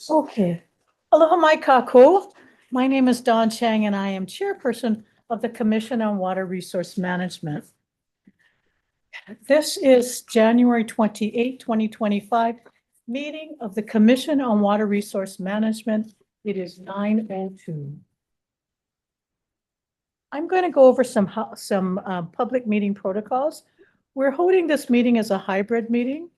Okay. Aloha mai kakou. My name is Dawn Chang and I am chairperson of the Commission on Water Resource Management. This is January 28, 2025, meeting of the Commission on Water Resource Management. It is 9:02. I'm going to go over some public meeting protocols. We're holding this meeting as a hybrid meeting.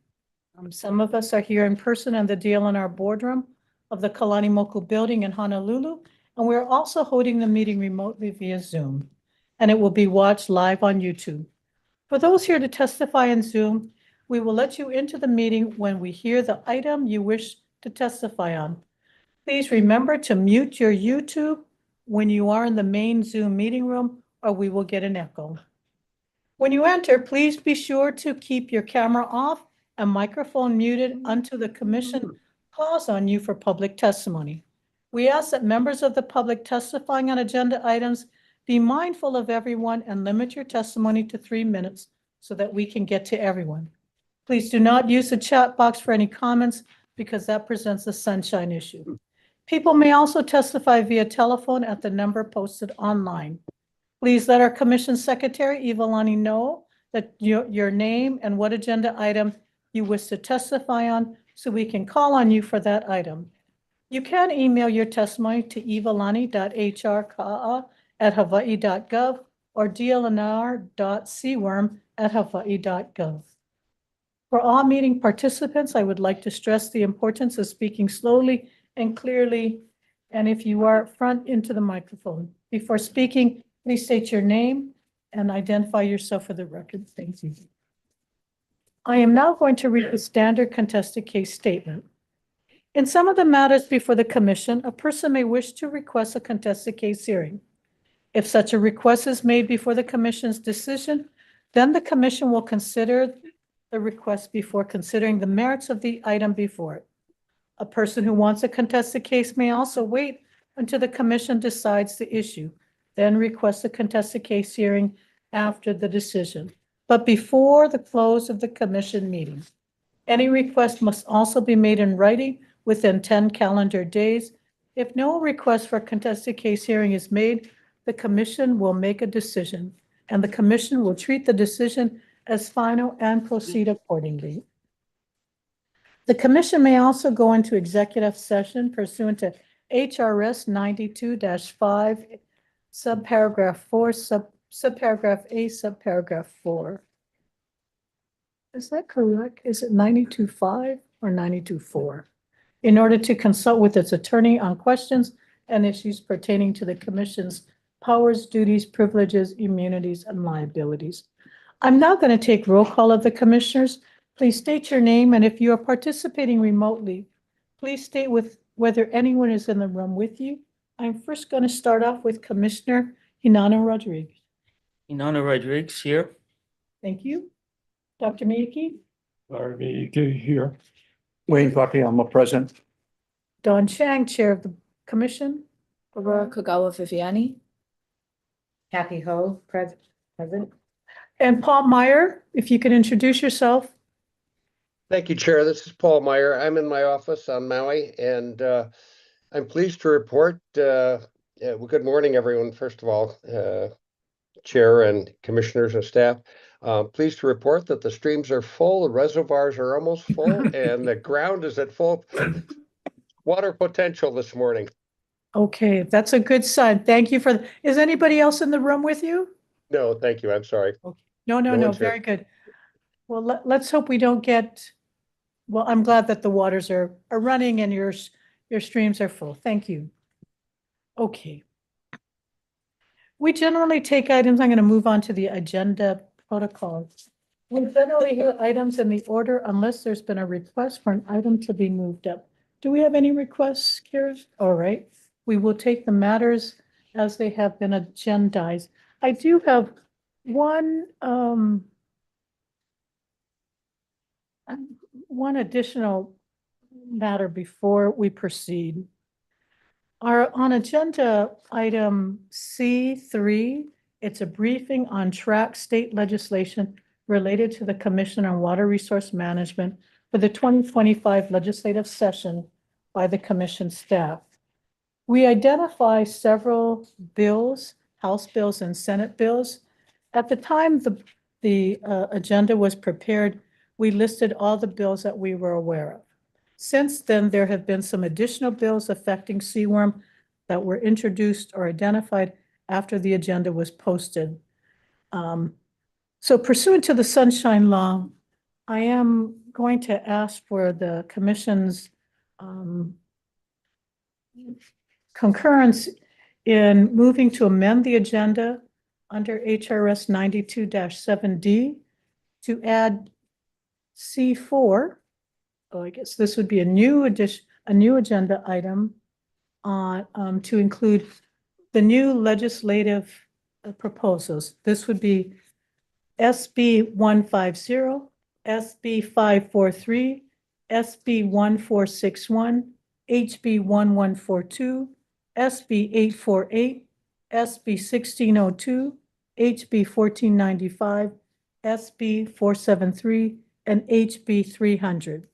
Some of us are here in person in the DLNR boardroom of the Kalani Moku building in Honolulu, and we're also holding the meeting remotely via Zoom, and it will be watched live on YouTube. For those here to testify in Zoom, we will let you into the meeting when we hear the item you wish to testify on. Please remember to mute your YouTube when you are in the main Zoom meeting room, or we will get an echo. When you enter, please be sure to keep your camera off and microphone muted until the commission calls on you for public testimony. We ask that members of the public testifying on agenda items be mindful of everyone and limit your testimony to 3 minutes so that we can get to everyone. Please do not use the chat box for any comments because that presents a sunshine issue. People may also testify via telephone at the number posted online. Please let our commission secretary, Ivalani, know that your name and what agenda item you wish to testify on so we can call on you for that item. You can email your testimony to ivalani.hrkaa@hawaii.gov or dlnr.cworm@hawaii.gov. For all meeting participants, I would like to stress the importance of speaking slowly and clearly, and if you are front into the microphone. Before speaking, please state your name and identify yourself for the record. Thank you. I am now going to read the standard contested case statement. In some of the matters before the commission, a person may wish to request a contested case hearing. If such a request is made before the commission's decision, then the commission will consider the request before considering the merits of the item before it. A person who wants a contested case may also wait until the commission decides the issue, then request a contested case hearing after the decision, but before the close of the commission meeting. Any request must also be made in writing within 10 calendar days. If no request for a contested case hearing is made, the commission will make a decision, and the commission will treat the decision as final and proceed accordingly. The commission may also go into executive session pursuant to HRS 92-5, subparagraph 4, subparagraph A, subparagraph 4. Is that correct? Is it 92.5 or 92.4? In order to consult with its attorney on questions and issues pertaining to the commission's powers, duties, privileges, immunities, and liabilities. I'm now going to take roll call of the commissioners. Please state your name, and if you are participating remotely, Please state whether anyone is in the room with you. I'm first going to start off with Commissioner Hinano Rodriguez. Inanna Rodriguez here. Thank you. Dr. Miyake, Larry Miyake here. Wayne Takayama present. Don Chang, Chair of the Commission, Aurora Kagawa Viviani. Kathy Ho, present. and Paul Meyer, if you could introduce yourself. Thank you, Chair. This is Paul Meyer. I'm in my office on Maui, and I'm pleased to report, well, good morning, everyone, first of all, Chair and Commissioners and staff. Pleased to report that the streams are full, the reservoirs are almost full, and the ground is at full water potential this morning. Okay, that's a good sign. Thank you for, is anybody else in the room with you? No, thank you. I'm sorry. No, No one's here. very good. Well, let's hope we don't get, well, I'm glad that the waters are running and your streams are full. Thank you. Okay. We generally take items, I'm going to move on to the agenda protocols. We generally hear items in the order unless there's been a request for an item to be moved up. Do we have any requests, Kira? All right, we will take the matters as they have been agendized. I do have one additional matter before we proceed. On agenda item C3, it's a briefing on track state legislation related to the Commission on Water Resource Management for the 2025 legislative session by the Commission staff. We identify several bills, House bills and Senate bills. At the time the agenda was prepared, we listed all the bills that we were aware of. Since then, there have been some additional bills affecting seaworm that were introduced or identified after the agenda was posted. So pursuant to the Sunshine Law, I am going to ask for the Commission's concurrence in moving to amend the agenda under HRS 92-7D to add C4. Oh, I guess this would be a new agenda item to include the new legislative proposals. This would be SB 150, SB 543, SB 1461, HB 1142, SB 848, SB 1602, HB 1495, SB 473, and HB 300.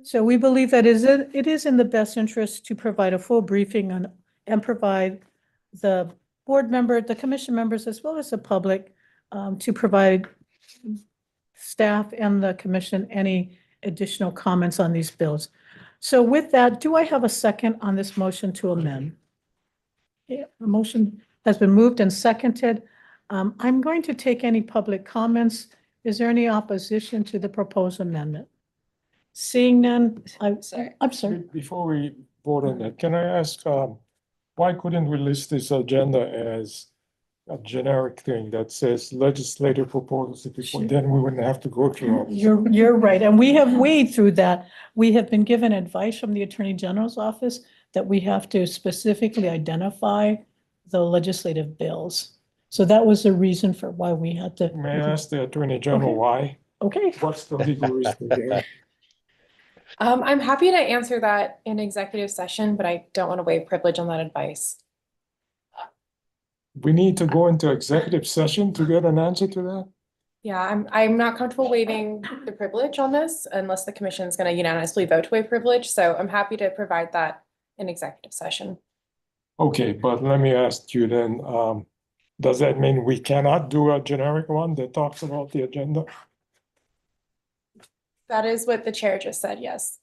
So we believe that it is in the best interest to provide a full briefing on and provide the board member, the commission members, as well as the public to provide staff and the commission any additional comments on these bills. So with that, do I have a second on this motion to amend? Yeah, the motion has been moved and seconded. I'm going to take any public comments. Is there any opposition to the proposed amendment? Seeing none, I'm sorry. Before we vote on that, can I ask, why couldn't we list this agenda as a generic thing that says legislative proposals? Then we wouldn't have to go through all this. You're right, and we have weighed through that. We have been given advice from the Attorney General's office that we have to specifically identify the legislative bills. So that was the reason for why we had to. May I ask the Attorney General why? Okay, What's the legal reason there? I'm happy to answer that in executive session, but I don't want to waive privilege on that advice. We need to go into executive session to get an answer to that? Yeah, I'm not comfortable waiving the privilege on this unless the commission is going to unanimously vote to waive privilege. So I'm happy to provide that in executive session. Okay, but let me ask you then, does that mean we cannot do a generic one that talks about the agenda? That is what the chair just said, yes.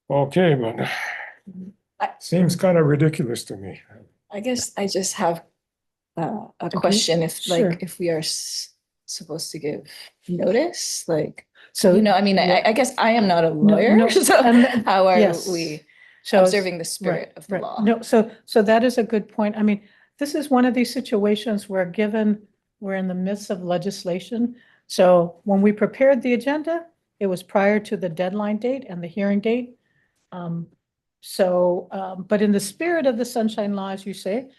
Okay, but seems kind of ridiculous to me. I guess I just have a Okay, question if sure. like if we are supposed to give notice, like, so. you know, I mean, yeah. I guess I am not a No, lawyer, so and- how are yes. we So- observing the spirit Right, of the right. law? No, so that is a good point. I mean, this is one of these situations where given we're in the midst of legislation. So when we prepared the agenda, It was prior to the deadline date and the hearing date. But in the spirit of the Sunshine Law, as you say,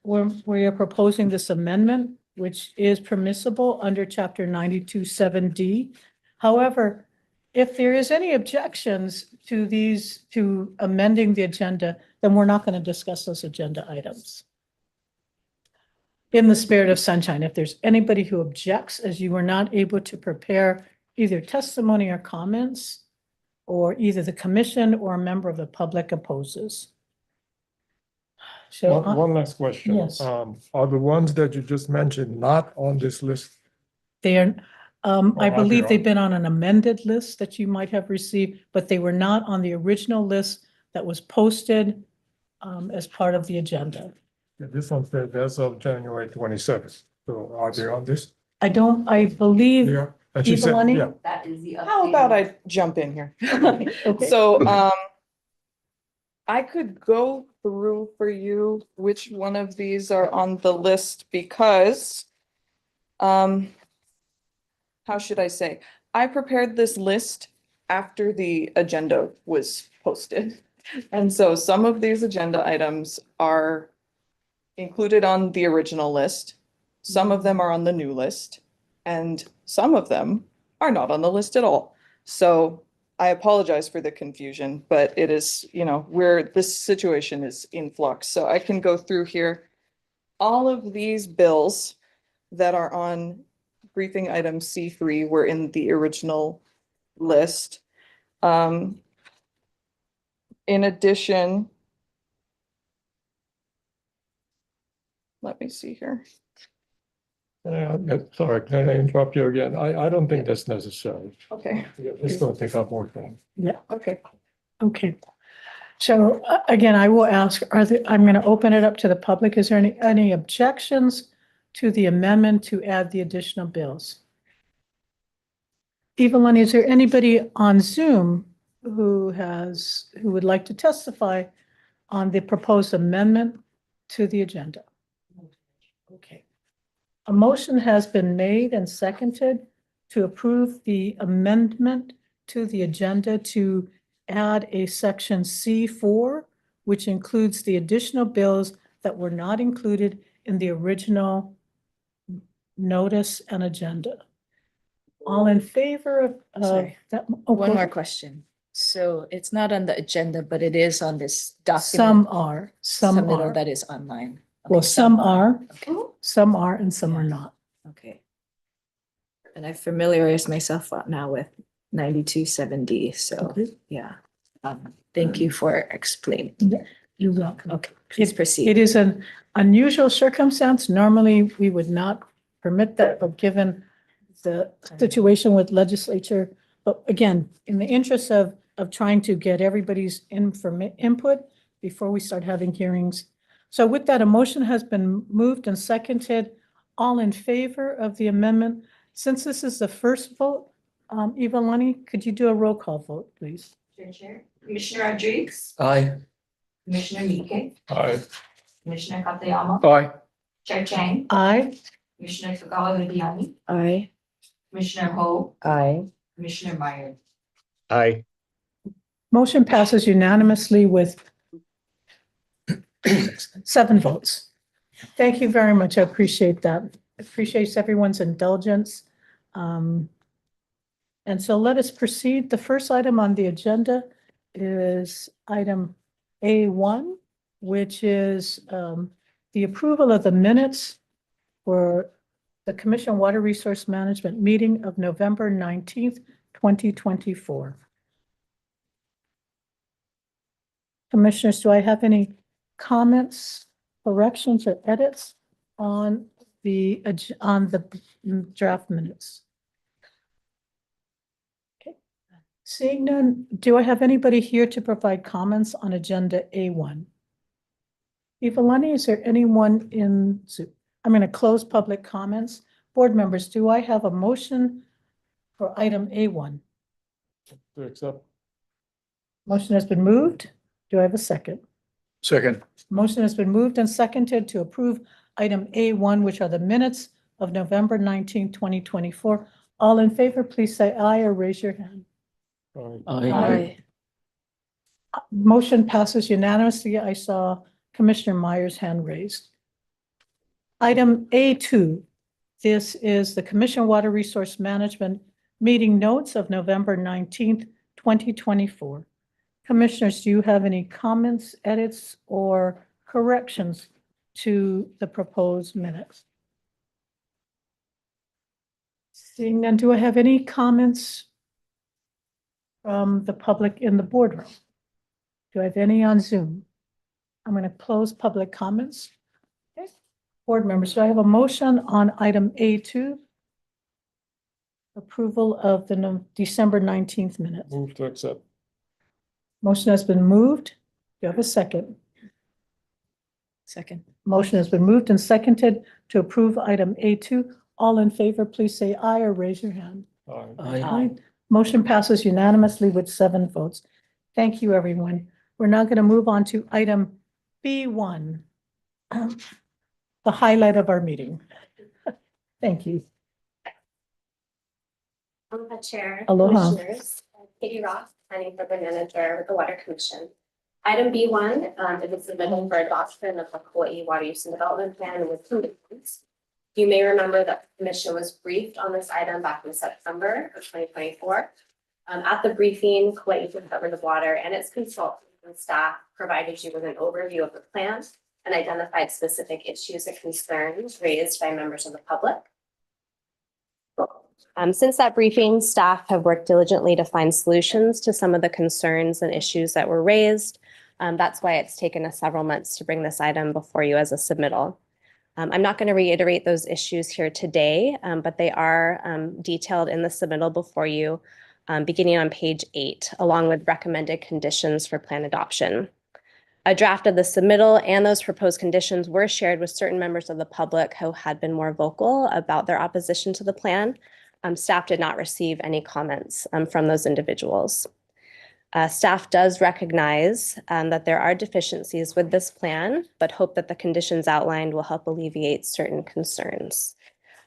we are proposing this amendment, which is permissible under chapter 92(7)D. However, if there is any objections to to amending the agenda, then we're not going to discuss those agenda items. In the spirit of sunshine, if there's anybody who objects as you were not able to prepare either testimony or comments, or either the commission or a member of the public opposes. So, One last question. Yes. Are the ones that you just mentioned not on this list? they are, I are believe they they've on? been on an amended list that you might have received, but they were not on the original list that was posted as part of the agenda. Yeah, this one says as of January 27th. So are they on this? I believe, Yeah. And she said, Evelyn? yeah. That is the. How about I jump in here? okay. So, I could go through for you which one of these are on the list because, how should I say? I prepared this list after the agenda was posted. And so some of these agenda items are included on the original list. Some of them are on the new list, and some of them are not on the list at all. So I apologize for the confusion, but it is, where this situation is in flux. So I can go through here. All of these bills that are on briefing item C3 were in the original list. In addition, let me see here. Sorry, can I interrupt you again? I don't think that's necessary. Okay, Yeah, it's going to take up more time. okay. Okay. So again, I will ask, I'm going to open it up to the public. Is there any objections to the amendment to add the additional bills? Evelyn, is there anybody on Zoom who would like to testify on the proposed amendment to the agenda? Okay. A motion has been made and seconded to approve the amendment to the agenda to add a section C4, which includes the additional bills that were not included in the original notice and agenda. All in favor of Sorry. that? One more question. So it's not on the agenda, but it is on this Some document. are, some Submittal are. that is online. Well, Okay, some are, Okay, some are, and some are not. okay. And I familiarize myself now with 92(7)D, so, Okay. yeah. Thank you for explaining. You're welcome. Okay, please It proceed. is an unusual circumstance. Normally, we would not permit that, but given the situation with legislature, but again, in the interest of trying to get everybody's input before we start having hearings. So with that, a motion has been moved and seconded. All in favor of the amendment? Since this is the first vote, Evelyn, could you do a roll call vote, please? Chair, Commissioner Rodriguez, Aye. Commissioner Mieke, Aye. Commissioner Katayama, Aye. Chair Chang, Aye. Commissioner Kagawa Viviani, Aye. Commissioner Ho, Aye. Commissioner Meyer. Aye. Motion passes unanimously with 7 votes. Thank you very much. I appreciate that. Appreciates everyone's indulgence. And so let us proceed. The first item on the agenda is item A1, which is the approval of the minutes for the Commission Water Resource Management meeting of November 19th, 2024. Commissioners, do I have any comments, corrections, or edits on the draft minutes? Okay. Seeing none, do I have anybody here to provide comments on agenda A1? Evelyn, is there anyone in Zoom? I'm going to close public comments. Board members, do I have a motion for item A1? To accept. Motion has been moved. Do I have a second? Second. Motion has been moved and seconded to approve item A1, which are the minutes of November 19, 2024. All in favor, please say aye or raise your hand. Aye. Motion passes unanimously. I saw Commissioner Meyer's hand raised. Item A2, this is the Commission Water Resource Management meeting notes of November 19th, 2024. Commissioners, do you have any comments, edits, or corrections to the proposed minutes? Seeing none, do I have any comments from the public in the boardroom? Do I have any on Zoom? I'm going to close public comments. Okay. Board members, do I have a motion on item A2? Approval of the December 19th minutes. Move to accept. Motion has been moved. Do you have a second? Second. Motion has been moved and seconded to approve item A2. All in favor, please say aye or raise your hand. Aye. Motion passes unanimously with 7 votes. Thank you, everyone. We're now going to move on to item B1, the highlight of our meeting. Thank you. Aloha Chair. Aloha. Commissioners. Katie Roth, Planning Program Manager with the Water Commission. Item B1 is a submittal for adoption of the Hawaii Water Use and Development Plan with conditions. You may remember that the Commission was briefed on this item back in September of 2024. At the briefing, Kauai Department of Water and its consultants and staff provided you with an overview of the plan and identified specific issues and concerns raised by members of the public. Since that briefing, staff have worked diligently to find solutions to some of the concerns and issues that were raised. That's why it's taken us several months to bring this item before you as a submittal. I'm not going to reiterate those issues here today, but they are detailed in the submittal before you, beginning on page 8, along with recommended conditions for plan adoption. A draft of the submittal and those proposed conditions were shared with certain members of the public who had been more vocal about their opposition to the plan. Staff did not receive any comments from those individuals. Staff does recognize that there are deficiencies with this plan, but hope that the conditions outlined will help alleviate certain concerns.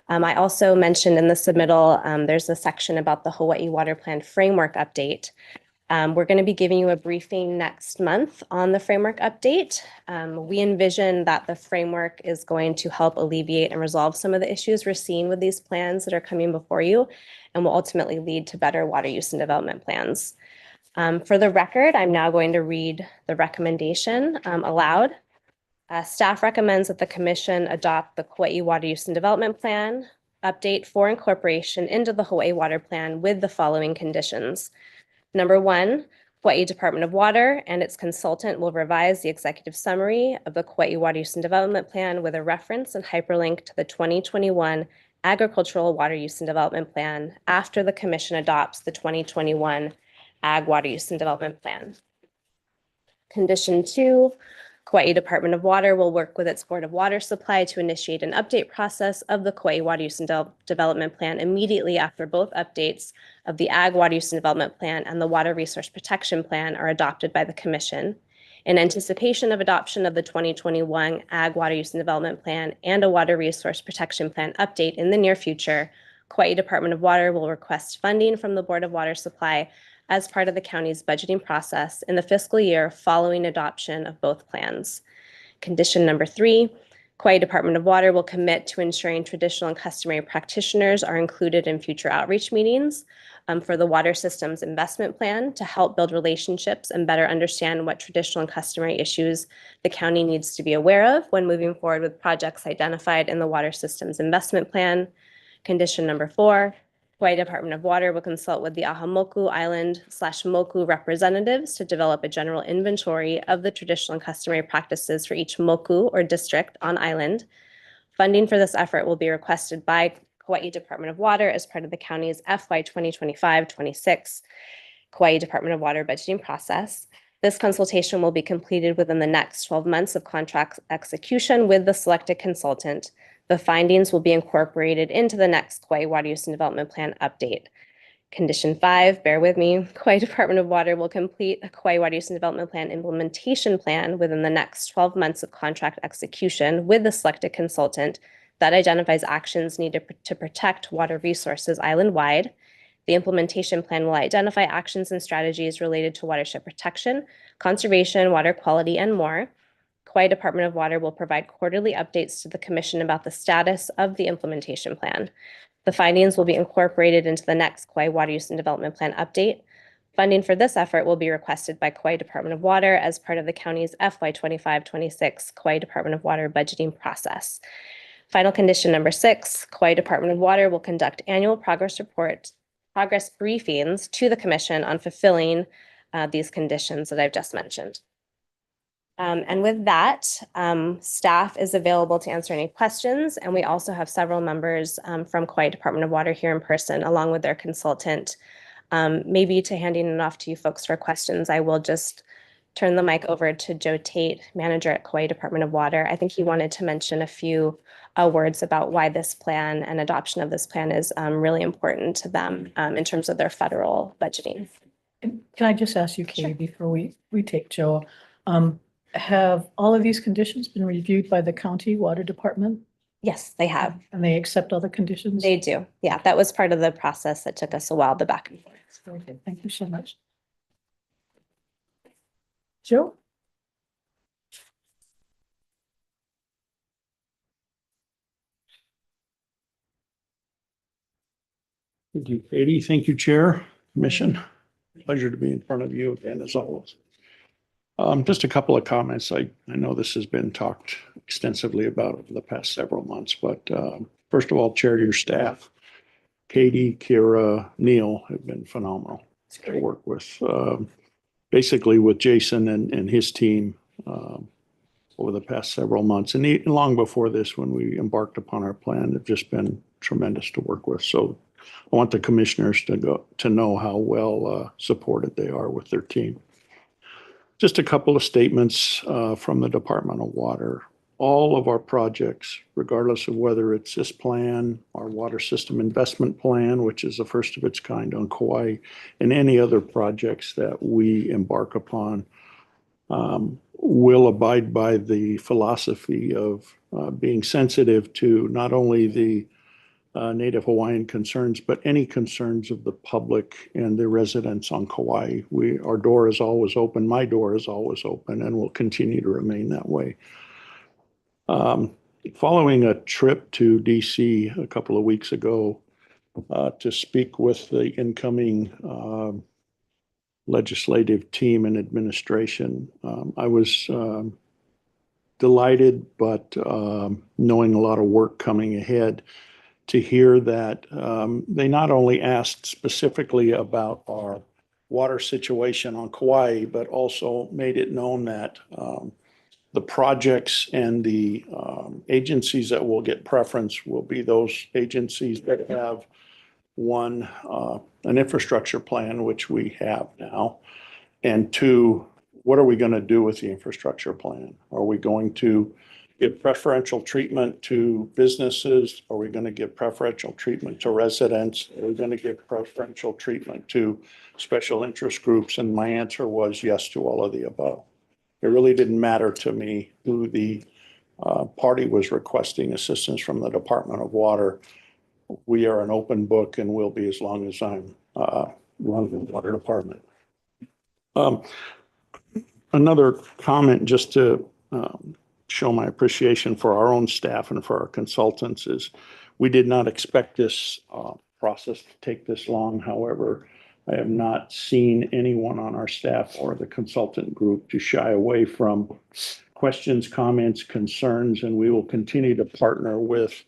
I also mentioned in the submittal, there's a section about the Hawaii Water Plan Framework Update. We're going to be giving you a briefing next month on the framework update. We envision that the framework is going to help alleviate and resolve some of the issues we're seeing with these plans that are coming before you and will ultimately lead to better water use and development plans. For the record, I'm now going to read the recommendation aloud. Staff recommends that the Commission adopt the Kauai Water Use and Development Plan update for incorporation into the Hawaii Water Plan with the following conditions. Number 1, Kauai Department of Water and its consultant will revise the executive summary of the Kauai Water Use and Development Plan with a reference and hyperlink to the 2021 Agricultural Water Use and Development Plan after the Commission adopts the 2021 Ag Water Use and Development Plan. Condition 2, Kauai Department of Water will work with its Board of Water Supply to initiate an update process of the Kauai Water Use and Development Plan immediately after both updates of the Ag Water Use and Development Plan and the Water Resource Protection Plan are adopted by the Commission. In anticipation of adoption of the 2021 Ag Water Use and Development Plan and a Water Resource Protection Plan update in the near future, Kauai Department of Water will request funding from the Board of Water Supply as part of the county's budgeting process in the fiscal year following adoption of both plans. Condition number 3, Kauai Department of Water will commit to ensuring traditional and customary practitioners are included in future outreach meetings for the Water Systems Investment Plan to help build relationships and better understand what traditional and customary issues the county needs to be aware of when moving forward with projects identified in the Water Systems Investment Plan. Condition number 4, Kauai Department of Water will consult with the Ahamoku Island/Moku representatives to develop a general inventory of the traditional and customary practices for each Moku or district on island. Funding for this effort will be requested by Kauai Department of Water as part of the county's FY 2025-26 Kauai Department of Water budgeting process. This consultation will be completed within the next 12 months of contract execution with the selected consultant. The findings will be incorporated into the next Kauai Water Use and Development Plan update. Condition 5, bear with me, Kauai Department of Water will complete a Kauai Water Use and Development Plan implementation plan within the next 12 months of contract execution with the selected consultant that identifies actions needed to protect water resources island-wide. The implementation plan will identify actions and strategies related to watershed protection, conservation, water quality, and more. Kauai Department of Water will provide quarterly updates to the Commission about the status of the implementation plan. The findings will be incorporated into the next Kauai Water Use and Development Plan update. Funding for this effort will be requested by Kauai Department of Water as part of the county's FY 25-26 Kauai Department of Water budgeting process. Final condition number 6, Kauai Department of Water will conduct annual progress briefings to the Commission on fulfilling these conditions that I've just mentioned. And with that, staff is available to answer any questions, and we also have several members from Kauai Department of Water here in person, along with their consultant. Maybe to handing it off to you folks for questions, I will just turn the mic over to Joe Tate, manager at Kauai Department of Water. I think he wanted to mention a few words about why this plan and adoption of this plan is really important to them in terms of their federal budgeting. And can I just ask you, Katie, before we take Joe, have all of these conditions been reviewed by the county water department? Yes, they have. And they accept all the conditions? They do. Yeah, that was part of the process that took us a while, the back and forth. Okay, thank you so much. Joe? Thank you, Katie. Thank you, Chair, Commission. Pleasure to be in front of you again, as always. Just a couple of comments. I know this has been talked extensively about over the past several months, but first of all, Chair, your staff, Katie, Kira, Neil have been phenomenal to work with. Basically with Jason and his team over the past several months, and long before this, when we embarked upon our plan, have just been tremendous to work with. So I want the commissioners to know how well supported they are with their team. Just a couple of statements from the Department of Water. All of our projects, regardless of whether it's this plan, our water system investment plan, which is the first of its kind on Kauai, and any other projects that we embark upon, will abide by the philosophy of being sensitive to not only the Native Hawaiian concerns, but any concerns of the public and the residents on Kauai. Our door is always open. My door is always open and will continue to remain that way. Following a trip to DC a couple of weeks ago to speak with the incoming legislative team and administration, I was delighted, but knowing a lot of work coming ahead, to hear that they not only asked specifically about our water situation on Kauai, but also made it known that the projects and the agencies that will get preference will be those agencies that have one, an infrastructure plan, which we have now, and two, what are we going to do with the infrastructure plan? Are we going to give preferential treatment to businesses? Are we going to give preferential treatment to residents? Are we going to give preferential treatment to special interest groups? And my answer was yes to all of the above. It really didn't matter to me who the party was requesting assistance from the Department of Water. We are an open book and will be as long as I'm running the water department. Another comment just to show my appreciation for our own staff and for our consultants is we did not expect this process to take this long. However, I have not seen anyone on our staff or the consultant group to shy away from questions, comments, concerns, and we will continue to partner with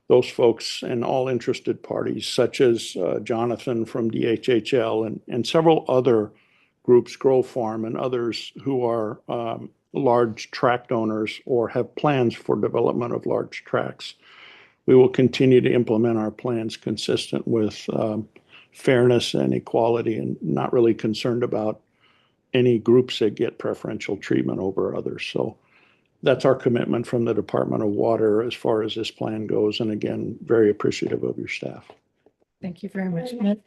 those folks and all interested parties, such as Jonathan from DHHL and several other groups, Grove Farm and others who are large tract owners or have plans for development of large tracts. We will continue to implement our plans consistent with fairness and equality, and not really concerned about any groups that get preferential treatment over others. So that's our commitment from the Department of Water as far as this plan goes. And again, very appreciative of your staff. Thank you very much, Matt.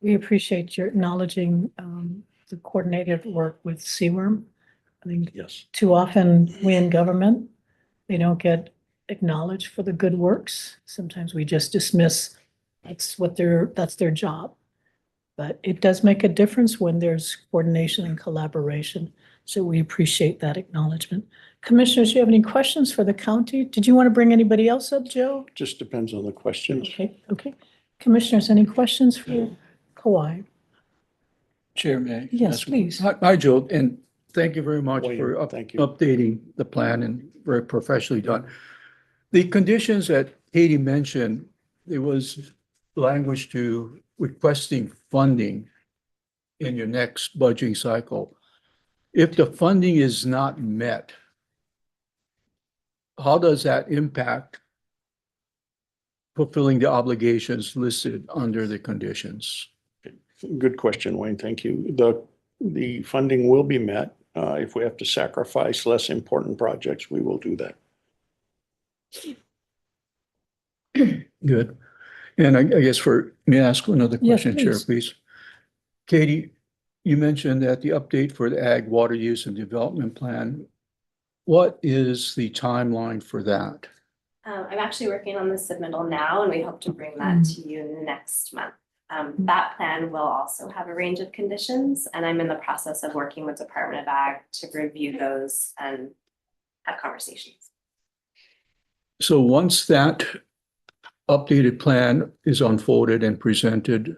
We appreciate your acknowledging the coordinated work with CWIRM. I think Yes. too often we in government, they don't get acknowledged for the good works. Sometimes we just dismiss that's their job. But it does make a difference when there's coordination and collaboration. So we appreciate that acknowledgement. Commissioners, do you have any questions for the county? Did you want to bring anybody else up, Joe? Just depends on the questions. Okay. Commissioners, any questions for Kauai? Chair, may I Yes, ask- please. Hi, Joe, and thank you very much Wayne, for thank you. updating the plan and very professionally done. The conditions that Katie mentioned, there was language to requesting funding in your next budgeting cycle. If the funding is not met, how does that impact fulfilling the obligations listed under the conditions? Good question, Wayne. Thank you. The funding will be met. If we have to sacrifice less important projects, we will do that. Good. And I guess may I ask another Yes, question, Chair, please. please? Katie, you mentioned that the update for the Ag Water Use and Development Plan, what is the timeline for that? I'm actually working on the submittal now, and we hope to bring that to you next month. That plan will also have a range of conditions, and I'm in the process of working with Department of Ag to review those and have conversations. So once that updated plan is unfolded and presented,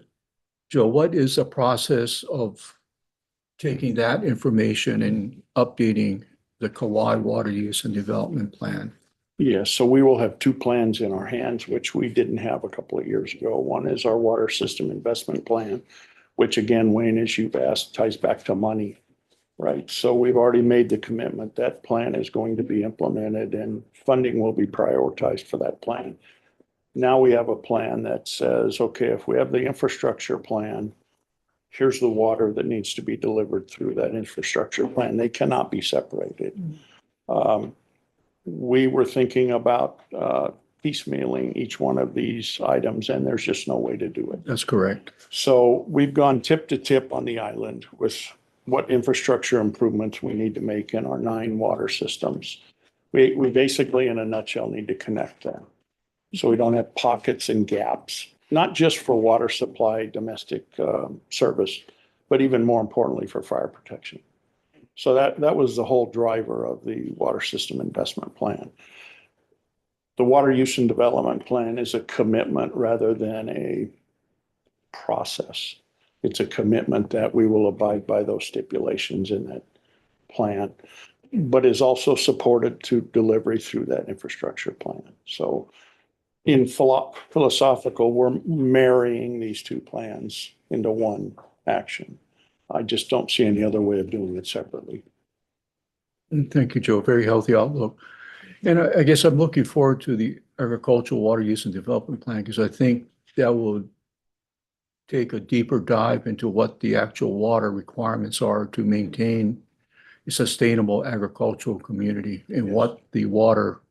Joe, what is the process of taking that information and updating the Kauai Water Use and Development Plan? Yes, so we will have two plans in our hands, which we didn't have a couple of years ago. One is our water system investment plan, which again, Wayne, as you've asked, ties back to money, right? So we've already made the commitment that plan is going to be implemented and funding will be prioritized for that plan. Now we have a plan that says, okay, if we have the infrastructure plan, here's the water that needs to be delivered through that infrastructure plan. They cannot be separated. We were thinking about piecemealing each one of these items, and there's just no way to do it. That's correct. So we've gone tip to tip on the island with what infrastructure improvements we need to make in our 9 water systems. We basically, in a nutshell, need to connect them. So we don't have pockets and gaps, not just for water supply, domestic service, but even more importantly for fire protection. So that was the whole driver of the water system investment plan. The water use and development plan is a commitment rather than a process. It's a commitment that we will abide by those stipulations in that plan, but is also supported to delivery through that infrastructure plan. So in philosophical, we're marrying these two plans into one action. I just don't see any other way of doing it separately. Thank you, Joe. Very healthy outlook. And I guess I'm looking forward to the agricultural water use and development plan because I think that will take a deeper dive into what the actual water requirements are to maintain a sustainable agricultural community and what the water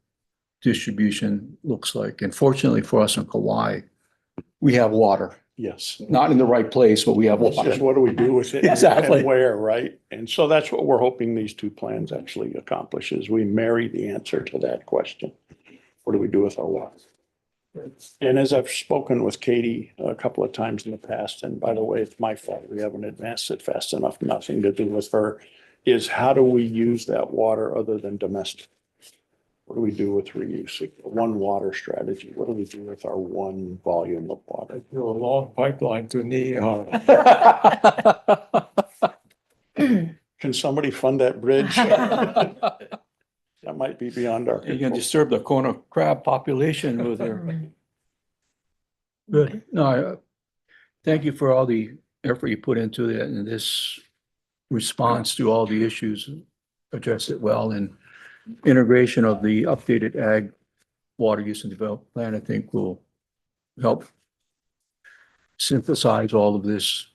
distribution looks like. And fortunately for us in Kauai, we have water. Yes. Not in the right place, but we have It's just water. what do we do with it? Exactly. And where, right? And so that's what we're hoping these two plans actually accomplish is we marry the answer to that question. What do we do with our water? And as I've spoken with Katie a couple of times in the past, and by the way, it's my fault, we haven't advanced it fast enough, nothing to do with her, is how do we use that water other than domestic? What do we do with reuse? One water strategy. What do we do with our one volume of water? Do a long pipeline to Niihau. Can somebody fund that bridge? That might be beyond our You can control. disturb the Kona crab population with their. Good. No, thank you for all the effort you put into it and this response to all the issues. Address it well and integration of the updated ag water use and development plan, I think will help synthesize all of this,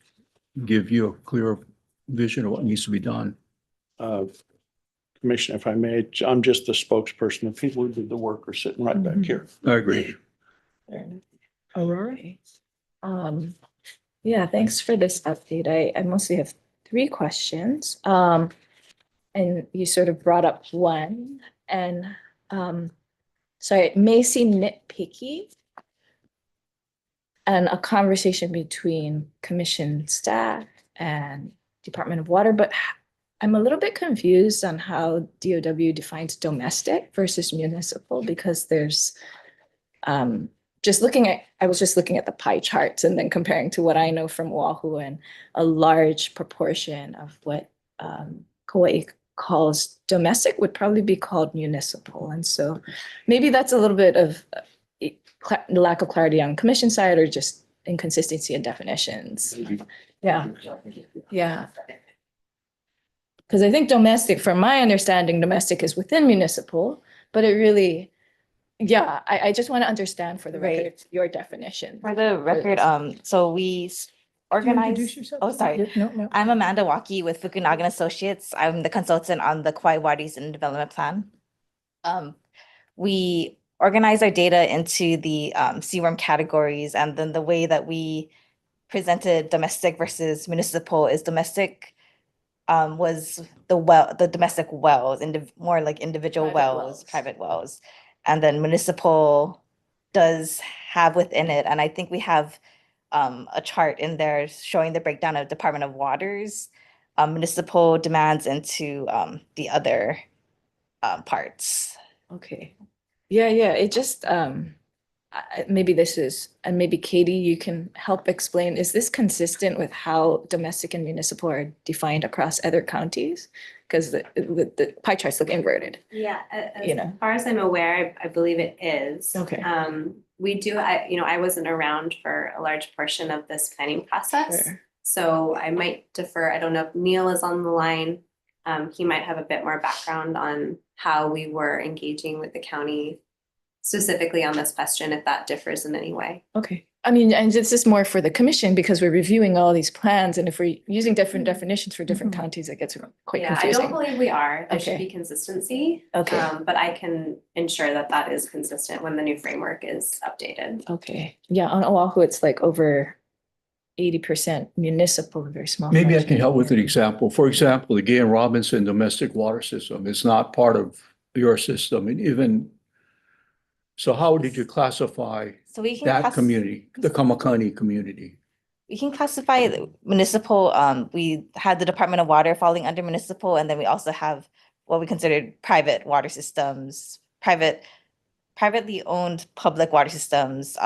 give you a clear vision of what needs to be done. Commissioner, if I may, I'm just the spokesperson. The people who did the work are sitting right back here. I agree. Aurora? Yeah, thanks for this update. I mostly have 3 questions. And you sort of brought up one, and so it may seem nitpicky, and a conversation between commission staff and Department of Water, but I'm a little bit confused on how DOW defines domestic versus municipal, because there's I was just looking at the pie charts and then comparing to what I know from Oahu, and a large proportion of what Kauai calls domestic would probably be called municipal. And so maybe that's a little bit of lack of clarity on commission side, or just inconsistency in definitions. Yeah, yeah. Because I think domestic, from my understanding, domestic is within municipal, but it really, yeah, I just want to understand for the record, your definition. For the record, so we Can you organize, introduce yourself? oh, sorry. Yeah, no. I'm Amanda Waki with Fukunaga Associates. I'm the consultant on the Kauai Water Use and Development Plan. We organize our data into the CWRM categories, and then the way that we presented domestic versus municipal is domestic was the domestic wells, more like individual wells, private wells. And then municipal does have within it, and I think we have a chart in there showing the breakdown of Department of Waters, municipal demands into the other parts. Okay. Yeah, it just, maybe this is, and maybe Katie, you can help explain, is this consistent with how domestic and municipal are defined across other counties? Because the pie charts look inverted. Yeah, You as know. far as I'm aware, I believe it is. Okay. We do, I wasn't around for a large portion of this planning process. Sure. So I might defer. I don't know if Neil is on the line. He might have a bit more background on how we were engaging with the county specifically on this question, if that differs in any way. Okay. I mean, and this is more for the commission because we're reviewing all these plans, and if we're using different definitions for different counties, it gets quite Yeah, I confusing. don't believe we are. There should Okay. be consistency. Okay. But I can ensure that that is consistent when the new framework is updated. Okay. Yeah, on Oahu, it's like over 80% municipal, very small. Maybe I fraction. can help with an example. For example, the Gay and Robinson domestic water system is not part of your system, and even, so how did you classify So we can that community, the Kamakani community? We can classify the municipal, we had the Department of Water falling under municipal, and then we also have what we considered private water systems, privately owned public water systems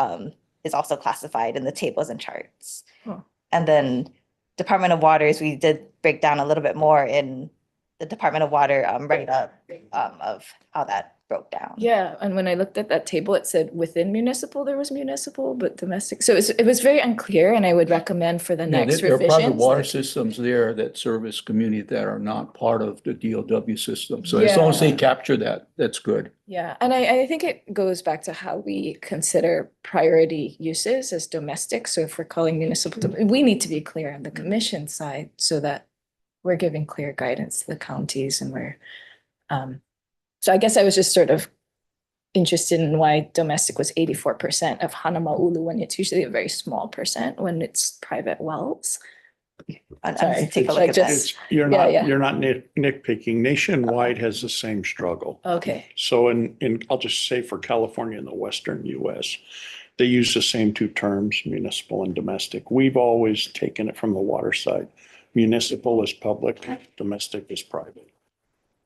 is also classified in the tables and charts. Oh. And then Department of Waters, we did break down a little bit more in the Department of Water write-up of how that broke down. Yeah, and when I looked at that table, it said within municipal, there was municipal, but domestic. So it was very unclear, and I would recommend for the Yeah, next there are private revisions. water like- systems there that service community that are not part of the DOW system. So as long as they Yeah. capture that, that's good. Yeah, and I think it goes back to how we consider priority uses as domestic. So if we're calling municipal, we need to be clear on the commission side so that we're giving clear guidance to the counties, and we're, so I guess I was just sort of interested in why domestic was 84% of Hanamaulu when it's usually a very small percent when it's private wells. And Sorry, take a like look at that. just- You're Yeah. you're not nitpicking. Nationwide has the same struggle. Okay, So I'll just say for California and the Western US, they use the same two terms, municipal and domestic. We've always taken it from the water side. Municipal is public, domestic is private.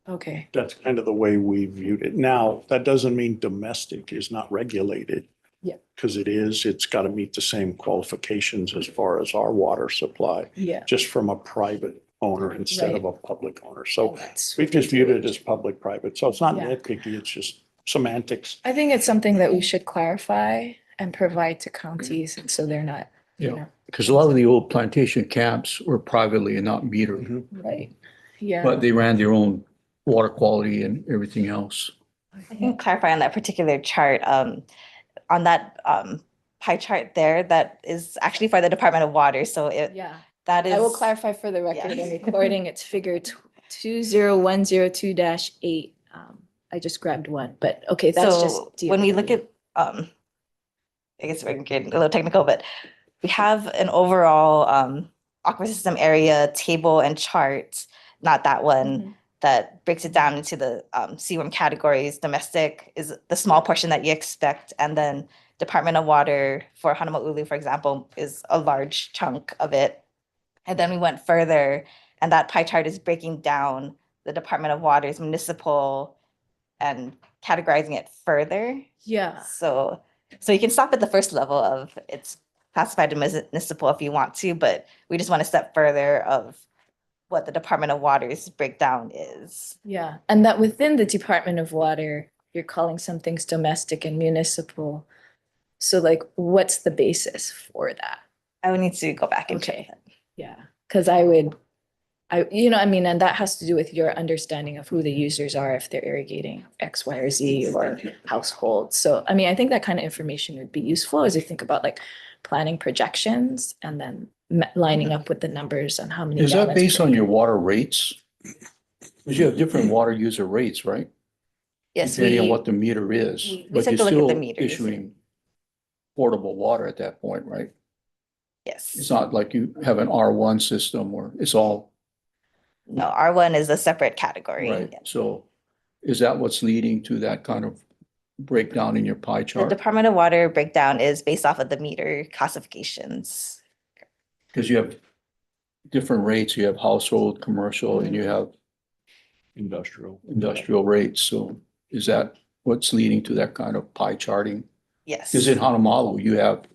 okay, That's kind of the way we viewed it. Now, that doesn't mean domestic is not regulated. Yeah. Because it's got to meet the same qualifications as far as our water supply, yeah. just from a private owner instead of a public owner. So And that's we've just viewed it as public-private. So it's not Yeah. nitpicky, it's just semantics. I think it's something that we should clarify and provide to counties, and so they're not, you Yeah. know, Because a lot of the old plantation camps were privately and not metered, Mhm. right? Yeah. but they ran their own water quality and everything else. I can clarify on that particular chart, on that pie chart there, that is actually for the Department of Water, so Yeah, that is. I will clarify for the record Yeah. in recording, it's figure 20102-8. I just grabbed one, but okay, that's just. So when we look at, I guess we're getting a little technical, but we have an overall aquifer system area table and chart, not that one, Mhm. that breaks it down into the CWRM categories. Domestic is the small portion that you expect, and then Department of Water for Hanamaulu, for example, is a large chunk of it. And then we went further, and that pie chart is breaking down the Department of Water's municipal and categorizing it further. Yeah. So you can stop at the first level of it's classified as municipal if you want to, but we just want a step further of what the Department of Water's breakdown is. Yeah, and that within the Department of Water, you're calling some things domestic and municipal. So like, what's the basis for that? I would need to go back and check Okay. that. Yeah, because and that has to do with your understanding of who the users are, if they're irrigating X, Y, or Z or households. So, I mean, I think that kind of information would be useful as you think about like planning projections and then lining up with the numbers on how many. Is that gallons based per on your acre. water rates? Because you have different water user rates, right? Yes, Depending on we, what the meter is, we but took you're a look at the still meters. issuing portable water at that point, right? It's yes. not like you have an R1 system where it's all, No, R1 is a separate category. right? Yeah. So is that what's leading to that kind of breakdown in your pie The chart? Department of Water breakdown is based off of the meter classifications. Because you have different rates, you have household, commercial, and you have industrial rates. So is that what's leading to that kind of pie charting? Yes. Because in Hanamalu, you have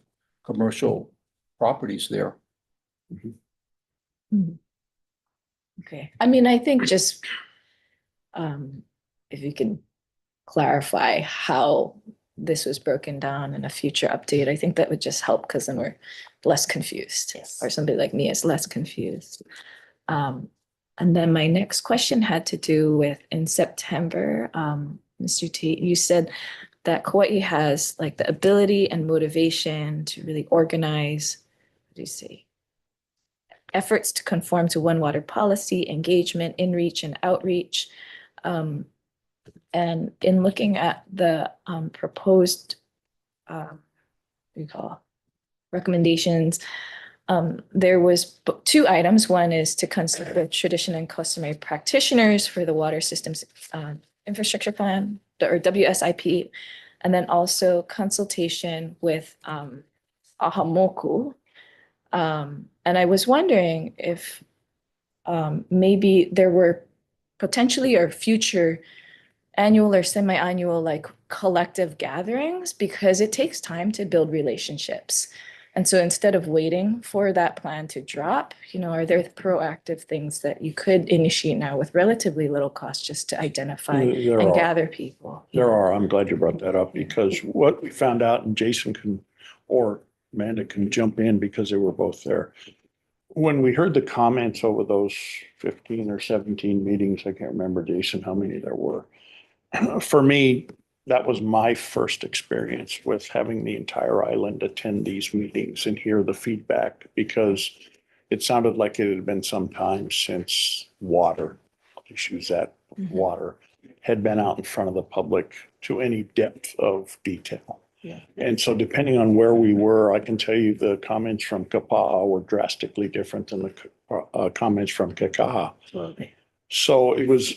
commercial properties there. Okay, I mean, I think just if you can clarify how this was broken down in a future update, I think that would just help because then we're less confused. Yes. Or somebody like me is less confused. And then my next question had to do with in September, Mr. Tate, you said that Kauai has like the ability and motivation to really organize, what do you say? Efforts to conform to One Water policy, engagement, inreach and outreach. And in looking at the proposed, what do you call, recommendations, there was two items. One is to consult with tradition and customary practitioners for the water systems infrastructure plan, or WSIP, and then also consultation with Ahamoku. And I was wondering if maybe there were potentially or future annual or semi-annual like collective gatherings, because it takes time to build relationships. And so instead of waiting for that plan to drop, are there proactive things that you could initiate now with relatively little cost just to identify There and are. gather people? There are. I'm glad you brought that up because what we found out, and Jason can, or Amanda can jump in because they were both there. When we heard the comments over those 15 or 17 meetings, I can't remember, Jason, how many there were. For me, that was my first experience with having the entire island attend these meetings and hear the feedback, because it sounded like it had been some time since water issues water had been out in front of the public to any depth of detail. Yeah. And so depending on where we were, I can tell you the comments from Kapa'a were drastically different than the comments from Kekaha. Absolutely. So it was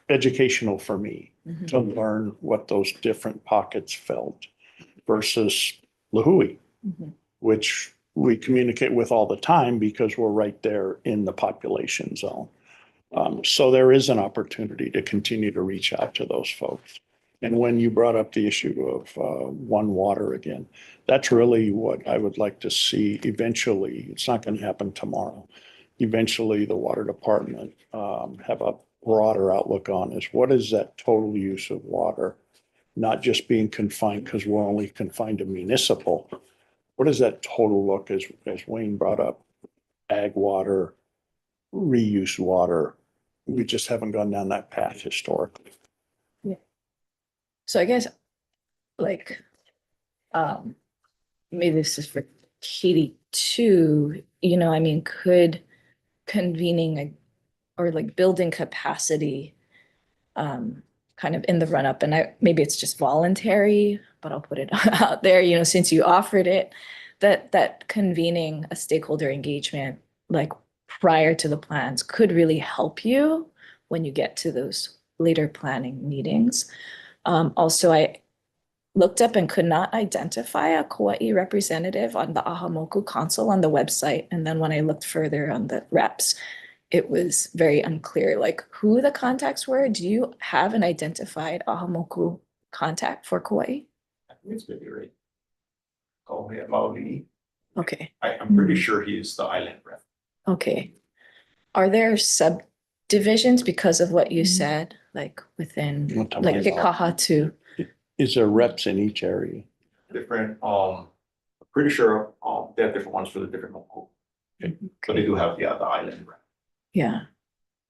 educational for me Mhm. to learn what those different pockets felt versus Lahui, Mhm. which we communicate with all the time because we're right there in the population zone. So there is an opportunity to continue to reach out to those folks. And when you brought up the issue of One Water again, that's really what I would like to see eventually. It's not going to happen tomorrow. Eventually, the water department have a broader outlook on is what is that total use of water, not just being confined because we're only confined to municipal. What does that total look as Wayne brought up? Ag water, reuse water. We just haven't gone down that path historically. So I guess like, maybe this is for Katie too, could convening or like building capacity kind of in the run up, and maybe it's just voluntary, but I'll put it out there, since you offered it, that convening a stakeholder engagement like prior to the plans could really help you when you get to those later planning meetings. Also, looked up and could not identify a Kauai representative on the Ahamoku console on the website. And then when I looked further on the reps, it was very unclear, like who the contacts were. Do you have an identified Ahamoku contact for Kauai? It's maybe right. Call him Maui. Okay, I'm pretty sure he's the island rep. okay. Are there subdivisions because of what you said, like within, What type like of- Kekaha to? Is there reps in each area? Different, I'm pretty sure, they have different ones for the different local. But they do have, the island rep. Yeah.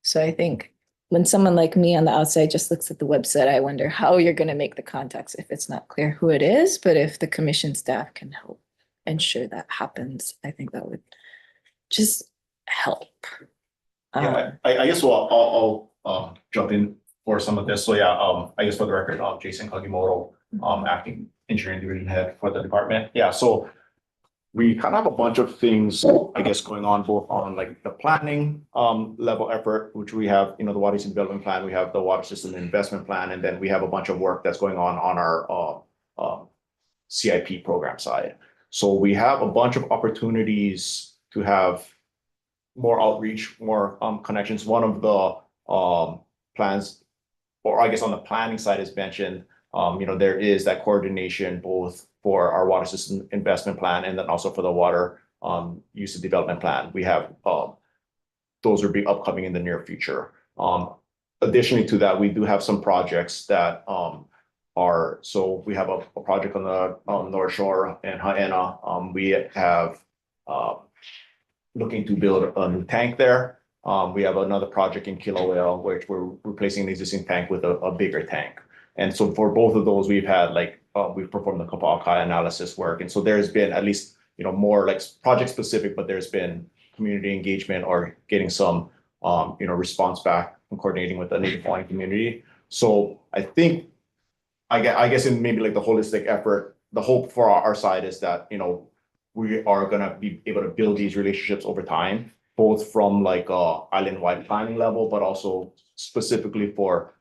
So I think when someone like me on the outside just looks at the website, I wonder how you're going to make the contacts if it's not clear who it is. But if the commission staff can help ensure that happens, I think that would just help. Yeah, I guess I'll jump in for some of this. So yeah, I guess for the record, Jason Kagimoto, acting engineering division head for the department. Yeah, so we kind of have a bunch of things, I guess, going on both on like the planning level effort, which we have, the water system development plan, we have the water system investment plan, and then we have a bunch of work that's going on our CIP program side. So we have a bunch of opportunities to have more outreach, more connections. One of the plans, or I guess on the planning side is mentioned, there is that coordination both for our water system investment plan and then also for the water use and development plan. We have those will be upcoming in the near future. Additionally to that, we do have some projects that so we have a project on the North Shore and Haena. We have looking to build a new tank there. We have another project in Kilauea, which we're replacing the existing tank with a bigger tank. And so for both of those, we've had we've performed the Kapa'akai analysis work. And so there's been at least, more like project specific, but there's been community engagement or getting some, response back and coordinating with the Native Hawaiian community. So I think, I guess in maybe like the holistic effort, the hope for our side is that, we are gonna be able to build these relationships over time, both from like a island-wide planning level, but also specifically for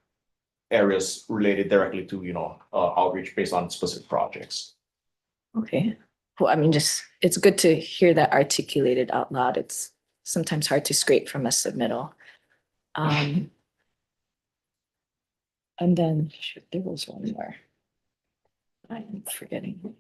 areas related directly to, outreach based on specific projects. Okay. Well, I mean, it's good to hear that articulated out loud. It's sometimes hard to scrape from a submittal. And then shoot, there was one more. I'm forgetting.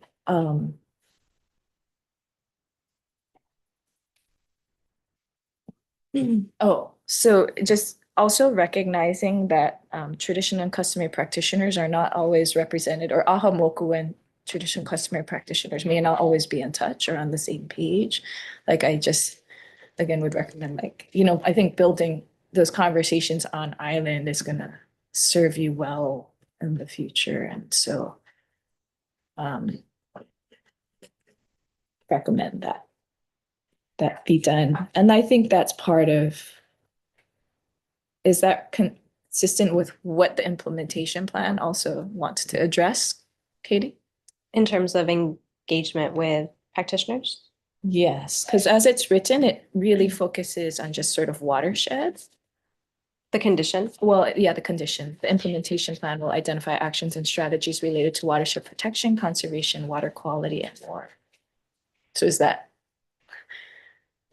Oh, so just also recognizing that traditional and customary practitioners are not always represented, or Ahamoku and traditional customary practitioners may not always be in touch or on the same page. Like I just, again, would recommend I think building those conversations on island is gonna serve you well in the future. And so recommend that be done. And I think that's part of, is that consistent with what the implementation plan also wants to address, Katie? In terms of engagement with practitioners? Yes, because as it's written, it really focuses on just sort of watersheds. The condition? Well, yeah, the condition. The implementation plan will identify actions and strategies related to watershed protection, conservation, water quality, and more. So is that,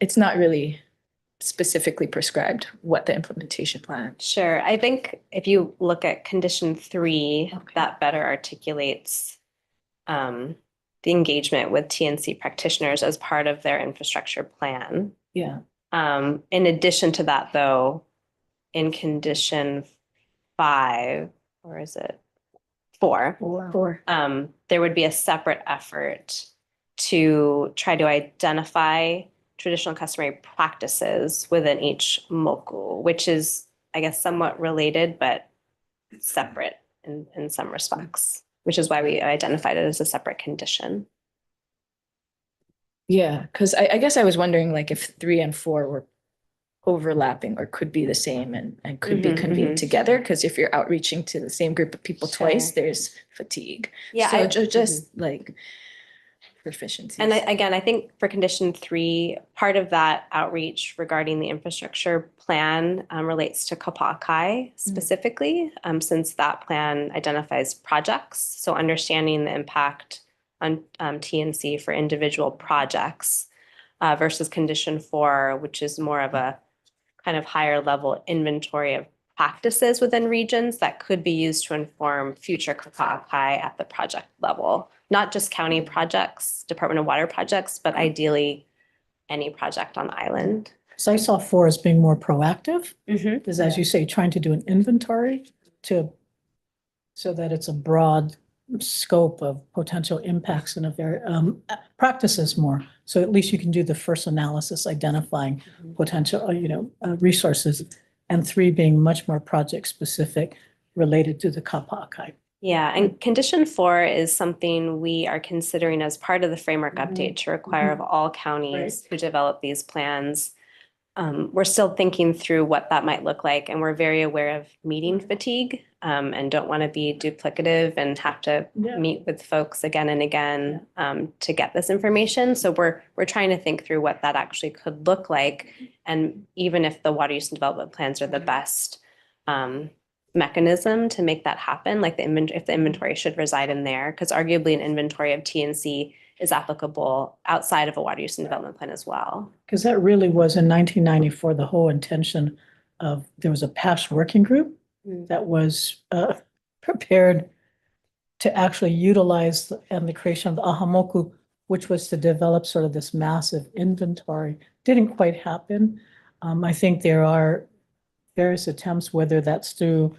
it's not really specifically prescribed what the implementation plan. Sure. I think if you look at condition 3, that better articulates the engagement with TNC practitioners as part of their infrastructure plan. Yeah. In addition to that, though, in condition 5, or is it 4? 4. There would be a separate effort to try to identify traditional and customary practices within each moku, which is, I guess, somewhat related, but separate in some respects, which is why we identified it as a separate condition. Yeah, because I guess I was wondering like if 3 and 4 were overlapping or could be the same and could be convened together, because if you're outreaching to the same group of people twice, there's fatigue. Yeah, So just like proficiencies. And again, I think for condition 3, part of that outreach regarding the infrastructure plan relates to Kapakai specifically, since that plan identifies projects. So understanding the impact on TNC for individual projects versus condition 4, which is more of a kind of higher level inventory of practices within regions that could be used to inform future Kapakai at the project level. Not just county projects, Department of Water projects, but ideally any project on the island. So I saw 4 as being more proactive, Mm-hmm. is as you say, trying to do an inventory so that it's a broad scope of potential impacts and a very practices more. So at least you can do the first analysis, identifying potential, resources, and 3 being much more project specific related to the Kapakai. Yeah, and condition 4 is something we are considering as part of the framework update to require of all counties who develop these plans. We're still thinking through what that might look like, and we're very aware of meeting fatigue and don't want to be duplicative and have to meet with folks again and again to get this information. So we're trying to think through what that actually could look like, and even if the water use and development plans are the best mechanism to make that happen, like if the inventory should reside in there, because arguably an inventory of TNC is applicable outside of a water use and development plan as well. Because that really was in 1994, the whole intention of, there was a PASH working group that was prepared to actually utilize and the creation of the Ahamoku, which was to develop sort of this massive inventory. Didn't quite happen. I think there are various attempts, whether that's through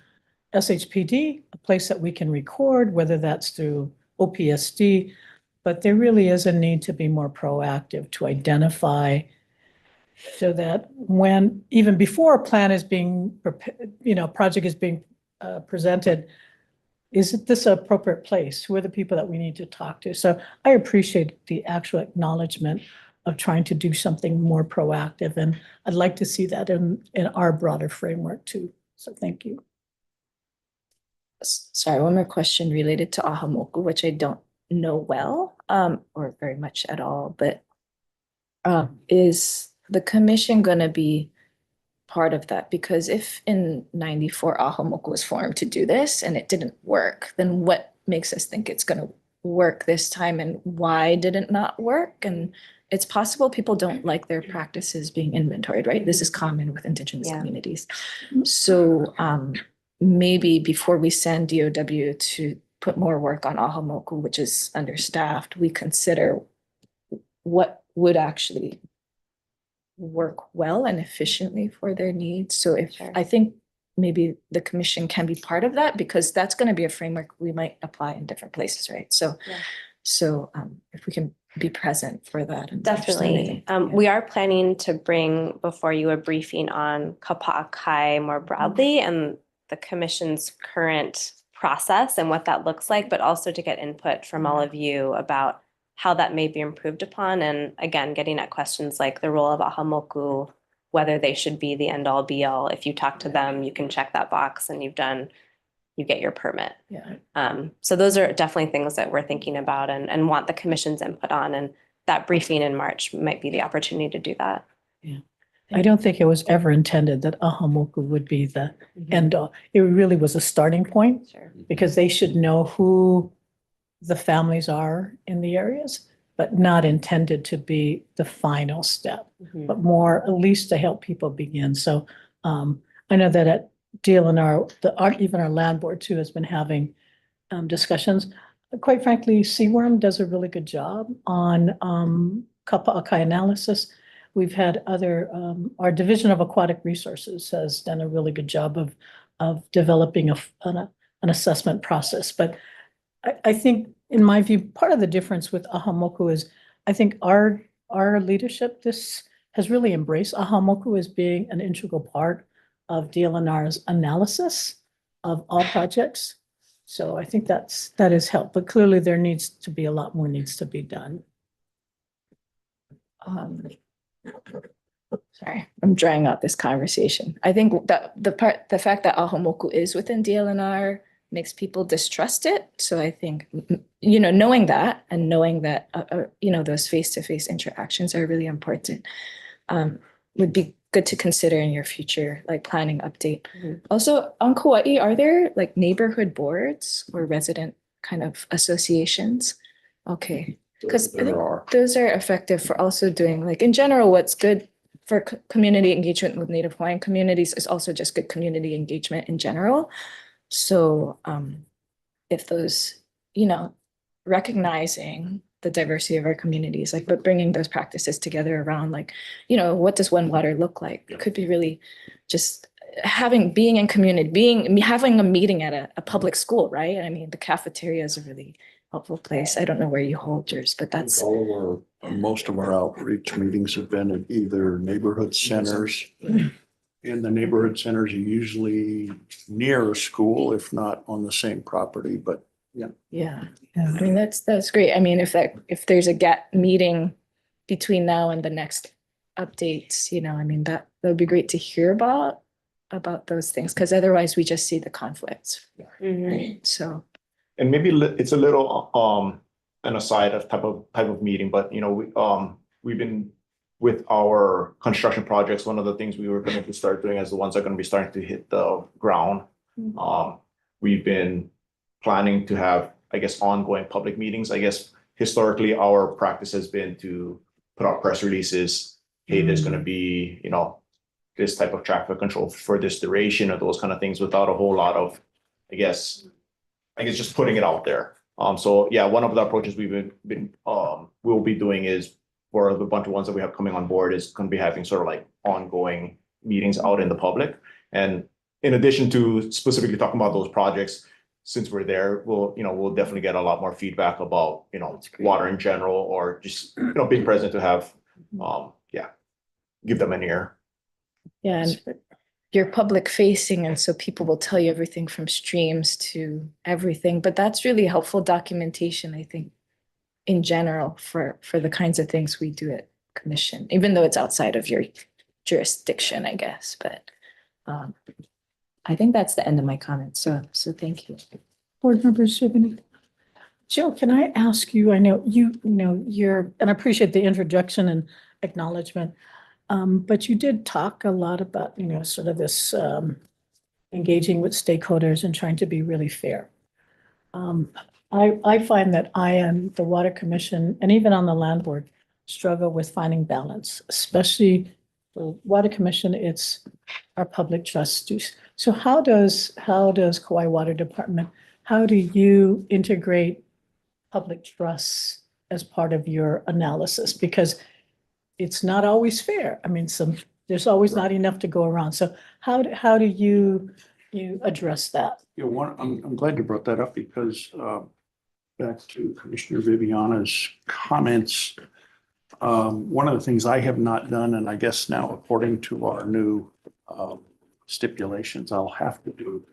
SHPD, a place that we can record, whether that's through OPSD, but there really is a need to be more proactive to identify so that when, even before a plan is being, project is being presented, is this an appropriate place? Who are the people that we need to talk to? So I appreciate the actual acknowledgement of trying to do something more proactive, and I'd like to see that in our broader framework too. So thank you. Sorry, one more question related to Ahamoku, which I don't know well, or very much at all, but is the commission gonna be part of that? Because if in 94 Ahamoku was formed to do this and it didn't work, then what makes us think it's gonna work this time, and why did it not work? And it's possible people don't like their practices being inventoried, right? This is common with Indigenous communities. So maybe before we send DOW to put more work on Ahamoku, which is understaffed, we consider what would actually work well and efficiently for their needs. So I think maybe the commission can be part of that, because that's going to be a framework we might apply in different places, right? So if we can be present for that. And Definitely. We are planning to bring before you a briefing on Kapakai more broadly and the commission's current process and what that looks like, but also to get input from all of you about how that may be improved upon. And again, getting at questions like the role of Ahamoku, whether they should be the end all be all. If you talk to them, you can check that box and you get your permit. So those are definitely things that we're thinking about and want the commission's input on. And that briefing in March might be the opportunity to do that. Yeah. I don't think it was ever intended that Ahamoku would be the end all. It really was a starting point, because they should know who the families are in the areas, but not intended to be the final step, but more at least to help people begin. So I know that at DLNR, even our land board too has been having discussions. Quite frankly, CWORM does a really good job on Kapakai analysis. We've had our Division of Aquatic Resources has done a really good job of developing an assessment process. But I think, in my view, part of the difference with Ahamoku is I think our leadership has really embraced Ahamoku as being an integral part of DLNR's analysis of all projects. So I think that has helped, but clearly there needs to be a lot more needs to be done. Sorry, I'm drawing out this conversation. I think that the fact that Ahamoku is within DLNR makes people distrust it. So I think, you know, knowing that and knowing that, you know, those face-to-face interactions are really important, would be good to consider in your future, like planning update. Also on Kauai, are there like neighborhood boards or resident kind of associations? Okay, because I think those are effective for also doing, like, in general, what's good for community engagement with Native Hawaiian communities is also just good community engagement in general. So if those, you know, recognizing the diversity of our communities, like, but bringing those practices together around, like, you know, what does One Water look like? It could be really just being in community, having a meeting at a public school, right? I mean, the cafeteria is a really helpful place. I don't know where you hold yours, but that's. Most of our outreach meetings have been in either neighborhood centers. And the neighborhood centers are usually near a school, if not on the same property, but yeah. Yeah, I mean, that's great. I mean, if there's a gap meeting between now and the next updates, you know, I mean, that would be great to hear about those things, because otherwise we just see the conflicts. Right? So. And maybe it's a little an aside of type of meeting, but you know, we've been with our construction projects. One of the things we were going to start doing as the ones that are going to be starting to hit the ground. We've been planning to have, I guess, ongoing public meetings. I guess historically our practice has been to put out press releases. Hey, there's going to be, you know, this type of traffic control for this duration or those kind of things without a whole lot of, I guess just putting it out there. So yeah, one of the approaches we'll be doing is, for the bunch of ones that we have coming on board, is going to be having sort of like ongoing meetings out in the public. And in addition to specifically talking about those projects, since we're there, we'll definitely get a lot more feedback about, you know, water in general, or just, you know, being present to have, give them an ear. Yeah, and you're public facing, and so people will tell you everything from streams to everything, but that's really helpful documentation, I think, in general, for the kinds of things we do at Commission, even though it's outside of your jurisdiction, I guess. But I think that's the end of my comments. So thank you. Board members, Jill, can I ask you, I know you're, and I appreciate the introduction and acknowledgement, but you did talk a lot about, you know, sort of this engaging with stakeholders and trying to be really fair. I find that I and the Water Commission, and even on the Land Board, struggle with finding balance, especially the Water Commission, it's our public trust. So how does Kauai Water Department, how do you integrate public trust as part of your analysis? Because it's not always fair. I mean, there's always not enough to go around. So how do you address that? Yeah, I'm glad you brought that up, because back to Commissioner Viviana's comments, one of the things I have not done, and I guess now according to our new stipulations I'll have to do,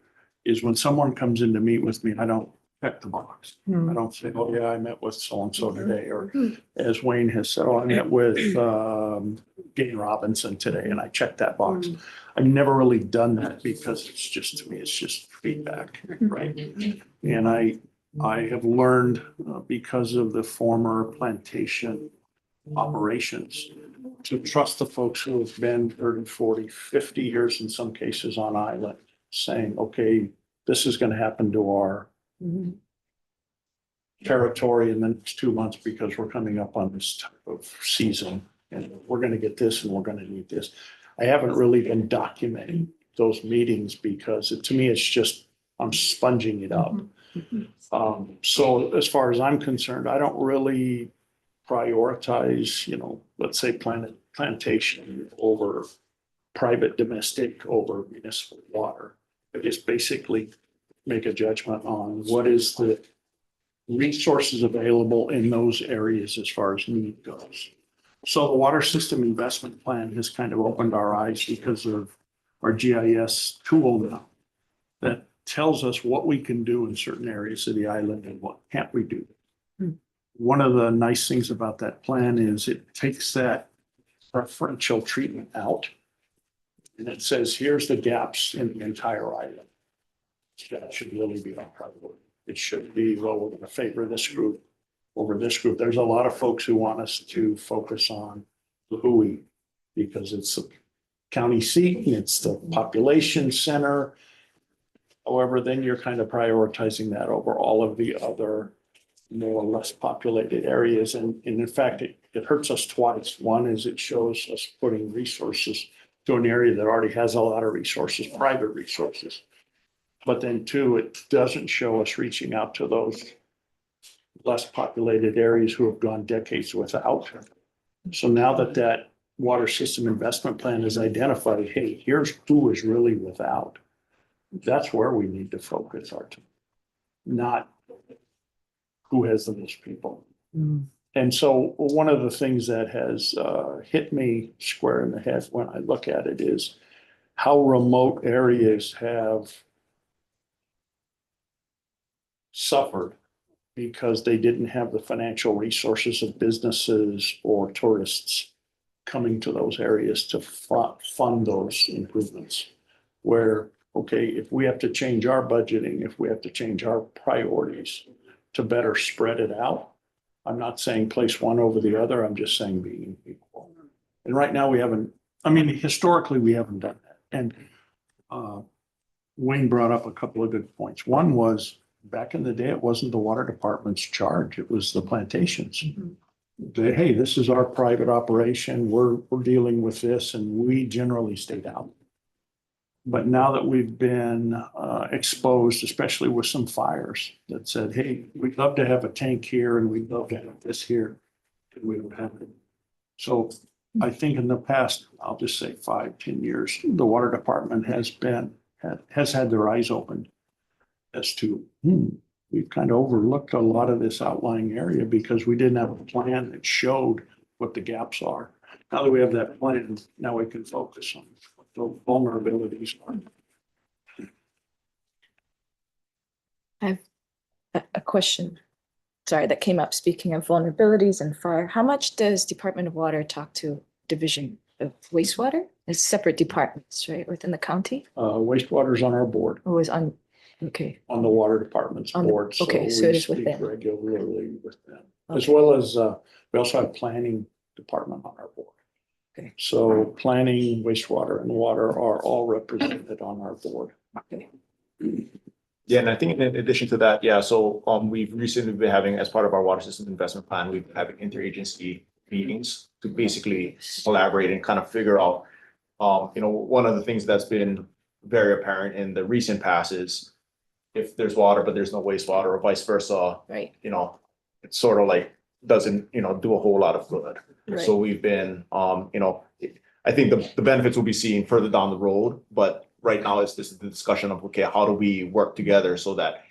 is when someone comes in to meet with me, I don't check the box. I don't say, oh yeah, I met with so-and-so today, or as Wayne has said, oh, I met with Gabe Robinson today, and I checked that box. I've never really done that, because it's just, to me, it's just feedback, right? And I have learned, because of the former plantation operations, to trust the folks who have been 30, 40, 50 years in some cases on island, saying, okay, this is going to happen to our territory in the next 2 months because we're coming up on this type of season, and we're going to get this and we're going to need this. I haven't really been documenting those meetings, because to me, it's just, I'm sponging it up. So as far as I'm concerned, I don't really prioritize, you know, let's say plantation over private domestic over municipal water. I just basically make a judgment on what is the resources available in those areas as far as need goes. So the water system investment plan has kind of opened our eyes because of our GIS tool now that tells us what we can do in certain areas of the island and what can't we do. One of the nice things about that plan is it takes that preferential treatment out, and it says, here's the gaps in the entire island. That should really be our priority. It should be, well, we're gonna favor this group over this group. There's a lot of folks who want us to focus on the Hui because it's a county seat and it's the population center. However, then you're kind of prioritizing that over all of the other more or less populated areas. And in fact, it hurts us twice. One is it shows us putting resources to an area that already has a lot of resources, private resources. But then two, it doesn't show us reaching out to those less populated areas who have gone decades without. So now that that water system investment plan is identified, hey, here's who is really without. That's where we need to focus our time, not who has the most people. And so one of the things that has hit me square in the head when I look at it is how remote areas have suffered because they didn't have the financial resources of businesses or tourists coming to those areas to fund those improvements. Where, okay, if we have to change our budgeting, if we have to change our priorities to better spread it out, I'm not saying place one over the other, I'm just saying being equal. And right now we haven't, I mean, historically, we haven't done that. And Wayne brought up a couple of good points. One was, back in the day, it wasn't the water department's charge, it was the plantations. Hey, this is our private operation, we're dealing with this, and we generally stayed out. But now that we've been exposed, especially with some fires that said, hey, we'd love to have a tank here and we'd love to have this here, and we don't have it. So I think in the past, I'll just say 5-10 years, the water department has had their eyes opened as to, we've kind of overlooked a lot of this outlying area because we didn't have a plan that showed what the gaps are. Now that we have that plan, now we can focus on what the vulnerabilities are. I have a question, sorry, that came up, speaking of vulnerabilities and fire. How much does Department of Water talk to Division of Wastewater? It's separate departments, right, within the county? Wastewater's on our board, Or is on, okay, on the water department's On the- board. okay, so we it is with speak them. regularly with them, as Okay. well as we also have planning department on our board. Okay. So planning, wastewater and water are all represented on our board. okay. Yeah, and I think in addition to that, yeah, so we've recently been having, as part of our water system investment plan, we've been having interagency meetings to basically collaborate and kind of figure out, one of the things that's been very apparent in the recent past is if there's water, but there's no wastewater or vice versa, Right, it's sort of like doesn't, do a whole lot of good. right. So we've been, I think the benefits will be seen further down the road, but right now it's this the discussion of, okay, how do we work together so that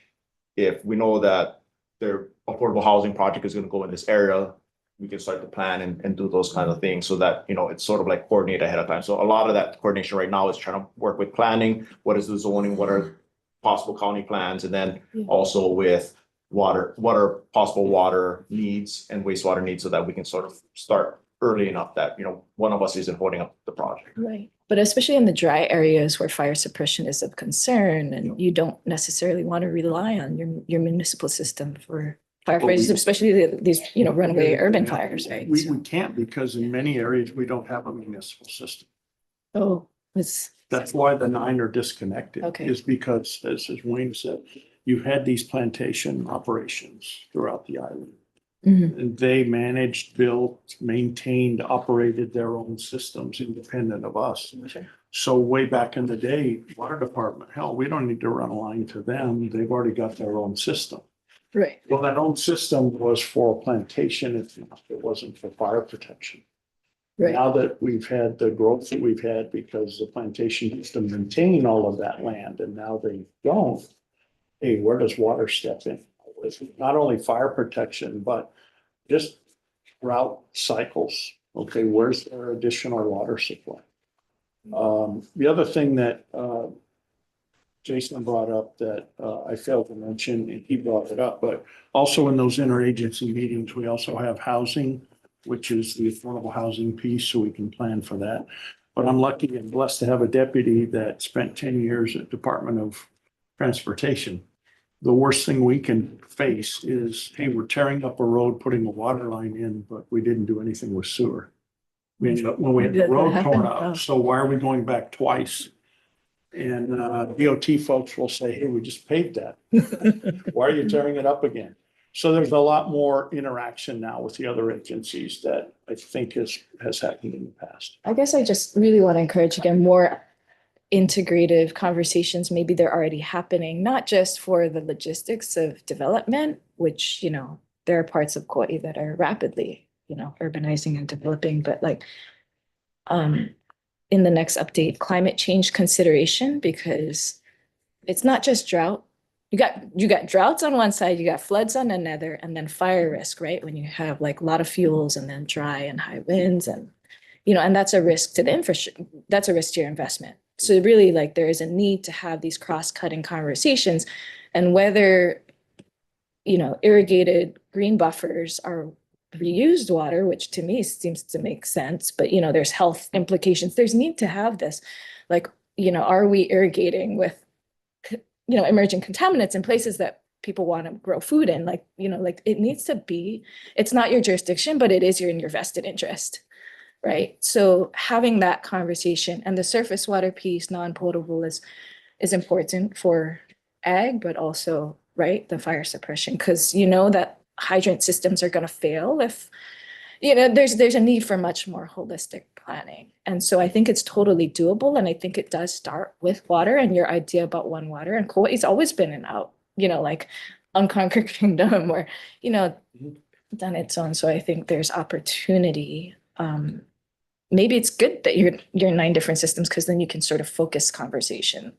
if we know that their affordable housing project is gonna go in this area, we can start to plan and do those kind of things so that, it's sort of like coordinate ahead of time. So a lot of that coordination right now is trying to work with planning, what is the zoning, what are possible county plans, and then Yeah. also with water, what are possible water needs and wastewater needs so that we can sort of start early enough that, one of us isn't holding up the project. Right, but especially in the dry areas where fire suppression is of concern and you don't necessarily want to rely on your municipal system for firefighters, especially these, runaway urban fires, right? We So- can't because in many areas, we don't have a municipal system. Oh, it's, That's why the 9 are disconnected. Okay. Is because, as Wayne said, you've had these plantation operations throughout the island. Mhm. And they managed, built, maintained, operated their own systems independent of us. Sure. So way back in the day, water department, hell, we don't need to run a line to them. They've already got their own system. Right, Well, that own system was for plantation. It wasn't for fire protection. right, Now that we've had the growth that we've had because the plantation used to maintain all of that land and now they don't. Hey, where does water step in? With not only fire protection, but just route cycles. Okay, where's their additional water supply? The other thing that Jason brought up that I failed to mention, and he brought it up, but also in those interagency meetings, we also have housing, which is the affordable housing piece, so we can plan for that. But I'm lucky and blessed to have a deputy that spent 10 years at Department of transportation. The worst thing we can face is, hey, we're tearing up a road, putting a water line in, but we didn't do anything with sewer. We ended up, when we had the road torn up, so why are we going back twice? And DOT folks will say, hey, we just paved that. Why are you tearing it up again? So there's a lot more interaction now with the other agencies that I think has happened in the past. I guess I just really want to encourage again more integrative conversations. Maybe they're already happening, not just for the logistics of development, which, you know, there are parts of Kauai that are rapidly, you know, urbanizing and developing, but like in the next update, climate change consideration, because it's not just drought. You got droughts on one side, you got floods on another, and then fire risk, right? When you have like a lot of fuels and then dry and high winds, and you know, and that's a risk to the infrastructure, that's a risk to your investment. So really, like, there is a need to have these cross-cutting conversations, and whether, you know, irrigated green buffers are reused water, which to me seems to make sense, but you know, there's health implications. There's need to have this, like, you know, are we irrigating with, you know, emerging contaminants in places that people want to grow food in? Like, you know, like it needs to be, it's not your jurisdiction, but it is in your vested interest, right? So having that conversation, and the surface water piece, non-potable, is important for ag, but also, right, the fire suppression, because you know that hydrant systems are going to fail if, you know, there's a need for much more holistic planning. And so I think it's totally doable. And I think it does start with water, and your idea about One Water. And Kauai's always been an out, you know, like unconquered kingdom, or, you know, done its own. So I think there's opportunity. Maybe it's good that you're in 9 different systems, because then you can sort of focus conversation,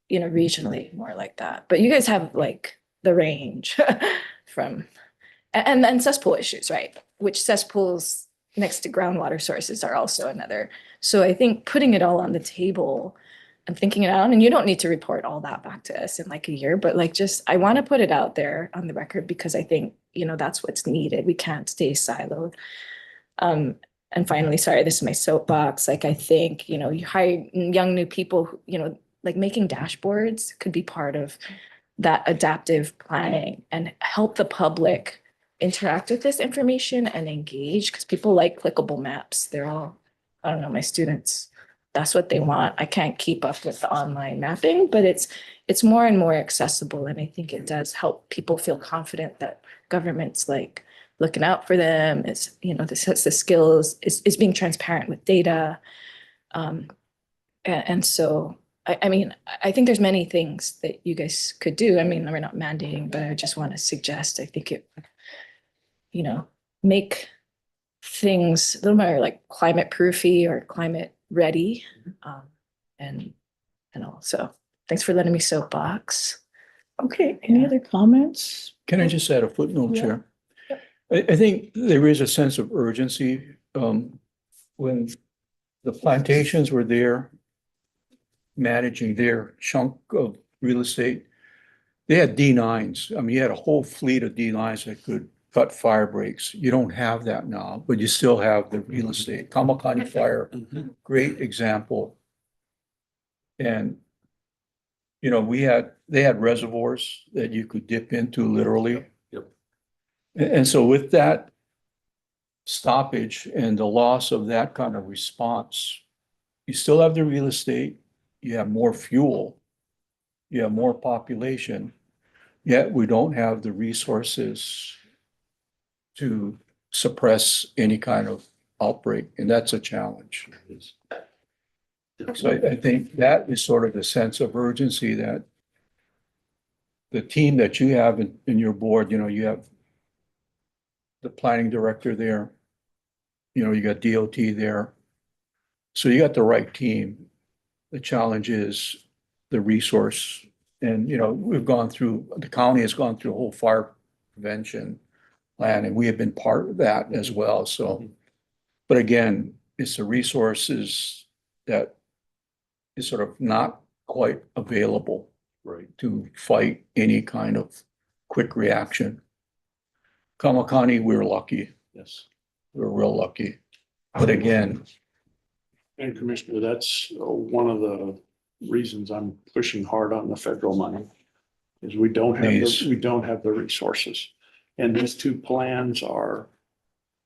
you know, regionally more like that. But you guys have like the range from, and then cesspool issues, right? Which cesspools next to groundwater sources are also another. So I think putting it all on the table and thinking it out, and you don't need to report all that back to us in like a year, but like, just, I want to put it out there on the record, because I think, you know, that's what's needed. We can't stay siloed. And finally, sorry, this is my soapbox. Like, I think, you know, you hire young new people, who, you know, like making dashboards could be part of that adaptive planning, and help the public interact with this information and engage, because people like clickable maps. They're all, I don't know, my students, that's what they want. I can't keep up with the online mapping, but it's more and more accessible. And I think it does help people feel confident that government's like looking out for them. It's, you know, this has the skills, is being transparent with data. And so, I mean, I think there's many things that you guys could do. I mean, we're not mandating, but I just want to suggest, I think it, you know, make things a little more like climate proofy or climate ready. And all. So thanks for letting me soapbox. Okay, any other comments? Can I just add a footnote, Yeah. Chair? I think there is a sense of urgency. When the plantations were there, managing their chunk of real estate, they had D9s. I mean, you had a whole fleet of D9s that could cut fire breaks. You don't have that now, but you still have the real estate. Kamakani Fire, great example. And, you know, they had reservoirs that you could dip into literally. Yep. And so with that stoppage and the loss of that kind of response, you still have the real estate, you have more fuel, you have more population, yet we don't have the resources to suppress any kind of outbreak, and that's a challenge. So I think that is sort of the sense of urgency that the team that you have in your board, you know, you have the planning director there, you know, you got DOT there. So you got the right team. The challenge is the resource. And, you know, the county has gone through a whole fire prevention plan, and we have been part of that as well. So, but again, it's the resources that is sort of not quite available, right, to fight any kind of quick reaction. Kamakani, we're lucky. Yes. We're real lucky. But again, And Commissioner, that's one of the reasons I'm pushing hard on the federal money. Is we don't have, Please. we don't have the resources. And these two plans are,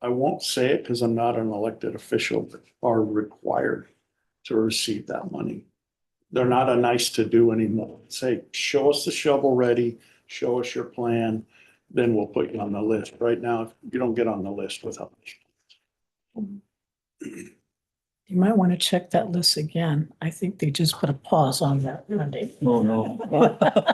I won't say it because I'm not an elected official, but are required to receive that money. They're not a nice to do anymore. Say, show us the shovel ready, show us your plan, then we'll put you on the list. Right now, you don't get on the list without. You might want to check that list again. I think they just put a pause on that Monday. Oh, no.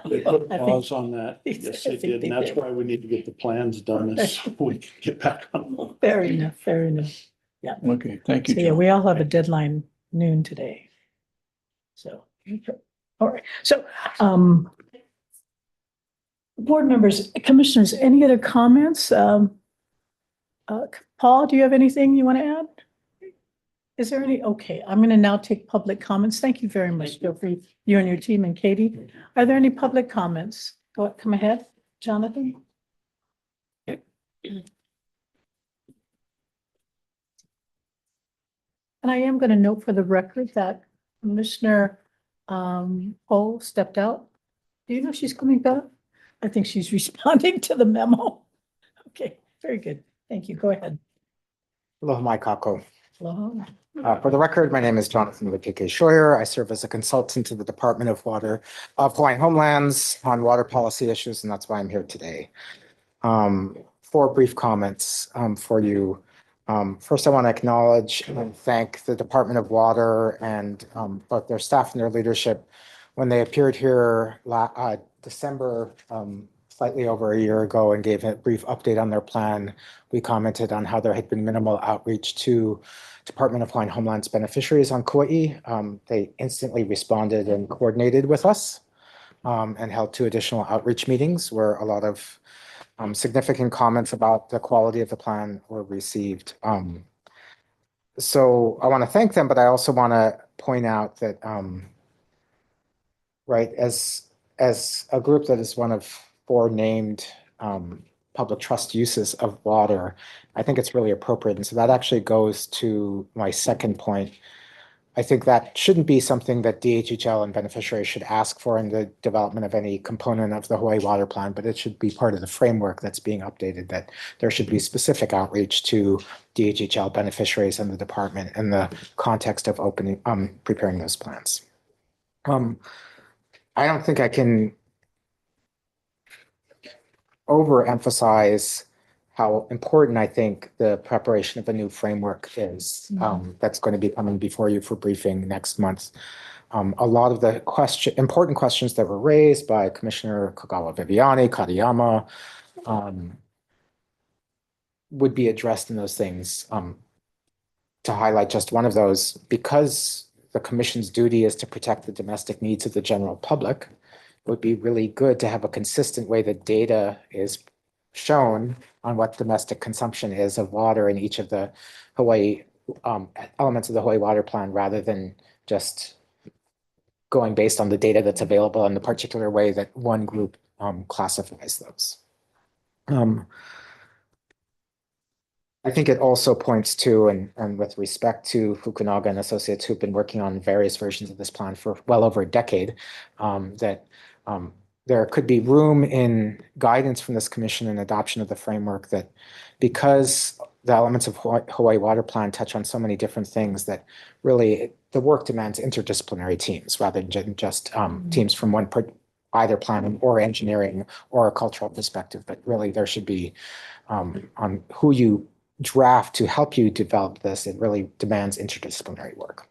They put a I think- pause on that. Yes, I they think did. they And that's did. why we need to get the plans done this so we can get back on. Fair enough, fair enough. Okay, thank you, So yeah, Joe. we all have a deadline noon today. So, all right, so, board members, commissioners, any other comments? Paul, do you have anything you want to add? Is there any? Okay, I'm going to now take public comments. Thank you very much, Jeffrey, you and your team, and Katie. Are there any public comments? Come ahead, Jonathan. And I am going to note for the record that Commissioner Ho stepped out. Do you know she's coming back? I think she's responding to the memo. Okay, very good. Thank you. Go ahead. Aloha mai kako. Aloha. For the record, my name is Jonathan Wakeke Scheuer. I serve as a consultant to the Department of Hawaiian Homelands on water policy issues, and that's why I'm here today. 4 brief comments for you. First, I want to acknowledge and thank the Department of Water and both their staff and their leadership when they appeared here December, slightly over a year ago, and gave a brief update on their plan. We commented on how there had been minimal outreach to Department of Hawaiian Homelands beneficiaries on Kauai. They instantly responded and coordinated with us and held 2 additional outreach meetings where a lot of significant comments about the quality of the plan were received. So I want to thank them, but I also want to point out that, right, as a group that is one of 4 named public trust uses of water, I think it's really appropriate. And so that actually goes to my second point. I think that shouldn't be something that DHHL and beneficiaries should ask for in the development of any component of the Hawaii Water Plan, but it should be part of the framework that's being updated, that there should be specific outreach to DHHL beneficiaries and the department in the context of preparing those plans. I don't think I can overemphasize how important I think the preparation of a new framework is. That's going to be coming before you for briefing next month. A lot of the important questions that were raised by Commissioner Kagawa Viviani, Katayama, would be addressed in those things. To highlight just one of those, because the Commission's duty is to protect the domestic needs of the general public, it would be really good to have a consistent way that data is shown on what domestic consumption is of water in each of the Hawaii elements of the Hawaii Water Plan, rather than just going based on the data that's available in the particular way that one group classifies those. I think it also points to, and with respect to Fukunaga and Associates, who've been working on various versions of this plan for well over a decade, that there could be room in guidance from this commission and adoption of the framework, that because the elements of Hawaii Water Plan touch on so many different things, that really the work demands interdisciplinary teams rather than just teams from either planning or engineering or a cultural perspective, but really there should be on who you draft to help you develop this. It really demands interdisciplinary work.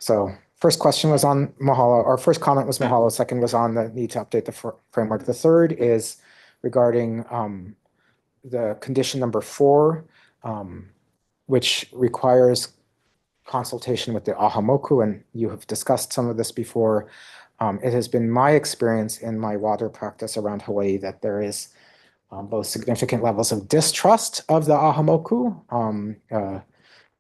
So first question was on Mahalo, or first comment was Mahalo, second was on the need to update the framework. The third is regarding the condition number 4, which requires consultation with the Ahamoku, and you have discussed some of this before. It has been my experience in my water practice around Hawaii that there is both significant levels of distrust of the Ahamoku,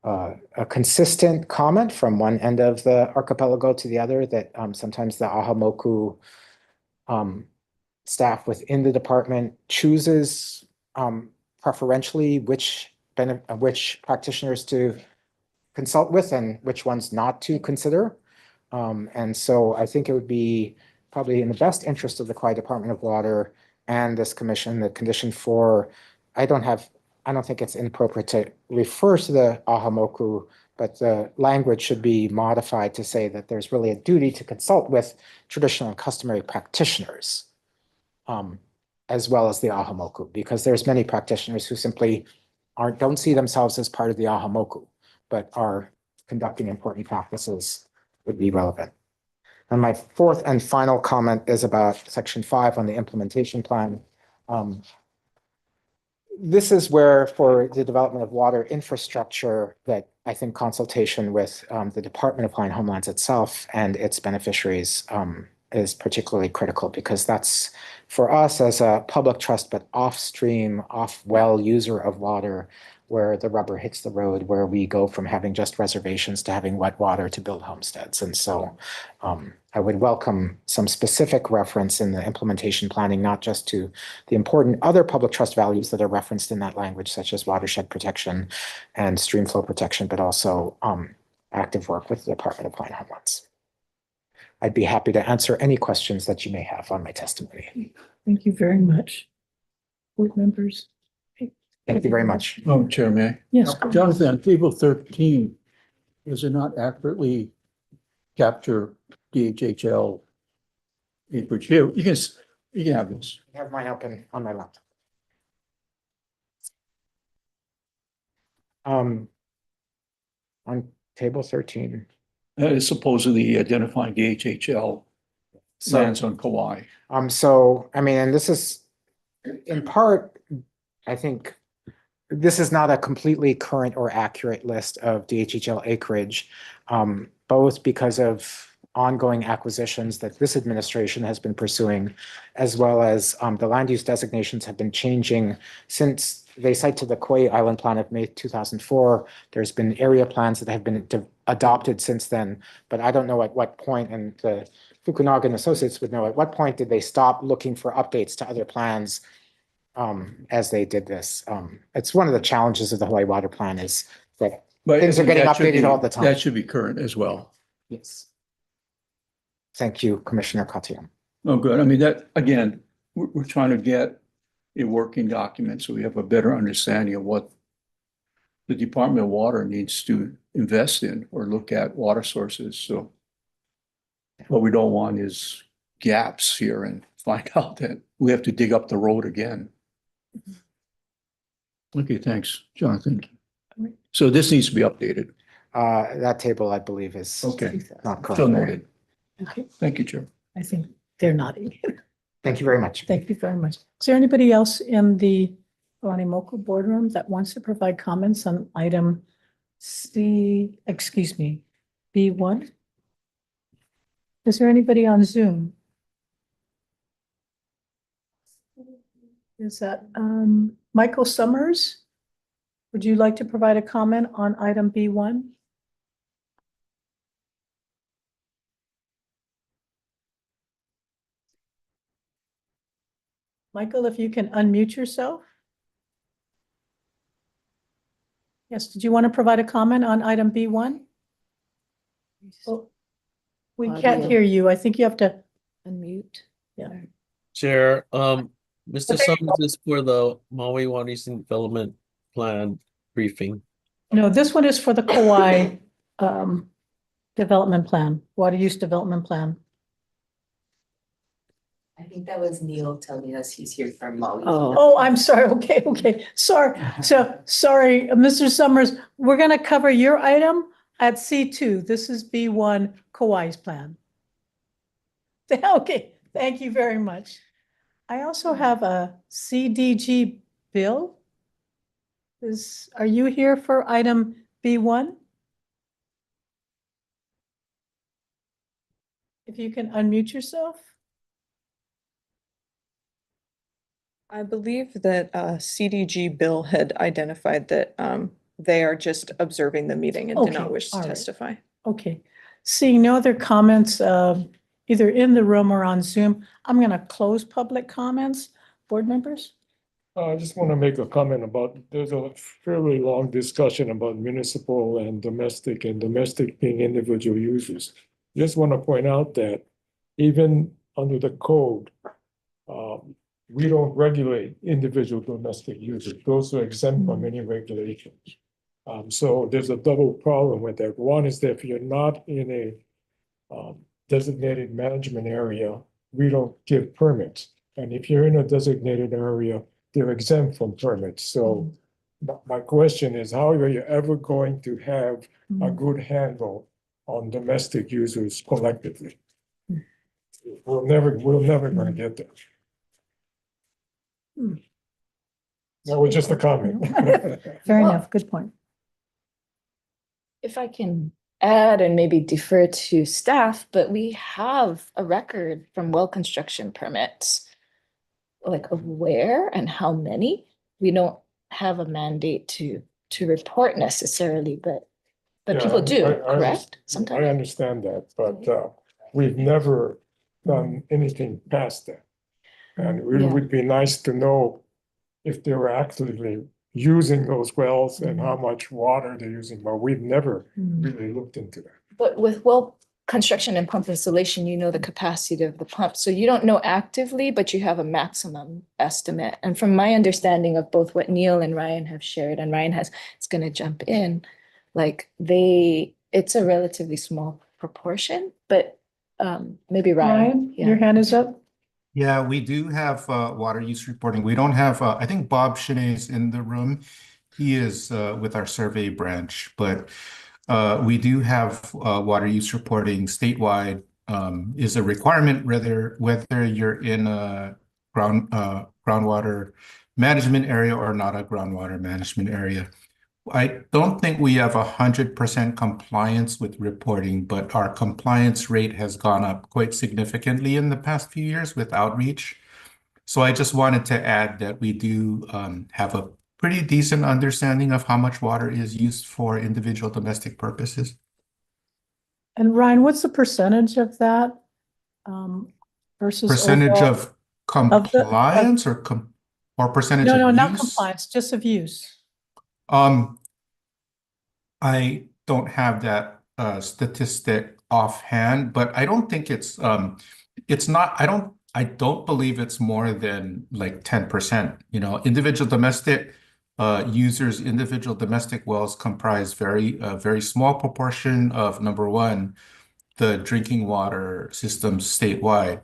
a consistent comment from one end of the archipelago to the other, that sometimes the Ahamoku staff within the department chooses preferentially which practitioners to consult with and which ones not to consider. And so I think it would be probably in the best interest of the Kauai Department of Water and this commission, the condition 4, I don't think it's inappropriate to refer to the ahamoku, but the language should be modified to say that there's really a duty to consult with traditional and customary practitioners, as well as the ahamoku, because there's many practitioners who simply don't see themselves as part of the ahamoku, but are conducting important practices would be relevant. And my fourth and final comment is about section 5 on the implementation plan. This is where, for the development of water infrastructure, that I think consultation with the Department of Hawaiian Homelands itself and its beneficiaries is particularly critical, because that's for us as a public trust but off-stream, off-well user of water, where the rubber hits the road, where we go from having just reservations to having wet water to build homesteads. And so I would welcome some specific reference in the implementation planning, not just to the important other public trust values that are referenced in that language, such as watershed protection and stream flow protection, but also active work with the Department of Hawaiian Homelands. I'd be happy to answer any questions that you may have on my testimony. Thank you very much. Board members. Thank you very much. Oh, Chair, may I? Yes. Jonathan, on table 13, does it not accurately capture DHHL acreage? Here, you can have this. I have mine open on my laptop. On table 13. That is supposedly identifying DHHL So- lands on Kauai. So, I mean, and this is in part, I think this is not a completely current or accurate list of DHHL acreage, both because of ongoing acquisitions that this administration has been pursuing, as well as the land use designations have been changing since they cite to the Kauai Island Plan of May 2004. There's been area plans that have been adopted since then, but I don't know at what point, and the Fukunaga and Associates would know at what point did they stop looking for updates to other plans as they did this. It's one of the challenges of the Hawaii Water Plan is that But things are getting that should updated be- all the time. That should be current as well. Yes. Thank you, Commissioner Katia. Oh, good. I mean, that, again, we're trying to get a working document so we have a better understanding of what the Department of Water needs to invest in or look at water sources. So what we don't want is gaps here and find out that we have to dig up the road again. Okay, thanks, Jonathan. So this needs to be updated. That table, I believe, is Okay. not correct. So noted. Okay, Thank you, Chair. I think they're nodding. Thank you very much. Thank you very much. Is there anybody else in the Moku boardroom that wants to provide comments on item B1? Is there anybody on Zoom? Is that Michael Summers? Would you like to provide a comment on item B1? Michael, if you can unmute yourself. Yes, did you want to provide a comment on item B1? Oh, we can't Audio. hear you. I think you have to. Unmute. Chair, Mr. Summers is for the Maui Water Use and Development Plan briefing. No, this one is for the Kauai development plan, water use development plan. I think that was Neil telling us he's here from Maui. Oh, I'm sorry. Okay. Sorry. So, sorry, Mr. Summers, we're gonna cover your item at C2. This is B1 Kauai's plan. Okay, thank you very much. I also have a CDG bill. Are you here for item B1? If you can unmute yourself. I believe that CDG Bill had identified that they are just observing the meeting and do not Okay, wish to all right. testify. Okay, seeing no other comments, either in the room or on Zoom, I'm gonna close public comments. Board members? I just want to make a comment about, there's a fairly long discussion about municipal and domestic being individual users. just want to point out that even under the code, we don't regulate individual domestic users. Those are exempt from any regulations. So there's a double problem with that. One is that if you're not in a designated management area, we don't give permits. And if you're in a designated area, they're exempt from permits. So my question is, how are you ever going to have a good handle on domestic users collectively? We're never gonna get there. That was just a comment. Fair enough, good point. If I can add and maybe defer to staff, but we have a record from well construction permits, like of where and how many. We don't have a mandate to report necessarily, but people do, correct? I Sometimes. understand that, but we've never done anything past that. And it Yeah. would be nice to know if they were actively using those wells and how much water they're using, but we've never really looked into that. But with well construction and pump installation, you know the capacity of the pump. So you don't know actively, but you have a maximum estimate. And from my understanding of both what Neil and Ryan have shared, and Ryan is gonna jump in, like it's a relatively small proportion, but maybe Ryan, yeah. your hand is up. Yeah, we do have water use reporting. We don't have, I think Bob Shinney is in the room. He is with our survey branch, but we do have water use reporting statewide is a requirement whether you're in a groundwater management area or not a groundwater management area. I don't think we have 100% compliance with reporting, but our compliance rate has gone up quite significantly in the past few years with outreach. So I just wanted to add that we do have a pretty decent understanding of how much water is used for individual domestic purposes. And Ryan, what's the percentage of that versus Percentage overall? of compliance or percentage No, of not use? compliance, just of use. I don't have that statistic offhand, but I don't think it's not, I don't believe it's more than like 10%. You know, individual domestic users, individual domestic wells comprise very small proportion of, number one, the drinking water systems statewide.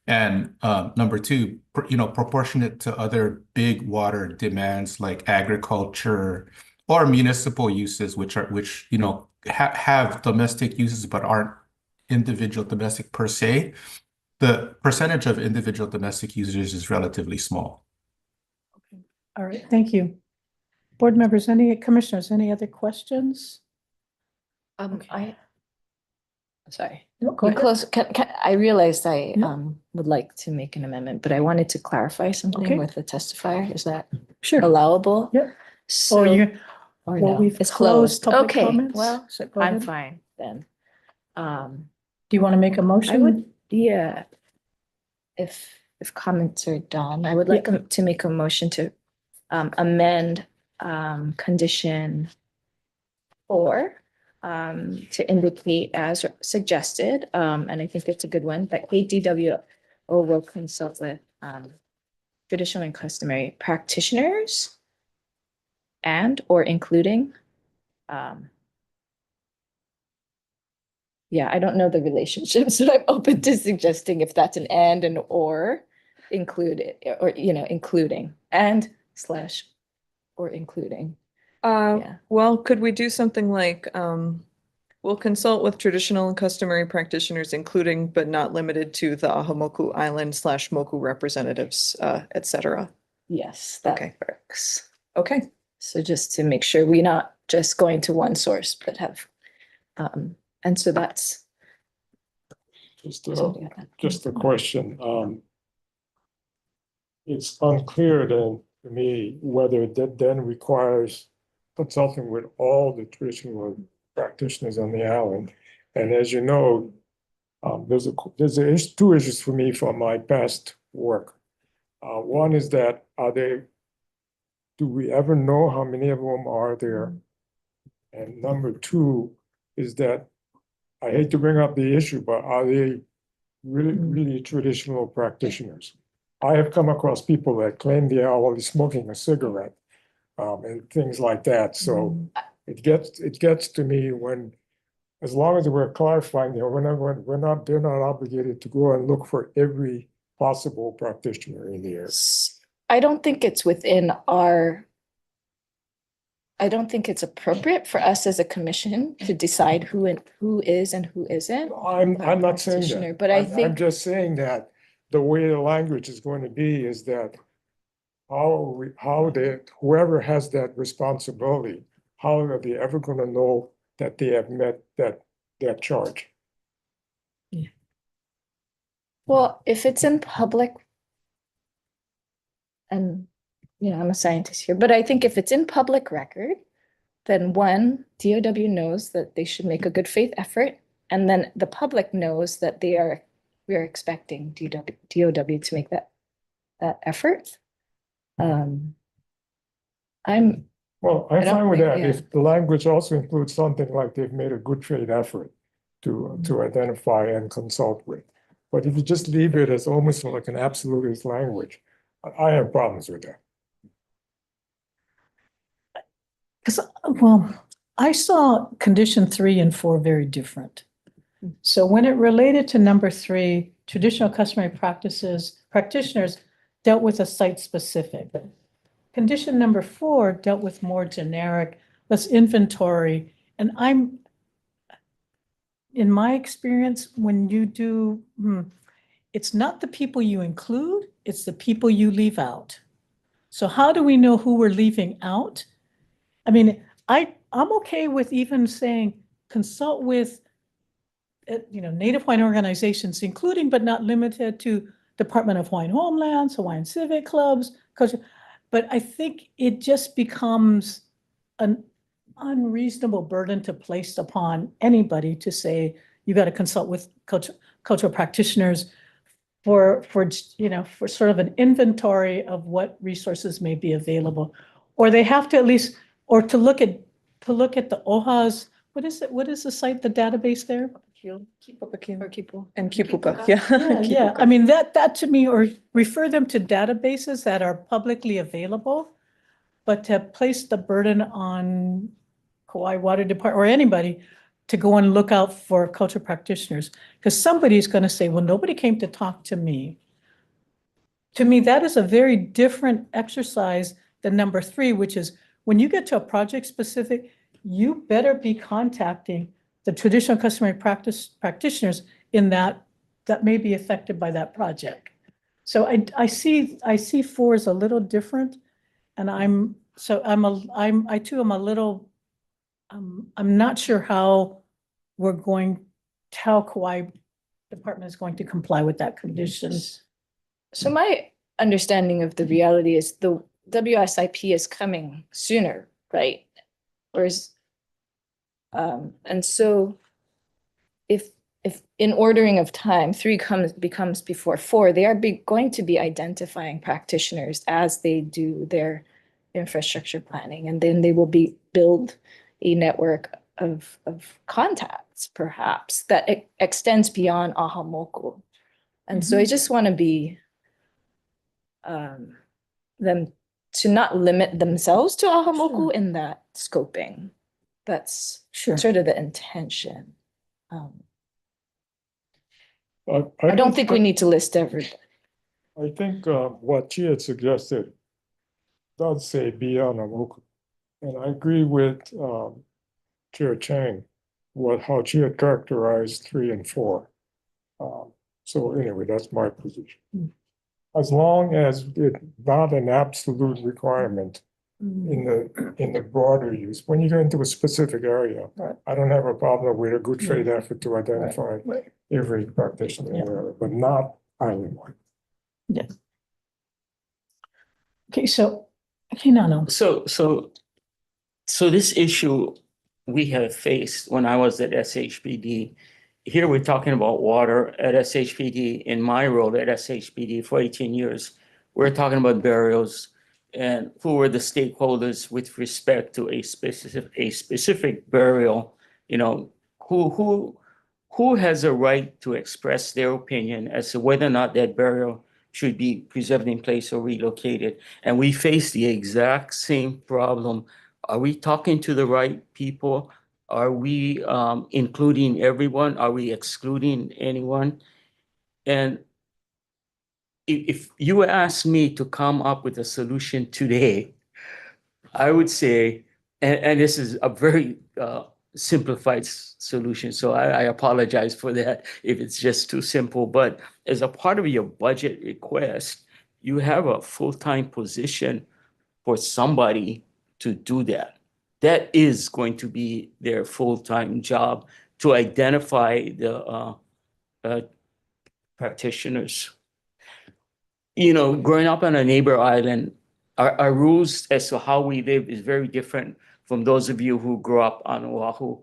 And number two, proportionate to other big water demands like agriculture or municipal uses, which have domestic uses but aren't individual domestic per se. The percentage of individual domestic users is relatively small. Okay. All right, thank you. Board members, commissioners, any other questions? Sorry. No, go ahead. Close. I realized I would like to make an amendment, but I wanted to clarify something Okay. with the testifier. Is that Sure. allowable? Yeah. So, or well, no? we've It's closed closed. public Okay, comments, well, so go I'm ahead. fine then. Do you want to make a motion? I would, yeah. If comments are done, I would like to make a motion to amend condition 4 to indicate as suggested, and I think it's a good one, that KDWO will consult with traditional and customary practitioners and or including yeah, I don't know the relationships, but I'm open to suggesting if that's an and or included, or including and / or including. Well, could we do something like, we'll consult with traditional and customary practitioners, including but not limited to the Ahamoku Island / Moku representatives, et cetera. Yes, that works. Okay. So just to make sure we're not just going to one source, but have, and so that's. Just a question. It's unclear then to me whether that then requires consulting with all the traditional practitioners on the island. And as you know, there's two issues for me from my past work. One is that do we ever know how many of them are there? And number two is that I hate to bring up the issue, but are they really traditional practitioners? I have come across people that claim they are only smoking a cigarette, and things like that. So it gets to me when, as long as we're clarifying, they're not obligated to go and look for every possible practitioner in the area. I don't think it's within our, I don't think it's appropriate for us as a commission to decide who is and who isn't. I'm not saying practitioner, that. but I I'm think- just saying that the way the language is going to be is that whoever has that responsibility, how are they ever gonna know that they have met that charge? Well, if it's in public, and, you know, I'm a scientist here, but I think if it's in public record, then one, DOW knows that they should make a good faith effort, and then the public knows that we are expecting DOW to make that effort. I'm Well, I I'm don't fine with think- that yeah. if the language also includes something like they've made a good faith effort to identify and consult with. But if you just leave it as almost like an absolutist language, I have problems with that. Because, well, I saw condition 3 and 4 very different. So when it related to number 3, traditional customary practitioners dealt with a site specific. Condition number 4 dealt with more generic, less inventory. And in my experience, when you do, it's not the people you include, it's the people you leave out. So how do we know who we're leaving out? I mean, I'm okay with even saying consult with, Native Hawaiian organizations, including but not limited to Department of Hawaiian Homelands, Hawaiian Civic Clubs, culture. But I think it just becomes an unreasonable burden to place upon anybody to say, you got to consult with cultural practitioners for sort of an inventory of what resources may be available. Or they have to at least, or to look at the OHA's, what is the site, the database there? And Kipuka, yeah. Yeah, I mean, that to me, or refer them to databases that are publicly available, but to place the burden on Kauai Water Department or anybody to go and look out for cultural practitioners, because somebody's going to say, well, nobody came to talk to me. To me, that is a very different exercise than number 3, which is when you get to a project specific, you better be contacting the traditional customary practitioners in that may be affected by that project. So I see 4 as a little different, and I'm a little, I'm not sure how Kauai Department is going to comply with that condition. So my understanding of the reality is the WSIP is coming sooner, right? And so if in ordering of time, 3 becomes before 4, they are going to be identifying practitioners as they do their infrastructure planning, and then they will build a network of contacts, perhaps, that extends beyond Aha Moku. And so I just want to be them to not limit themselves to Aha Moku in that scoping. That's sort of the intention. I don't think we need to list everything. I think what she had suggested does say beyond Amoku. And I agree with Chair Chang, how she had characterized 3 and 4. So anyway, that's my position. As long as it's not an absolute requirement in the broader use, when you go into a specific area, I don't have a problem with a good faith effort to identify every practitioner in the area, but not island-wide. Yeah. Okay, so, no. So this issue we have faced when I was at SHPD. Here we're talking about water at SHPD. In my role at SHPD for 18 years, we're talking about burials and who were the stakeholders with respect to a specific burial. You know, who who has a right to express their opinion as to whether or not that burial should be preserved in place or relocated? And we face the exact same problem. Are we talking to the right people? Are we including everyone? Are we excluding anyone? And if you ask me to come up with a solution today, I would say, and this is a very simplified solution, so I apologize for that if it's just too simple, but as a part of your budget request, you have a full-time position for somebody to do that. That is going to be their full-time job, to identify the practitioners. You know, growing up on a neighbor island, our rules as to how we live is very different from those of you who grew up on Oahu.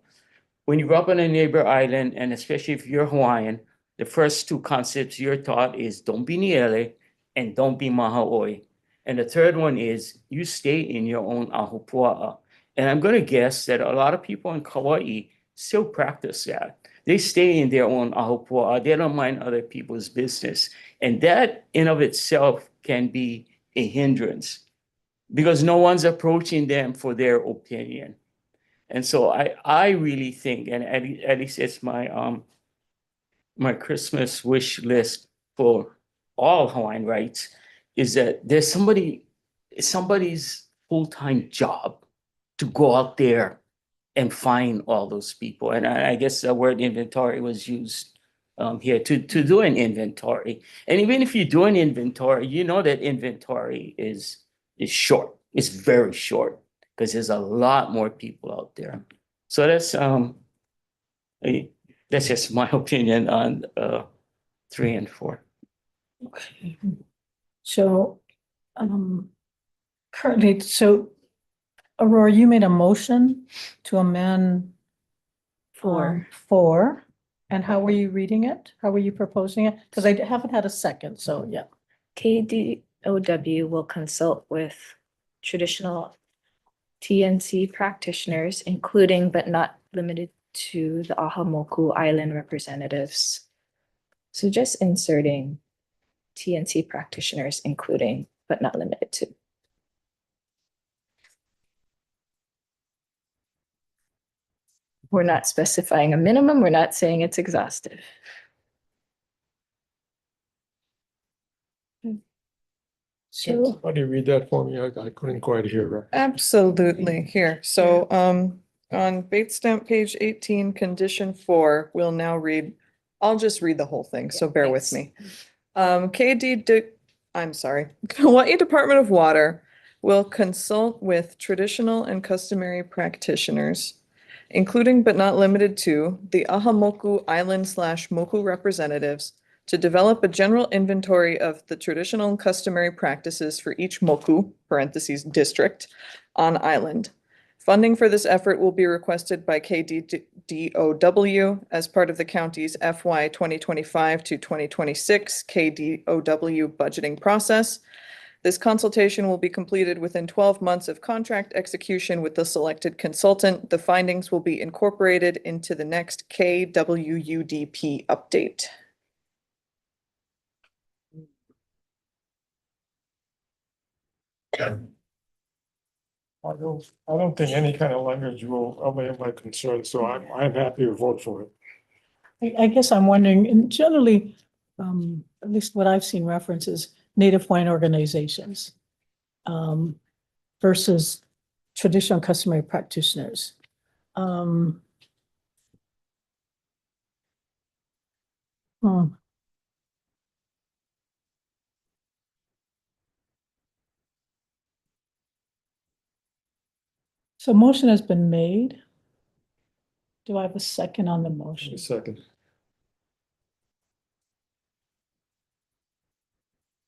When you grow up on a neighbor island, and especially if you're Hawaiian, the first two concepts you're taught is don't be niele and don't be maha'oi. And the third one is you stay in your own ahupua'a. And I'm going to guess that a lot of people in Kauai still practice that. They stay in their own ahupua'a. They don't mind other people's business. And that in of itself can be a hindrance because no one's approaching them for their opinion. And so I really think, and at least it's my my Christmas wish list for all Hawaiian rights, is that there's somebody's full-time job to go out there and find all those people. And I guess the word inventory was used here to do an inventory. And even if you do an inventory, you know that inventory is short. It's very short because there's a lot more people out there. So that's just my opinion on 3 and 4. Okay. So currently, so Aurora, you made a motion to amend 4. And how were you reading it? How were you proposing it? Because I haven't had a second, so yeah. KDOW will consult with traditional TNC practitioners, including but not limited to the Ahamoku Island representatives. So just inserting TNC practitioners, including but not limited to. We're not specifying a minimum. We're not saying it's exhaustive. Can somebody read that for me? I couldn't quite hear it. Absolutely. Here. So on Bates stamp page 18, condition 4, we'll now read, I'll just read the whole thing, so bear with me. I'm sorry, Hawaii Department of Water will consult with traditional and customary practitioners, including but not limited to the Ahamoku Island/Moku representatives, to develop a general inventory of the traditional and customary practices for each moku (parentheses district) on island. Funding for this effort will be requested by KDOW as part of the county's FY 2025 to 2026 KDOW budgeting process. This consultation will be completed within 12 months of contract execution with the selected consultant. The findings will be incorporated into the next KWUDP update. I don't think any kind of language will allay my concern, so I'm happy to vote for it. I guess I'm wondering, and generally, at least what I've seen references, Native Hawaiian organizations versus traditional customary practitioners. So motion has been made. Do I have a second on the motion? A second.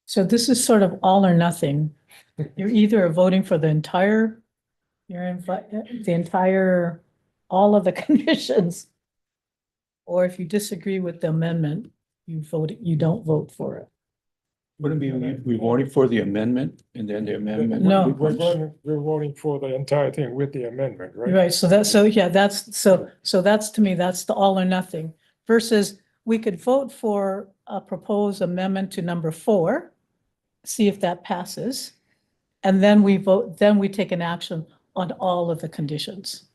So this is sort of all or nothing. You're either voting for the entire, all of the conditions. Or if you disagree with the amendment, you don't vote for it. Wouldn't we voting for the amendment and then the amendment? No. We're voting for the entire thing with the amendment, right? Right, so that's to me, that's the all or nothing. versus we could vote for a proposed amendment to number 4, see if that passes. And then we vote, then we take an action on all of the conditions.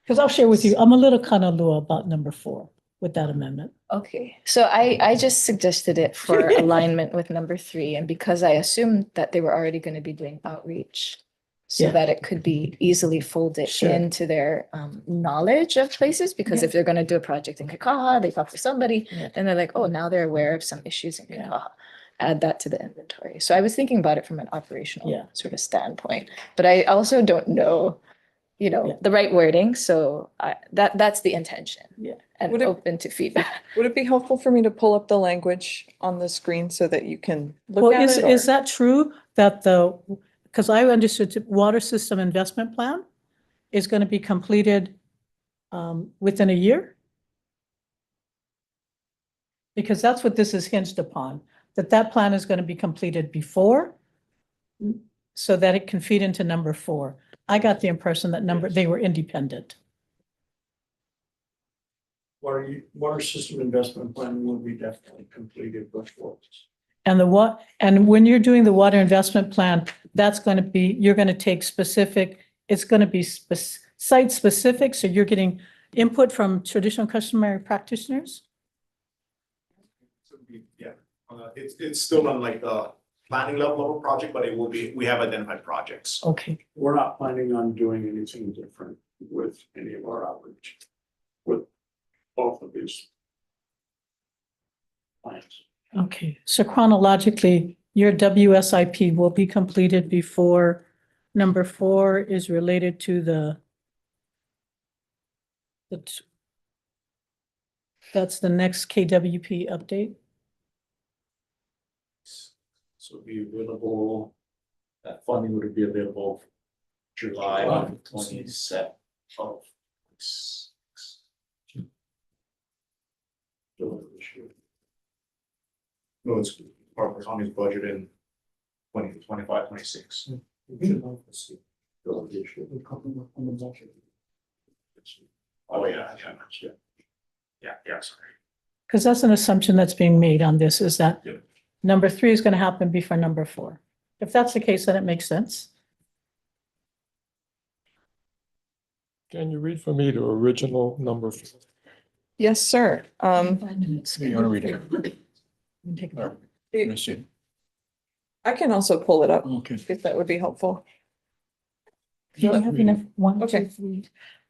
Because I'll share with you, I'm a little kanalua about number 4 with that amendment. Okay, so I just suggested it for alignment with number 3, and because I assumed that they were already going to be doing outreach, so Yeah. that it could be easily folded Sure. into their knowledge of places, because Yeah. if they're going to do a project in Kekaha, they talk to somebody, Yeah. and they're like, oh, now they're aware of some issues in Kekaha. Add that to the inventory. So I was thinking about it from an operational Yeah. sort of standpoint, but I also don't know, Yeah. the right wording, so that's the intention. Yeah. And Would it- open to feedback. Would it be helpful for me to pull up the language on the screen so that you can look Well, at is, it? is or- that true that because I understood the water system investment plan is going to be completed within a year? Because that's what this is hinged upon, that plan is going to be completed before so that it can feed into number 4. I got the impression that they were independent. Water system investment plan will be definitely completed before. And when you're doing the water investment plan, that's going to be, you're going to take specific, it's going to be site specific, so you're getting input from traditional customary practitioners? Yeah, it's still not like the planning level of a project, but it will be, we have identified projects. Okay, We're not planning on doing anything different with any of our outreach. With both of these plans. okay. So chronologically, your WSIP will be completed before number 4 is related to that's the next KWP update? So it'll be available, that funding would be available July 27th of. No, it's part of the county's budget in 25, 26. Oh, yeah, sorry. Because that's an assumption that's being made on this, is that Yeah. number 3 is going to happen before number 4. If that's the case, then it makes sense. Can you read for me the original number? Yes, sir. 5 minutes. You want to read it? Take it Or- back. Let me see. I can also pull it up Okay. if that would be helpful. Do you have enough? 1, 2, Okay. 3.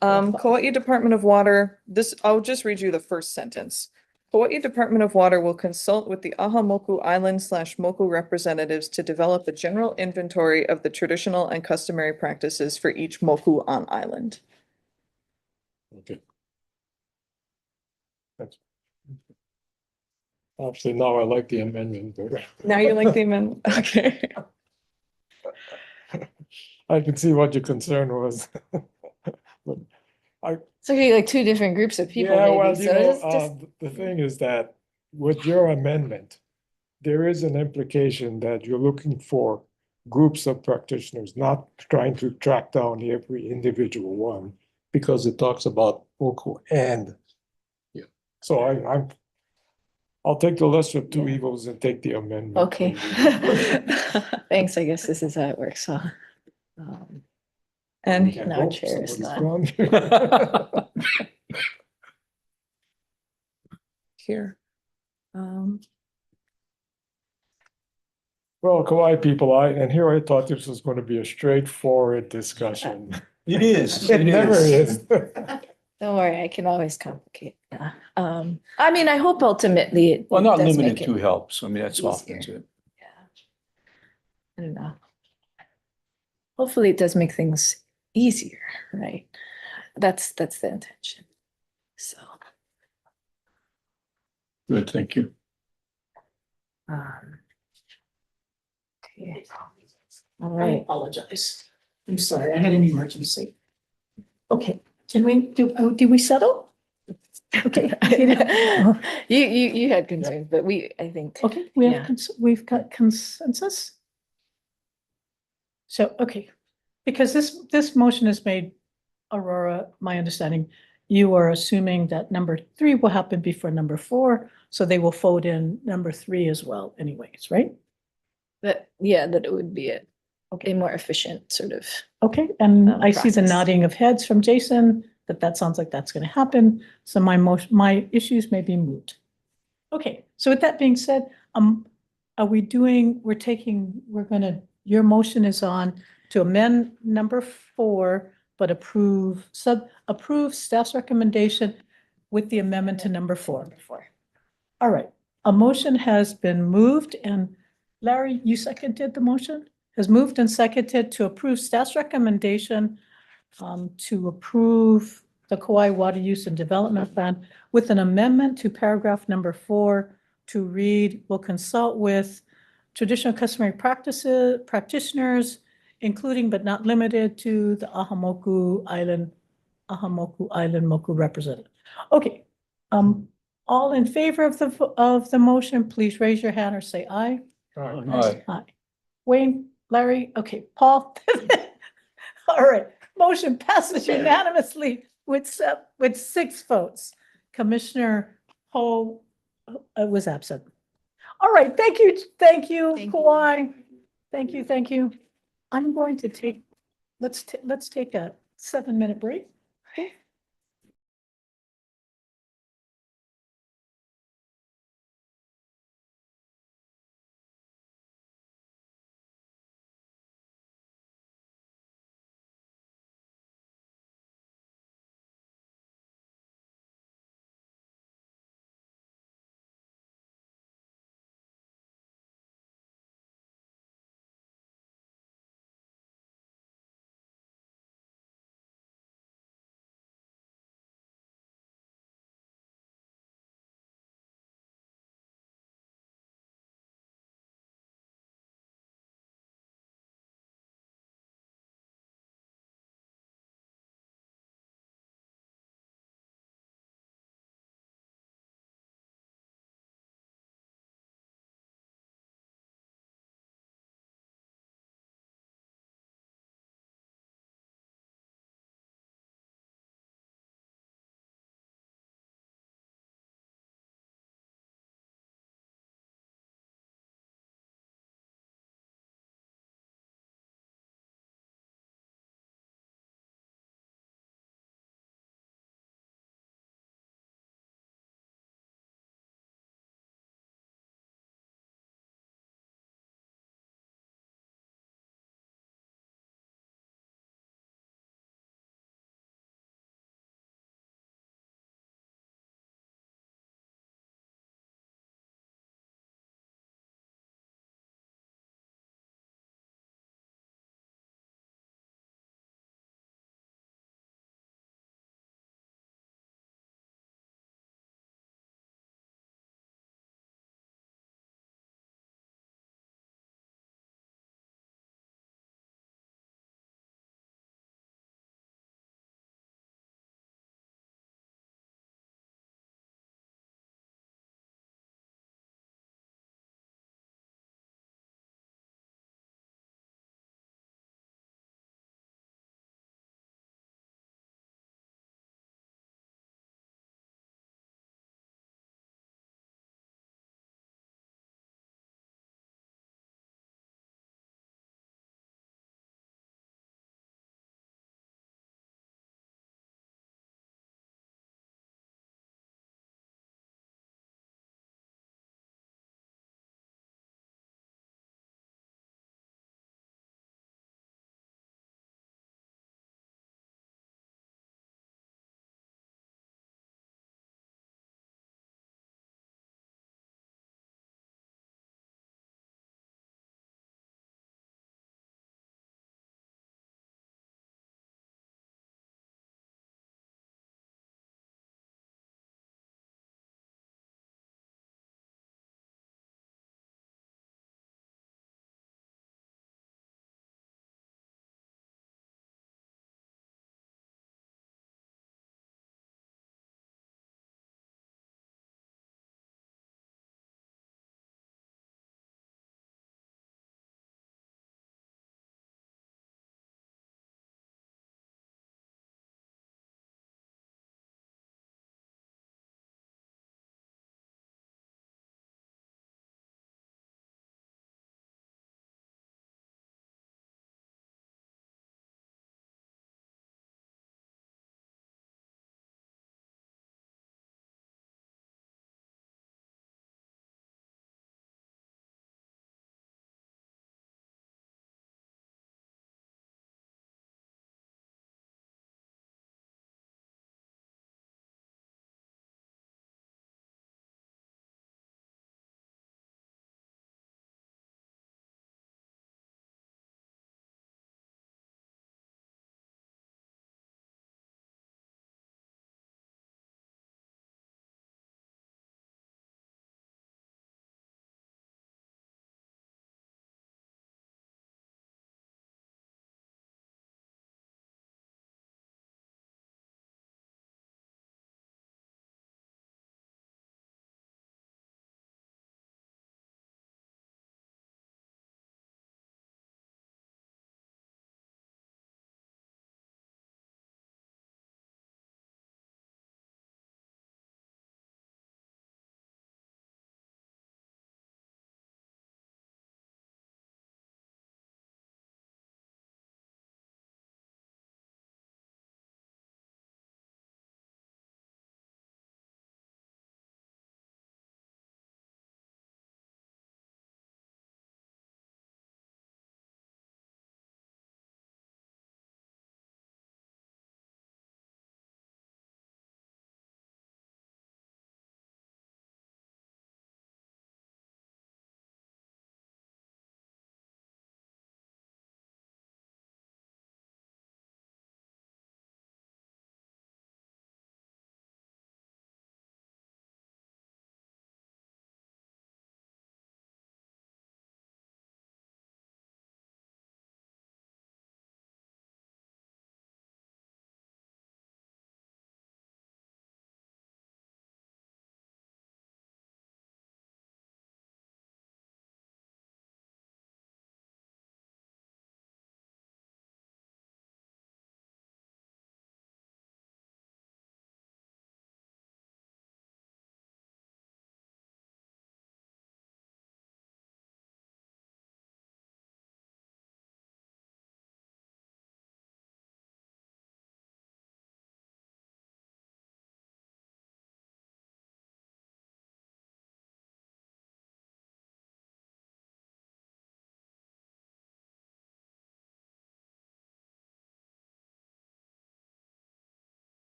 Kauai Department of Water, I'll just read you the first sentence. Kauai Department of Water will consult with the Ahamoku Island/Moku representatives to develop a general inventory of the traditional and customary practices for each moku on island. Okay. That's- Actually, now I like the amendment better. Now you like the amendment? Okay. I can see what your concern was. But So you're like 2 different groups of people yeah, maybe, well, so it's just, the thing is that with your amendment, there is an implication that you're looking for groups of practitioners, not trying to track down every individual one, because it talks about Moku and. Yeah. So I'll take the lesser of 2 evils and take the amendment. okay. Thanks, I guess this is how it works, huh? And Can't No, hope chair is somebody's not. gone. here. Well, Kauai people, and here I thought this was going to be a straightforward discussion. It is. It never is. Don't worry, I can always complicate. I mean, I hope ultimately it Well, not does limited make to it, helps. I mean, that's easier. often it. I don't know. Hopefully it does make things easier, right? That's the intention. So, Good, thank you. okay. All I right. apologize. I'm sorry, I had an emergency. Okay, did we settle? Okay. You had concerns, but I think. Okay, we Yeah. have, we've got consensus. So, okay, because this motion is made, Aurora, my understanding, you are assuming that number 3 will happen before number 4, so they will fold in number 3 as well anyways, right? That, yeah, that it would be a more efficient sort of. Okay, and I see the process. nodding of heads from Jason, that sounds like that's gonna happen, so my issues may be moot. Okay, so with that being said, are we doing, your motion is on to amend number 4, but approve staff's recommendation with the amendment to number 4. All right, a motion has been moved, and Larry, you seconded the motion? Has moved and seconded to approve staff's recommendation to approve the Kauai Water Use and Development Plan with an amendment to paragraph number 4 to read, will consult with traditional customary practices, practitioners, including but not limited to the Ahamoku Island Moku representative. Okay, all in favor of the motion, please raise your hand or say aye. Aye. Aye. Wayne, Larry, okay, Paul. All right, motion passes unanimously with 6 votes. Commissioner Ho was absent. All right, thank you, Kauai. Thank you. I'm going to take, let's take a 7-minute break.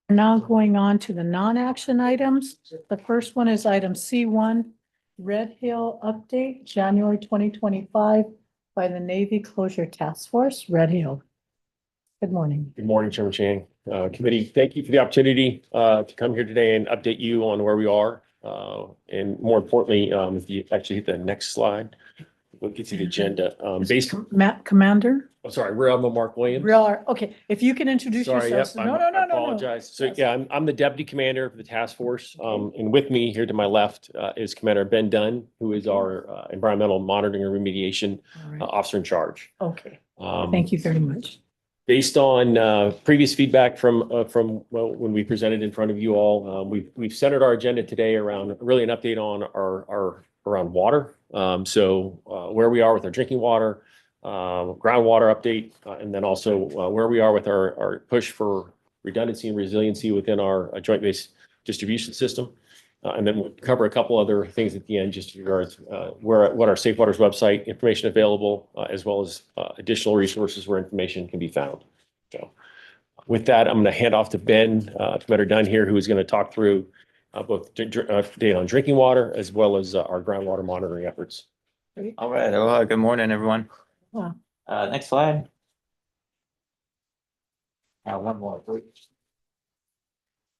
Now going on to the non-action items. The first one is item C1, Red Hill update, January 2025 by the Navy Closure Task Force, Red Hill. Good morning. Good morning, Chairman Chang. Committee, thank you for the opportunity to come here today and update you on where we are. And more importantly, if you actually hit the next slide, we'll get to the agenda. Commander? Oh, sorry, Rear Admiral Mark Williams. Okay, if you can introduce Sorry, yourself. yep, No. I apologize. So yeah, I'm the deputy commander for the task force. And with me here to my left is Commander Ben Dunn, who is our environmental monitoring and remediation All right. officer in charge. Okay, thank you very much. Based on previous feedback from well, when we presented in front of you all, we've centered our agenda today around really an update on our around water. So where we are with our drinking water, groundwater update, and then also where we are with our push for redundancy and resiliency within our joint base distribution system. And then we'll cover a couple other things at the end, just in regards what our Safe Waters website information available, as well as additional resources where information can be found. So with that, I'm going to hand off to Ben, Commander Dunn here, who is going to talk through both data on drinking water as well as our groundwater monitoring efforts. All right. Aloha. Good morning, everyone. Wow. Next slide. One more, please.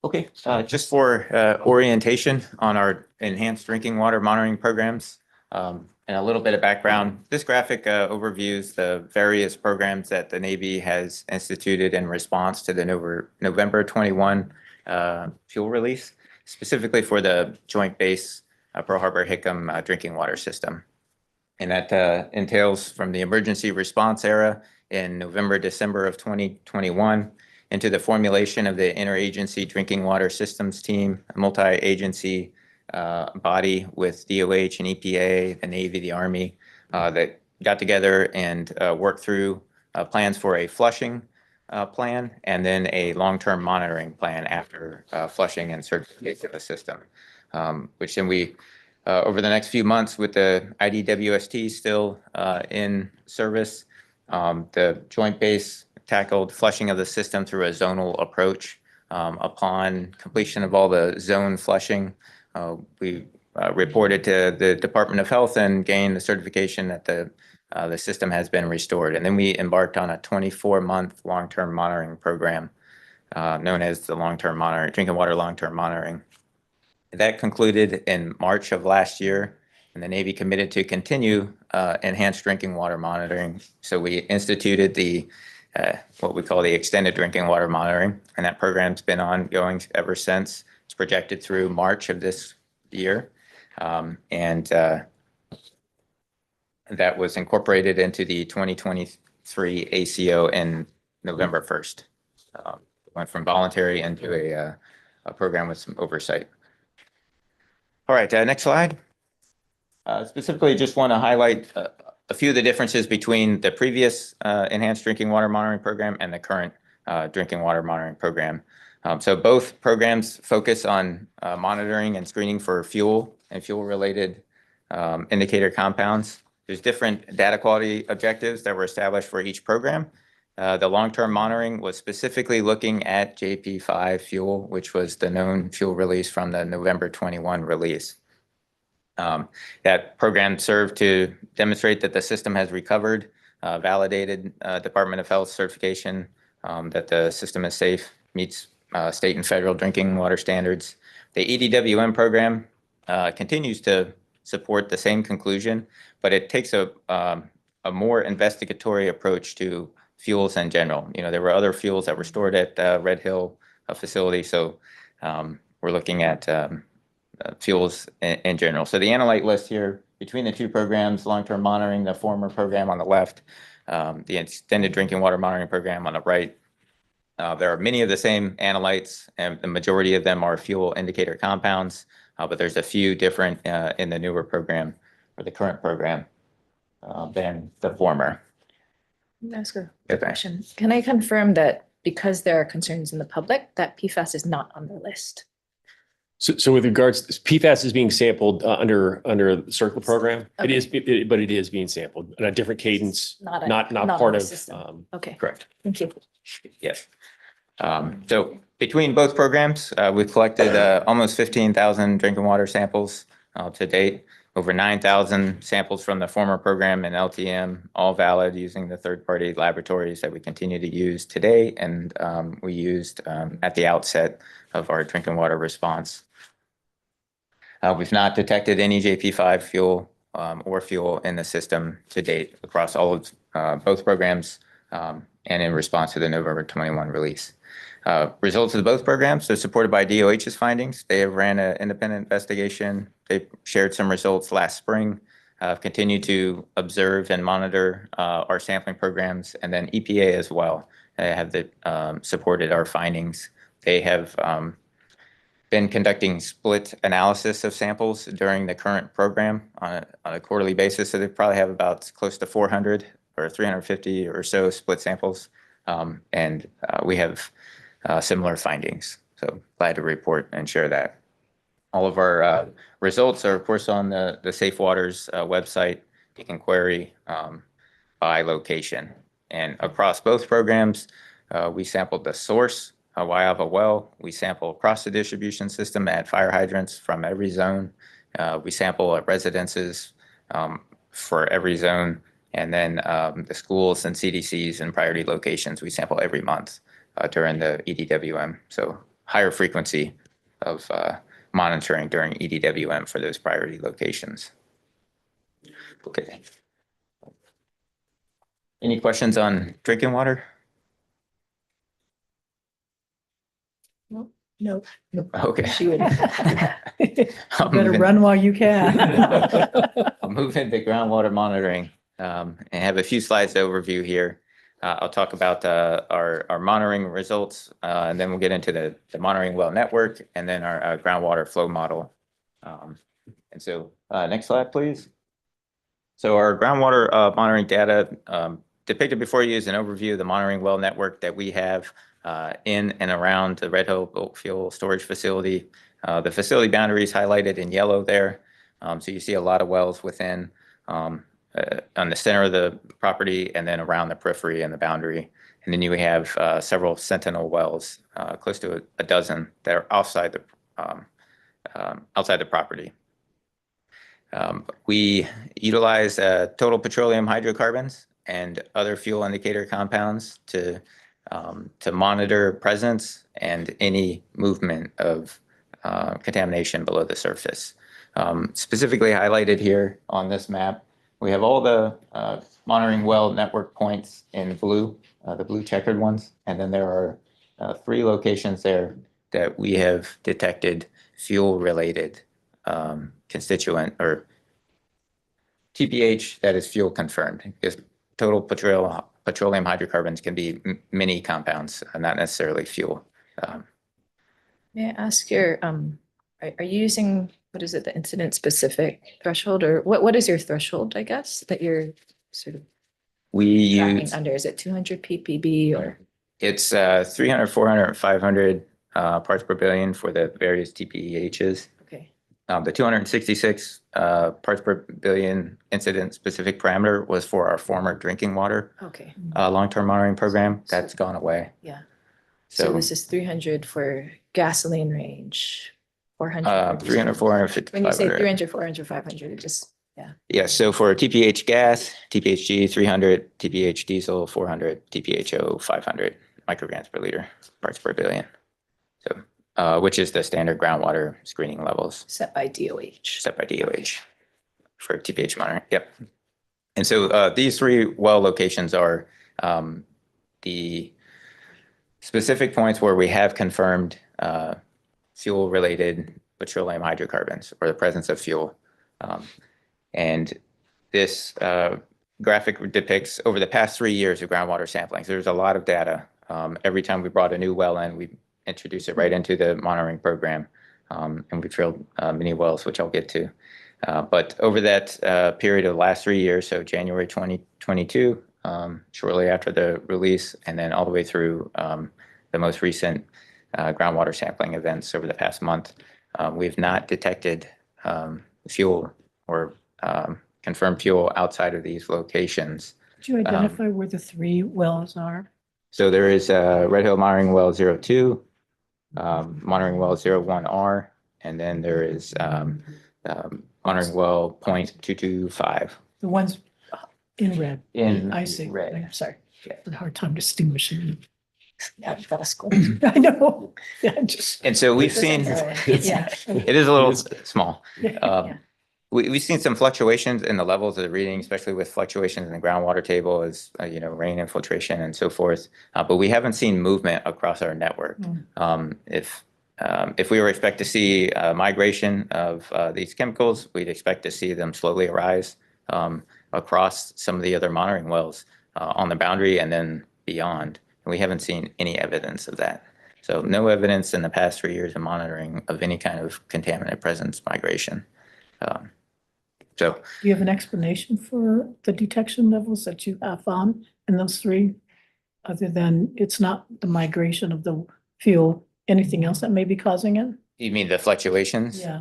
Okay, just for orientation on our enhanced drinking water monitoring programs, and a little bit of background. This graphic overviews the various programs that the Navy has instituted in response to the November 21 fuel release, specifically for the Joint Base Pearl Harbor Hickam drinking water system. And that entails from the emergency response era in November, December of 2021 into the formulation of the Interagency Drinking Water Systems Team, a multi-agency body with DOH and EPA, the Navy, the Army, that got together and worked through plans for a flushing plan and then a long-term monitoring plan after flushing and certification of the system, which then we over the next few months with the IDWST still in service, the Joint Base tackled flushing of the system through a zonal approach. Upon completion of all the zone flushing, we reported to the Department of Health and gained the certification that the system has been restored. And then we embarked on a 24-month long-term monitoring program known as the long-term monitoring, drinking water long-term monitoring. That concluded in March of last year, and the Navy committed to continue enhanced drinking water monitoring. So we instituted the what we call the extended drinking water monitoring, and that program's been ongoing ever since. It's projected through March of this year, and that was incorporated into the 2023 ACO in November 1st. Went from voluntary into a program with some oversight. All right, next slide. Specifically, just want to highlight a few of the differences between the previous enhanced drinking water monitoring program and the current drinking water monitoring program. So both programs focus on monitoring and screening for fuel and fuel-related indicator compounds. There's different data quality objectives that were established for each program. The long-term monitoring was specifically looking at JP5 fuel, which was the known fuel release from the November 21 release. That program served to demonstrate that the system has recovered, validated Department of Health certification that the system is safe, meets state and federal drinking water standards. The EDWM program continues to support the same conclusion, but it takes a more investigatory approach to fuels in general. You know, there were other fuels that were stored at Red Hill facility, so we're looking at fuels in general. So the analyte list here between the two programs, long-term monitoring, the former program on the left, the extended drinking water monitoring program on the right. There are many of the same analytes, and the majority of them are fuel indicator compounds, but there's a few different in the newer program or the current program than the former. Can I ask a question? Can I confirm that because there are concerns in the public, that PFAS is not on the list? So with regards, PFAS is being sampled under the CERCLA program. Okay. But it is being sampled at a different cadence, not Not part the of. system. Okay. Correct. Thank you. Yes. So Between both programs, we've collected almost 15,000 drinking water samples to date, over 9,000 samples from the former program and LTM, all valid using the third-party laboratories that we continue to use today and we used at the outset of our drinking water response. We've not detected any JP5 fuel or fuel in the system to date across all of both programs and in response to the November 21 release. Results of both programs are supported by DOH's findings. They have ran an independent investigation. They shared some results last spring, continued to observe and monitor our sampling programs, and then EPA as well have supported our findings. They have been conducting split analysis of samples during the current program on a quarterly basis. So they probably have about close to 400 or 350 or so split samples. And we have similar findings. So glad to report and share that. All of our results are, of course, on the Safe Waters website. You can query by location. And across both programs, we sampled the source, Wyava well. We sample across the distribution system at fire hydrants from every zone. We sample at residences for every zone. And then the schools and CDCs and priority locations, we sample every month during the EDWM. So higher frequency of monitoring during EDWM for those priority locations. Okay. Any questions on drinking water? No. Okay. She would. You better run while you can. I'll move into groundwater monitoring and have a few slides to overview here. I'll talk about our monitoring results, and then we'll get into the monitoring well network and then our groundwater flow model. And so next slide, please. So our groundwater monitoring data depicted before you is an overview of the monitoring well network that we have in and around the Red Hill bulk fuel storage facility. The facility boundaries highlighted in yellow there. So you see a lot of wells within on the center of the property and then around the periphery and the boundary. And then you have several sentinel wells, close to a dozen that are outside the property. We utilize total petroleum hydrocarbons and other fuel indicator compounds to monitor presence and any movement of contamination below the surface. Specifically highlighted here on this map, we have all the monitoring well network points in blue, the blue checkered ones, and then there are 3 locations there that we have detected fuel-related constituent or TPH that is fuel confirmed, because total petroleum hydrocarbons can be many compounds, not necessarily fuel. May I ask are you using, what is it, the incident specific threshold, or what is your threshold, I guess, that you're sort of We tracking use, under? Is it 200 ppb or? it's 300, 400, 500 parts per billion for the various TPHs. Okay. The 266 parts per billion incident specific parameter was for our former drinking water Okay. long-term monitoring program. That's gone away. Yeah. So So this is 300 for gasoline range, 400. 300, 450, When you say 500. 300, 400, 500, it just, yeah. Yeah, so for TPH gas, TPHG 300, TPH diesel 400, TPHO 500 micrograms per liter parts per billion. So, which is the standard groundwater screening levels Set by DOH. set by DOH for TPH monitoring. Yep. And so these 3 well locations are the specific points where we have confirmed fuel-related petroleum hydrocarbons or the presence of fuel. And this graphic depicts over the past 3 years of groundwater sampling. So there's a lot of data. Every time we brought a new well in, we introduce it right into the monitoring program. And we drilled many wells, which I'll get to. But over that period of the last 3 years, so January 2022, shortly after the release, and then all the way through the most recent groundwater sampling events over the past month, we've not detected fuel or confirmed fuel outside of these locations. Could you identify where the 3 wells are? So there is Red Hill Monitoring Well 02, monitoring well 01R, and then there is monitoring well 0.225 The ones in red. in I see. red. I'm sorry. Had a hard time distinguishing. Yeah, I've got a school. I know. Yeah, just. And so we've seen, Yeah. it is a little small. Yeah. We've seen some fluctuations in the levels of the reading, especially with fluctuations in the groundwater table as, rain infiltration and so forth. But we haven't seen movement across our network. If we were expect to see migration of these chemicals, we'd expect to see them slowly arise across some of the other monitoring wells on the boundary and then beyond. And we haven't seen any evidence of that. So no evidence in the past 3 years of monitoring of any kind of contaminant presence migration. So Do you have an explanation for the detection levels that you have found in those three? Other than it's not the migration of the fuel, anything else that may be causing it? you mean the fluctuations? Yeah.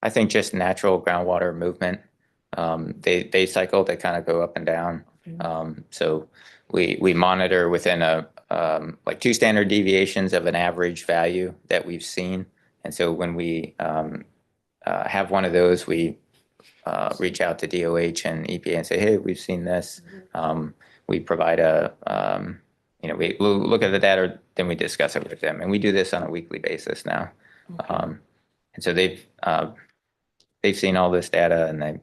I think just natural groundwater movement. They cycle, they kind of go up and down. So we monitor within like 2 standard deviations of an average value that we've seen. And so when we have one of those, we reach out to DOH and EPA and say, hey, we've seen this. We provide we'll look at the data, then we discuss it with them. And we do this on a weekly basis now. And so they've seen all this data, and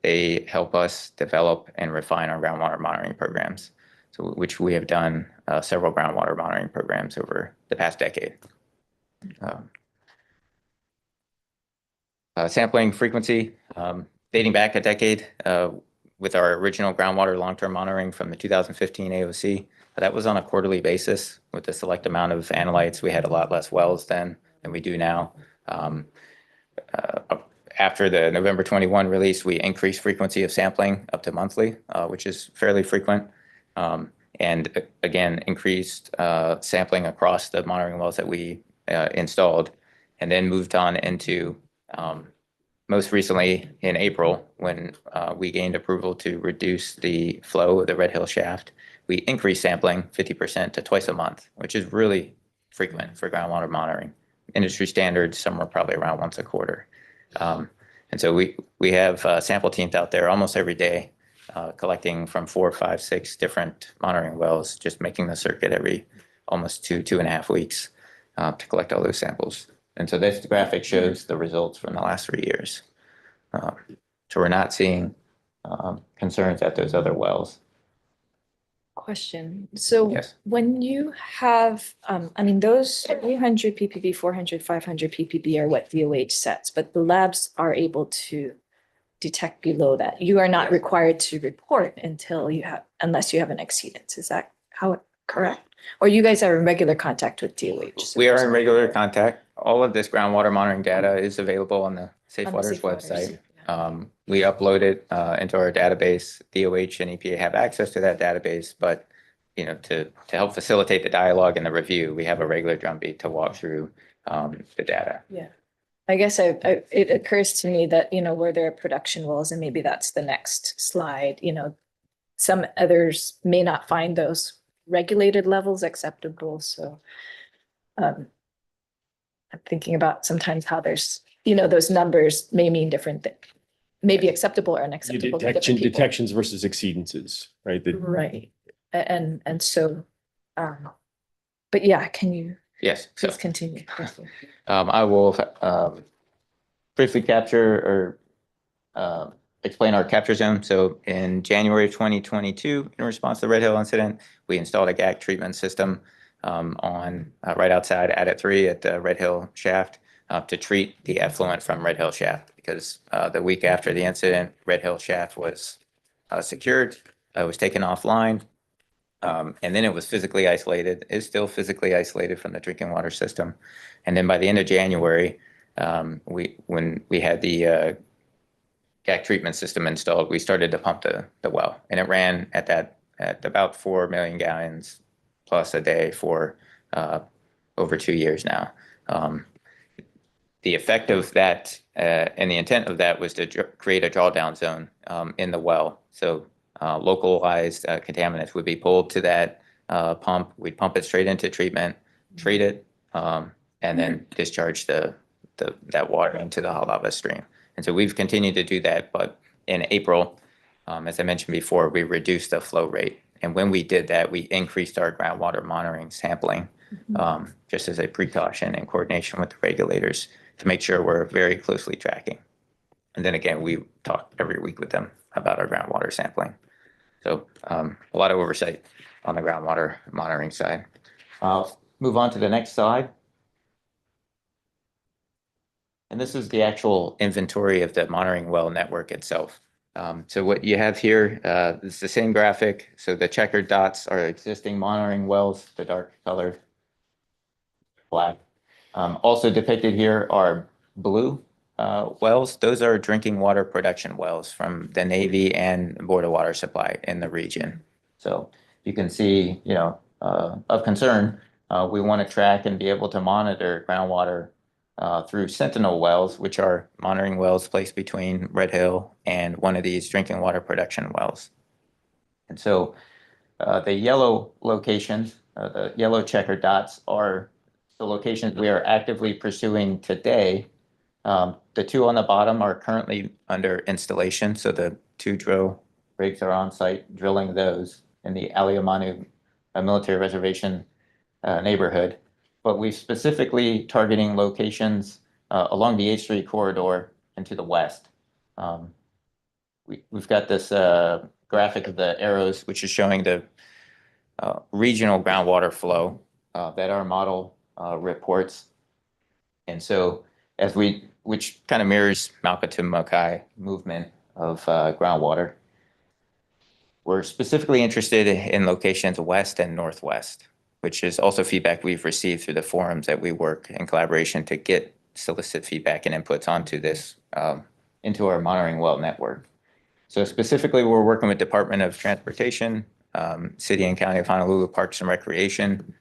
they help us develop and refine our groundwater monitoring programs. So which we have done several groundwater monitoring programs over the past decade. Sampling frequency, dating back a decade with our original groundwater long-term monitoring from the 2015 AOC. That was on a quarterly basis with the select amount of analytes. We had a lot less wells then than we do now. After the November 21 release, we increased frequency of sampling up to monthly, which is fairly frequent. And again, increased sampling across the monitoring wells that we installed, and then moved on into most recently in April, when we gained approval to reduce the flow of the Red Hill shaft. We increased sampling 50% to twice a month, which is really frequent for groundwater monitoring. Industry standards, some are probably around once a quarter. And so we have sample teams out there almost every day, collecting from 4, 5, 6 different monitoring wells, just making the circuit every almost 2.5 weeks to collect all those samples. And so this graphic shows the results from the last 3 years. So we're not seeing concerns at those other wells. Question. So Yes. when you have, those 300 ppb, 400, 500 ppb are what DOH sets, but the labs are able to detect below that. You are not required to report unless you have an exceedance. Is that correct? Or you guys are in regular contact with DOH? We are in regular contact. All of this groundwater monitoring data is available on the Safe On the Waters Safe Waters, website. We upload it into our database. DOH and EPA have access to that database, but to help facilitate the dialogue and the review, we have a regular drumbeat to walk through the data. Yeah. I guess it occurs to me that, where there are production wells, and maybe that's the next slide, some others may not find those regulated levels acceptable. So I'm thinking about sometimes how there's, those numbers may mean different things, maybe acceptable or unacceptable. to different people. Detections versus exceedances, right? Right. And so, but yeah, can you Yes. So please continue? I will briefly capture or explain our capture zone. So in January of 2022, in response to the Red Hill incident, we installed a GAC treatment system on right outside Adit 3 at the Red Hill shaft to treat the effluent from Red Hill shaft, because the week after the incident, Red Hill shaft was secured, was taken offline, and then it was physically isolated. It's still physically isolated from the drinking water system. And then by the end of January, when we had the GAC treatment system installed, we started to pump the well, and it ran at about 4 million gallons plus a day for over 2 years now. The effect of that and the intent of that was to create a drawdown zone in the well. So localized contaminants would be pulled to that pump. We'd pump it straight into treatment. treat it, and then discharge that water into the Halava stream. And so we've continued to do that, but in April, as I mentioned before, we reduced the flow rate. And when we did that, we increased our groundwater monitoring sampling, just as a precaution in coordination with the regulators to make sure we're very closely tracking. And then again, we talk every week with them about our groundwater sampling. So a lot of oversight on the groundwater monitoring side. I'll move on to the next slide. And this is the actual inventory of the monitoring well network itself. So what you have here is the same graphic. So the checkered dots are existing monitoring wells, the dark colored black. Also depicted here are blue wells. Those are drinking water production wells from the Navy and Board of Water Supply in the region. So you can see, of concern, we want to track and be able to monitor groundwater through Sentinel wells, which are monitoring wells placed between Red Hill and one of these drinking water production wells. And so the yellow locations, the yellow checkered dots are the locations we are actively pursuing today. The two on the bottom are currently under installation. So the 2 drill rigs are on site drilling those in the Aliamanu military reservation neighborhood. But we're specifically targeting locations along the H3 corridor and to the west. We've got this graphic of the arrows, which is showing the regional groundwater flow that our model reports. And so which kind of mirrors Malka to Mokai movement of groundwater. We're specifically interested in locations west and northwest, which is also feedback we've received through the forums that we work in collaboration to get solicit feedback and inputs onto this, into our monitoring well network. So specifically, we're working with Department of Transportation, City and County of Honolulu Parks and Recreation.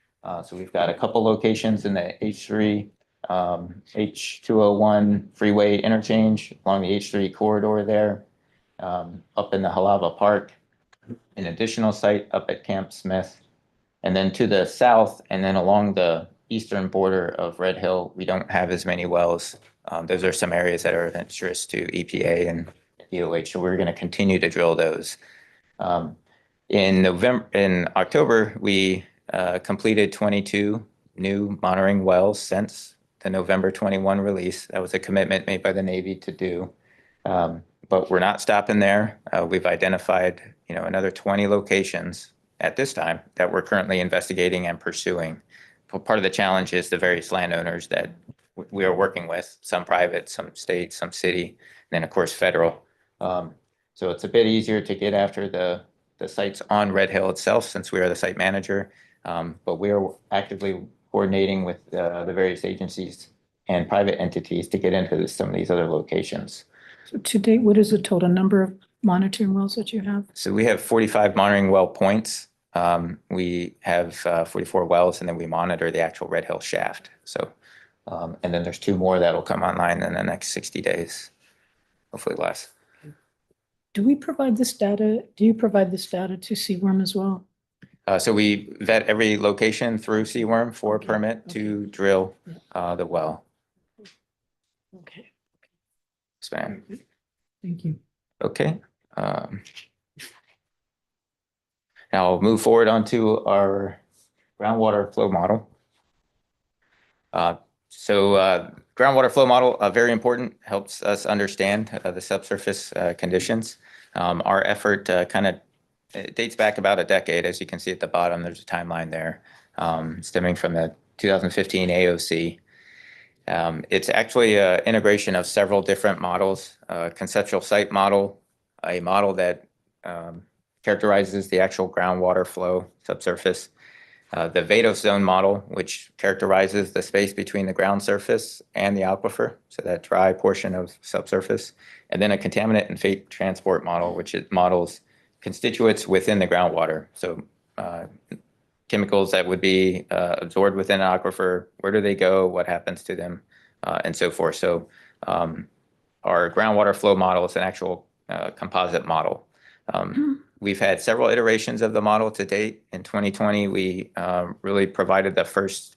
So we've got a couple locations in the H3, H201 freeway interchange along the H3 corridor there, up in the Halava Park, an additional site up at Camp Smith. And then to the south and then along the eastern border of Red Hill, we don't have as many wells. Those are some areas that are of interest to EPA and DOH, so we're going to continue to drill those. In October, we completed 22 new monitoring wells since the November 21 release. That was a commitment made by the Navy to do. But we're not stopping there. We've identified, another 20 locations at this time that we're currently investigating and pursuing. Part of the challenge is the various landowners that we are working with, some private, some state, some city, and then of course federal. So it's a bit easier to get after the sites on Red Hill itself since we are the site manager. But we are actively coordinating with the various agencies and private entities to get into some of these other locations. So to date, what is the total number of monitoring wells that you have? So we have 45 monitoring well points. We have 44 wells, and then we monitor the actual Red Hill shaft. So, and then there's 2 more that'll come online in the next 60 days, hopefully less. Do we provide this data? Do you provide this data to CWORM as well? So we vet every location through CWORM for a permit to drill the well. Okay. Span. Thank you. Okay. Now I'll move forward onto our groundwater flow model. Groundwater flow model, very important, helps us understand the subsurface conditions. Our effort it dates back about a decade. As you can see at the bottom, there's a timeline there stemming from the 2015 AOC. It's actually an integration of several different models, conceptual site model, a model that characterizes the actual groundwater flow subsurface, the Vados zone model, which characterizes the space between the ground surface and the aquifer, so that dry portion of subsurface, and then a contaminant and fate transport model, which it models constituents within the groundwater. So chemicals that would be absorbed within an aquifer, where do they go, what happens to them, and so forth. So our groundwater flow model is an actual composite model. We've had several iterations of the model to date. In 2020, we really provided the first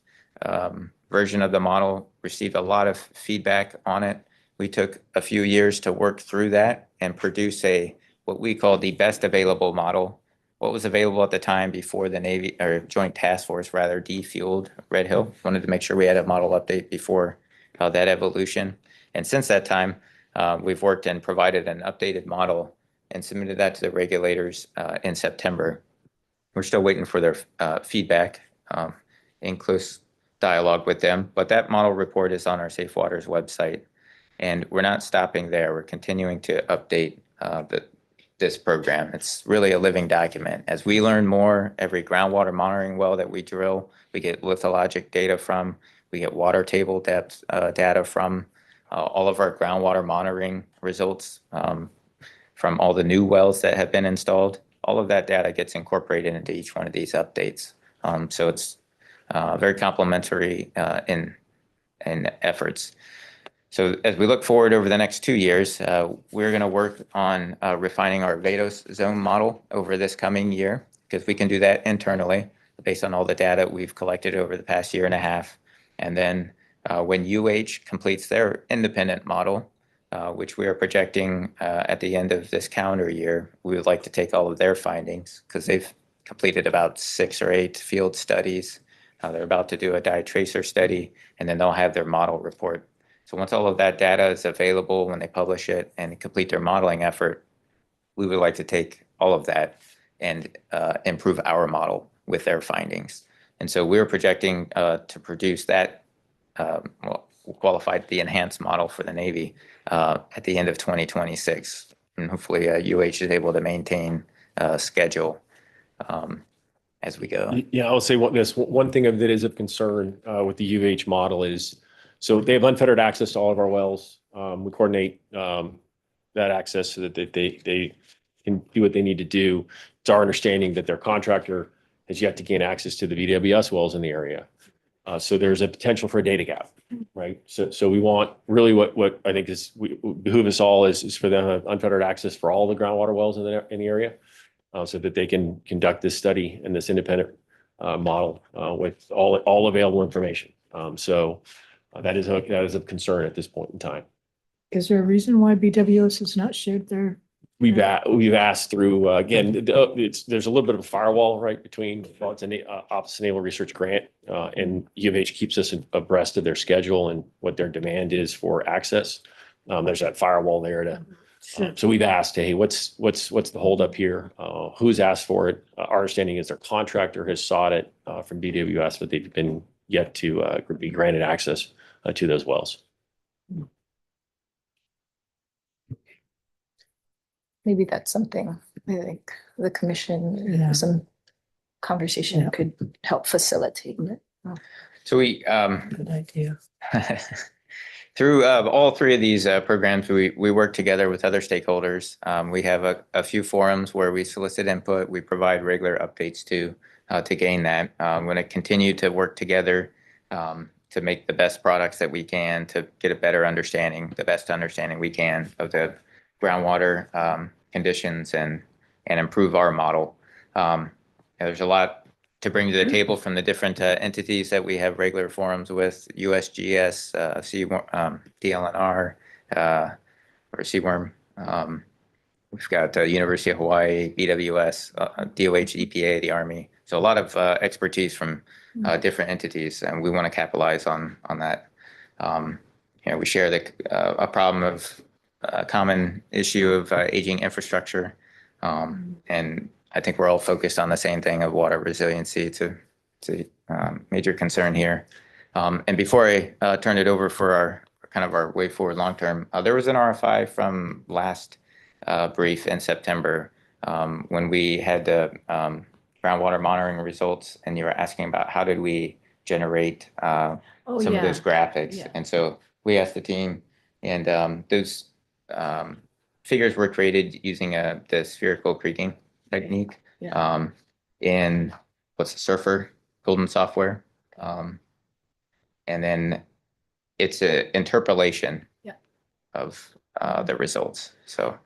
version of the model, received a lot of feedback on it. We took a few years to work through that and produce what we call the best available model. What was available at the time before the Navy or Joint Task Force rather defueled Red Hill. Wanted to make sure we had a model update before that evolution. And since that time, we've worked and provided an updated model and submitted that to the regulators in September. We're still waiting for their feedback in close dialogue with them, but that model report is on our Safe Waters website. And we're not stopping there. We're continuing to update this program. It's really a living document. As we learn more, every groundwater monitoring well that we drill, we get lithologic data from, we get water table depth data from, all of our groundwater monitoring results from all the new wells that have been installed. All of that data gets incorporated into each one of these updates. So it's very complementary in efforts. So as we look forward over the next 2 years, we're going to work on refining our VADOS zone model over this coming year, because we can do that internally based on all the data we've collected over the past year and a half. And then when UH completes their independent model, which we are projecting at the end of this calendar year, we would like to take all of their findings, because they've completed about 6 or 8 field studies. They're about to do a dye tracer study, and then they'll have their model report. So once all of that data is available, when they publish it and complete their modeling effort, we would like to take all of that and improve our model with their findings. And so we're projecting to produce that, qualified the enhanced model for the Navy at the end of 2026. And hopefully UH is able to maintain schedule as we go. Yeah, I'll say one thing that is of concern with the UH model is, so they have unfettered access to all of our wells. We coordinate that access so that they can do what they need to do. It's our understanding that their contractor has yet to gain access to the VWS wells in the area. So there's a potential for a data gap, right? So we want really what I think is behoove us all is for them to have unfettered access for all the groundwater wells in the area, so that they can conduct this study and this independent model with all available information. So that is of concern at this point in time. Is there a reason why BWS has not shared their? We've asked through again. There's a little bit of a firewall right between it's an Office of Naval Research grant, and UH keeps us abreast of their schedule and what their demand is for access. There's that firewall there to. So we've asked, hey, what's the holdup here? Who's asked for it? Our understanding is their contractor has sought it from BWS, but they've been yet to be granted access to those wells. Maybe that's something I think the commission, some conversation could help facilitate. So we Good idea. through all 3 of these programs, we work together with other stakeholders. We have a few forums where we solicit input. We provide regular updates to gain that. We're going to continue to work together to make the best products that we can, to get a better understanding, the best understanding we can of the groundwater conditions and improve our model. There's a lot to bring to the table from the different entities that we have regular forums with: USGS, DLNR, or CWRM. We've got University of Hawaii, BWS, DOH, EPA, the Army. So a lot of expertise from different entities, and we want to capitalize on that. We share a problem of a common issue of aging infrastructure, and I think we're all focused on the same thing of water resiliency. It's a major concern here. And before I turn it over for our way forward long term, there was an RFI from last brief in September when we had the groundwater monitoring results, and you were asking about how did we generate some of those graphics. Yeah. And so we asked the team, and those figures were created using the spherical kriging technique in Surfer Golden software. And then it's an interpolation of the results. So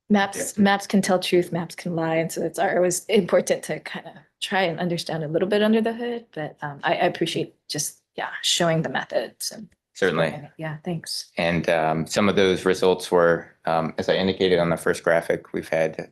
maps can tell truth, maps can lie, and so it was important to kind of try and understand a little bit under the hood, but I appreciate just, yeah, showing the methods and. Certainly. Yeah, thanks. And some of those results were, as I indicated on the first graphic, we've had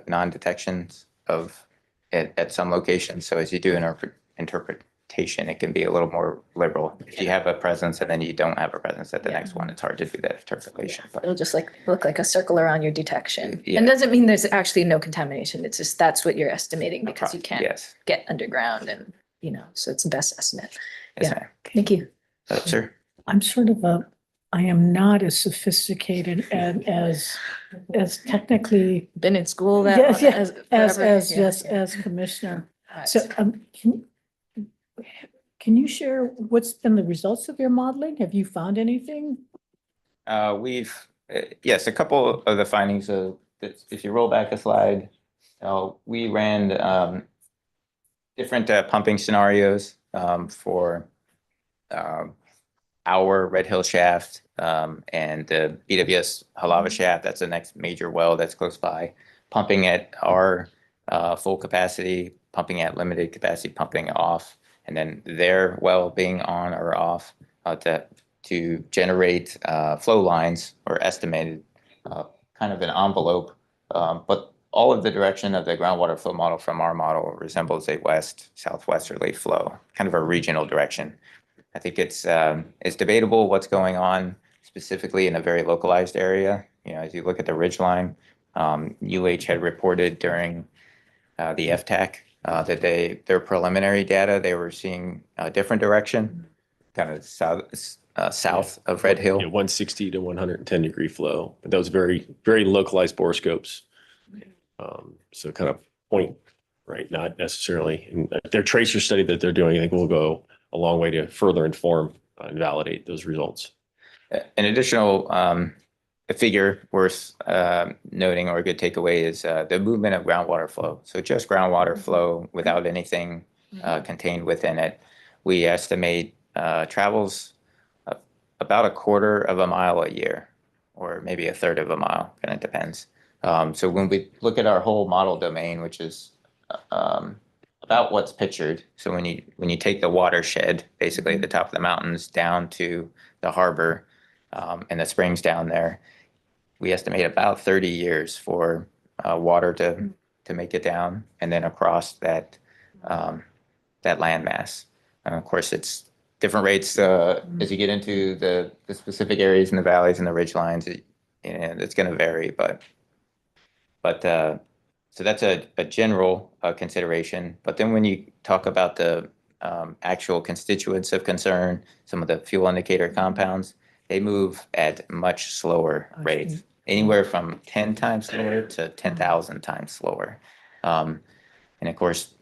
non-detections of at some locations. So as you do an interpretation, it can be a little more liberal. If you have a presence and then you don't have a presence at the next one, it's hard to do that interpolation. But It'll just like look like a circle around your detection. Yeah. And doesn't mean there's actually no contamination. It's just that's what you're estimating because you can't yes, get underground and, so it's the best estimate. yes, Yeah. ma'am. Thank you. Sir. I'm sort of I am not as sophisticated and as technically. Been in school that Yes, long, as forever. Yeah, just yeah. as commissioner. Alright. So, can you share what's been the results of your modeling? Have you found anything? Yes, a couple of the findings of, if you roll back a slide, we ran different pumping scenarios for our Red Hill shaft and the BWS Halava shaft. That's the next major well that's close by, pumping at our full capacity, pumping at limited capacity, pumping off, and then their well being on or off to generate flow lines or estimated kind of an envelope. But all of the direction of the groundwater flow model from our model resembles a southwesterly flow, kind of a regional direction. I think it's debatable what's going on specifically in a very localized area. As you look at the ridgeline, UH had reported during the FTAC that their preliminary data, they were seeing a different direction, kind of south of Red Hill. 160 to 110 degree flow. But that was very, very localized borescopes. So kind of point, right? Not necessarily. And their tracer study that they're doing, I think will go a long way to further inform and validate those results. An additional figure worth noting or a good takeaway is the movement of groundwater flow. So just groundwater flow without anything contained within it. We estimate travels about a quarter of a mile a year, or maybe a third of a mile, kind of depends. So when we look at our whole model domain, which is about what's pictured. So when you take the watershed, basically at the top of the mountains down to the harbor and the springs down there, we estimate about 30 years for water to make it down and then across that landmass. And of course, it's different rates as you get into the specific areas in the valleys and the ridge lines. It's going to vary, but so that's a general consideration. But then when you talk about the actual constituents of concern, some of the fuel indicator compounds, they move at much slower rates, anywhere from 10 times slower to 10,000 times slower. And of course,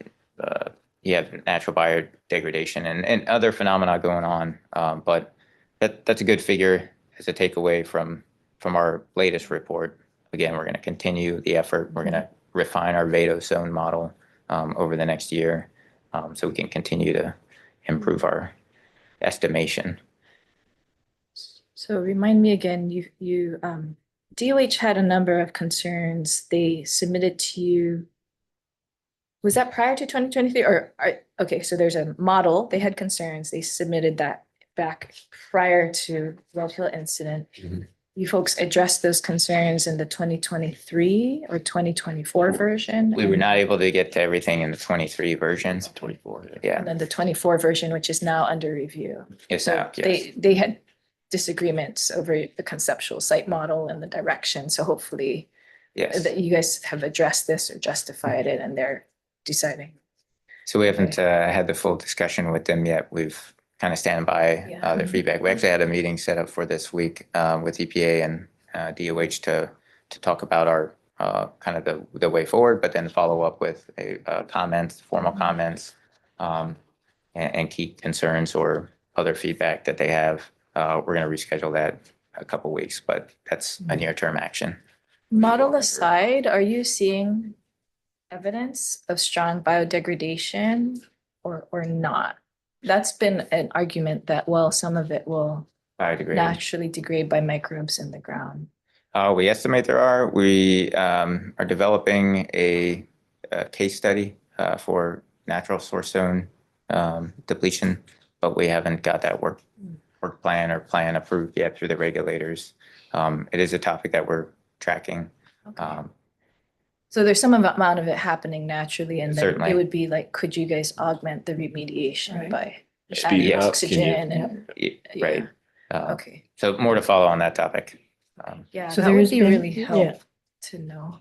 you have natural biodegradation and other phenomena going on. But that's a good figure as a takeaway from our latest report. Again, we're going to continue the effort. We're going to refine our Vado zone model over the next year so we can continue to improve our estimation. So remind me again, you DOH had a number of concerns they submitted to you. Was that prior to 2023 okay, so there's a model, they had concerns, they submitted that back prior to Red Hill incident. You folks addressed those concerns in the 2023 or 2024 version? We were not able to get to everything in the 23 version. 24, yeah. And then the 24 version, which is now under review. Yes, So yes. they had disagreements over the conceptual site model and the direction. So hopefully Yes. that you guys have addressed this or justified it and they're deciding. So we haven't had the full discussion with them yet. We've kind of stand by their feedback. We actually had a meeting set up for this week with EPA and DOH to talk about our kind of the way forward, but then follow up with comments, formal comments, and key concerns or other feedback that they have. We're going to reschedule that a couple weeks, but that's a near-term action. Model aside, are you seeing evidence of strong biodegradation or not? That's been an argument that, well, some of it will Biodegrade. naturally degrade by microbes in the ground. We estimate there are. We are developing a case study for natural source zone depletion, but we haven't got that work plan or plan approved yet through the regulators. It is a topic that we're tracking. So there's some amount of it happening naturally, and then Certainly. it would be like, could you guys augment the remediation Right. by Speed adding it up, can you- oxygen and? Right. Okay, So more to follow on that topic. yeah, So that would there's be been- really yeah. helpful to know.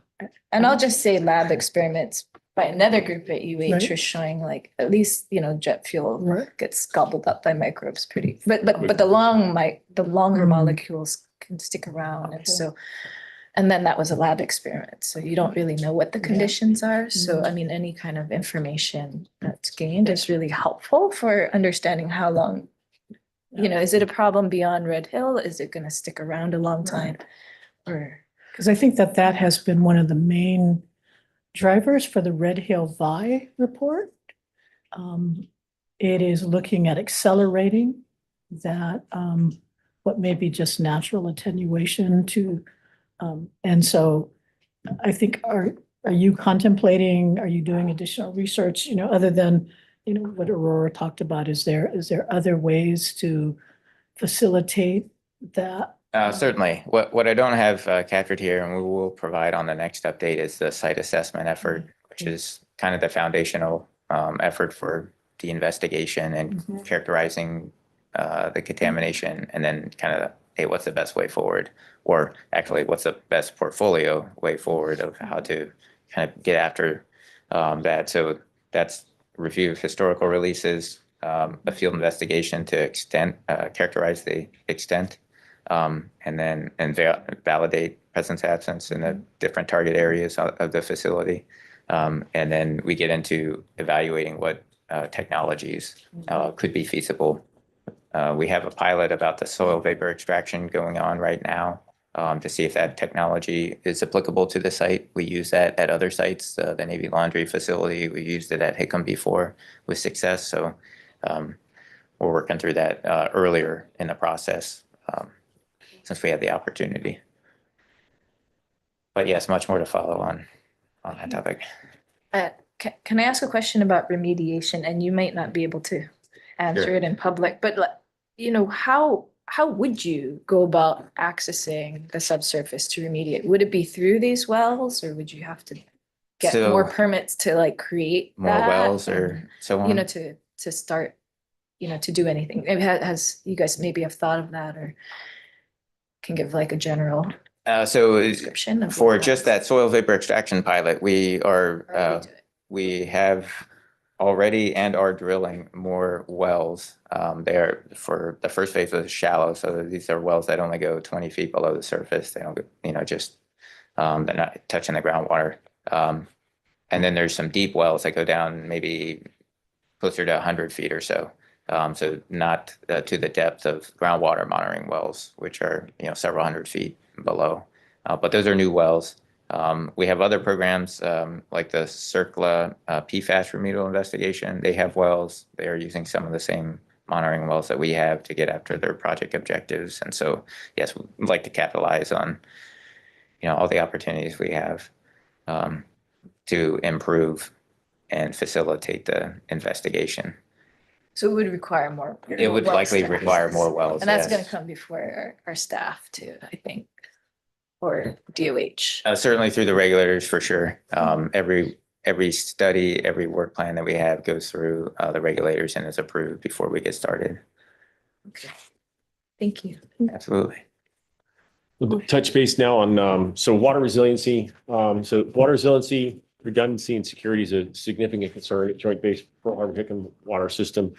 And I'll just say lab experiments by another group at UH Right. are showing like, at least, jet fuel Right. gets gobbled up by microbes pretty, but the longer Mm. molecules can stick around, and Okay. so. And then that was a lab experiment, so you don't really know what the Yeah. conditions are. So I mean, any kind of information that's gained is really helpful for understanding how long. Is it a problem beyond Red Hill? Is it gonna stick around a long time? Or, Because I think that has been one of the main drivers for the Red Hill VI report. It is looking at accelerating that, what may be just natural attenuation to, and so I think, are you contemplating, are you doing additional research, other than, what Aurora talked about? Is there other ways to facilitate that? Certainly. What I don't have captured here, and we will provide on the next update, is the site assessment effort, which is kind of the foundational effort for the investigation and characterizing the contamination, and then kind of, hey, what's the best way forward? Or actually, what's the best portfolio way forward of how to kind of get after that? So that's review of historical releases, a field investigation to characterize the extent, and then validate presence absence in the different target areas of the facility. And then we get into evaluating what technologies could be feasible. We have a pilot about the soil vapor extraction going on right now to see if that technology is applicable to the site. We use that at other sites, the Navy Laundry facility. We used it at Hickam before with success. So we're working through that earlier in the process since we had the opportunity. But yes, much more to follow on that topic. can I ask a question about remediation? And you might not be able to answer Sure. it in public, but how would you go about accessing the subsurface to remediate? Would it be through these wells, or would you have to get So- more permits to like create More that wells and, or so on? to start, to do anything? Maybe has you guys maybe have thought of that, or can give like a general So description of for what just that soil vapor extraction pilot, we we have already and are drilling more wells. There for the first phase was shallow, so these are wells that only go 20 feet below the surface. They don't, just they're not touching the groundwater. And then there's some deep wells that go down maybe closer to 100 feet or so. So not to the depth of groundwater monitoring wells, which are several hundred feet below. But those are new wells. We have other programs like the CERCLA PFAS remedial investigation. They have wells. They are using some of the same monitoring wells that we have to get after their project objectives. And so, yes, we'd like to capitalize on all the opportunities we have to improve and facilitate the investigation. So it would require more. It would well likely staff. require more wells. And that's yes. gonna come before our staff too, I think, or DOH. Certainly through the regulators for sure. Every study, every work plan that we have goes through the regulators and is approved before we get started. Okay. Thank you. Absolutely. We'll touch base now on, so water resiliency. So water resiliency, redundancy and security is a significant concern at Joint Base Pearl Harbor Hickam water system.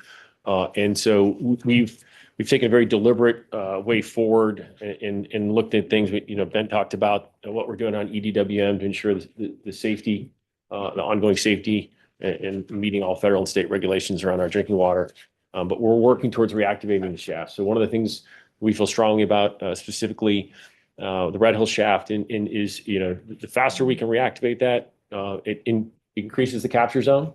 And so we've taken a very deliberate way forward and looked at things. Ben talked about what we're doing on EDWM to ensure the safety, the ongoing safety and meeting all federal and state regulations around our drinking water. But we're working towards reactivating the shaft. So one of the things we feel strongly about specifically the Red Hill shaft is, the faster we can reactivate that, it increases the capture zone.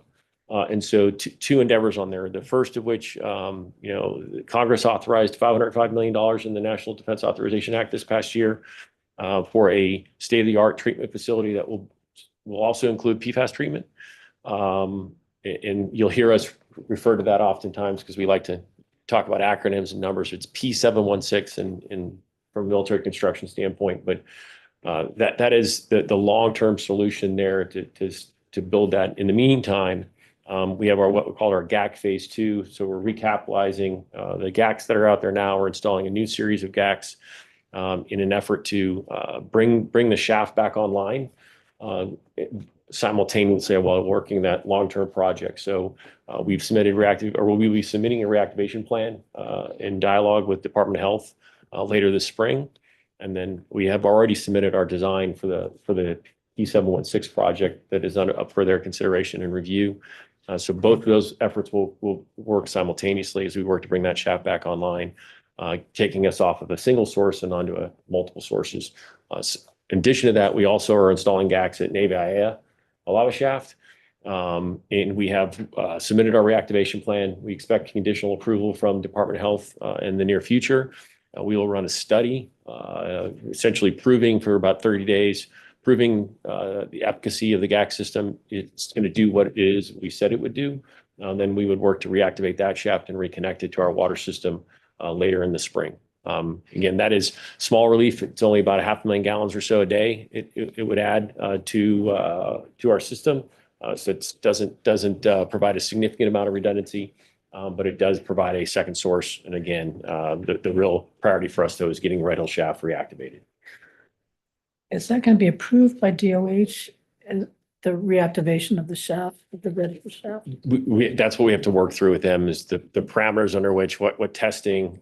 And so two endeavors on there, the first of which, Congress authorized $505 million in the National Defense Authorization Act this past year for a state-of-the-art treatment facility that will also include PFAS treatment. and you'll hear us refer to that oftentimes because we like to talk about acronyms and numbers. It's P716 in from a military construction standpoint, but that is the long-term solution there to build that. In the meantime, we have what we call our GAC phase 2. So we're recapitalizing the GACs that are out there now. We're installing a new series of GACs in an effort to bring the shaft back online simultaneously while working that long-term project. So we've submitted we'll be submitting a reactivation plan in dialogue with Department of Health later this spring. And then we have already submitted our design for the P716 project that is up for their consideration and review. So both of those efforts will work simultaneously as we work to bring that shaft back online, taking us off of a single source and onto multiple sources. In addition to that, we also are installing GACs at Navy IAEA, Alava Shaft. And we have submitted our reactivation plan. We expect conditional approval from Department of Health in the near future. We will run a study, essentially proving for about 30 days, proving the efficacy of the GAC system. It's going to do what it is we said it would do. Then we would work to reactivate that shaft and reconnect it to our water system later in the spring. Again, that is small relief. It's only about 500,000 gallons or so a day. It would add to our system. So it doesn't provide a significant amount of redundancy, but it does provide a second source. And again, the real priority for us, though, is getting Red Hill Shaft reactivated. Is that going to be approved by DOH, the reactivation of the shaft, of the Red Hill Shaft? That's what we have to work through with them, is the parameters under which what testing,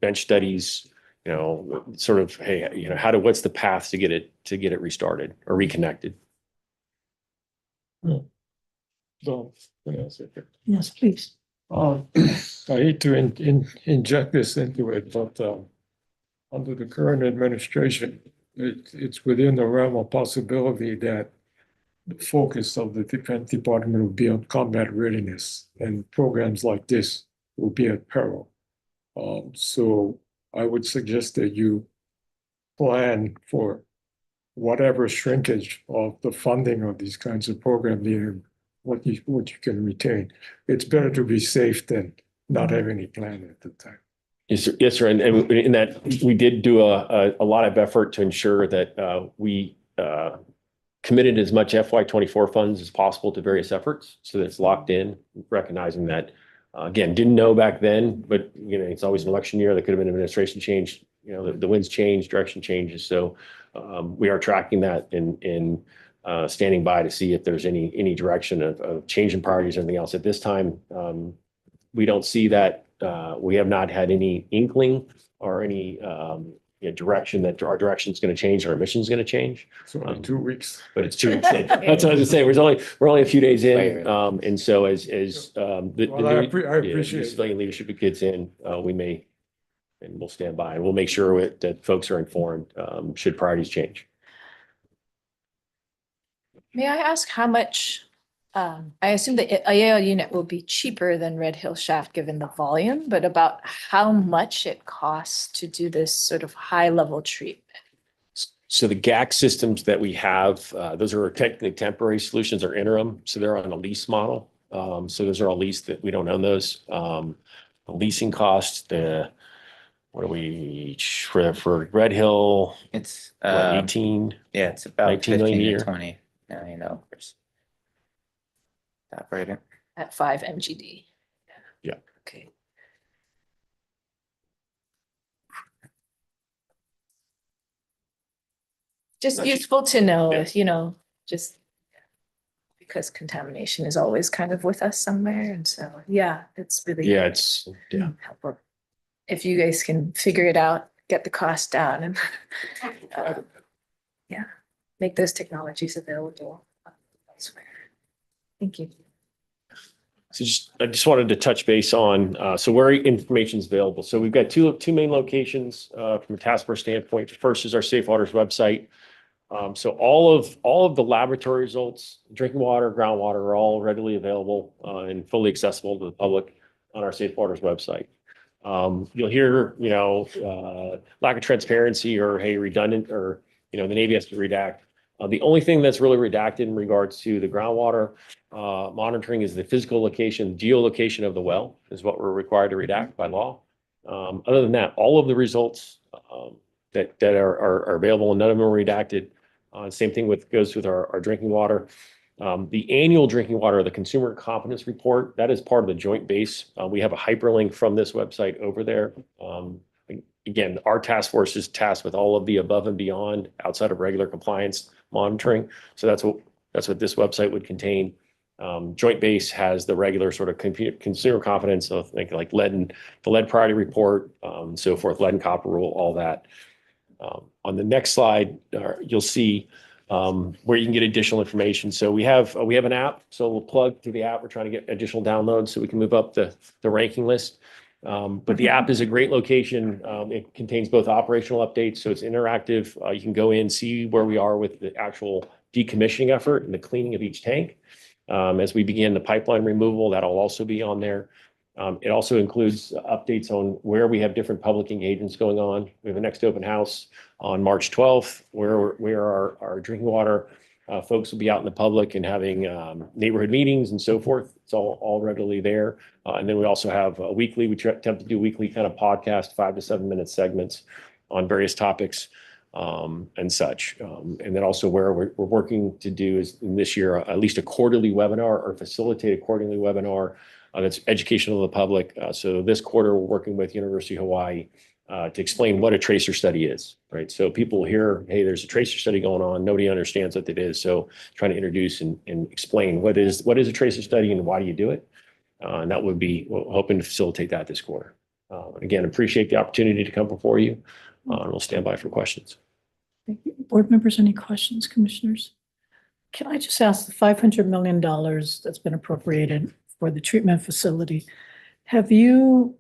bench studies, sort of, hey, what's the path to get it restarted or reconnected? So, can I answer that? Yes, please. I hate to inject this into it, but under the current administration, it's within the realm of possibility that the focus of the Defense Department will be on combat readiness, and programs like this will be at peril. So I would suggest that you plan for whatever shrinkage of the funding of these kinds of programs, what you can retain. It's better to be safe than not have any plan at the time. Yes, sir. Yes, sir. And in that, we did do a lot of effort to ensure that we committed as much FY24 funds as possible to various efforts, so that it's locked in, recognizing that, again, didn't know back then, but it's always an election year. There could have been administration change. The winds change, direction changes. So we are tracking that and standing by to see if there's any direction of change in priorities or anything else. At this time, we don't see that. We have not had any inkling or any direction that our direction is going to change, our mission is going to change. So in 2 weeks. But it's 2 weeks in. That's what I was going to say. We're only a few days in, and so as the Well, I appreciate new civilian leadership gets in, we may, and we'll stand by and we'll make sure that folks are informed should priorities change. May I ask how much, I assume the IAEA unit will be cheaper than Red Hill Shaft given the volume, but about how much it costs to do this sort of high level treatment? So the GAC systems that we have, those are technically temporary solutions or interim. So they're on a lease model. So those are all leased, that we don't own those. The leasing cost, what do we, for Red Hill? It's 18. Yeah, it's about 19 million a 15 year. to 20 million dollars. Operator. At 5 MGD. Yeah. Okay. Just useful to know, just because contamination is always kind of with us somewhere. And so, it's really helpful. If you guys can figure it out, get the cost down and make those technologies available elsewhere. Thank you. So I just wanted to touch base on, so where information is available. So we've got two main locations from a task force standpoint. The first is our Safe Waters website. So all of the laboratory results, drinking water, groundwater, are all readily available and fully accessible to the public on our Safe Waters website. You'll hear, lack of transparency or, hey, redundant, or, the Navy has to redact. The only thing that's really redacted in regards to the groundwater monitoring is the physical location, geolocation of the well is what we're required to redact by law. Other than that, all of the results that are available, and none of them are redacted. Same thing goes with our drinking water. The annual drinking water, the consumer confidence report, that is part of the joint base. We have a hyperlink from this website over there. Again, our task force is tasked with all of the above and beyond outside of regular compliance monitoring. So that's what this website would contain. Joint base has the regular sort of consumer confidence of like the lead priority report, so forth, lead and copper rule, all that. On the next slide, you'll see where you can get additional information. So we have an app, so we'll plug through the app. We're trying to get additional downloads so we can move up the ranking list. But the app is a great location. It contains both operational updates, so it's interactive. You can go in, see where we are with the actual decommissioning effort and the cleaning of each tank. As we begin the pipeline removal, that'll also be on there. It also includes updates on where we have different public engagements going on. We have a next open house on March 12th, where our drinking water folks will be out in the public and having neighborhood meetings and so forth. It's all readily there. And then we also have we attempt to do weekly kind of podcast, 5 to 7 minute segments on various topics and such. And then also where we're working to do is in this year, at least a quarterly webinar or facilitate a quarterly webinar that's educational to the public. So this quarter, we're working with University of Hawaii to explain what a tracer study is, right? So people hear, hey, there's a tracer study going on. Nobody understands what it is. So trying to introduce and explain what is a tracer study and why do you do it? And that would be hoping to facilitate that this quarter. Again, appreciate the opportunity to come before you. And we'll stand by for questions. Thank you. Board members, any questions, commissioners? Can I just ask the $500 million that's been appropriated for the treatment facility? Have you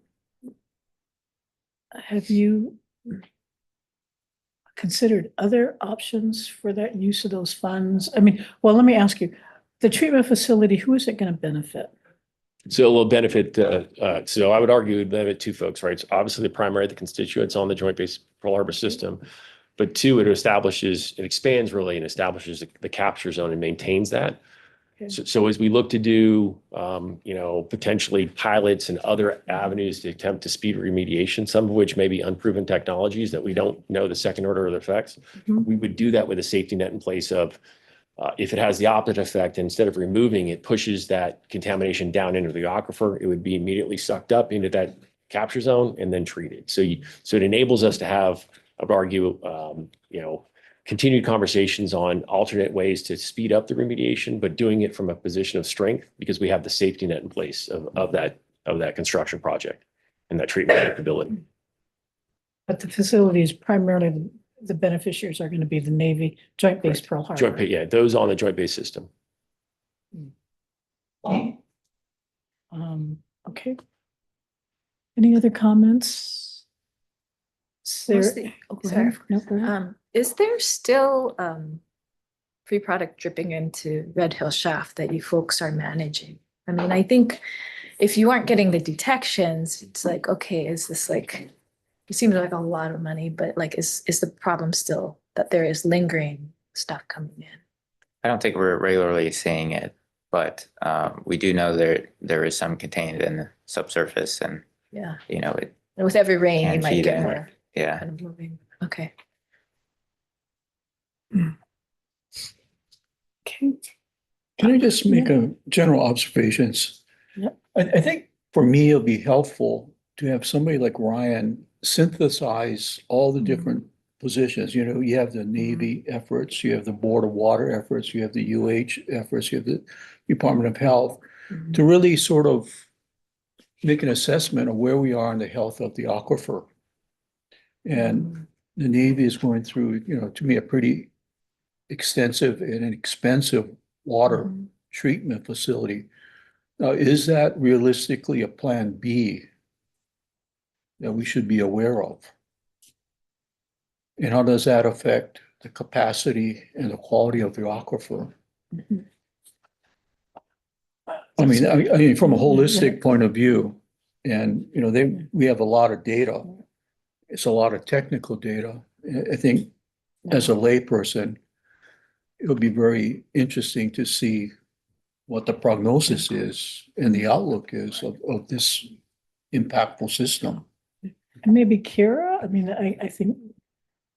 considered other options for that use of those funds? I mean, well, let me ask you, the treatment facility, who is it going to benefit? So it will benefit, so I would argue it would benefit two folks, right? So obviously the primary, the constituents on the Joint Base Pearl Harbor system, but two, it expands really and establishes the capture zone and maintains that. Okay. So as we look to do, potentially pilots and other avenues to attempt to speed remediation, some of which may be unproven technologies that we don't know the second order of the effects, we would do that with a safety net in place of, if it has the opposite effect, instead of removing, it pushes that contamination down into the aquifer, it would be immediately sucked up into that capture zone and then treated. So it enables us to have, I would argue, continued conversations on alternate ways to speed up the remediation, but doing it from a position of strength because we have the safety net in place of that construction project and that treatment capability. But the facility is primarily, the beneficiaries are going to be the Navy Joint Base Pearl Harbor. Yeah, those on the Joint Base system. Okay. Any other comments? Mostly- Go sorry. ahead. No, go ahead. Is there still free product dripping into Red Hill Shaft that you folks are managing? I mean, I think if you aren't getting the detections, it's like, okay, is this like, it seems like a lot of money, but like, is the problem still that there is lingering stuff coming in? I don't think we're regularly seeing it, but we do know there is some contained in the subsurface and, Yeah. it And with every rain, you can might feed get in. more Yeah. kind of moving. Okay. Okay. Can I just make a general observations? Yep. I think for me, it'll be helpful to have somebody like Ryan synthesize all the different positions. You have the Navy efforts, you have the Board of Water efforts, you have the UH efforts, you have the Department of Health, to really sort of make an assessment of where we are in the health of the aquifer. And the Navy is going through, to me, a pretty extensive and expensive water treatment facility. Now, is that realistically a plan B that we should be aware of? And how does that affect the capacity and the quality of the aquifer? I mean, from a holistic point of view, and, we have a lot of data. It's a lot of technical data. I think as a layperson, it'll be very interesting to see what the prognosis is and the outlook is of this impactful system. And maybe Kira, I mean, I think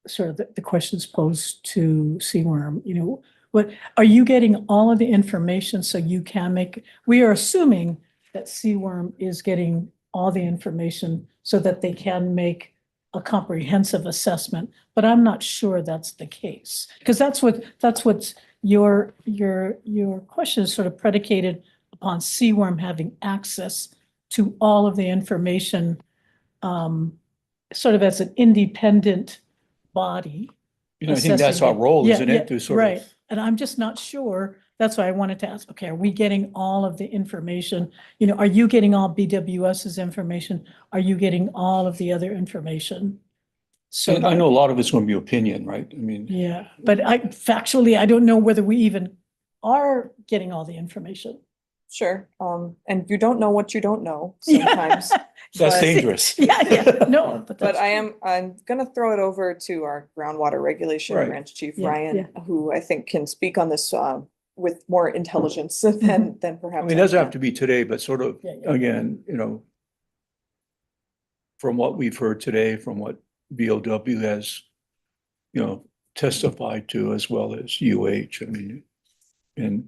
sort of the questions posed to CWRM, you know, what, are you getting all of the information so you can make, we are assuming that CWRM is getting all the information so that they can make a comprehensive assessment, but I'm not sure that's the case. Because that's what's your question is sort of predicated upon CWRM having access to all of the information, sort of as an independent body. You know, I think that's our role, isn't it? To sort Right, of, and I'm just not sure. That's why I wanted to ask, okay, are we getting all of the information? You know, are you getting all BWS's information? Are you getting all of the other information? So and I know a lot of it's going to be opinion, right? I mean, yeah, but factually, I don't know whether we even are getting all the information. Sure, and you don't know what you don't know Yeah. sometimes. that's but- dangerous. Yeah, no, but But that's I'm gonna throw it over to our groundwater regulation Right. branch chief, Yeah, Ryan, who I think can speak on this with more intelligence than perhaps. I mean, it doesn't have to be today, but sort of, Yeah, yeah. again, you know, from what we've heard today, from what BOW has, you know, testified to, as well as UH, I mean, and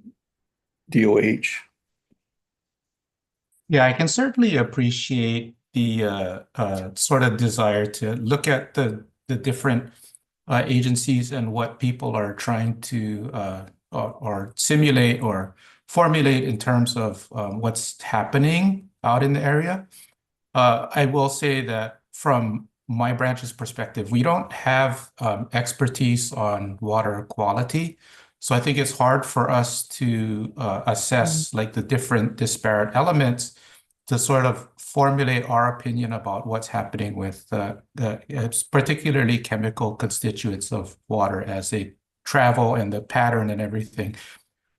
DOH. Yeah, I can certainly appreciate the sort of desire to look at the different agencies and what people are trying to or simulate or formulate in terms of what's happening out in the area. I will say that from my branch's perspective, we don't have expertise on water quality. So I think it's hard for us to assess like the different disparate elements to sort of formulate our opinion about what's happening with particularly chemical constituents of water as they travel and the pattern and everything.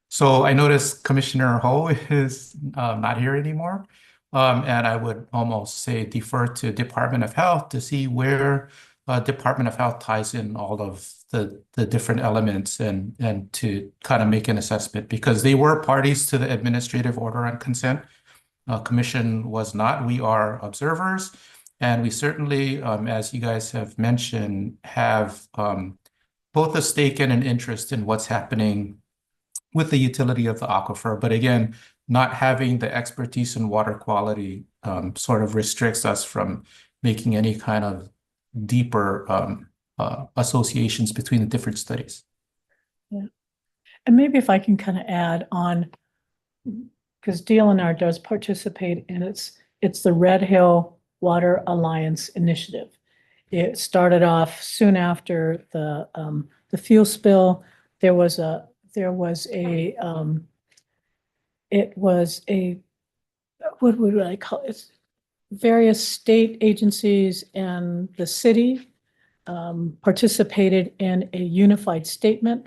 So I noticed Commissioner Ho is not here anymore. And I would almost say defer to Department of Health to see where Department of Health ties in all of the different elements and to kind of make an assessment because they were parties to the administrative order on consent. Commission was not. We are observers, and we certainly, as you guys have mentioned, have both a stake and an interest in what's happening with the utility of the aquifer. But again, not having the expertise in water quality sort of restricts us from making any kind of deeper associations between the different studies. Yeah. And maybe if I can kind of add on, because DLNR does participate in it's the Red Hill Water Alliance Initiative. It started off soon after the fuel spill. It was a what would I call it? Various state agencies and the city participated in a unified statement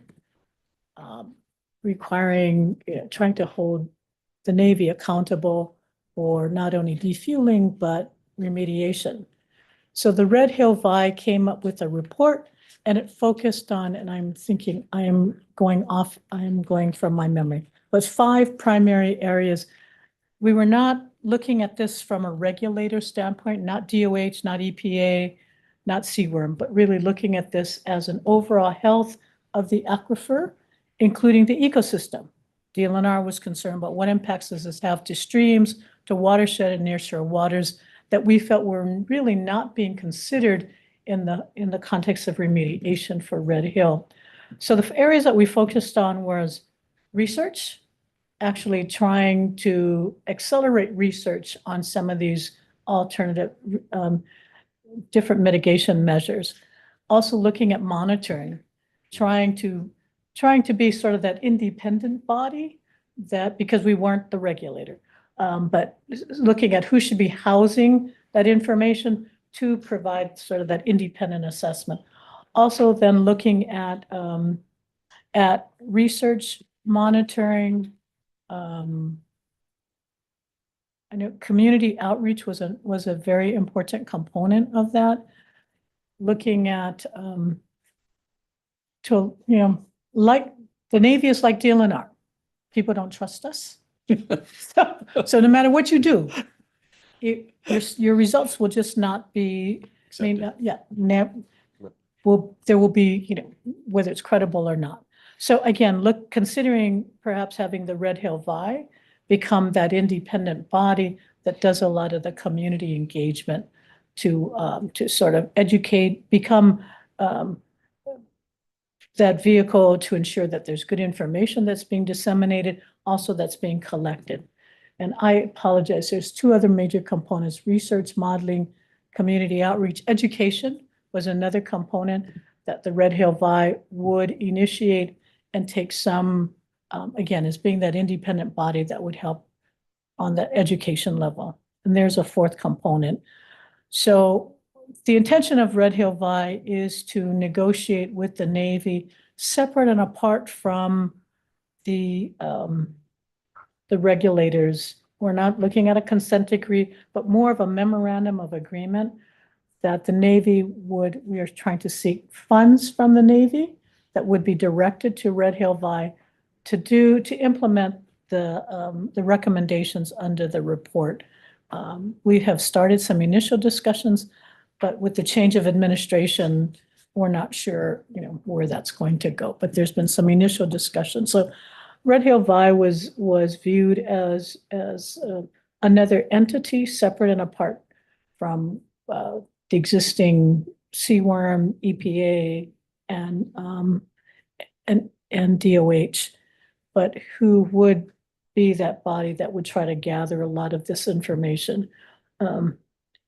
requiring, trying to hold the Navy accountable for not only defueling, but remediation. So the Red Hill VI came up with a report and it focused on, and I'm thinking I am going from my memory, but 5 primary areas. We were not looking at this from a regulator standpoint, not DOH, not EPA, not CWRM, but really looking at this as an overall health of the aquifer, including the ecosystem. DLNR was concerned about what impacts does this have to streams, to watershed and nearshore waters that we felt were really not being considered in the context of remediation for Red Hill. So the areas that we focused on was research, actually trying to accelerate research on some of these alternative different mitigation measures. Also looking at monitoring, trying to be sort of that independent body that, because we weren't the regulator, but looking at who should be housing that information to provide sort of that independent assessment. Also then looking at research, monitoring. I know community outreach was a very important component of that. Looking at like the Navy is like DLNR. People don't trust us. So no matter what you do, your results will just not be, there will be, whether it's credible or not. So again, considering perhaps having the Red Hill Vi become that independent body that does a lot of the community engagement to sort of educate, become that vehicle to ensure that there's good information that's being disseminated, also that's being collected. And I apologize, there's two other major components: research, modeling, community outreach. Education was another component that the Red Hill Vi would initiate and take some, again, as being that independent body that would help on the education level. And there's a fourth component. So the intention of Red Hill Vi is to negotiate with the Navy separate and apart from the regulators. We're not looking at a consent decree, but more of a memorandum of agreement that the Navy we are trying to seek funds from the Navy that would be directed to Red Hill Vi to implement the recommendations under the report. We have started some initial discussions, but with the change of administration, we're not sure, where that's going to go. But there's been some initial discussion. So Red Hill Vi was viewed as another entity separate and apart from the existing CWRM, EPA, and DOH, but who would be that body that would try to gather a lot of this information.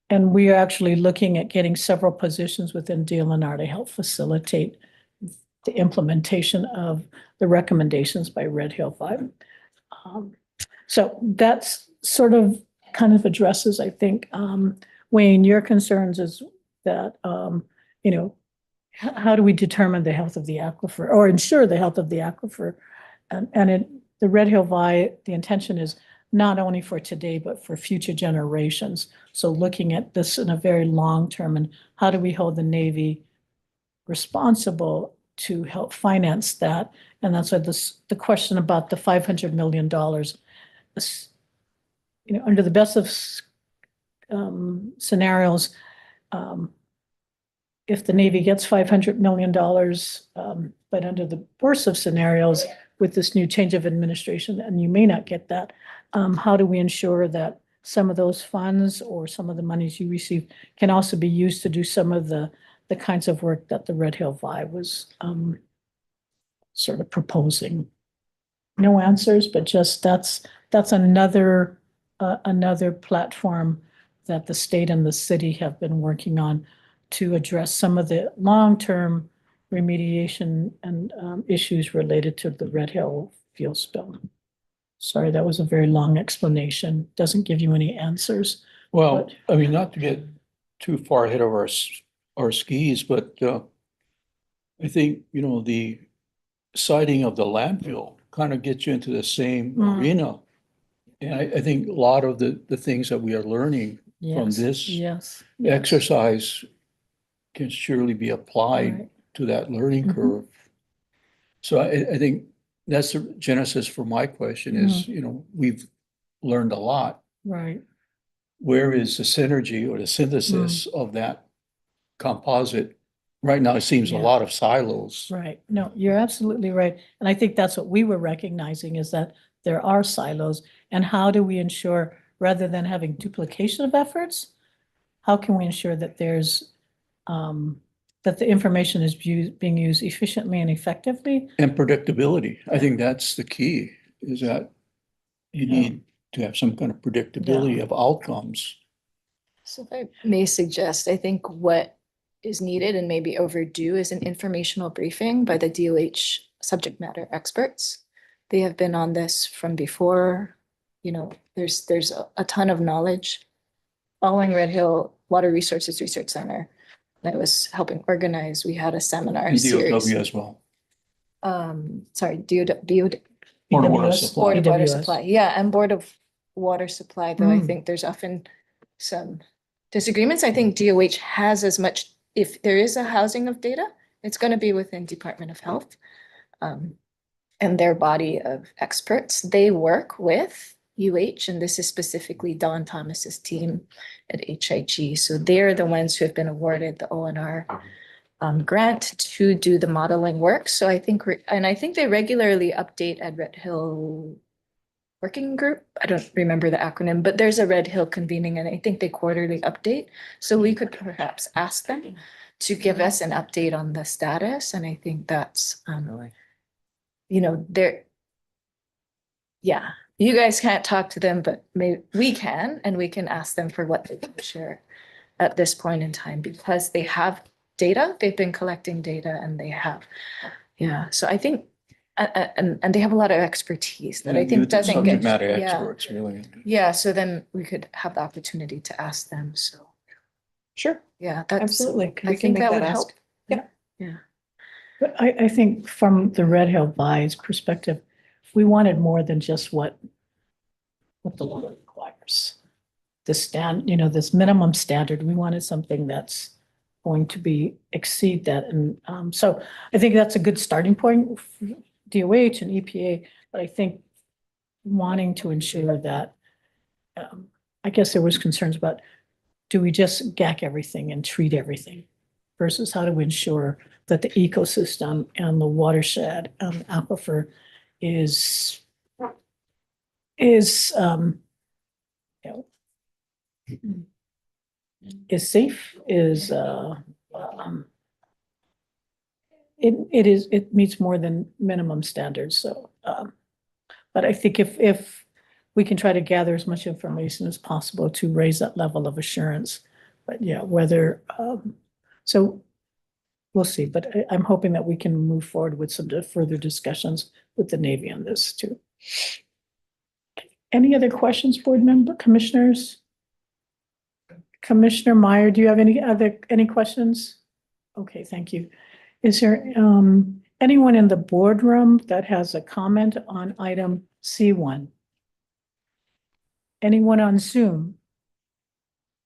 And we are actually looking at getting several positions within DLNR to help facilitate the implementation of the recommendations by Red Hill Vi. So that's sort of kind of addresses, I think, Wayne, your concerns is that, how do we determine the health of the aquifer or ensure the health of the aquifer? And the Red Hill Vi, the intention is not only for today, but for future generations. So looking at this in a very long term, and how do we hold the Navy responsible to help finance that? And that's why the question about the $500 million, under the best of scenarios, if the Navy gets $500 million, but under the worst of scenarios with this new change of administration, and you may not get that, how do we ensure that some of those funds or some of the monies you receive can also be used to do some of the kinds of work that the Red Hill Vi was sort of proposing? No answers, but just that's another platform that the state and the city have been working on to address some of the long-term remediation and issues related to the Red Hill fuel spill. Sorry, that was a very long explanation. Doesn't give you any answers. Well, I mean, not to get too far ahead of our skis, but I think, the siting of the landfill kind of gets you into the same arena. And I think a lot of the things that we are learning from this exercise can surely be applied to that learning curve. So I think that's the genesis for my question is, we've learned a lot. Right. Where is the synergy or the synthesis of that composite? Right now, it seems a lot of silos. Right. No, you're absolutely right. And I think that's what we were recognizing, is that there are silos. And how do we ensure, rather than having duplication of efforts, how can we ensure that there's that the information is being used efficiently and effectively? And predictability. I think that's the key, is that you need to have some kind of predictability of outcomes. So if I may suggest, I think what is needed and maybe overdue is an informational briefing by the DOH subject matter experts. They have been on this from before. There's a ton of knowledge. Following Red Hill Water Resources Research Center that I was helping organize, we had a seminar And series. DOW as well. Sorry, Board of Water Supply. Board of Water BWS. Supply, yeah, and Board of Water Supply, though I think there's often some disagreements. I think DOH has as much, if there is a housing of data, it's going to be within Department of Health. and their body of experts. They work with UH, and this is specifically Don Thomas's team at HIG. So they're the ones who have been awarded the ONR grant to do the modeling work. So I think, I think they regularly update at Red Hill Working Group. I don't remember the acronym, but there's a Red Hill convening, and I think they quarterly update. So we could perhaps ask them to give us an update on the status. And I think that's, you know, they're, yeah, you guys can't talk to them, but maybe we can, and we can ask them for what they can share at this point in time, because they have data, they've been collecting data, and they have, yeah, so I think, and they have a lot of expertise that I think doesn't get. Subject matter Yeah. experts, really. Yeah, so then we could have the opportunity to ask them, so. Sure. Yeah, that's. Absolutely. I We can think make that that would help. ask. Yeah. Yeah. But I think from the Red Hill Buys perspective, we wanted more than just what the law requires. The this minimum standard, we wanted something that's going to exceed that. And so I think that's a good starting point for DOH and EPA, but I think wanting to ensure that, I guess there was concerns about, do we just GAC everything and treat everything versus how to ensure that the ecosystem and the watershed and aquifer is safe, it meets more than minimum standards. So, but I think if we can try to gather as much information as possible to raise that level of assurance, but yeah, whether, so we'll see, but I'm hoping that we can move forward with some further discussions with the Navy on this too. Any other questions, board member, commissioners? Commissioner Meyer, do you have any questions? Okay, thank you. Is there anyone in the boardroom that has a comment on item C1? Anyone on Zoom?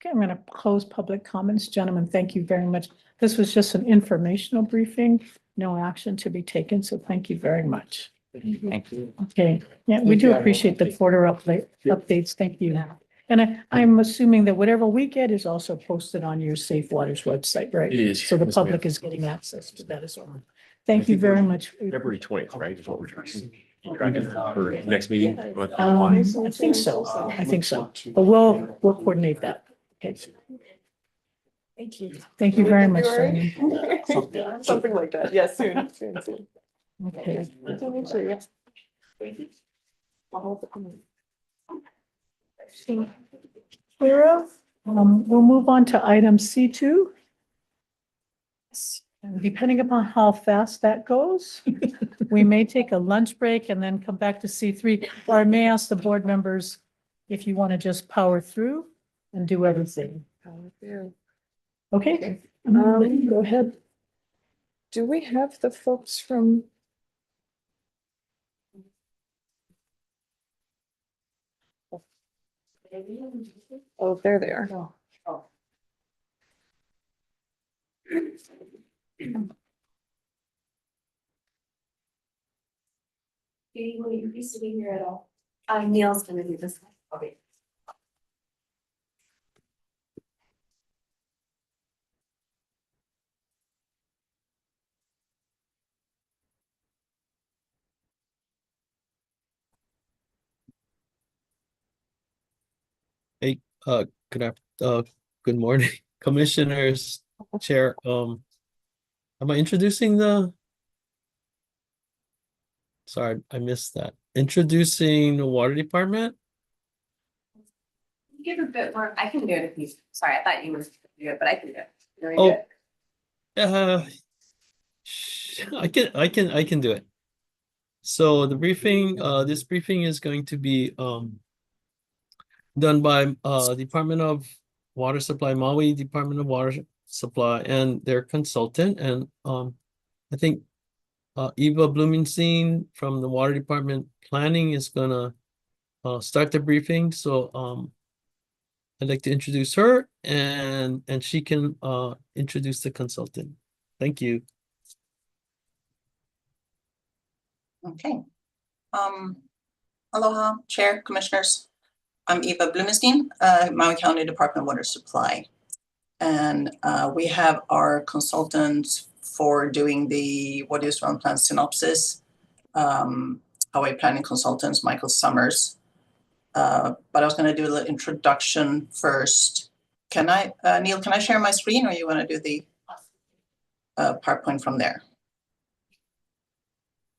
Okay, I'm going to close public comments. Gentlemen, thank you very much. This was just an informational briefing, no action to be taken, so thank you very much. Thank you. Okay, yeah, we do appreciate the quarter updates. Thank you. And I'm assuming that whatever we get is also posted on your Safe Waters website, right? It is. So the Yes, ma'am. public is getting access to that as well. Thank you very much. February 20th, right, is what we're tracking. You tracking for next meeting? I think so. I think so. But we'll coordinate that. Okay. Thank you. Thank you very much, February? Sonia. Something like that. Yes, soon. Okay. Clear. We'll move on to item C2. And depending upon how fast that goes, we may take a lunch break and then come back to C3, or I may ask the board members if you want to just power through and do everything. Okay, go ahead. Do we have the folks from? Oh, there they are. Will you be sitting here at all? Neil's gonna do this. Okay. Hey, good morning, commissioners, chair. Am I introducing sorry, I missed that. Introducing the water department? Give a bit more, I can do it if you, sorry, I thought you were gonna do it, but I can do it. You want me to do it? I can do it. So the briefing, this briefing is going to be done by Department of Water Supply, Maui Department of Water Supply, and their consultant. And I think Eva Blumenstein from the Water Department Planning is gonna start the briefing. So I'd like to introduce her, and she can introduce the consultant. Thank you. Okay. Aloha, Chair, Commissioners. I'm Eva Blumenstein, Maui County Department of Water Supply. And we have our consultant for doing the water use development plan synopsis, Hawaii Planning Consultants, Michael Summers. But I was gonna do a little introduction first. Can I, Neil, can I share my screen or you wanna do the PowerPoint from there?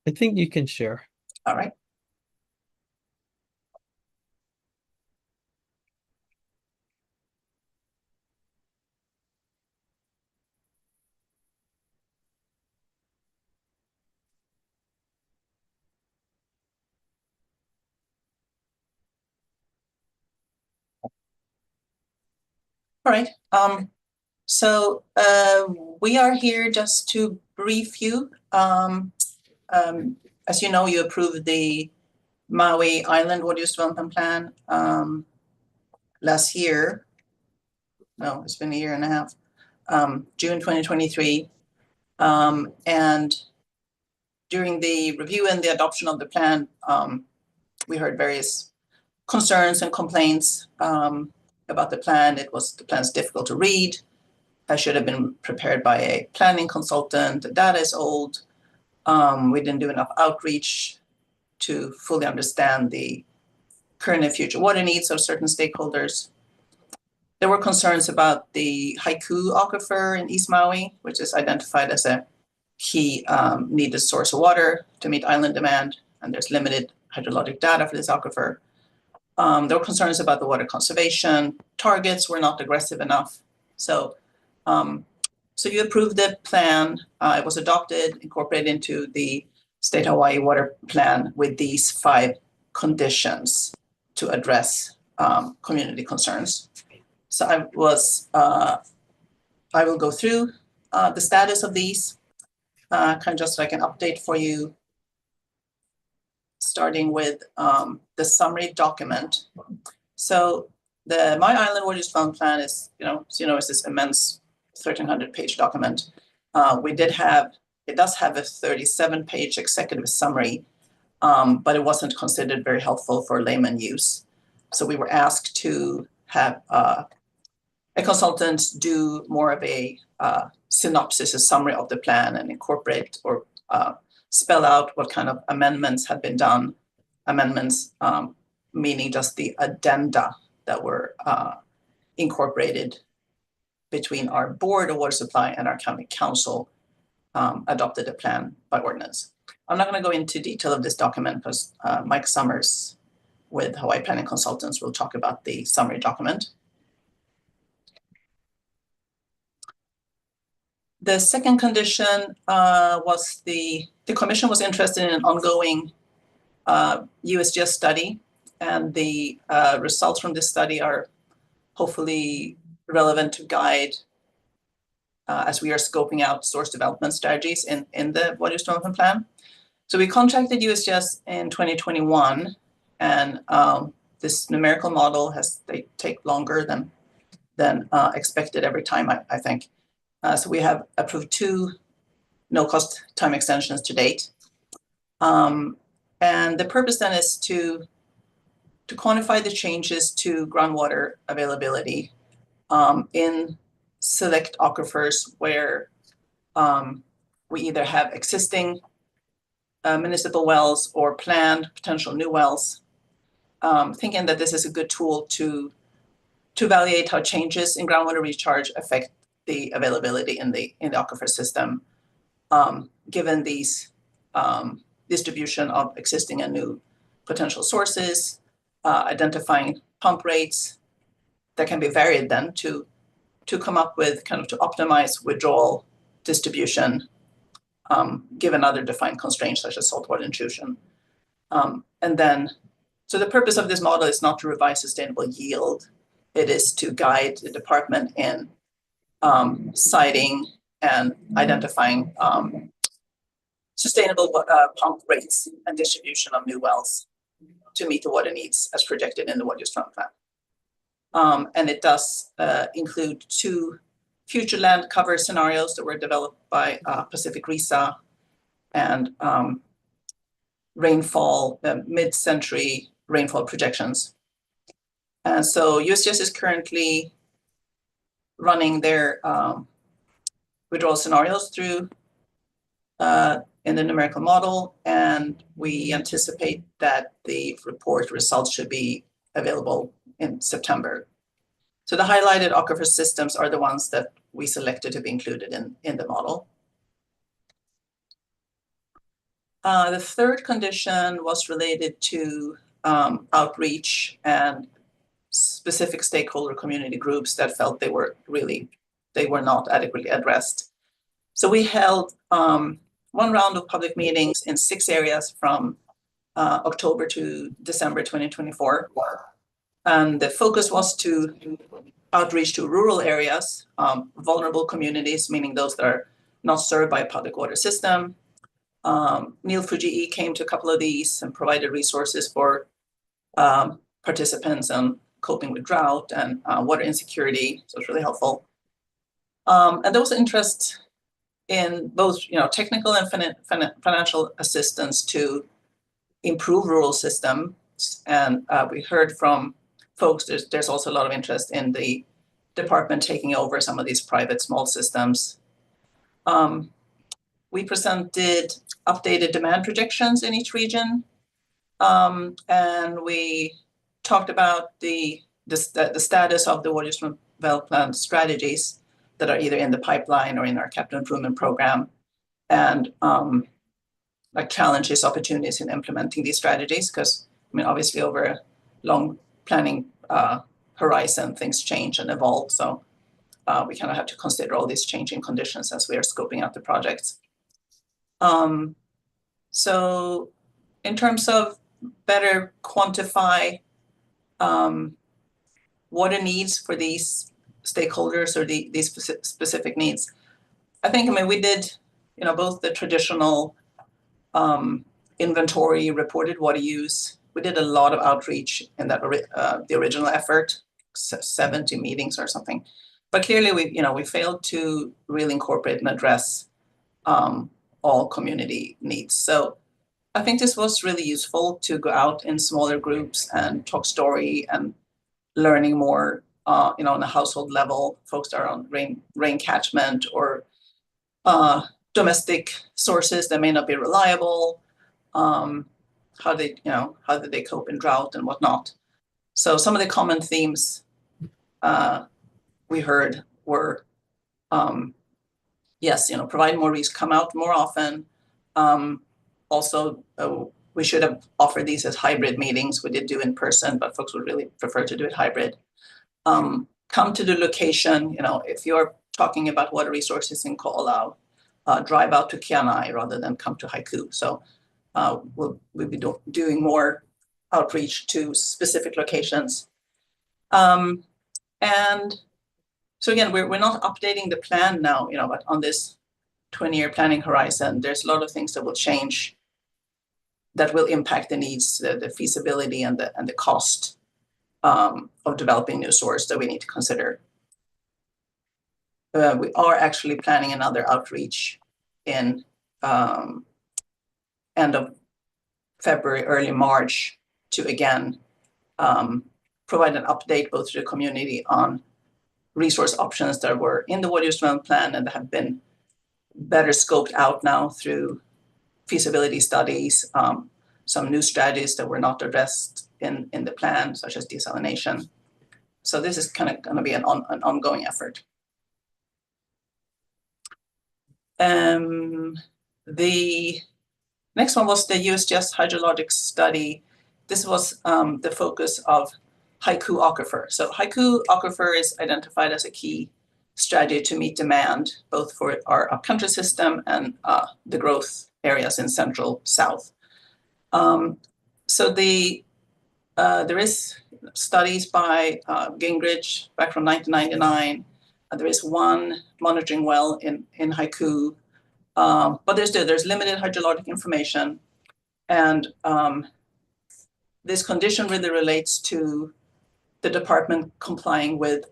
I think you can share. All right. All right. So we are here just to brief you. As you know, you approved the Maui Island Water Use Development Plan last year. No, it's been a year and a half. June 2023. And during the review and the adoption of the plan, we heard various concerns and complaints about the plan. The plan's difficult to read. I should have been prepared by a planning consultant. The data is old. We didn't do enough outreach to fully understand the current and future water needs of certain stakeholders. There were concerns about the Haiku Aquifer in East Maui, which is identified as a key needed source of water to meet island demand, and there's limited hydrologic data for this aquifer. There were concerns about the water conservation. Targets were not aggressive enough. So you approved the plan. It was adopted, incorporated into the State Hawaii Water Plan with these 5 conditions to address community concerns. So I will go through the status of these, kind of just like an update for you, starting with the summary document. So the My Island Water Use Development Plan is, it's this immense 1,300-page document. It does have a 37-page executive summary, but it wasn't considered very helpful for layman use. So we were asked to have a consultant do more of a synopsis, a summary of the plan, and incorporate or spell out what kind of amendments had been done. Amendments meaning just the addenda that were incorporated between our Board of Water Supply and our County Council adopted a plan by ordinance. I'm not going to go into detail of this document because Mike Summers with Hawaii Planning Consultants will talk about the summary document. The second condition was the commission was interested in an ongoing USGS study, and the results from this study are hopefully relevant to guide as we are scoping out source development strategies in the Water Use Development Plan. So we contracted USGS in 2021, and this numerical model they take longer than expected every time, I think. So we have approved 2 no-cost time extensions to date. And the purpose then is to quantify the changes to groundwater availability in select aquifers where we either have existing municipal wells or planned potential new wells, thinking that this is a good tool to evaluate how changes in groundwater recharge affect the availability in the aquifer system, given these distribution of existing and new potential sources, identifying pump rates that can be varied then to come up with to optimize withdrawal distribution, given other defined constraints such as saltwater intrusion. So the purpose of this model is not to revise sustainable yield. It is to guide the department in siting and identifying sustainable pump rates and distribution of new wells to meet the water needs as projected in the Water Use Development Plan. And it does include 2 future land cover scenarios that were developed by Pacific RESA and rainfall, mid-century rainfall projections. And so USGS is currently running their withdrawal scenarios through in the numerical model, and we anticipate that the report results should be available in September. So the highlighted aquifer systems are the ones that we selected to be included in the model. The third condition was related to outreach and specific stakeholder community groups that felt they were not adequately addressed. So we held one round of public meetings in 6 areas from October to December 2024. And the focus was to outreach to rural areas, vulnerable communities, meaning those that are not served by a public water system. Neil4GE came to a couple of these and provided resources for participants on coping with drought and water insecurity, so it's really helpful. And there was interest in both, technical and financial assistance to improve rural systems. And we heard from folks, there's also a lot of interest in the department taking over some of these private small systems. We presented updated demand projections in each region. And we talked about the status of the water use development plan strategies that are either in the pipeline or in our capital improvement program, and challenges, opportunities in implementing these strategies, because obviously over a long planning horizon, things change and evolve. So we kind of have to consider all these changing conditions as we are scoping out the projects. So in terms of better quantify water needs for these stakeholders or these specific needs, I think, we did, both the traditional inventory, reported water use. We did a lot of outreach in that the original effort, 70 meetings or something. But clearly, we failed to really incorporate and address all community needs. So I think this was really useful to go out in smaller groups and talk story and learning more, on a household level, folks that are on rain catchment or domestic sources that may not be reliable, how did they cope in drought and whatnot. So some of the common themes we heard were, yes, provide more reach, come out more often. Also, we should have offered these as hybrid meetings. We did do in person, but folks would really prefer to do it hybrid. Come to the location, if you're talking about water resources in Ko'olau, drive out to Kianai rather than come to Haiku. So we'll be doing more outreach to specific locations. And so again, we're not updating the plan now, but on this 20-year planning horizon, there's a lot of things that will change that will impact the needs, the feasibility and the cost of developing new source that we need to consider. We are actually planning another outreach in end of February, early March, to again provide an update both to the community on resource options that were in the water use development plan and that have been better scoped out now through feasibility studies, some new strategies that were not addressed in the plan, such as desalination. So this is kind of going to be an ongoing effort. The next one was the USGS hydrologic study. This was the focus of Haiku Aquifer. So Haiku Aquifer is identified as a key strategy to meet demand, both for our upcountry system and the growth areas in Central South. So there is studies by Gingrich back from 1999. There is one monitoring well in Haiku, but there's limited hydrologic information. And this condition really relates to the department complying with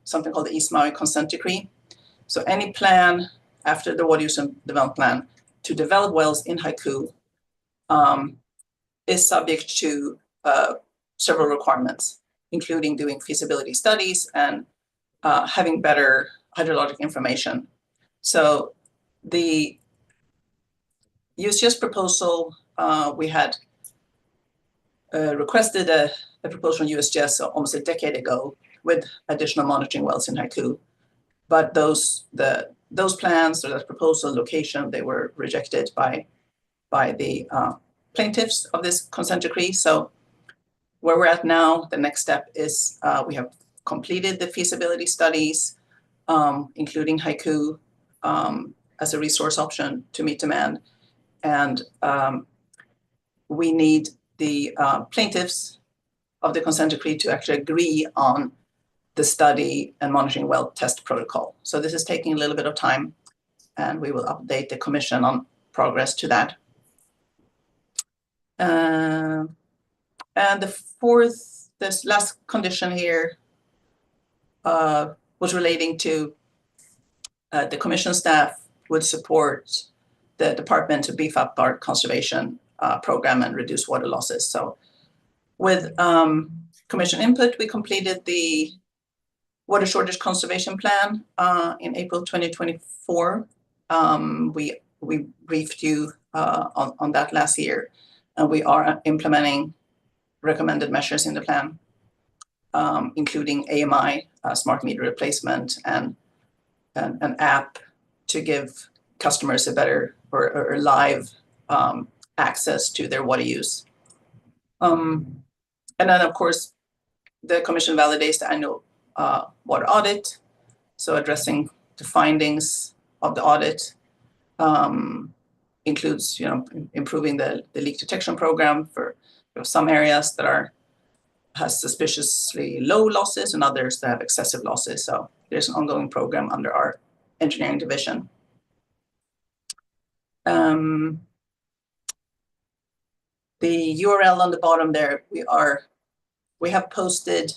something called the East Maui Consent Decree. So any plan after the water use and development plan to develop wells in Haiku is subject to several requirements, including doing feasibility studies and having better hydrologic information. So the USGS proposal, we had requested a proposal from USGS almost a decade ago with additional monitoring wells in Haiku. But those plans or that proposal location, they were rejected by the plaintiffs of this consent decree. So where we're at now, the next step is we have completed the feasibility studies, including Haiku as a resource option to meet demand. And we need the plaintiffs of the consent decree to actually agree on the study and monitoring well test protocol. So this is taking a little bit of time, and we will update the commission on progress to that. And this last condition here was relating to the commission staff would support the department to beef up our conservation program and reduce water losses. So with commission input, we completed the water shortage conservation plan in April 2024. We briefed you on that last year, and we are implementing recommended measures in the plan, including AMI, smart meter replacement, and an app to give customers a better or live access to their water use. And then, of course, the commission validates the annual water audit, so addressing the findings of the audit includes, improving the leak detection program for some areas that has suspiciously low losses and others that have excessive losses. So there's an ongoing program under our engineering division. The URL on the bottom there, we have posted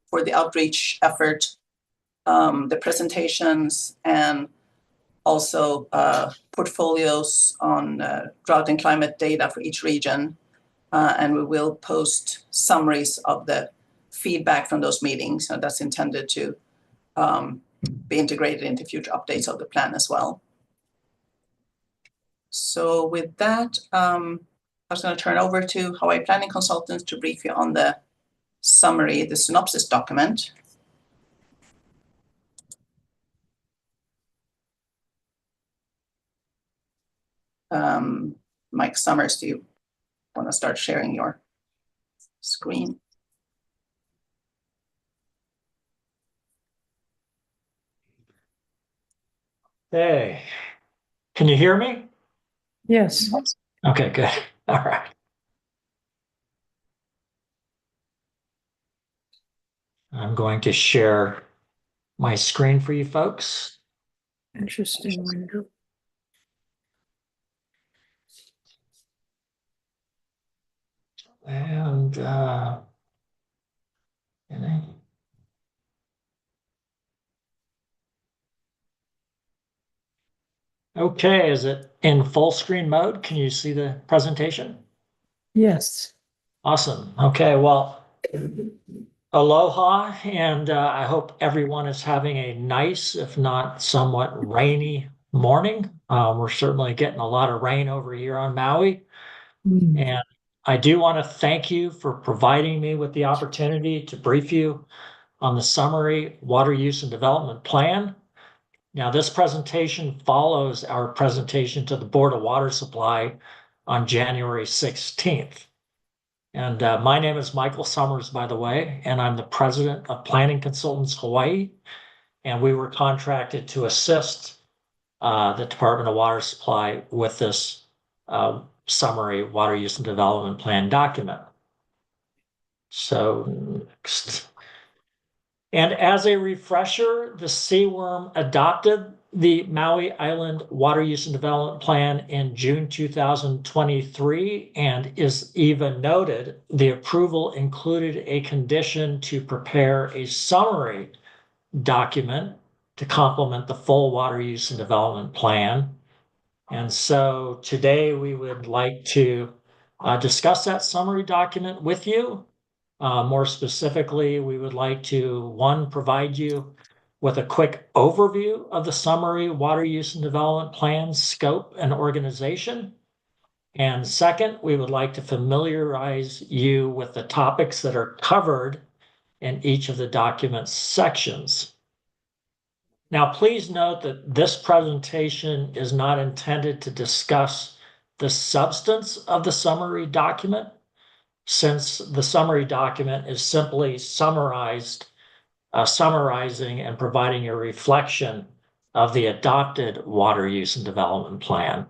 for the outreach effort, the presentations and also portfolios on drought and climate data for each region. And we will post summaries of the feedback from those meetings. So that's intended to be integrated into future updates of the plan as well. So with that, I was going to turn over to Hawaii Planning Consultants to brief you on the summary, the synopsis document. Mike Summers, do you want to start sharing your screen? Hey, can you hear me? Yes. Okay, good. All right. I'm going to share my screen for you folks. Interesting window. And okay, is it in full screen mode? Can you see the presentation? Yes. Awesome. Okay, well, aloha, and I hope everyone is having a nice, if not somewhat rainy morning. We're certainly getting a lot of rain over here on Maui. And I do want to thank you for providing me with the opportunity to brief you on the summary water use and development plan. Now, this presentation follows our presentation to the Board of Water Supply on January 16th. And my name is Michael Summers, by the way, and I'm the president of Planning Consultants Hawaii. And we were contracted to assist the Department of Water Supply with this summary water use and development plan document. So next. And as a refresher, the CWIRM adopted the Maui Island Water Use and Development Plan in June 2023, and as Eva noted, the approval included a condition to prepare a summary document to complement the full Water Use and Development Plan. And so today we would like to discuss that summary document with you. More specifically, we would like to, one, provide you with a quick overview of the summary water use and development plan scope and organization. And second, we would like to familiarize you with the topics that are covered in each of the document sections. Now, please note that this presentation is not intended to discuss the substance of the summary document, since the summary document is simply summarizing and providing a reflection of the adopted water use and development plan.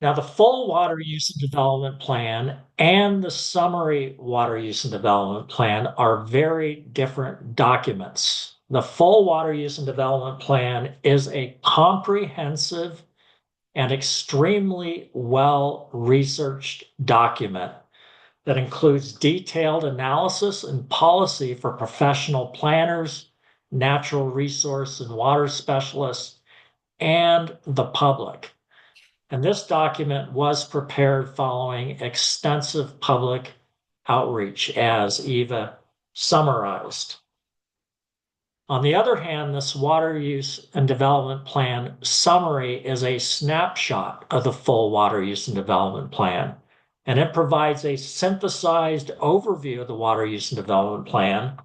Now, the full water use and development plan and the summary water use and development plan are very different documents. The full water use and development plan is a comprehensive and extremely well-researched document that includes detailed analysis and policy for professional planners, natural resource and water specialists, and the public. And this document was prepared following extensive public outreach, as Eva summarized. On the other hand, this water use and development plan summary is a snapshot of the full water use and development plan, and it provides a synthesized overview of the water use and development plan.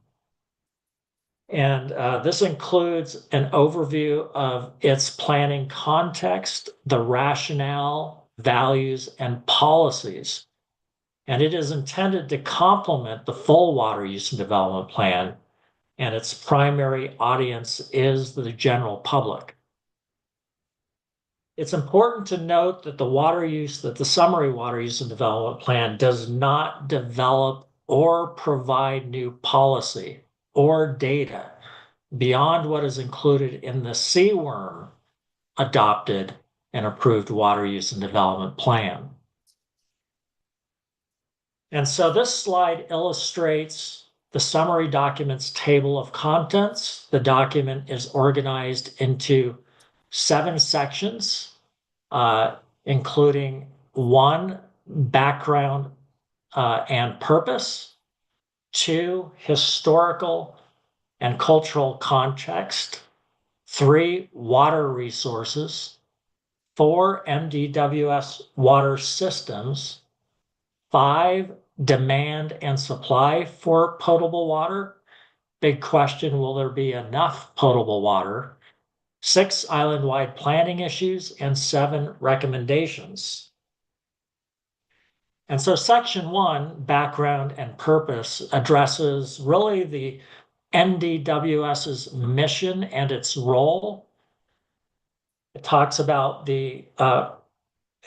And this includes an overview of its planning context, the rationale, values, and policies. And it is intended to complement the full water use and development plan, and its primary audience is the general public. It's important to note that the summary water use and development plan does not develop or provide new policy or data beyond what is included in the CWRM adopted and approved water use and development plan. And so this slide illustrates the summary document's table of contents. The document is organized into 7 sections, including 1, background and purpose, 2, historical and cultural context, 3, water resources, 4, MDWS water systems, 5, demand and supply for potable water. Big question, will there be enough potable water? 6, island-wide planning issues, and 7, recommendations. And so section 1, background and purpose, addresses really the NDWS's mission and its role. It talks about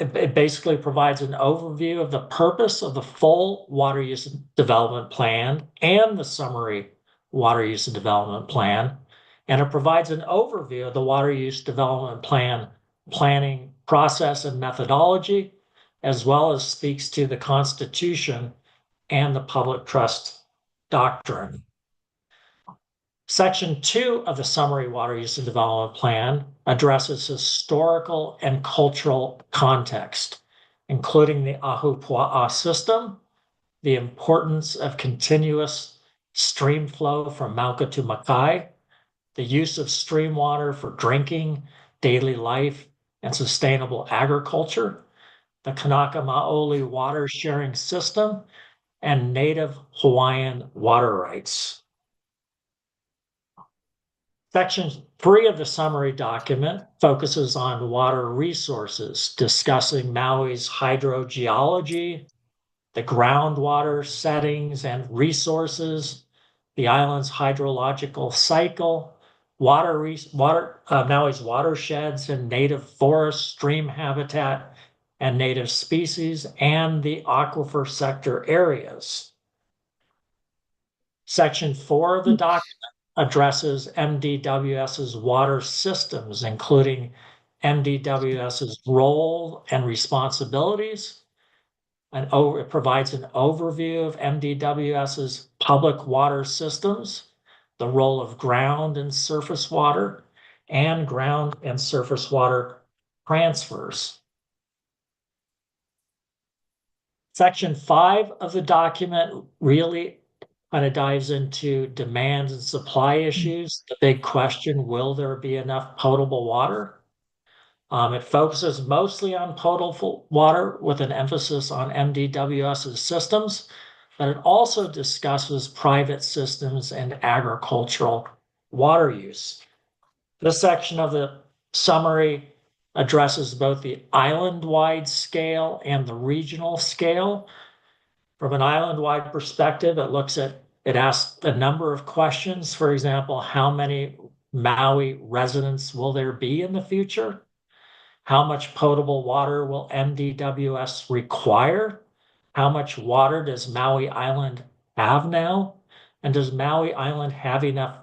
it basically provides an overview of the purpose of the full water use and development plan and the summary water use and development plan. And it provides an overview of the water use development plan planning process and methodology, as well as speaks to the Constitution and the public trust doctrine. Section 2 of the summary water use and development plan addresses historical and cultural context, including the Ahupua'a system, the importance of continuous stream flow from Mauka to Makai, the use of stream water for drinking, daily life, and sustainable agriculture, the Kanaka Maoli water sharing system, and Native Hawaiian water rights. Section 3 of the summary document focuses on water resources, discussing Maui's hydrogeology, the groundwater settings and resources, the island's hydrological cycle, Maui's watersheds and native forest, stream habitat, and native species, and the aquifer sector areas. Section 4 of the document addresses MDWS's water systems, including MDWS's role and responsibilities. And it provides an overview of MDWS's public water systems, the role of ground and surface water, and ground and surface water transfers. Section 5 of the document really kind of dives into demand and supply issues. The big question, will there be enough potable water? It focuses mostly on potable water with an emphasis on MDWS's systems, but it also discusses private systems and agricultural water use. This section of the summary addresses both the island-wide scale and the regional scale. From an island-wide perspective, it asks a number of questions. For example, how many Maui residents will there be in the future? How much potable water will MDWS require? How much water does Maui Island have now? And does Maui Island have enough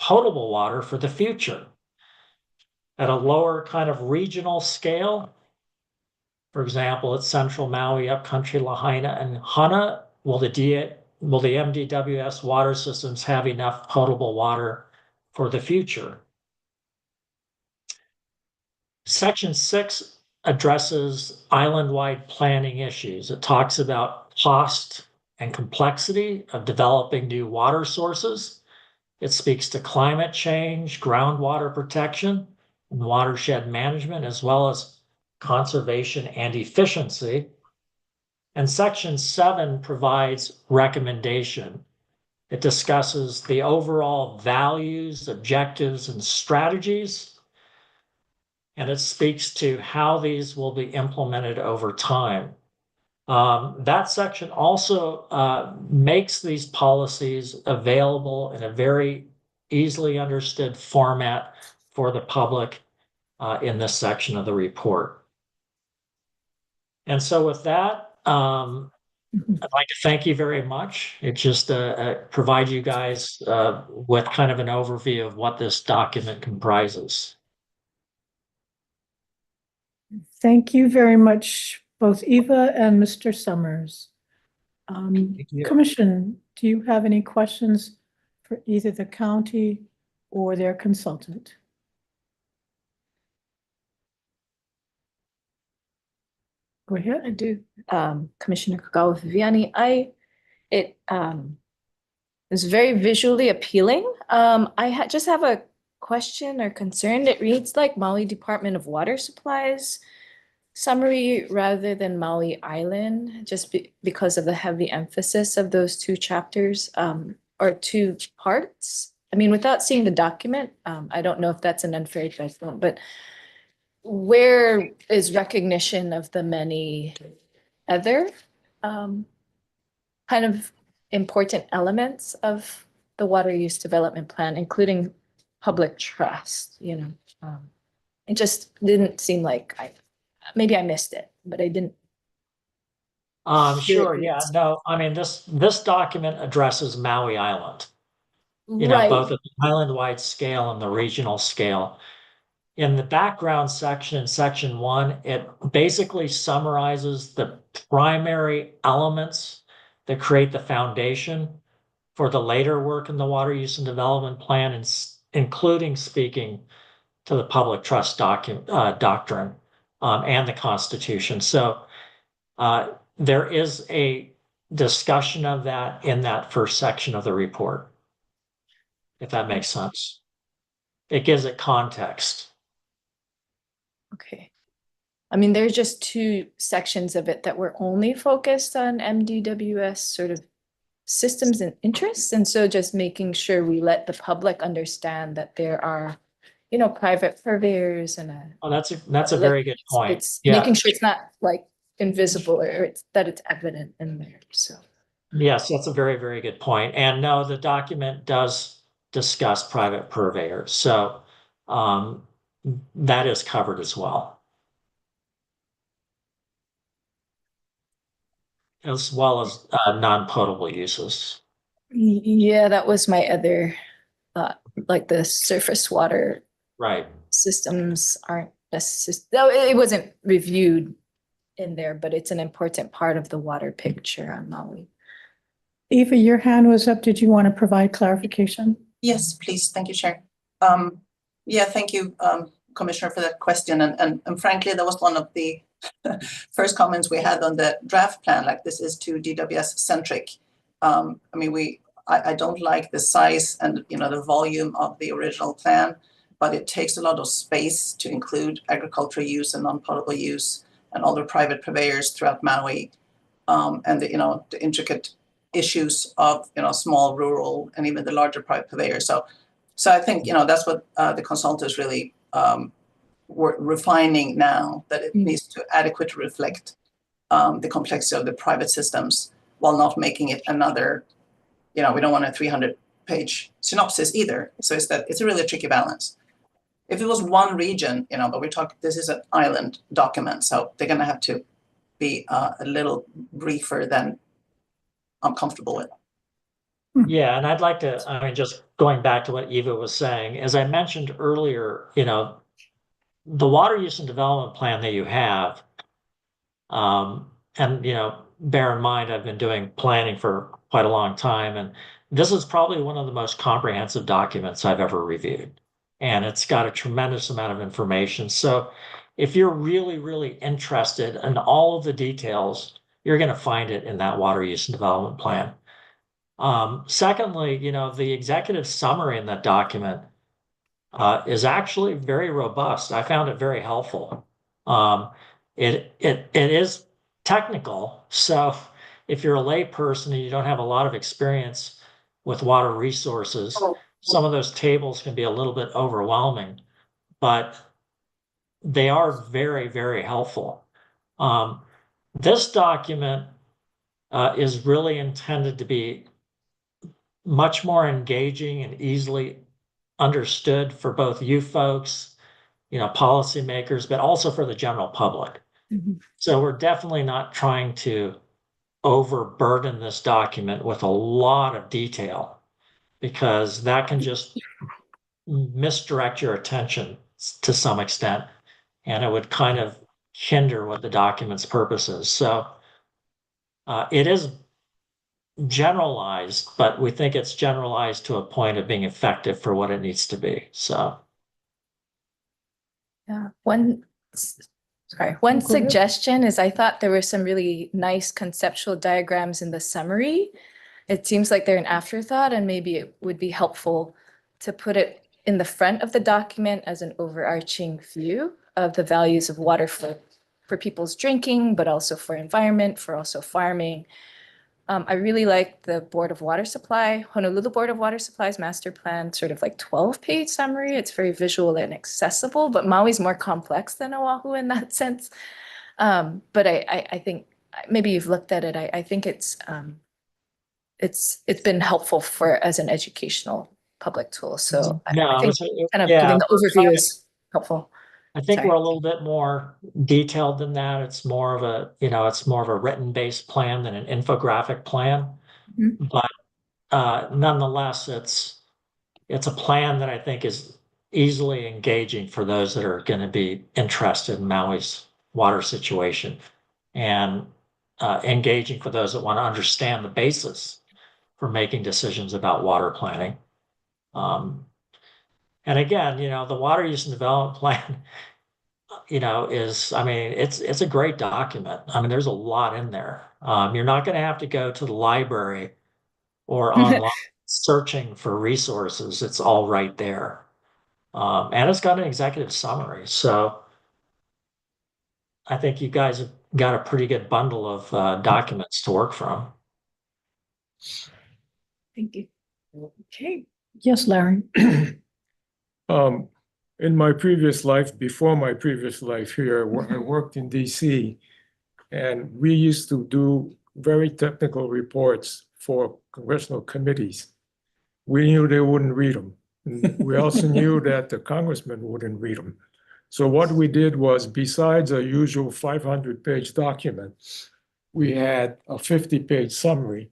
potable water for the future? At a lower kind of regional scale, for example, at Central Maui, Upcountry Lahaina, and Hana, will the MDWS water systems have enough potable water for the future? Section 6 addresses island-wide planning issues. It talks about cost and complexity of developing new water sources. It speaks to climate change, groundwater protection, and watershed management, as well as conservation and efficiency. And Section 7 provides recommendation. It discusses the overall values, objectives, and strategies. And it speaks to how these will be implemented over time. That section also makes these policies available in a very easily understood format for the public in this section of the report. And so with that, I'd like to thank you very much. It just provides you guys with kind of an overview of what this document comprises. Thank you very much, both Eva and Mr. Summers. Commission, do you have any questions for either the county or their consultant? Go ahead. I do. Commissioner Kagawa Viviani, it is very visually appealing. I just have a question or concern. It reads like Maui Department of Water Supplies summary rather than Maui Island, just because of the heavy emphasis of those two chapters or two parts. I mean, without seeing the document, I don't know if that's an unfair judgment, but where is recognition of the many other kind of important elements of the water use development plan, including public trust, it just didn't seem like maybe I missed it, but I didn't. Sure, yeah, no, I mean, this document addresses Maui Island. Right. Both at the island-wide scale and the regional scale. In the background section, section 1, it basically summarizes the primary elements that create the foundation for the later work in the water use and development plan, including speaking to the public trust doctrine and the Constitution. So there is a discussion of that in that first section of the report, if that makes sense. It gives it context. Okay. I mean, there's just two sections of it that were only focused on MDWS sort of systems and interests. And so just making sure we let the public understand that there are, private purveyors and that's a very good point. It's making sure it's not like invisible or that it's evident in there. So yes, that's a very, very good point. And no, the document does discuss private purveyors. So that is covered as well. As well as non-potable uses. Yeah, that was my other thought, like the surface water systems aren't necessarily, it wasn't reviewed in there, but it's an important part of the water picture on Maui. Eva, your hand was up. Did you want to provide clarification? Yes, please. Thank you, Chair. Yeah, thank you, Commissioner, for that question. And frankly, that was one of the first comments we had on the draft plan, like this is too DWS centric. I mean, I don't like the size and, you know, the volume of the original plan, but it takes a lot of space to include agricultural use and non-potable use and other private purveyors throughout Maui. And the, you know, the intricate issues of, you know, small rural and even the larger private purveyors. So I think, you know, that's what the consultants really were refining now, that it needs to adequately reflect the complexity of the private systems while not making it another, you know, we don't want a 300-page synopsis either. So it's a really tricky balance. If it was one region, you know, but we're talking, this is an island document, so they're going to have to be a little briefer than I'm comfortable with. Yeah, and I'd like to, I mean, just going back to what Eva was saying, as I mentioned earlier, you know, the water use and development plan that you have, and, you know, bear in mind, I've been doing planning for quite a long time, and this is probably one of the most comprehensive documents I've ever reviewed. And it's got a tremendous amount of information. So if you're really, really interested in all of the details, you're going to find it in that water use and development plan. Secondly, you know, the executive summary in that document is actually very robust. I found it very helpful. It is technical. So if you're a lay person and you don't have a lot of experience with water resources, some of those tables can be a little bit overwhelming, but they are very, very helpful. This document is really intended to be much more engaging and easily understood for both you folks, you know, policymakers, but also for the general public. So we're definitely not trying to overburden this document with a lot of detail, because that can just misdirect your attention to some extent, and it would kind of hinder what the document's purpose is. So it is generalized, but we think it's generalized to a point of being effective for what it needs to be. So yeah, one suggestion is, I thought there were some really nice conceptual diagrams in the summary. It seems like they're an afterthought, and maybe it would be helpful to put it in the front of the document as an overarching view of the values of water for people's drinking, but also for environment, for also farming. I really like the Board of Water Supply, Honolulu Board of Water Supply's master plan, sort of like 12-page summary. It's very visual and accessible, but Maui's more complex than Oahu in that sense. But I think maybe you've looked at it. I think it's been helpful as an educational public tool. So I think kind of giving the overview is helpful. I think we're a little bit more detailed than that. It's more of a, you know, it's more of a written-based plan than an infographic plan. But nonetheless, it's a plan that I think is easily engaging for those that are going to be interested in Maui's water situation, and engaging for those that want to understand the basis for making decisions about water planning. And again, you know, the water use and development plan, you know, is, I mean, it's a great document. I mean, there's a lot in there. You're not going to have to go to the library or online searching for resources. It's all right there. And it's got an executive summary. So I think you guys have got a pretty good bundle of documents to work from. Thank you. Okay. Yes, Larry. In my previous life, before my previous life here, I worked in DC, and we used to do very technical reports for congressional committees. We knew they wouldn't read them. We also knew that the congressman wouldn't read them. So what we did was, besides a usual 500-page document, we had a 50-page summary,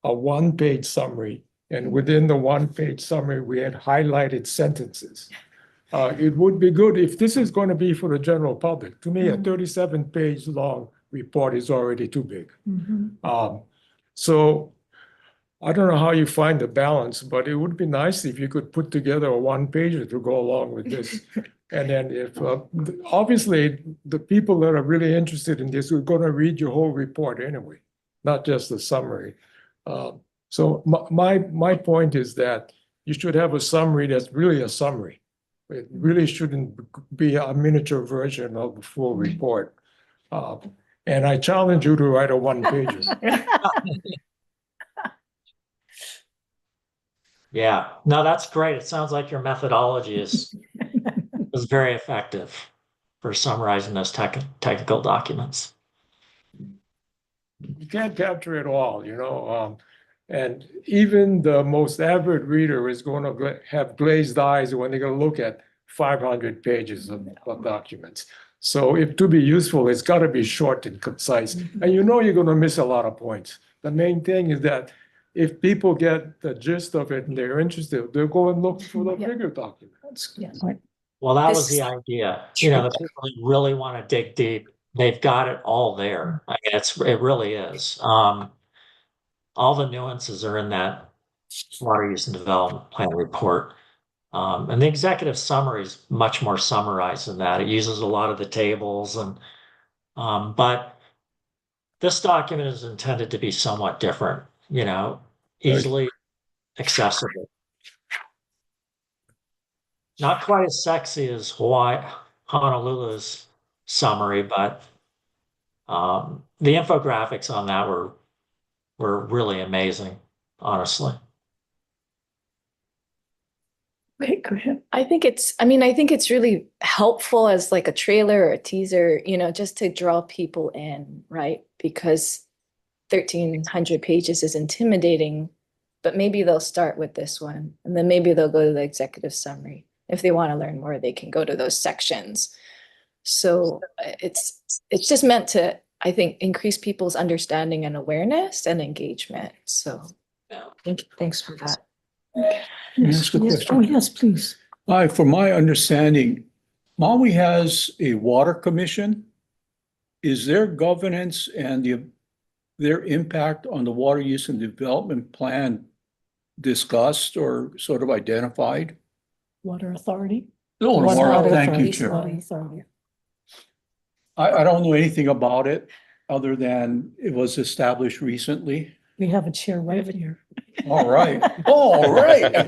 a one-page summary, and within the one-page summary, we had highlighted sentences. It would be good if this is going to be for the general public. To me, a 37-page long report is already too big. So I don't know how you find the balance, but it would be nice if you could put together a one-pager to go along with this. And then if, obviously, the people that are really interested in this are gonna read your whole report anyway, not just the summary. So my point is that you should have a summary that's really a summary. It really shouldn't be a miniature version of the full report. And I challenge you to write a one-pager. Yeah, no, that's great. It sounds like your methodology is very effective for summarizing those technical documents. You can't capture it all, you know, and even the most avid reader is going to have glazed eyes when they're going to look at 500 pages of documents. So if to be useful, it's got to be short and concise. And you know you're going to miss a lot of points. The main thing is that if people get the gist of it and they're interested, they'll go and look for the bigger documents. Well, that was the idea. You know, the people that really want to dig deep, they've got it all there. I mean, it really is. All the nuances are in that water use and development plan report. And the executive summary is much more summarized than that. It uses a lot of the tables and, but this document is intended to be somewhat different, you know, easily accessible. Not quite as sexy as Honolulu's summary, but the infographics on that were really amazing, honestly. Okay, go ahead. I think it's really helpful as like a trailer or a teaser, you know, just to draw people in, right? Because 1,300 pages is intimidating, but maybe they'll start with this one and then maybe they'll go to the executive summary. If they want to learn more, they can go to those sections. So it's just meant to, I think, increase people's understanding and awareness and engagement. So thanks for that. Can I ask a question? Oh, yes, please. Hi, from my understanding, Maui has a water commission. Is their governance and their impact on the water use and development plan discussed or sort of identified? Water Authority. No, Water thank you, Authority. Chair. Water Authority. I don't know anything about it other than it was established recently. We have a chair right here. All right. All right.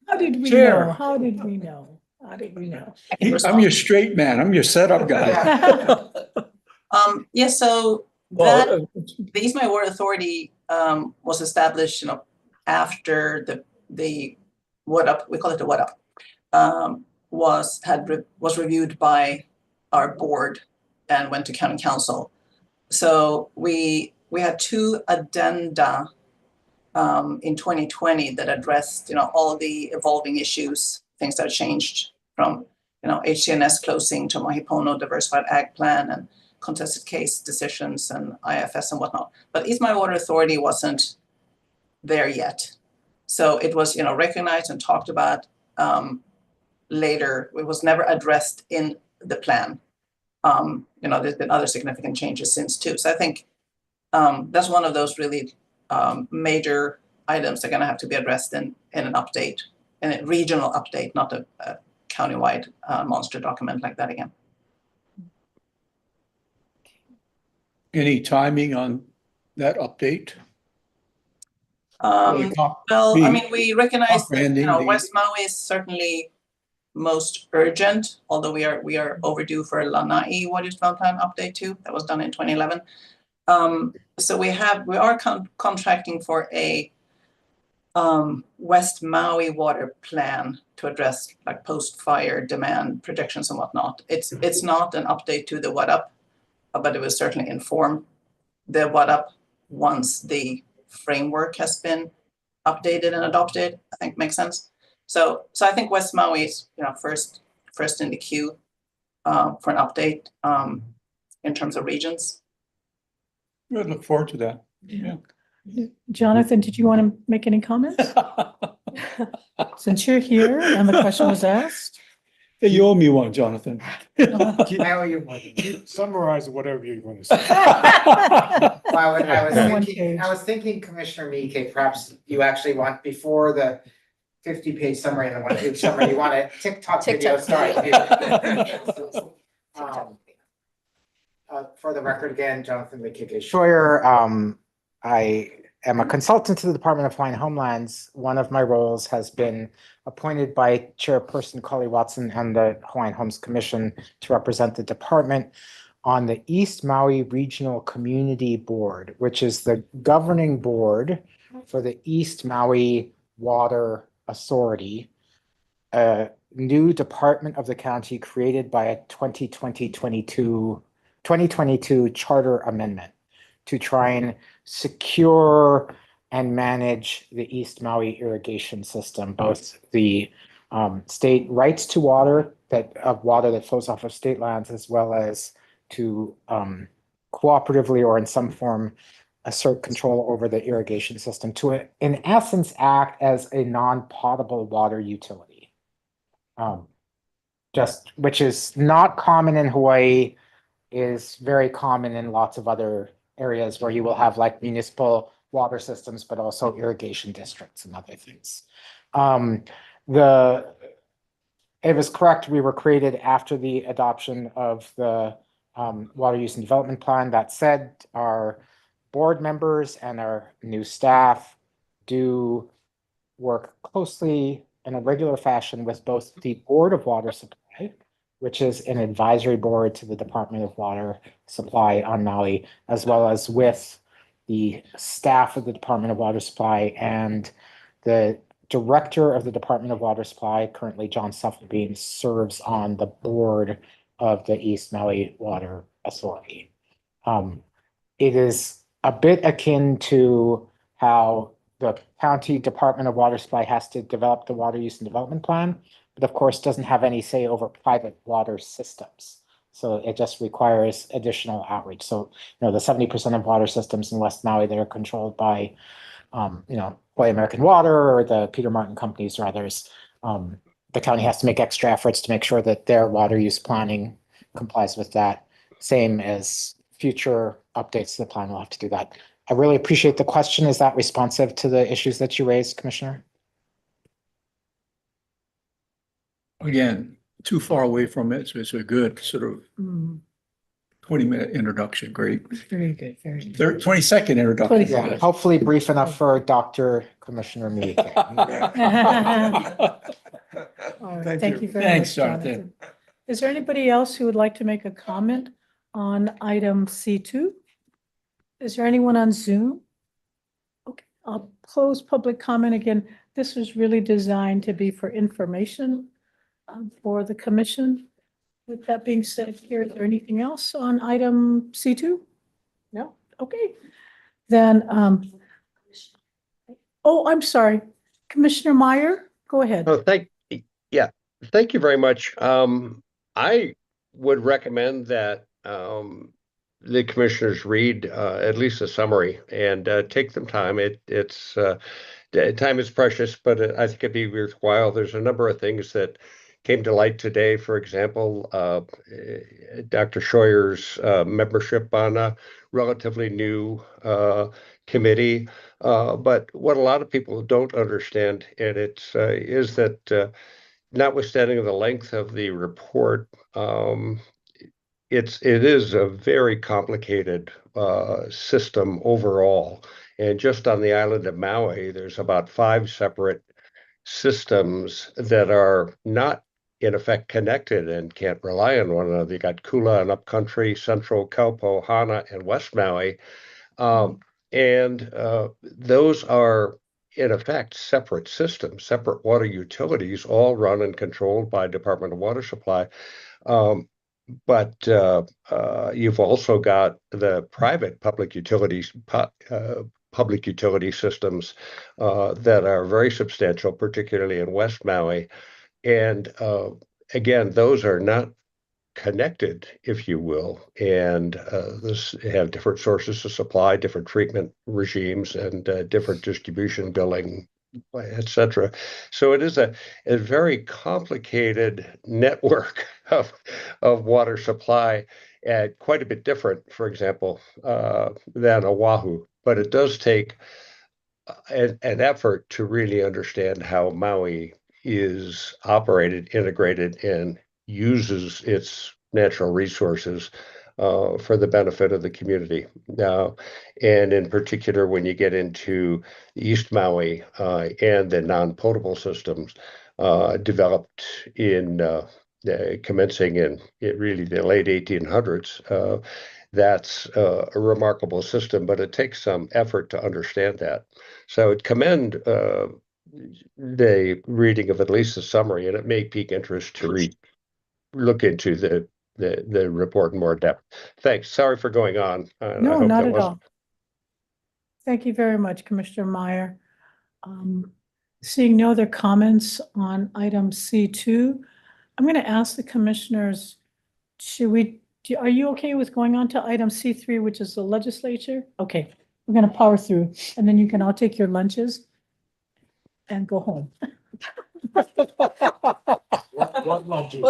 How did we Chair. know? How did we know? How did we know? I'm your straight man. I'm your setup guy. Yeah, so that, the East Maui Water Authority was established, you know, after the What Up, we call it the What Up, was reviewed by our board and went to county council. So we had two addenda in 2020 that addressed, you know, all the evolving issues, things that changed from, you know, HCNS closing to Mahipono Diversified Ag Plan and contested case decisions and IFS and whatnot. But East Maui Water Authority wasn't there yet. So it was, you know, recognized and talked about later. It was never addressed in the plan. You know, there's been other significant changes since too. So I think that's one of those really major items that are going to have to be addressed in an update, in a regional update, not a countywide monster document like that again. Any timing on that update? Well, I mean, we recognize that, you know, West Maui is certainly most urgent, although we are overdue for a Lanai Water Use Development Plan update too. That was done in 2011. So we are contracting for a West Maui water plan to address like post-fire demand predictions and whatnot. It's not an update to the What Up, but it will certainly inform the What Up once the framework has been updated and adopted. I think makes sense. So I think West Maui is, you know, first in the queue for an update in terms of regions. I look forward to that. Yeah. Jonathan, did you want to make any comments? Since you're here and the question was asked. Hey, you owe me one, Jonathan. I owe you one. Summarize whatever you want to say. Well, I was thinking, Commissioner Miike, perhaps you actually want, before the 50-page summary and a one-page summary. You want a TikTok video TikTok. starring. For the record again, Jonathan Lekike Scheuer. I am a consultant to the Department of Hawaiian Homelands. One of my roles has been appointed by Chairperson Collie Watson and the Hawaiian Homes Commission to represent the department on the East Maui Regional Community Board, which is the governing board for the East Maui Water Authority, a new department of the county created by a 2022 charter amendment to try and secure and manage the East Maui irrigation system, both the state rights to water that flows off of state lands, as well as to cooperatively or in some form assert control over the irrigation system to, in essence, act as a non-potable water utility. Which is not common in Hawaii, is very common in lots of other areas where you will have like municipal water systems, but also irrigation districts and other things. It was correct, we were created after the adoption of the Water Use and Development Plan. That said, our board members and our new staff do work closely in a regular fashion with both the Board of Water Supply, which is an advisory board to the Department of Water Supply on Maui, as well as with the staff of the Department of Water Supply and the director of the Department of Water Supply, currently John Sufflebeam, serves on the board of the East Maui Water Authority. It is a bit akin to how the county Department of Water Supply has to develop the Water Use and Development Plan, but of course doesn't have any say over private water systems. So it just requires additional outreach. So, the 70% of water systems in West Maui that are controlled by, Hawaii American Water or the Peter Martin companies or others, the county has to make extra efforts to make sure that their water use planning complies with that. Same as future updates to the plan will have to do that. I really appreciate the question. Is that responsive to the issues that you raised, Commissioner? Again, too far away from it, so it's a good sort of 20-minute introduction. Great. Very good, very good. 20-second introduction. Yeah, hopefully brief enough for Dr. Commissioner Meek. All right, thank you very Thanks, much, Jonathan. Jonathan. Is there anybody else who would like to make a comment on item C2? Is there anyone on Zoom? Okay, I'll close public comment again. This was really designed to be for information for the commission. With that being said, here, is there anything else on item C2? No? Okay. Then, I'm sorry. Commissioner Meyer, go ahead. Oh, thank you very much. I would recommend that the commissioners read at least a summary and take them time. Time is precious, but I think it'd be worthwhile. There's a number of things that came to light today. For example, Dr. Scheuer's membership on a relatively new committee. But what a lot of people don't understand, and is that notwithstanding the length of the report, it is a very complicated system overall. And just on the island of Maui, there's about 5 separate systems that are not in effect connected and can't rely on one another. You got Kula and Upcountry, Central, Kaupo, Hana, and West Maui. And those are in effect separate systems, separate water utilities, all run and controlled by Department of Water Supply. But you've also got the private public utilities, public utility systems that are very substantial, particularly in West Maui. And again, those are not connected, if you will, and this have different sources of supply, different treatment regimes, and different distribution billing, etc. So it is a very complicated network of water supply, and quite a bit different, for example, than Oahu. But it does take an effort to really understand how Maui is operated, integrated, and uses its natural resources for the benefit of the community. Now, and in particular, when you get into East Maui and the non-potable systems developed in commencing in really the late 1800s, that's a remarkable system, but it takes some effort to understand that. So I'd commend the reading of at least the summary, and it may pique interest to look into the report in more depth. Thanks. Sorry for going on. I No, hope not that at wasn't- all. Thank you very much, Commissioner Meyer. Seeing no other comments on item C2, I'm going to ask the commissioners, are you okay with going on to item C3, which is the legislature? Okay, we're going to power through, and then you can all take your lunches and go home. Well,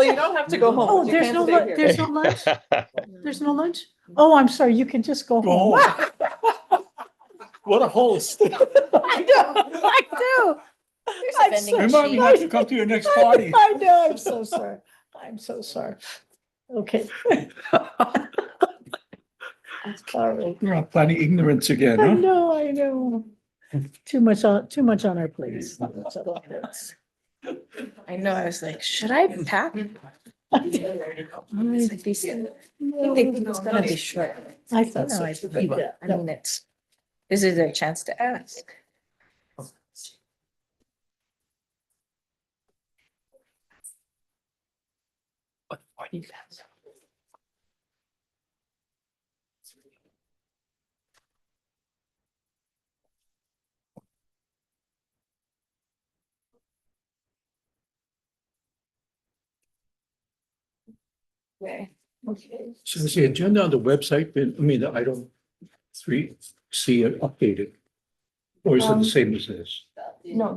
you don't have to go home. Oh, but you there's can no, stay here. there's no lunch? There's no lunch? Oh, I'm sorry, you can just go home. What a host. I do. I'm vending so- Remind me not to come to your next party. I know, I'm so sorry. I'm so sorry. Okay. All right. You're on planet ignorance again, I huh? know, I know. Too much on our plates. Too much on our plates. I know, I was like, should I pack? I think it's gonna be short. I thought so. I mean, this is their chance to ask. Okay. So is the agenda on the website been, I mean, the item 3C updated? Or is it the same as this? No,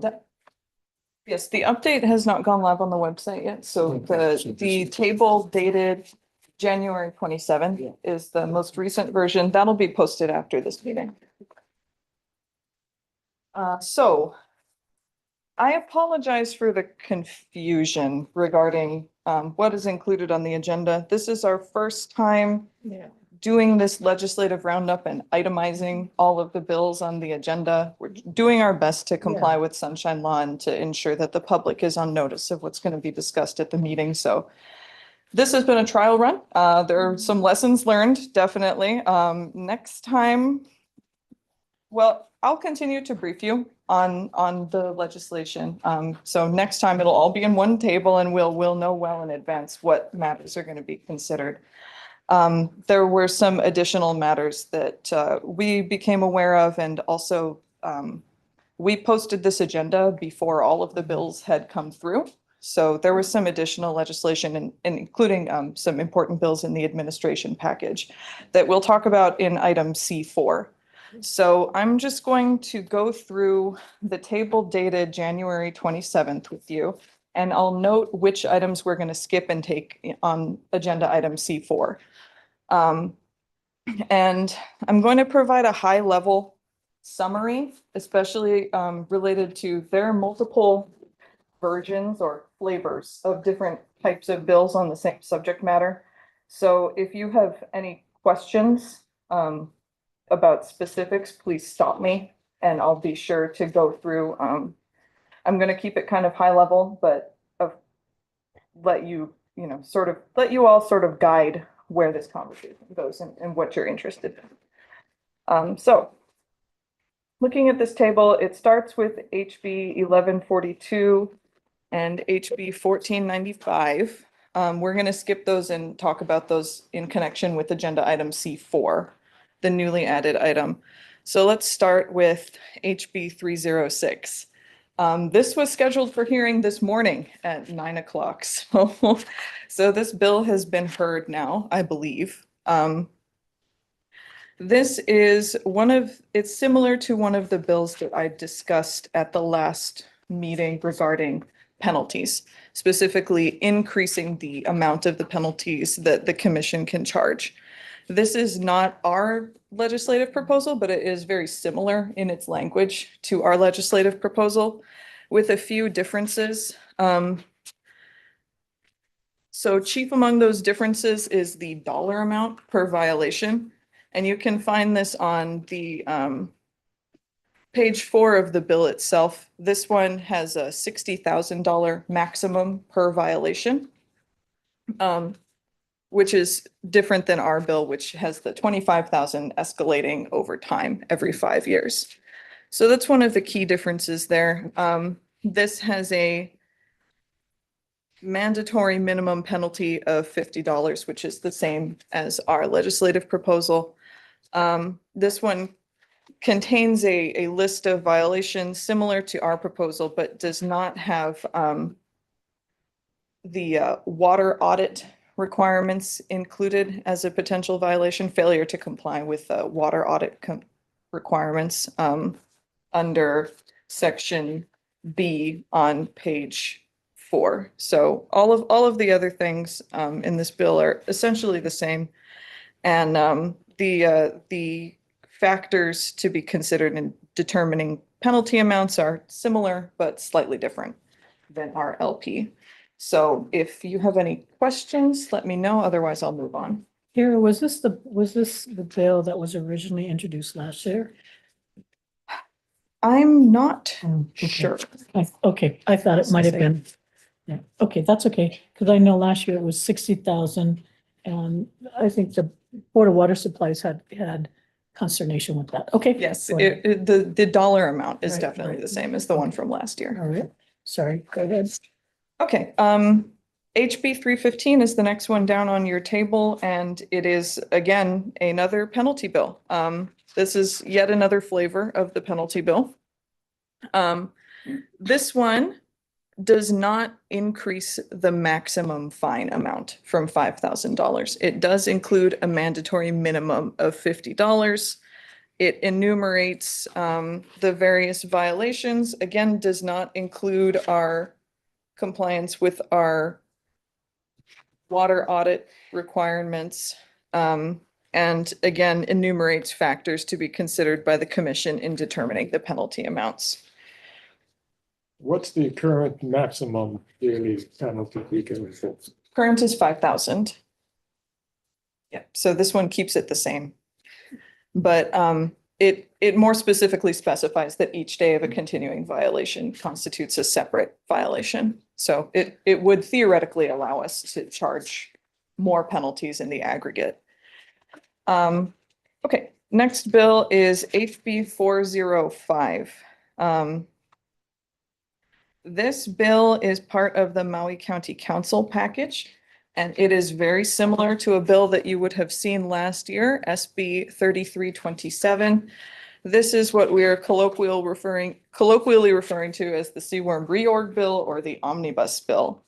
yes, the update has not gone live on the website yet, so Okay, so the this is- table dated January 27th is the most recent version. That'll be posted after this meeting. So I apologize for the confusion regarding what is included on the agenda. This is our first time Yeah. doing this legislative roundup and itemizing all of the bills on the agenda. We're doing our best to comply with sunshine law and to ensure that the public is on notice of what's going to be discussed at the meeting. So this has been a trial run. There are some lessons learned, definitely. Next time, well, I'll continue to brief you on the legislation. So next time it'll all be in one table and we'll know well in advance what matters are going to be considered. There were some additional matters that we became aware of, and also we posted this agenda before all of the bills had come through. So there was some additional legislation, and including some important bills in the administration package that we'll talk about in item C4. So I'm just going to go through the table dated January 27th with you, and I'll note which items we're going to skip and take on agenda item C4. And I'm going to provide a high level summary, especially related to there are multiple versions or flavors of different types of bills on the same subject matter. So if you have any questions about specifics, please stop me and I'll be sure to go through. I'm going to keep it kind of high level, but let you all sort of guide where this conversation goes and what you're interested in. So looking at this table, it starts with HB 1142 and HB 1495. We're going to skip those and talk about those in connection with agenda item C4, the newly added item. So let's start with HB 306. This was scheduled for hearing this morning at 9 o'clock. So this bill has been heard now, I believe. This is it's similar to one of the bills that I discussed at the last meeting regarding penalties, specifically increasing the amount of the penalties that the commission can charge. This is not our legislative proposal, but it is very similar in its language to our legislative proposal with a few differences. So chief among those differences is the dollar amount per violation. And you can find this on the page 4 of the bill itself. This one has a $60,000 maximum per violation, which is different than our bill, which has the 25,000 escalating over time every 5 years. So that's one of the key differences there. This has a mandatory minimum penalty of $50, which is the same as our legislative proposal. This one contains a list of violations similar to our proposal, but does not have the water audit requirements included as a potential violation, failure to comply with water audit requirements under section B on page 4. So all of the other things in this bill are essentially the same. And the factors to be considered in determining penalty amounts are similar, but slightly different than our LP. So if you have any questions, let me know. Otherwise, I'll move on. Here, was this the bill that was originally introduced last year? I'm not Okay. sure. Okay, I thought it might have been. Yeah, okay, that's okay, because I know last year it was 60,000, and I think the Board of Water Supplies had consternation with that. Okay. Yes, go ahead. the dollar amount is Right, definitely right. the same as the one from last year. All right, sorry, go ahead. Okay, HB 315 is the next one down on your table, and it is, again, another penalty bill. This is yet another flavor of the penalty bill. This one does not increase the maximum fine amount from $5,000. It does include a mandatory minimum of $50. It enumerates the various violations. Again, does not include our compliance with our water audit requirements. And again, enumerates factors to be considered by the commission in determining the penalty amounts. What's the current maximum yearly penalty we can enforce? Current is 5,000. Yeah, so this one keeps it the same. But it more specifically specifies that each day of a continuing violation constitutes a separate violation. So it would theoretically allow us to charge more penalties in the aggregate. Okay, next bill is HB 405. This bill is part of the Maui County Council package, and it is very similar to a bill that you would have seen last year, SB 3327. This is what we are colloquially referring to as the Seaworm Reorg Bill or the Omnibus Bill.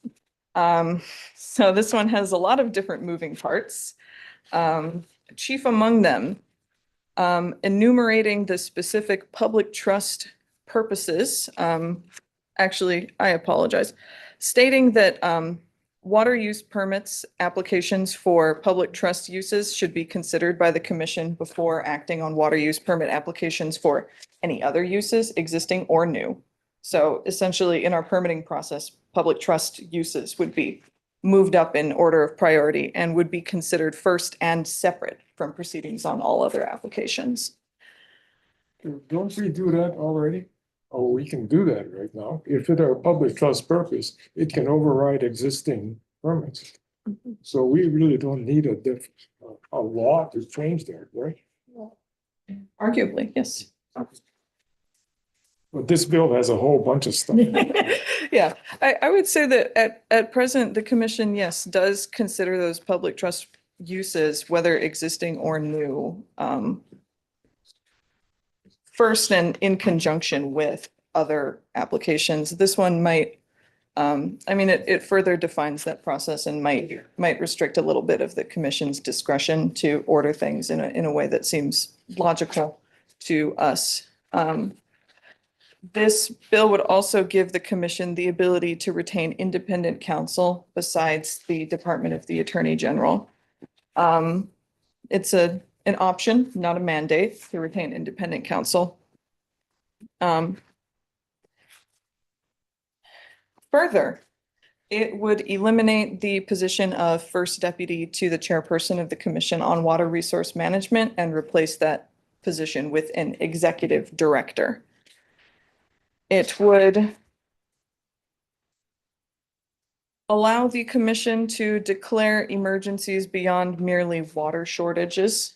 So this one has a lot of different moving parts. Chief among them, enumerating the specific public trust purposes. Actually, I apologize. Stating that water use permits applications for public trust uses should be considered by the commission before acting on water use permit applications for any other uses, existing or new. So essentially, in our permitting process, public trust uses would be moved up in order of priority and would be considered first and separate from proceedings on all other applications. Don't we do that already? Oh, we can do that right now. If it's a public trust purpose, it can override existing permits. So we really don't need a law to change that, right? Arguably, yes. But this bill has a whole bunch of stuff. Yeah, I would say that at present, the commission, yes, does consider those public trust uses, whether existing or new, first and in conjunction with other applications. This one might, I mean, it further defines that process and might restrict a little bit of the commission's discretion to order things in a way that seems logical to us. This bill would also give the commission the ability to retain independent counsel besides the Department of the Attorney General. it's an option, not a mandate, to retain independent counsel. Further, it would eliminate the position of first deputy to the chairperson of the Commission on Water Resource Management and replace that position with an executive director. It would allow the commission to declare emergencies beyond merely water shortages,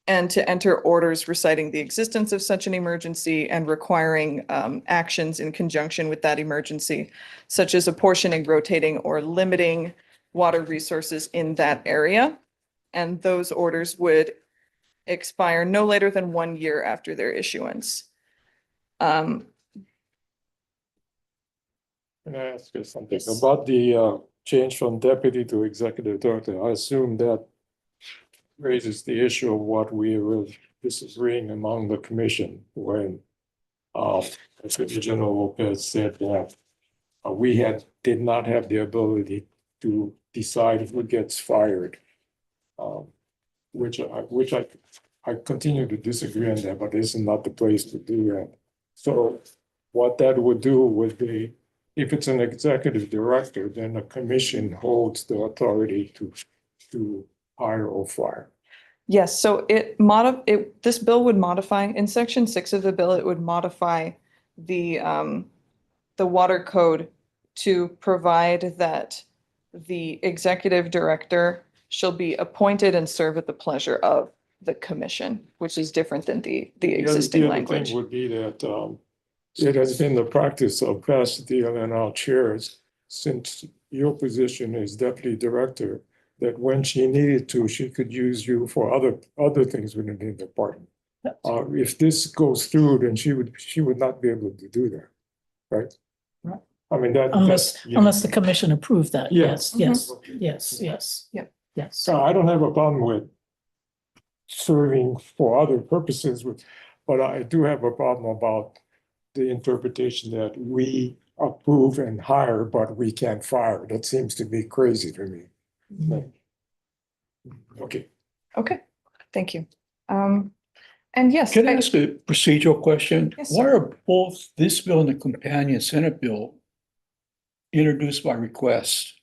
and to enter orders reciting the existence of such an emergency and requiring actions in conjunction with that emergency, such as apportioning, rotating, or limiting water resources in that area. And those orders would expire no later than 1 year after their issuance. Can I ask you something about the change from deputy to executive director? I assume that raises the issue of what we were disagreeing among the commission when Attorney General Lopez said that we did not have the ability to decide who gets fired, which I continue to disagree on that, but this is not the place to do that. So what that would do would be, if it's an executive director, then the commission holds the authority to hire or fire. Yes, so this bill would modify, in section 6 of the bill, it would modify the water code to provide that the executive director shall be appointed and serve at the pleasure of the commission, which is different than the existing The other language. thing would be that it has been the practice of Bastille and our chairs, since your position is deputy director, that when she needed to, she could use you for other things within the department. If this goes through, then she would not be able to do that, right? Right. I mean, Unless the commission approved that, Yes. yes, yes. Yep. Yes. So I don't have a problem with serving for other purposes, but I do have a problem about the interpretation that we approve and hire, but we can't fire. That seems to be crazy to me. Okay. Okay, thank you. And yes. Can I ask a procedural question? Yes, Why sir. are both this bill and the companion Senate bill introduced by request?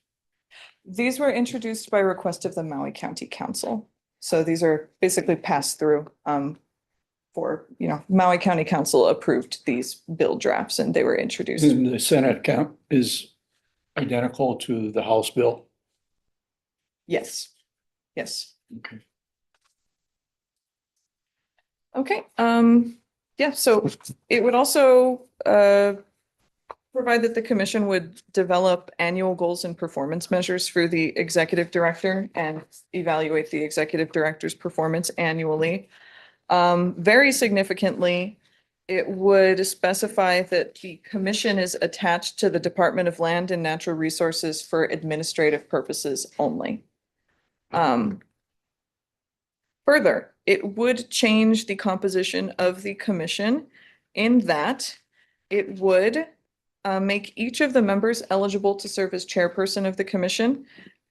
These were introduced by request of the Maui County Council. So these are basically passed through for, Maui County Council approved these bill drafts and they were introduced. And the Senate count is identical to the House bill? Yes, yes. Okay. Okay, yeah, so it would also provide that the commission would develop annual goals and performance measures for the executive director and evaluate the executive director's performance annually. Very significantly, it would specify that the commission is attached to the Department of Land and Natural Resources for administrative purposes only. Further, it would change the composition of the commission in that it would make each of the members eligible to serve as chairperson of the commission,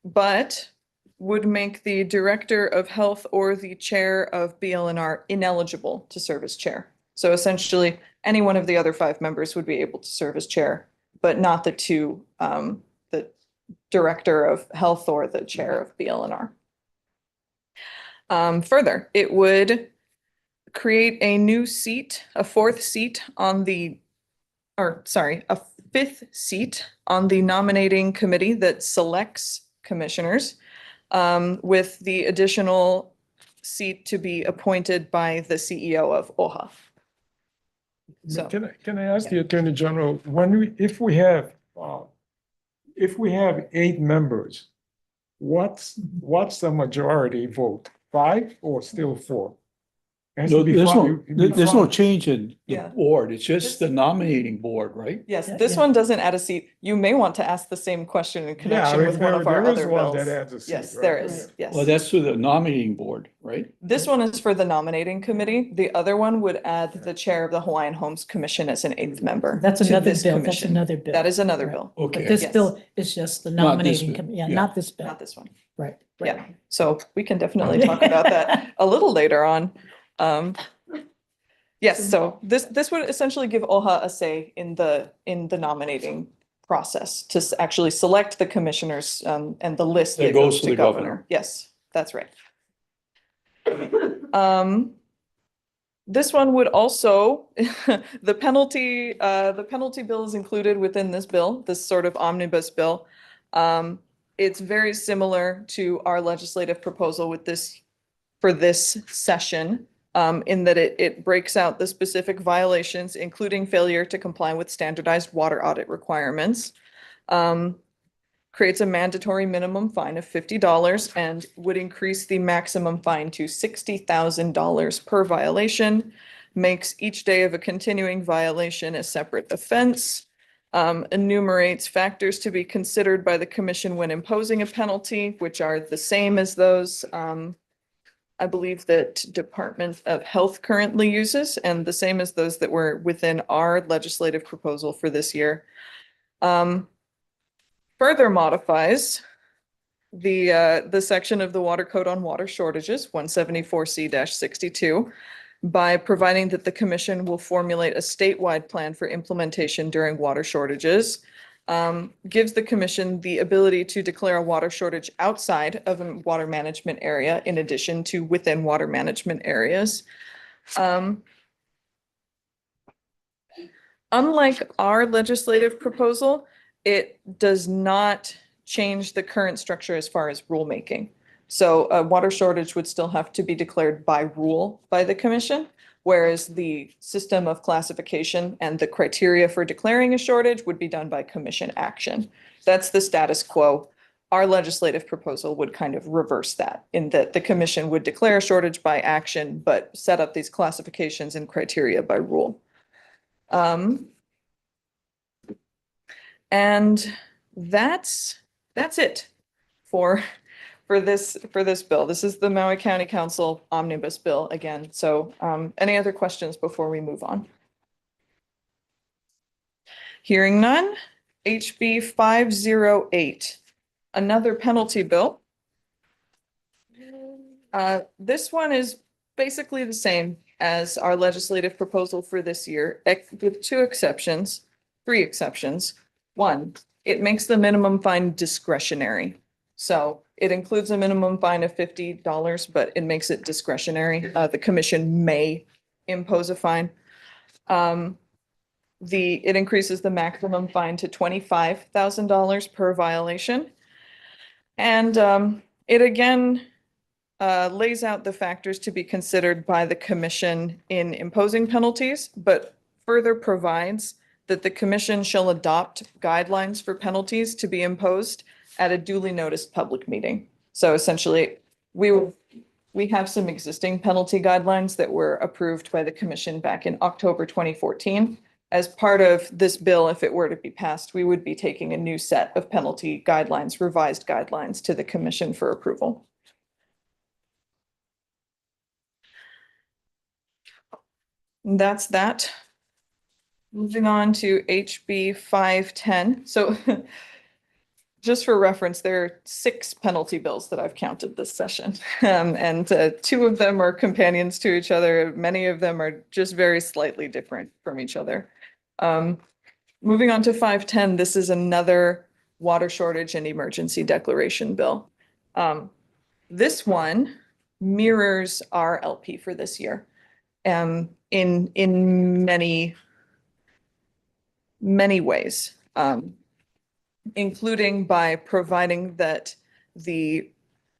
but would make the director of health or the chair of BLNR ineligible to serve as chair. So essentially, any one of the other 5 members would be able to serve as chair, but not the two, the director of health or the chair of BLNR. Further, it would create a new seat, a 4th seat on the, a 5th seat on the nominating committee that selects commissioners, with the additional seat to be appointed by the CEO of OHA. So, Can I ask the Attorney General, if we have 8 members, what's the majority vote? 5 or still 4? Has No, to be there's fun- no, you need there's no fun. change in the Yeah. board. It's just the nominating board, right? Yes, Yeah, this yeah. one doesn't add a seat. You may want to ask the same question in connection Yeah, with one of our there is other one bills. that adds a seat, Yes, right? there Yeah. is, yes. Well, that's through the nominating board, right? This one is for the nominating committee. The other one would add the chair of the Hawaiian Homes Commission as an 8th member. That's to another this bill, that's commission. another bill. That is another Right. bill. Okay. But this Yes. bill is just the Not this nominating, bill. yeah, Yeah. not this bill. Not this one. Right. Yeah, so we can definitely talk about that a little later on. Yes, so this would essentially give OHA a say in the nominating process to actually select the commissioners and the list That that goes goes to to the governor. governor. Yes, that's right. This one would also, the penalty bill is included within this bill, this sort of omnibus bill. It's very similar to our legislative proposal with this, for this session, in that it breaks out the specific violations, including failure to comply with standardized water audit requirements. Creates a mandatory minimum fine of $50 and would increase the maximum fine to $60,000 per violation, makes each day of a continuing violation a separate offense, enumerates factors to be considered by the commission when imposing a penalty, which are the same as those I believe that Department of Health currently uses, and the same as those that were within our legislative proposal for this year. Further modifies the section of the Water Code on water shortages, 174C-62, by providing that the commission will formulate a statewide plan for implementation during water shortages. Gives the commission the ability to declare a water shortage outside of a water management area in addition to within water management areas. Unlike our legislative proposal, it does not change the current structure as far as rulemaking. So a water shortage would still have to be declared by rule by the commission, whereas the system of classification and the criteria for declaring a shortage would be done by commission action. That's the status quo. Our legislative proposal would kind of reverse that, in that the commission would declare a shortage by action, but set up these classifications and criteria by rule. And that's it for this bill. This is the Maui County Council Omnibus Bill again. So any other questions before we move on? Hearing none, HB 508, another penalty bill. This one is basically the same as our legislative proposal for this year, with three exceptions. One, it makes the minimum fine discretionary. So it includes a minimum fine of $50, but it makes it discretionary. The commission may impose a fine. It increases the maximum fine to $25,000 per violation. And it again lays out the factors to be considered by the commission in imposing penalties, but further provides that the commission shall adopt guidelines for penalties to be imposed at a duly noticed public meeting. So essentially, we have some existing penalty guidelines that were approved by the commission back in October 2014. As part of this bill, if it were to be passed, we would be taking a new set of penalty guidelines, revised guidelines, to the commission for approval. And that's that. Moving on to HB 510. So just for reference, there are 6 penalty bills that I've counted this session. And 2 of them are companions to each other. Many of them are just very slightly different from each other. Moving on to 510, this is another water shortage and emergency declaration bill. This one mirrors our LP for this year in many ways, including by providing that the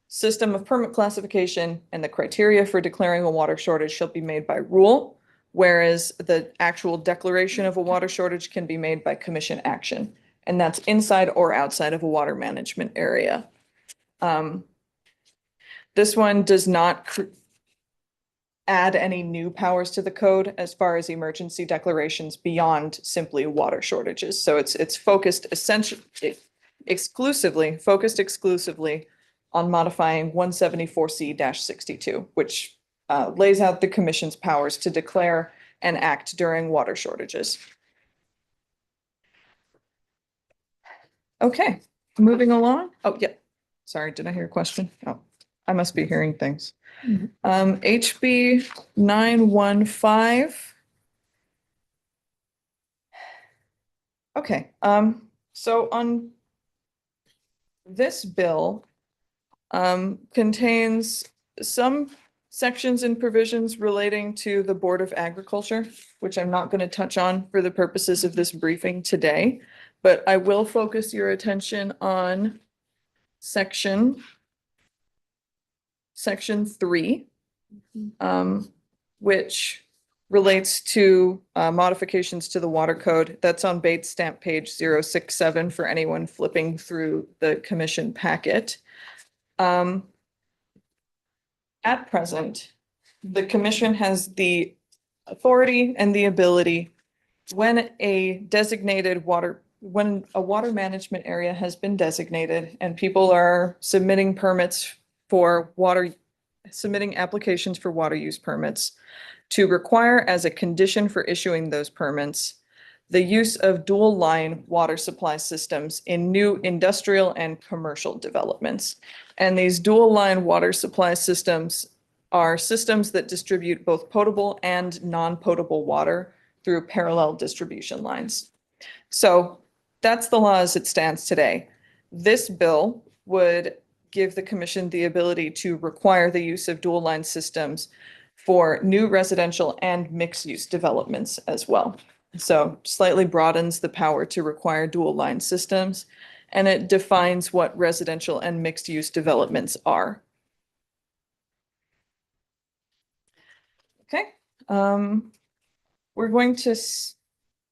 system of permit classification and the criteria for declaring a water shortage shall be made by rule, whereas the actual declaration of a water shortage can be made by commission action, and that's inside or outside of a water management area. This one does not add any new powers to the code as far as emergency declarations beyond simply water shortages. So it's focused exclusively on modifying 174C-62, which lays out the commission's powers to declare and act during water shortages. Okay, moving along. Oh, yeah. Sorry, did I hear a question? Oh, I must be hearing things. HB 915. Okay, so on this bill contains some sections and provisions relating to the Board of Agriculture, which I'm not going to touch on for the purposes of this briefing today, but I will focus your attention on section 3, which relates to modifications to the water code. That's on Bates stamp page 067 for anyone flipping through the commission packet. At present, the commission has the authority and the ability when a water management area has been designated and people are submitting applications for water use permits, to require as a condition for issuing those permits the use of dual line water supply systems in new industrial and commercial developments. And these dual line water supply systems are systems that distribute both potable and non-potable water through parallel distribution lines. So that's the law as it stands today. This bill would give the commission the ability to require the use of dual line systems for new residential and mixed use developments as well. So slightly broadens the power to require dual line systems, and it defines what residential and mixed use developments are. Okay, we're going to,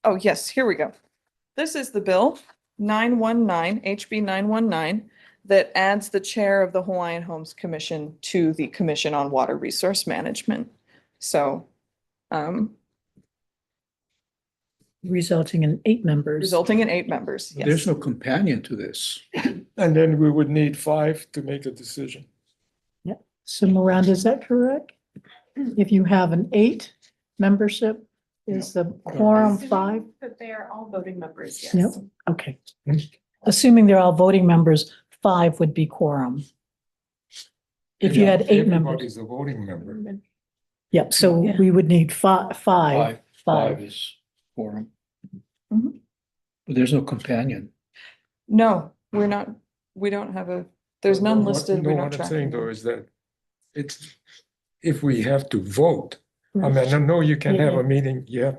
oh yes, here we go. This is the bill 919, HB 919, that adds the chair of the Hawaiian Homes Commission to the Commission on Water Resource Management. So, resulting in 8 members. Yes. There's no companion to this. And then we would need 5 to make a decision. Yeah. So Miranda, is that correct? If you have an 8 membership, is the quorum 5? But they are all voting members, yes. Yep, okay. Assuming they're all voting members, 5 would be quorum. If you had 8 members. Everybody's a voting member. Yep, so we would need five. Five is quorum. Mhm. But there's no companion. No, we don't have there's none listed. No, We're what not I'm saying tracking. though is that if we have to vote, I mean, I know you can have a meeting, you would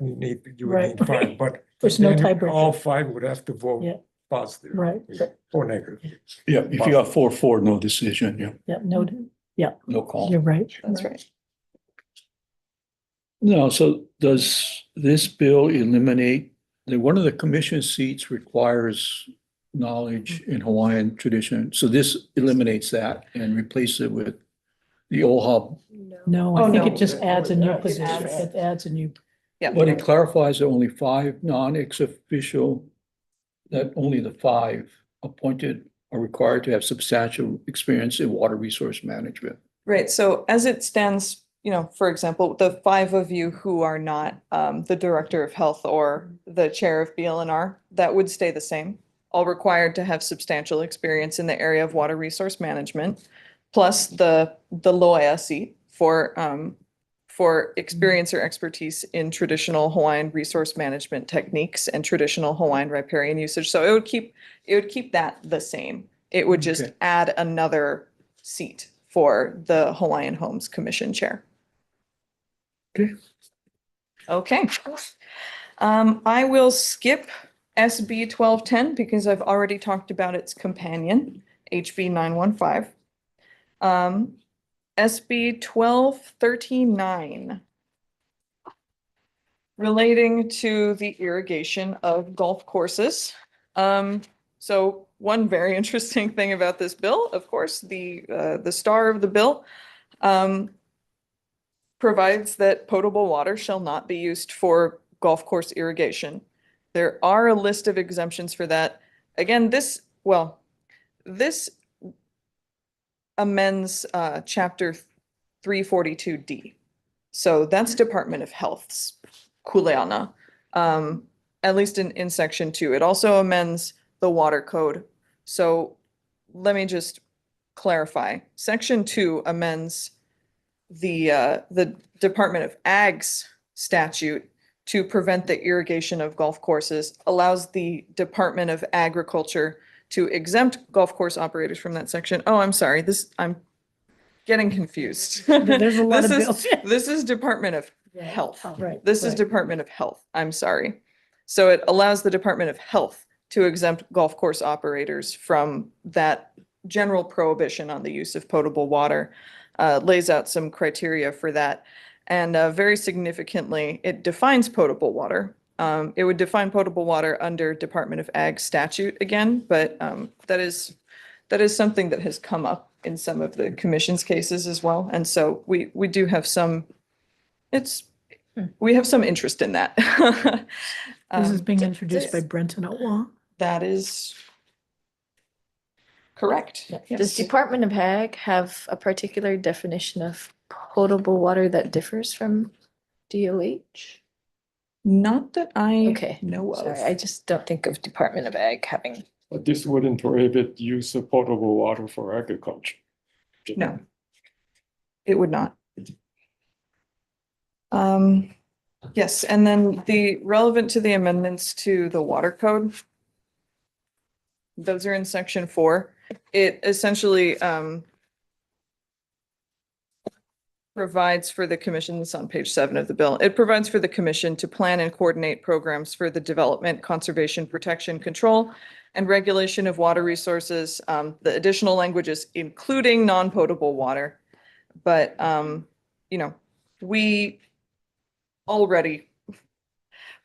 Right. need 5, but There's no then tiebreaker. all 5 would have to vote Yeah. positive. Right. Or negative. Yeah, if you got 4-4, no decision, yeah, Yeah, no, yeah, no call. you're right. That's right. No, so does this bill eliminate, one of the commission seats requires knowledge in Hawaiian tradition, so this eliminates that and replaces it with the OHA. No, Oh, I think no. it just adds a new It position. adds- It adds a new, Yeah. But it clarifies that only 5 non-ex official, that only the 5 appointed are required to have substantial experience in water resource management. Right, so as it stands, for example, the 5 of you who are not the director of health or the chair of BLNR, that would stay the same. All required to have substantial experience in the area of water resource management, plus the LOIA seat for experience or expertise in traditional Hawaiian resource management techniques and traditional Hawaiian riparian usage. So it would keep that the same. It would just Okay. add another seat for the Hawaiian Homes Commission chair. Okay. Okay. I will skip SB 1210 because I've already talked about its companion, HB 915. SB 1239 relating to the irrigation of golf courses. So one very interesting thing about this bill, of course, the star of the bill, provides that potable water shall not be used for golf course irrigation. There are a list of exemptions for that. Again, this amends chapter 342D. So that's Department of Health's kuleana, at least in section 2. It also amends the water code. So let me just clarify. Section 2 amends the Department of Ag's statute to prevent the irrigation of golf courses, allows the Department of Agriculture to exempt golf course operators from that section. Oh, I'm sorry, I'm getting confused. There's a lot of This bills. This is Department of Health. Right. This is right. Department of Health, I'm sorry. So it allows the Department of Health to exempt golf course operators from that general prohibition on the use of potable water, lays out some criteria for that. And very significantly, it defines potable water. It would define potable water under Department of Ag statute again, but that is something that has come up in some of the commission's cases as well. And so we do have we have some interest in that. This is being So introduced by Brenton Otwong. that is correct. Does Department of Ag have a particular definition of potable water that differs from DOH? Not that I Okay, know of. sorry, I just don't think of Department of Ag having. But this wouldn't prohibit use of potable water for agriculture. No, it would not. Yes, and then the relevant to the amendments to the water code. Those are in section 4. It essentially provides for the commission, this is on page 7 of the bill. It provides for the commission to plan and coordinate programs for the development, conservation, protection, control, and regulation of water resources. The additional languages, including non-potable water. But, we already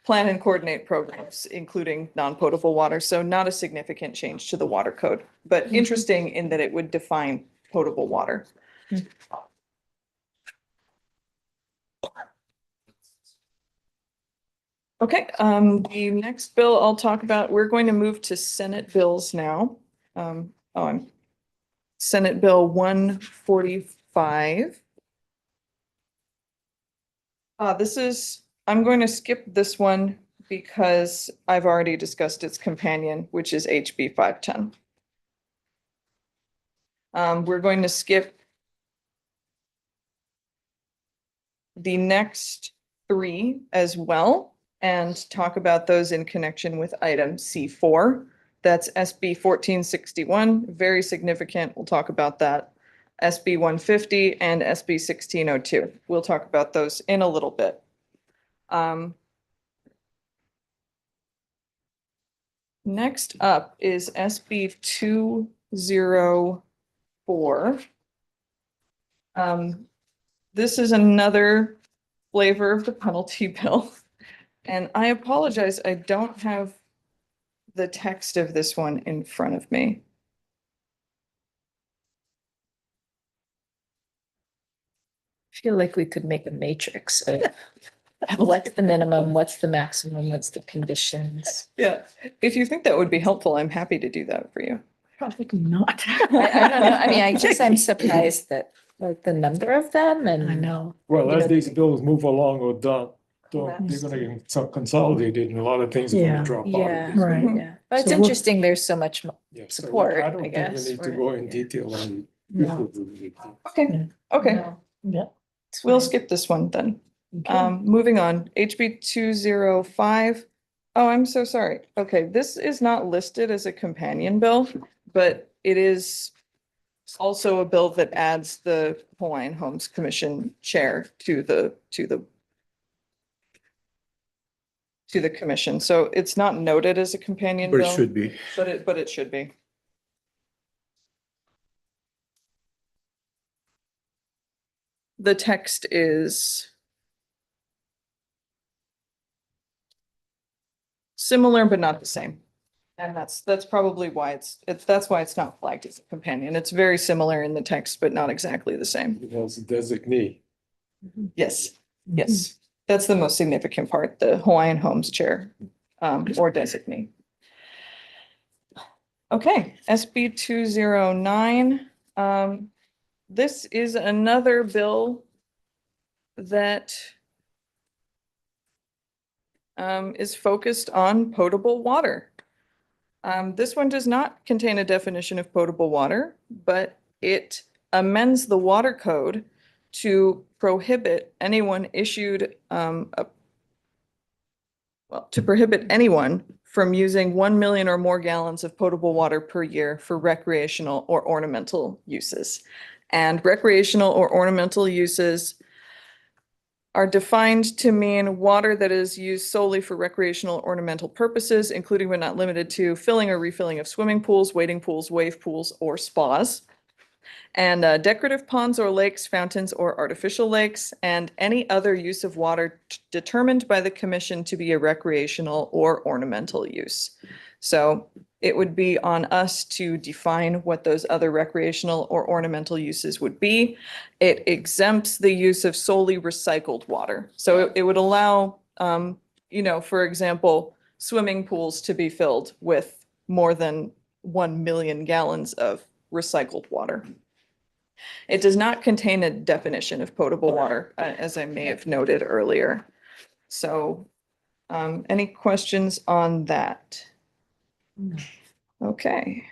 plan and coordinate programs, including non-potable water. So not a significant change to the water code, but interesting in that it would define potable water. Okay, the next bill I'll talk about, we're going to move to Senate bills now. I'm Senate Bill 145. I'm going to skip this one because I've already discussed its companion, which is HB 510. We're going to skip the next 3 as well and talk about those in connection with item C4. That's SB 1461, very significant. We'll talk about that. SB 150 and SB 1602. We'll talk about those in a little bit. Next up is SB 204. This is another flavor of the penalty bill. And I apologize, I don't have the text of this one in front of me. I feel like we could make a matrix of what's the minimum, what's the maximum, what's the conditions. Yeah, if you think that would be helpful, I'm happy to do that for you. Probably not. I don't know, I mean, I guess I'm surprised that like the number of them and. I know. Well, as Yeah. these bills move along or they're gonna get consolidated and a lot of things are Yeah. gonna drop out. Yeah, Right. yeah, but it's So we'll- interesting, there's so much Yeah, so support, I don't I think guess. we need to for- go in detail on. No. Okay, okay, No, Yeah. it's we'll fine. skip this one then. Okay. Moving on, HB 205. Oh, I'm so sorry. Okay, this is not listed as a companion bill, but it is also a bill that adds the Hawaiian Homes Commission chair to the commission. So it's not noted as a companion But bill. it should be. But it should be. The text is similar but not the same. And that's probably why that's why it's not flagged as a companion. It's very similar in the text, but not exactly the same. It has a designee. Yes, yes. That's the most significant part, the Hawaiian Homes chair, or designee. Okay, SB 209. This is another bill that is focused on potable water. This one does not contain a definition of potable water, but it amends the water code to prohibit anyone to prohibit anyone from using 1 million or more gallons of potable water per year for recreational or ornamental uses. And recreational or ornamental uses are defined to mean water that is used solely for recreational ornamental purposes, including but not limited to filling or refilling of swimming pools, wading pools, wave pools, or spas. And decorative ponds or lakes, fountains or artificial lakes, and any other use of water determined by the commission to be a recreational or ornamental use. So it would be on us to define what those other recreational or ornamental uses would be. It exempts the use of solely recycled water. So it would allow, for example, swimming pools to be filled with more than 1 million gallons of recycled water. It does not contain a definition of potable water, as I may have noted earlier. So, any questions on that? Okay.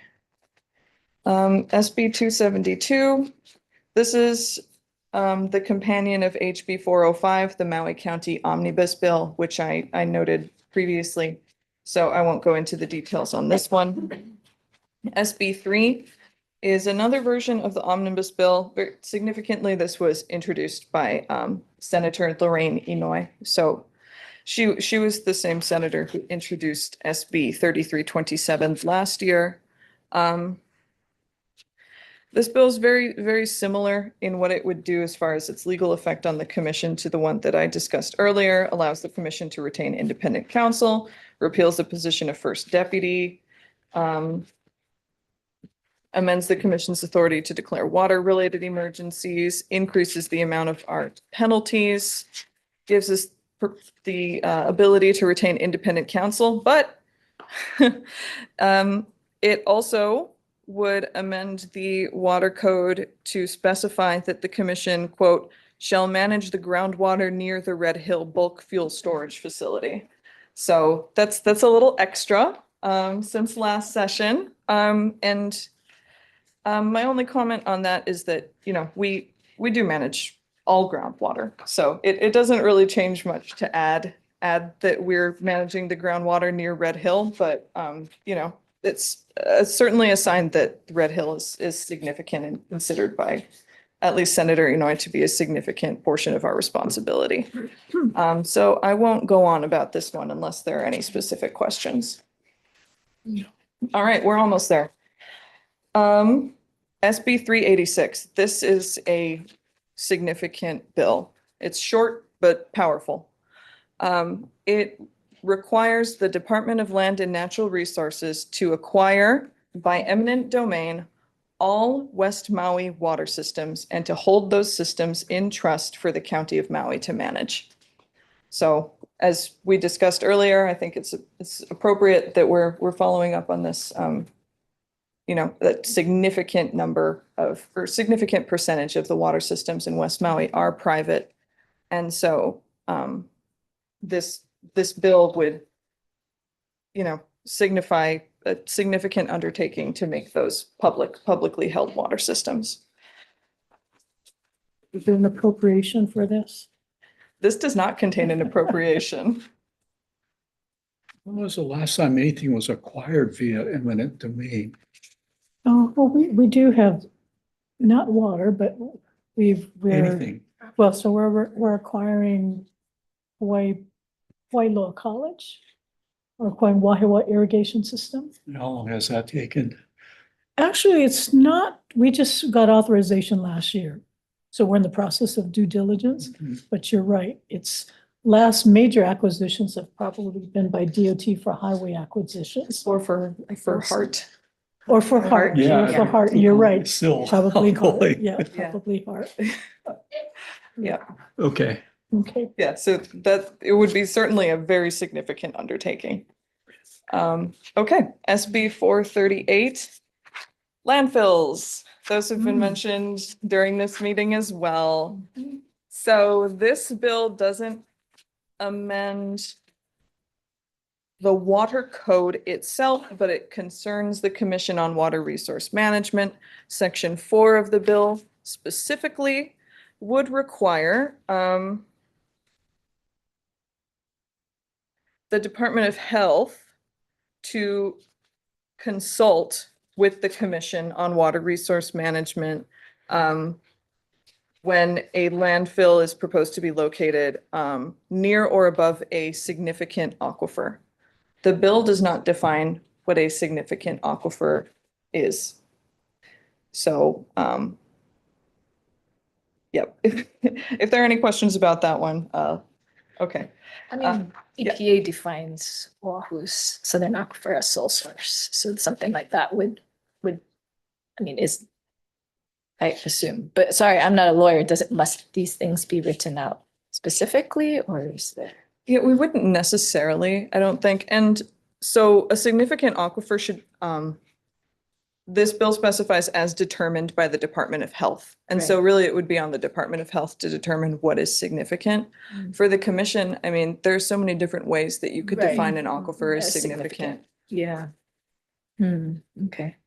SB 272. This is the companion of HB 405, the Maui County Omnibus Bill, which I noted previously. So I won't go into the details on this one. SB 3 is another version of the omnibus bill. Very significantly, this was introduced by Senator Lorraine Inouye. So she was the same senator who introduced SB 3327 last year. This bill is very, very similar in what it would do as far as its legal effect on the commission to the one that I discussed earlier, allows the commission to retain independent counsel, repeals the position of first deputy, amends the commission's authority to declare water-related emergencies, increases the amount of our penalties, gives us the ability to retain independent counsel, but it also would amend the water code to specify that the commission, quote, shall manage the groundwater near the Red Hill bulk fuel storage facility. So that's a little extra since last session. My only comment on that is that, we do manage all groundwater. So it doesn't really change much to add that we're managing the groundwater near Red Hill, but, it's certainly a sign that Red Hill is significant and considered by at least Senator Inouye to be a significant portion of our responsibility. So I won't go on about this one unless there are any specific questions. All right, we're almost there. SB 386, this is a significant bill. It's short but powerful. It requires the Department of Land and Natural Resources to acquire by eminent domain all West Maui water systems and to hold those systems in trust for the County of Maui to manage. So as we discussed earlier, I think it's appropriate that we're following up on this, that significant significant percentage of the water systems in West Maui are private. And so this bill would, signify a significant undertaking to make those publicly held water systems. Is there an appropriation for this? This does not contain an appropriation. When was the last time anything was acquired via eminent domain? Oh, well, we do have not water, but Anything? Well, so we're acquiring Hawaii Loa College or acquiring Wahiawa irrigation system. How long has that taken? Actually, it's not, we just got authorization last year. So we're in the process of due diligence, but you're right. It's last major acquisitions have probably been by DOT for highway acquisitions. Or for HART. Or for HART, Yeah. or for HART, you're right. Still, Probably probably. HART, yeah, probably HART. Yeah. Okay. Okay. Yeah, so that, it would be certainly a very significant undertaking. Okay, SB 438, landfills. Those have been mentioned during this meeting as well. So this bill doesn't amend the water code itself, but it concerns the Commission on Water Resource Management. Section 4 of the bill specifically would require the Department of Health to consult with the Commission on Water Resource Management when a landfill is proposed to be located near or above a significant aquifer. The bill does not define what a significant aquifer is. So, yep, if there are any questions about that one, okay. I mean, EPA defines Oahu's southern aquifer as sole source, so something like that would, I mean, is, I assume, but sorry, I'm not a lawyer. Must these things be written out specifically, or is there? Yeah, we wouldn't necessarily, I don't think. And so a significant aquifer should, this bill specifies as determined by the Department of Health. And so really it would be on the Department of Health to determine what is significant. For the commission, I mean, there's so many different ways that you could define an aquifer as significant. Yeah. Okay.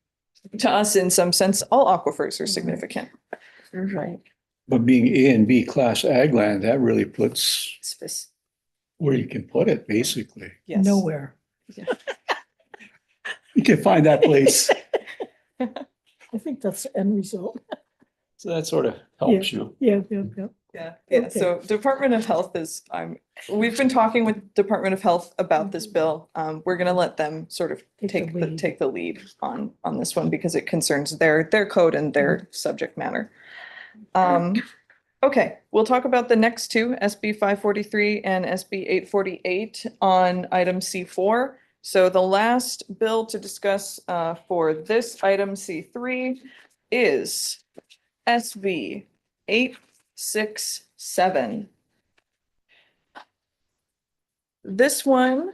To us, in some sense, all aquifers are significant. Right. But being A and B class ag land, that really puts where you can put it, basically. Yes. Nowhere. You can find that place. I think that's the end result. So that sort of helps you. Yeah. Yeah, Okay. so Department of Health is, we've been talking with Department of Health about this bill. We're gonna let them sort of take the lead on this one because it concerns their code and their subject matter. Okay, we'll talk about the next two, SB 543 and SB 848 on item C4. So the last bill to discuss for this item C3 is SB 867. This one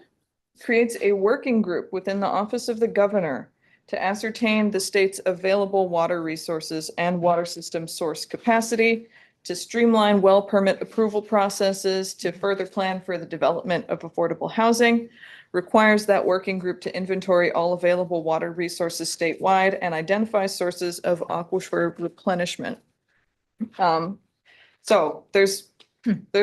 creates a working group within the Office of the Governor to ascertain the state's available water resources and water system source capacity, to streamline well permit approval processes, to further plan for the development of affordable housing, requires that working group to inventory all available water resources statewide and identify sources of aquifer replenishment. So there's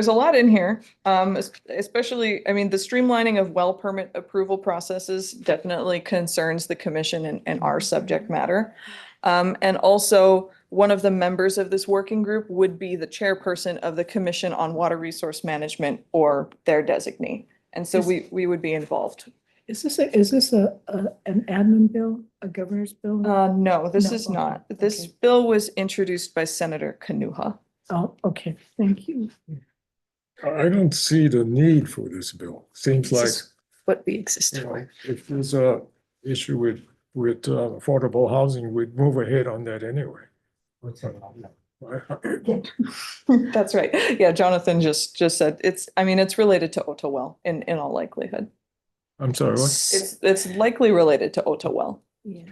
a lot in here, especially, I mean, the streamlining of well permit approval processes definitely concerns the commission and our subject matter. And also, one of the members of this working group would be the chairperson of the Commission on Water Resource Management or their designee. And so we would be involved. Is this an admin bill, a governor's bill? No, this No, is okay, not. This bill was introduced by Senator Kanuha. Oh, okay, thank you. I don't see the need for this bill. Seems This like, is what we exist you know, for. if there's a issue with affordable housing, we'd move ahead on that anyway. That's right. Yeah, Jonathan just said it's, I mean, it's related to Ottowell in all likelihood. I'm sorry, what? It's likely related to Ottowell. Yeah.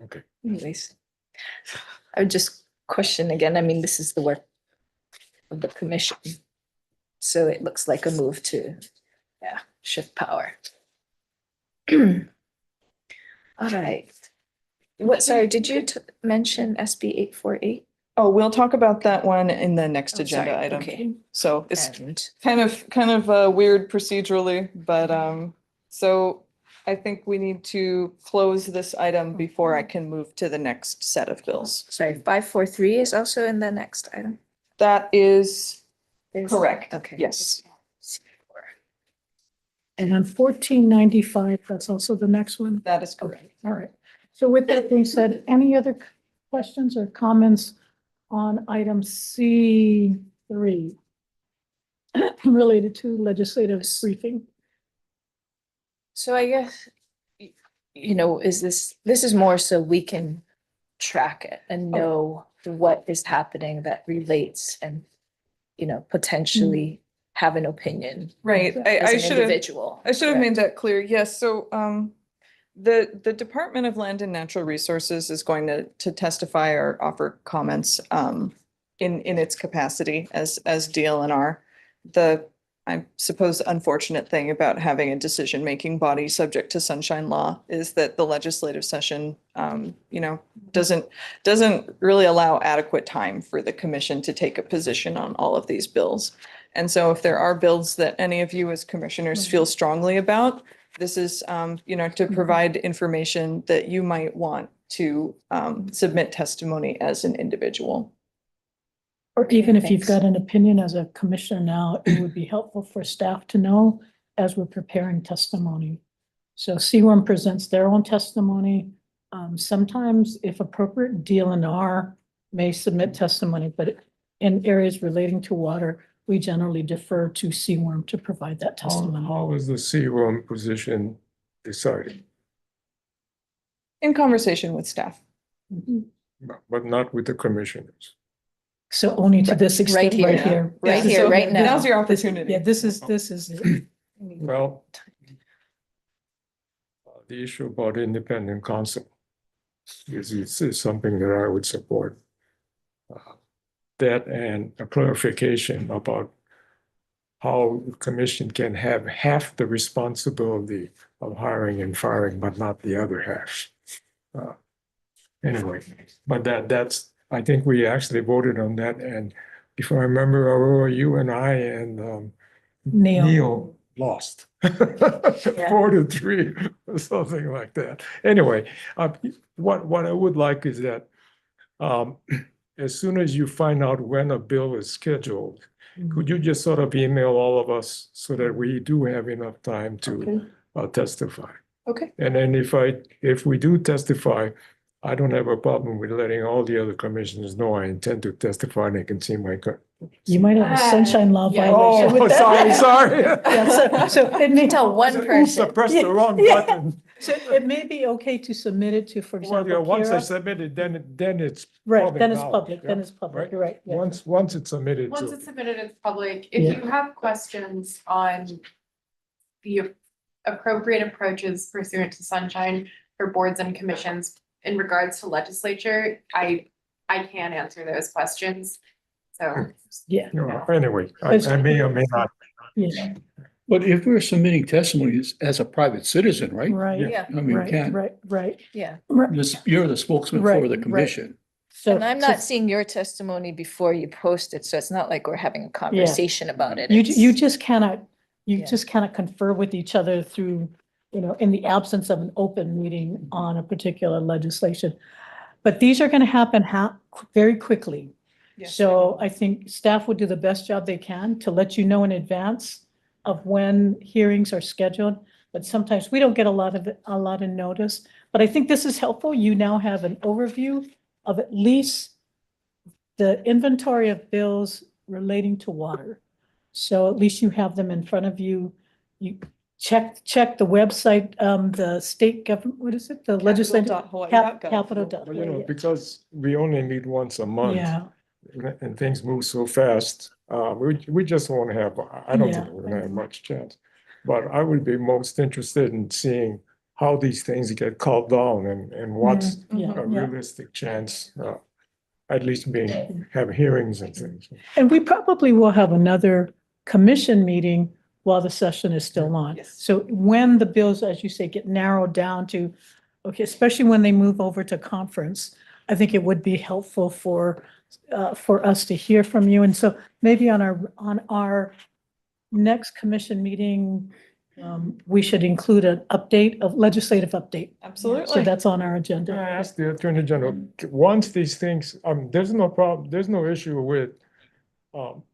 Okay. Anyways, I would just question again, I mean, this is the work of the commission. So it looks like a move to, shift power. All right. Sorry, did you mention SB 848? Oh, we'll talk about that one in the next agenda sorry, item. okay. So it's kind of weird procedurally, but so I think we need to close this item before I can move to the next set of bills. Sorry, 543 is also in the next item? That is correct. Okay. Yes. And on 1495, that's also the next one? That is correct. All right. So with that being said, any other questions or comments on item C3 related to legislative briefing? So I guess, is this is more so we can track it and know what is happening that relates and, you know, potentially have an opinion. Right, as I an should have, individual. I should have made correct? that clear. Yes, so the Department of Land and Natural Resources is going to testify or offer comments in its capacity as DLNR. The, I suppose, unfortunate thing about having a decision-making body subject to sunshine law is that the legislative session, you know, doesn't really allow adequate time for the commission to take a position on all of these bills. And so if there are bills that any of you as commissioners feel strongly about, this is, you know, to provide information that you might want to submit testimony as an individual. Or even if you've Thanks. got an opinion as a commissioner now, it would be helpful for staff to know as we're preparing testimony. So CWRM presents their own testimony. Sometimes, if appropriate, DLNR may submit testimony, but in areas relating to water, we generally defer to CWRM to provide that testimony. How is the CWRM position decided? In conversation with staff. But not with the commissioners? So only to this extent right here. Right This is- here, right now. Now's your This- opportunity. Yeah, this is it. Well, the issue about independent counsel is something that I would support. That and a clarification about how the commission can have half the responsibility of hiring and firing, but not the other half. Anyway, but that's, I think we actually voted on that, and if I remember, Aurora, you and I and Neil lost 4-3 or something like that. Anyway, what I would like is that as soon as you find out when a bill is scheduled, could you just sort of email all of us so that we do have enough time to testify? Okay. And then if we do testify, I don't have a problem with letting all the other commissioners know I intend to testify and they can see my. You might have a sunshine law Yeah. violation. with that. Sorry. Yeah, so it may Tell one Oops, I person. pressed the wrong Yeah. button. So it may be okay to submit it to, for Well, yeah, example, once I Kira. submit it, then it's. Right, then it's knowledge, public, then yeah, it's public, right? you're right. yeah. Once it's submitted Once to. it's submitted, it's public. If Yeah. you have questions on the appropriate approaches pursuant to sunshine for boards and commissions in regards to legislature, I can answer those questions. So, Yeah. Anyway, I may or may not. Yeah, But if we're submitting testimonies as a private citizen, right? right. Yeah. I mean, you Right, can't, right. Yeah. you're the spokesman Right, for the right. commission. So And I'm so not seeing your testimony before you post it, so it's not like we're having a conversation about it. It's- You just cannot, you Yeah. just cannot confer with each other through, you know, in the absence of an open meeting on a particular legislation. But these are gonna happen very quickly. Yes. So I think staff would do the best job they can to let you know in advance of when hearings are scheduled. But sometimes we don't get a lot of notice. But I think this is helpful. You now have an overview of at least the inventory of bills relating to water. So at least you have them in front of you. You check the website, the state government, what is it? The legislative. Capital.hawaii.gov. Capital. Well, you know, because we only meet once a month. Yeah, And things move so fast, we just won't have, I don't Yeah. think we're gonna have much chance. But I would be most interested in seeing how these things get called down and what's yeah, a yeah. realistic chance, at least have hearings and things. And we probably will have another commission meeting while the session is still on. Yes. So when the bills, as you say, get narrowed down to, okay, especially when they move over to conference, I think it would be helpful for us to hear from you. And so maybe on our next commission meeting, we should include an update, a legislative update. So Absolutely. that's on our Can I agenda. ask the Attorney General, once these things, there's no problem, there's no issue with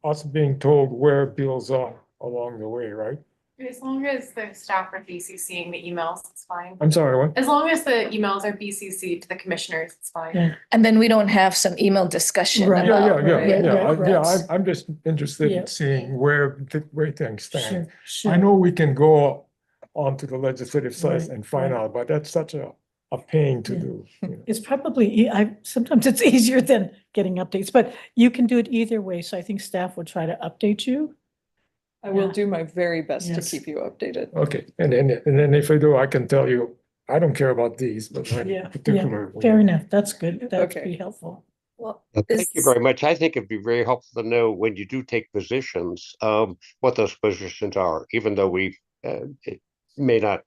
us being told where bills are along the way, right? as long as the staff are BCCing the emails, it's fine. I'm sorry, what? As long as the emails are BCC to the commissioners, it's fine. Yeah. And then we don't have some email discussion Right. Yeah, about. yeah, right, yeah, right. yeah, I'm just interested Yeah. in seeing where things stand. Sure, I sure. know we can go onto the legislative site Right, and find right. out, but that's such a a pain to Yeah. do. It's probably, sometimes it's easier than getting updates, but you can do it either way. So I think staff will try to update you. I will Yeah. do my very best to Yes. keep you updated. Okay, and then if I do, I can tell you, I don't care about these, but Yeah, I'm yeah, particular. fair enough. That's good. That'd Okay. be helpful. Well, Thank you very much. I think it'd be very helpful to know when you do take positions, what those positions are, even though we it may not,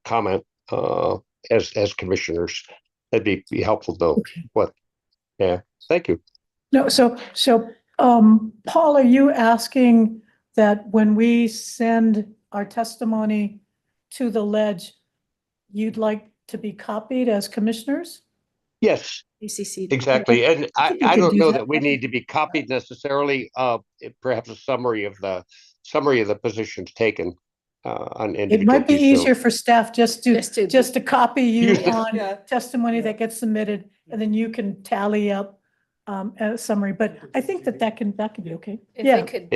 comment as commissioners. That'd be helpful though. What? Yeah. Thank you. No, so, Paul, are you asking that when we send our testimony to the ledge, you'd like to be copied as commissioners? Yes, BCC. exactly. And I you could don't do know that. that we need to be copied necessarily. Perhaps a summary of the positions taken on It individual might be pieces. easier for staff just to copy you Yeah. on Yeah. testimony that gets submitted, and then you can tally up a summary, but I think that can be okay. If Yeah. we could.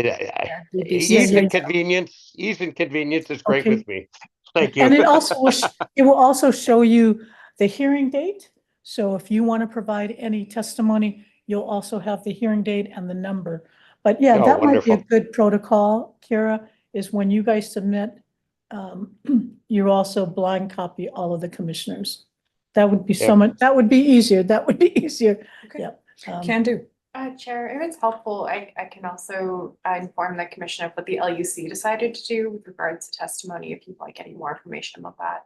Ease and convenience is great Okay. with me. Thank you. And it also it will also show you the hearing date. So if you want to provide any testimony, you'll also have the hearing date and the number. But yeah, Oh, that might be a wonderful. good protocol, Kira, is when you guys submit, you also blind copy all of the commissioners. That would be Yep. that would be easier. That would be easier. Okay. Yeah. Can do. Chair, if it's helpful, I can also inform the commission of what the LUC decided to do with regards to testimony, if you'd like any more information about that.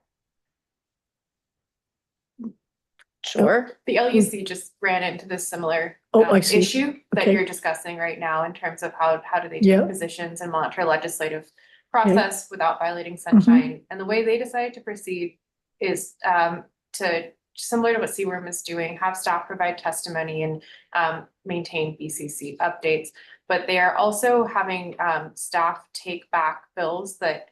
Sure. The LUC just ran into this similar I see. issue that Okay. you're discussing right now in terms of how do they Yeah. take positions and monitor legislative process without violating sunshine. And the way they decided to proceed is to, similar to what CWRM is doing, have staff provide testimony and maintain BCC updates. But they are also having staff take back bills that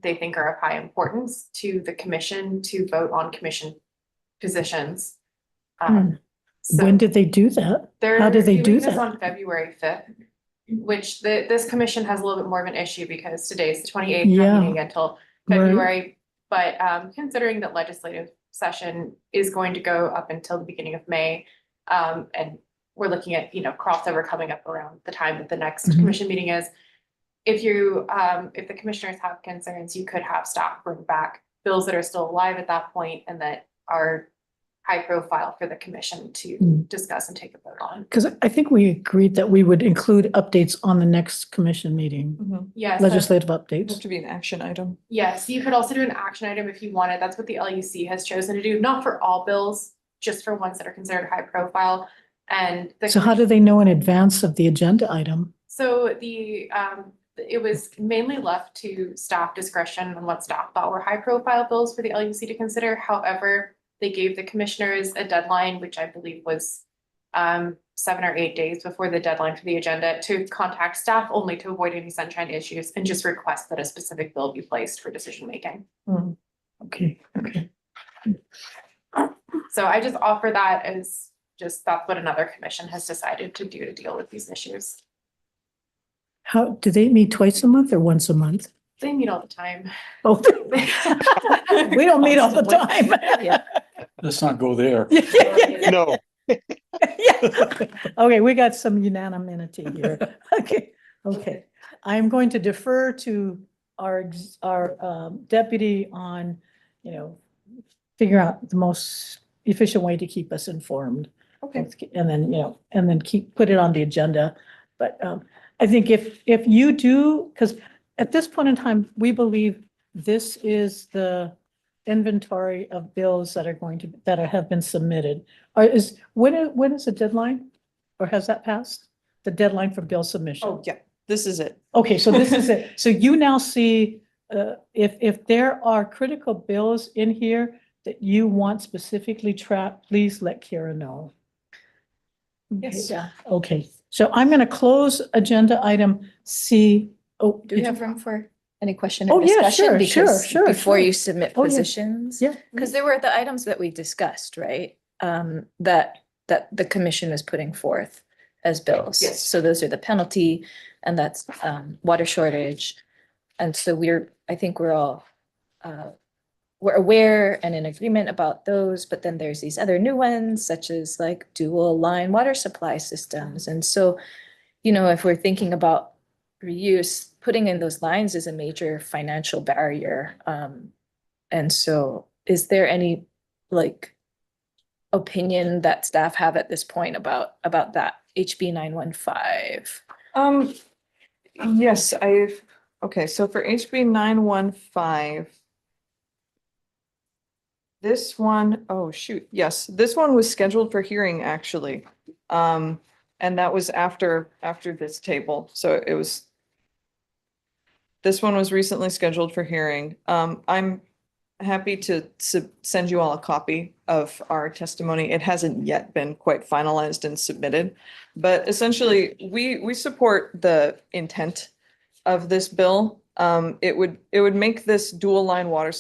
they think are of high importance to the commission to vote on commission positions. So When did they do that? they're How did they do doing this that? on February 5th, which this commission has a little bit more of an issue because today's the 28th, Yeah. not meeting until Right. February. But considering that legislative session is going to go up until the beginning of May, and we're looking at, crossover coming up around the time that the next Mhm. commission meeting is. If the commissioners have concerns, you could have staff bring back bills that are still alive at that point and that are high profile for the commission to discuss and take a vote on. Because I think we agreed that we would include updates on the next commission meeting, Yes. legislative Have updates. to be an action item. Yes, you could also do an action item if you wanted. That's what the LUC has chosen to do, not for all bills, just for ones that are considered high profile. And So how do they know in advance of the agenda item? So it was mainly left to staff discretion on what staff thought were high profile bills for the LUC to consider. However, they gave the commissioners a deadline, which I believe was 7 or 8 days before the deadline for the agenda, to contact staff only to avoid any sunshine issues and just request that a specific bill be placed for decision making. Okay. So I just offer that as that's what another commission has decided to do to deal with these issues. How, do they meet twice a month or once a month? They meet all the time. Oh, we don't meet all the time. Yeah. Let's not go there. No. Okay, we got some unanimity here. Okay. I'm going to defer to our deputy on, figure out the most efficient way to keep us informed. Okay. And then put it on the agenda. But I think if you do, because at this point in time, we believe this is the inventory of bills that have been submitted. When is the deadline? Or has that passed? The deadline for bill submission? Oh, yeah, this is it. Okay, so this is it. So you now see, if there are critical bills in here that you want specifically tracked, please let Kira know. Yes. Yeah, okay. So I'm going to close agenda item C. Oh, Do we have room for any question Oh, or yeah, discussion? sure, Because sure, before sure. you submit Oh, yeah. positions. Yeah. Because there were the items that we discussed, right? That the commission is putting forth as bills. Yes. So those are the penalty and that's water shortage. And so I think we're all we're aware and in agreement about those, but then there's these other new ones, such as like dual line water supply systems. And so, you know, if we're thinking about reuse, putting in those lines is a major financial barrier. And so is there any like opinion that staff have at this point about that HB 915? Yes, okay, so for HB 915, this one, oh shoot, yes, this one was scheduled for hearing actually. And that was after this table, so it was, this one was recently scheduled for hearing. I'm happy to send you all a copy of our testimony. It hasn't yet been quite finalized and submitted, but essentially we support the intent of this bill. It would make this dual line water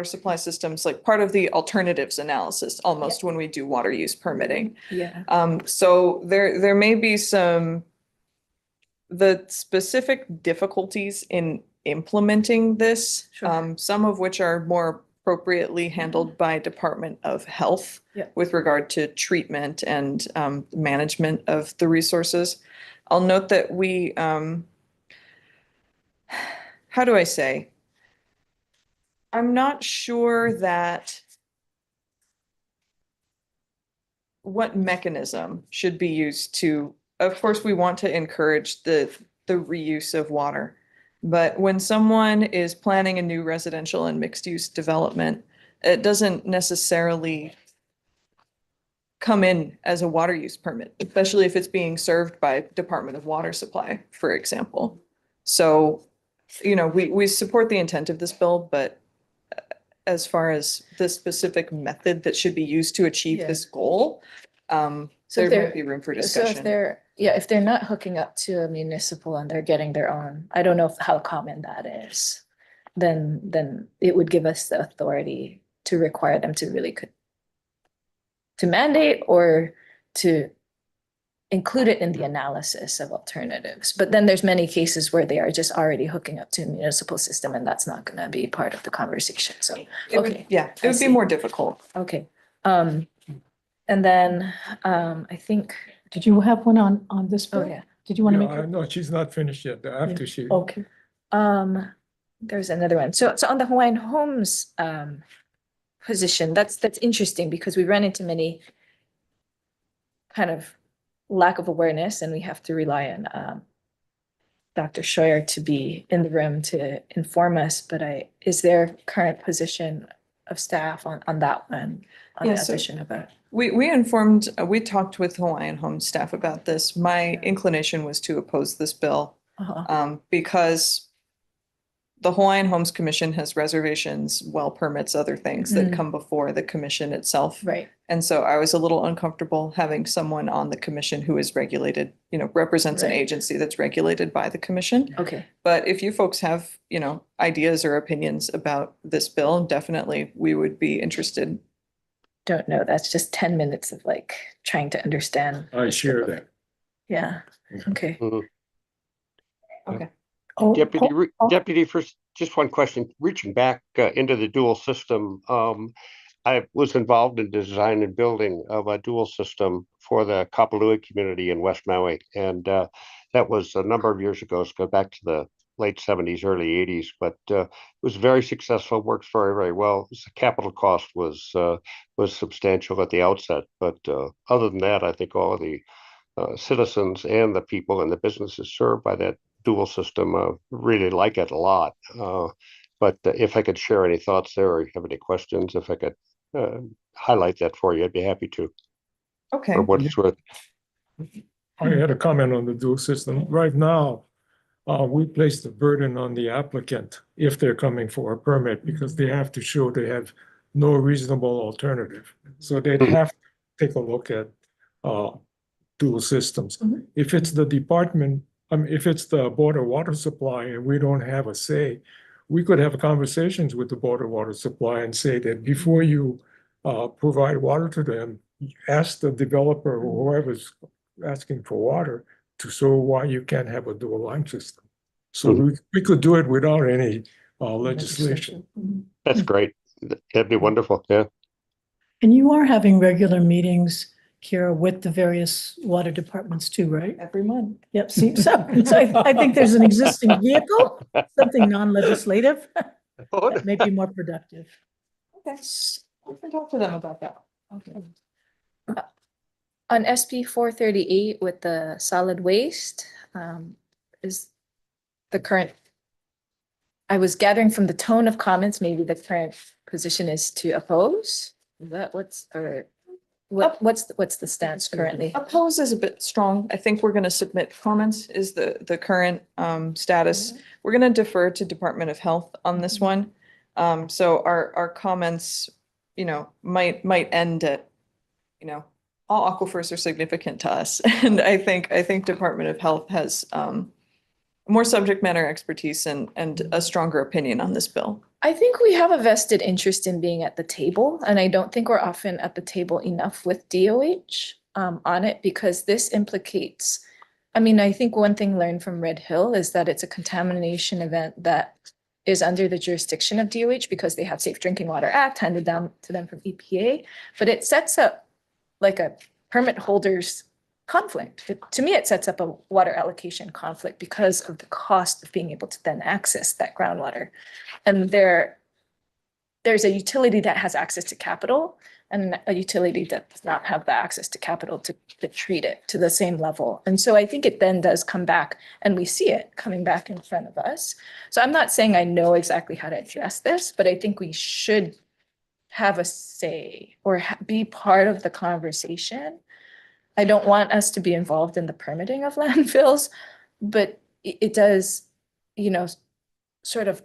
supply systems like part of the alternatives analysis almost when we do water use permitting. Yeah. So there may be the specific difficulties in implementing this, some of which are more appropriately handled by Department of Health with regard to treatment and management of the resources. I'll note that we, how do I say? I'm not sure that what mechanism should be used to, of course, we want to encourage the reuse of water. But when someone is planning a new residential and mixed use development, it doesn't necessarily come in as a water use permit, especially if it's being served by Department of Water Supply, for example. So, you know, we support the intent of this bill, but as far as the specific method that should be used to achieve this goal, there might be room for discussion. So if they're not hooking up to a municipal and they're getting their own, I don't know how common that is, then it would give us the authority to require them to really to mandate or to include it in the analysis of alternatives. But then there's many cases where they are just already hooking up to a municipal system, and that's not going to be part of the conversation. So, it would be more difficult. Okay. And then I think. Did you have one on this bill? Oh, yeah. Did you want to Yeah, make? No, she's not finished yet, the after she. Okay. There's another one. So on the Hawaiian Homes position, that's interesting because we run into many kind of lack of awareness, and we have to rely on Dr. Scheuer to be in the room to inform us. But is there current position of staff on that one, on the addition of it? We talked with Hawaiian Home staff about this. My inclination was to oppose this bill because the Hawaiian Homes Commission has reservations, well permits, other things that come before the commission itself. Right. And so I was a little uncomfortable having someone on the commission who is regulated, you know, represents an agency that's regulated by the commission. Okay. But if you folks have, you know, ideas or opinions about this bill, definitely we would be interested. Don't know. That's just 10 minutes of like trying to understand. I share that. Yeah. Okay. Okay. Deputy, first, just one question. Reaching back into the dual system, I was involved in design and building of a dual system for the Kapalua community in West Maui. And that was a number of years ago. It's go back to the late 70s, early 80s, but it was very successful, works very, very well. The capital cost was substantial at the outset. But other than that, I think all of the citizens and the people and the businesses served by that dual system really like it a lot. But if I could share any thoughts there, or you have any questions, if I could highlight that for you, I'd be happy to. Okay. For what it's worth. I had a comment on the dual system. Right now, we place the burden on the applicant if they're coming for a permit because they have to show they have no reasonable alternative. So they'd have to take a look at dual systems. If it's the department, if it's the Board of Water Supply and we don't have a say, we could have conversations with the Board of Water Supply and say that before you provide water to them, ask the developer or whoever's asking for water to show why you can't have a dual line system. So we could do it without any legislation. That's great. That'd be wonderful, yeah. And you are having regular meetings, Kira, with the various water departments too, right? Every month. Yep, see, so I think there's an existing vehicle, something non-legislative that may be more productive. Okay, we can talk to them about that. Okay. On SB 438 with the solid waste, is the current, I was gathering from the tone of comments, maybe the current position is to oppose? Is that what's the stance currently? Oppose is a bit strong. I think we're gonna submit comments is the current status. We're gonna defer to Department of Health on this one. So our comments, you know, might end at, you know, all aquifers are significant to us. And I think Department of Health has more subject matter expertise and a stronger opinion on this bill. I think we have a vested interest in being at the table, and I don't think we're often at the table enough with DOH on it, because this implicates, I mean, I think one thing learned from Red Hill is that it's a contamination event that is under the jurisdiction of DOH because they have Safe Drinking Water Act handed down to them from EPA, but it sets up like a permit holder's conflict. To me, it sets up a water allocation conflict because of the cost of being able to then access that groundwater. And there's a utility that has access to capital and a utility that does not have the access to capital to treat it to the same level. And so I think it then does come back, and we see it coming back in front of us. So I'm not saying I know exactly how to address this, but I think we should have a say or be part of the conversation. I don't want us to be involved in the permitting of landfills, but it does, you know, sort of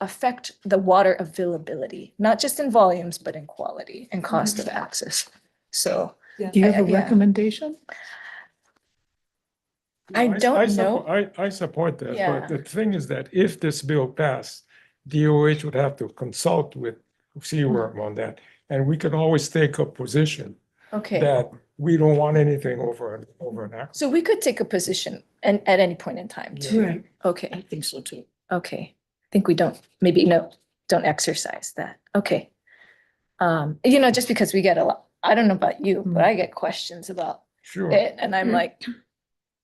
affect the water availability, not just in volumes, but in quality and cost of access. So. Do you have a recommendation? I don't know. I support that, Yeah. but the thing is that if this bill passed, DOH would have to consult with CWRM on that, and we can always take a position Okay. that we don't want anything over an aquifer. So we could take a position and at any point in time too. Right. Okay. I think so too. Okay. I think we don't, maybe don't exercise that. Okay. You know, just because we get a lot, I don't know about you, but I get questions about Sure. it, and I'm like,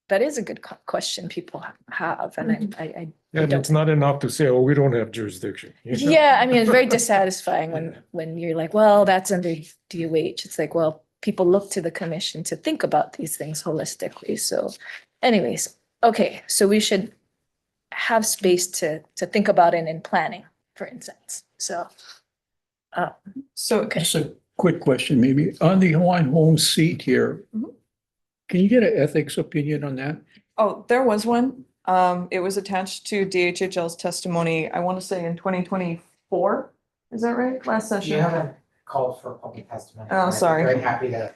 that is a good question people have, and I And don't. it's not enough to say, oh, we don't have jurisdiction. you know? Yeah, I mean, it's very dissatisfying when you're like, well, that's under DOH. It's like, well, people look to the commission to think about these things holistically. So anyways, okay, so we should have space to think about it in planning, for instance. So. Okay. Just a quick question, maybe on the Hawaiian Homes seat here. Can you get an ethics opinion on that? Oh, there was one. It was attached to DHHL's testimony, I want to say in 2024. Is that right? Last session? You haven't called for public testimony. Oh, sorry. Very happy to.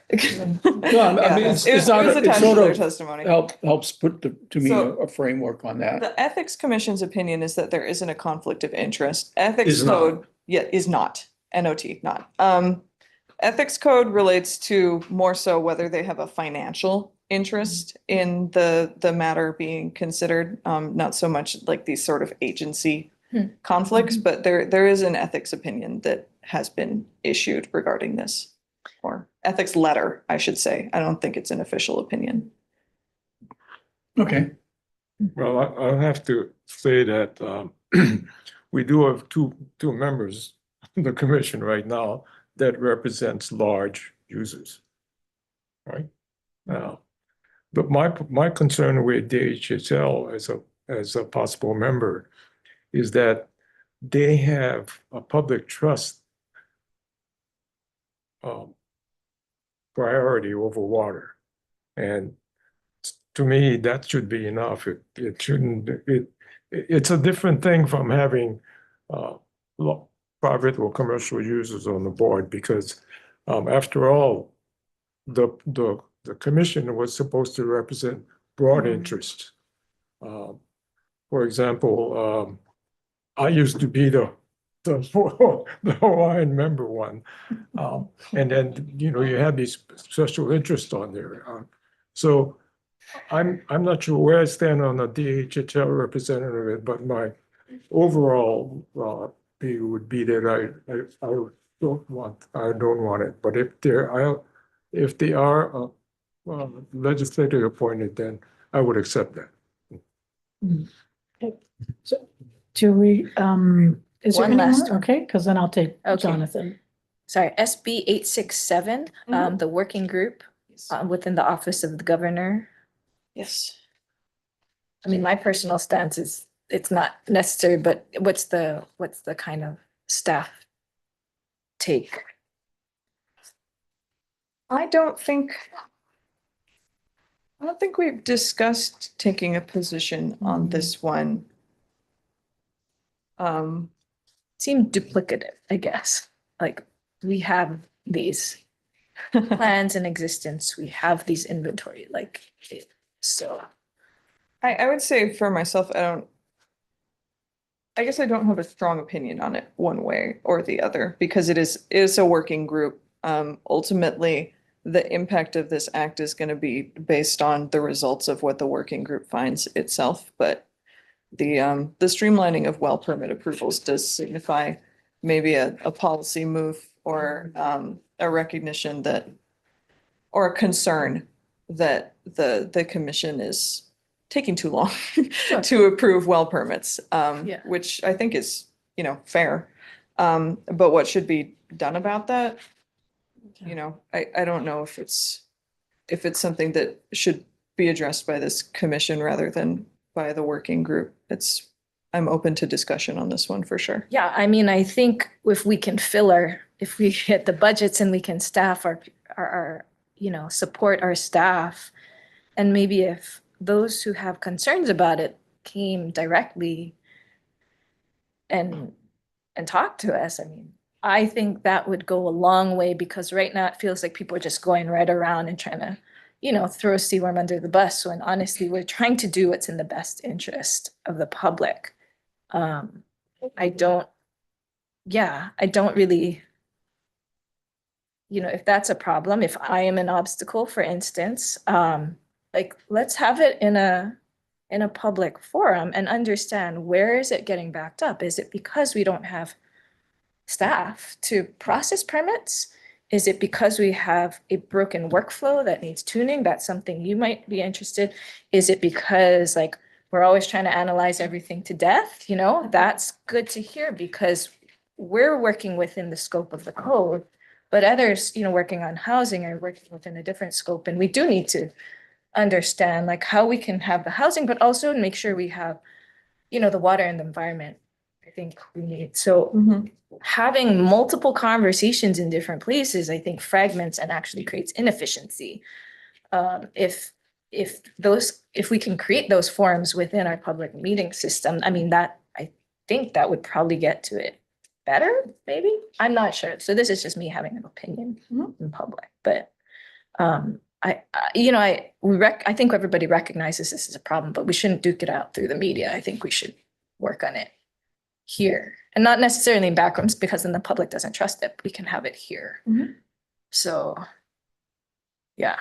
No, I mean, Yeah, it's it was not, it attached to sort their of testimony. helps put to me So- a framework on that. The Ethics Commission's opinion is that there isn't a conflict of interest. Ethics Is not. code, yeah, is not, NOT, not. Ethics code relates to more so whether they have a financial interest in the matter being considered, not so much like these sort of agency conflicts, but there is an ethics opinion that has been issued regarding this, or ethics letter, I should say. I don't think it's an official opinion. Okay. Well, I'll have to say that we do have two members in the commission right now that represents large users. Right? Now, but my concern with DHHL as a possible member is that they have a public trust priority over water. And to me, that should be enough. It shouldn't, it's a different thing from having private or commercial users on the board, because after all, the commission was supposed to represent broad interests. For example, I used to be the Hawaiian member one. And then, you know, you have these special interests on there. So I'm not sure where I stand on the DHHL representative, but my overall be would be that I don't want it, but if they are legislative appointed, then I would accept that. Okay. So do we, is there One anyone? last one. Okay, because then I'll take Okay. Jonathan. Sorry, SB 867, the working group within the Office of the Governor. Yes. I mean, my personal stance is it's not necessary, but what's the kind of staff take? I don't think we've discussed taking a position on this one. Seem duplicative, I guess. Like, we have these plans in existence, we have these inventory, so. I would say for myself, I guess I don't have a strong opinion on it one way or the other, because it is a working group. Ultimately, the impact of this act is going to be based on the results of what the working group finds itself, but the streamlining of well permit approvals does signify maybe a policy move or a recognition that, or a concern that the commission is taking too long to approve well permits, which I think is, fair. But what should be done about that? I don't know if it's something that should be addressed by this commission rather than by the working group. I'm open to discussion on this one for sure. Yeah, I mean, I think if we can if we hit the budgets and we can staff our support our staff, and maybe if those who have concerns about it came directly and talked to us, I mean, I think that would go a long way, because right now it feels like people are just going right around and trying to, throw CWRM under the bus, when honestly, we're trying to do what's in the best interest of the public. I don't really, if that's a problem, if I am an obstacle, for instance, let's have it in a public forum and understand, where is it getting backed up? Is it because we don't have staff to process permits? Is it because we have a broken workflow that needs tuning? That's something you might be interested. Is it because we're always trying to analyze everything to death? That's good to hear, because we're working within the scope of the code, but others, working on housing are working within a different scope. And we do need to understand how we can have the housing, but also make sure we have, the water and the environment. I think we need. So having multiple conversations in different places, I think fragments and actually creates inefficiency. If we can create those forums within our public meeting system, I mean, I think that would probably get to it better, maybe. I'm not sure. So this is just me having an opinion in public, but I think everybody recognizes this is a problem, but we shouldn't duke it out through the media. I think we should work on it here, and not necessarily in back rooms, because then the public doesn't trust it. We can have it here. So, yeah.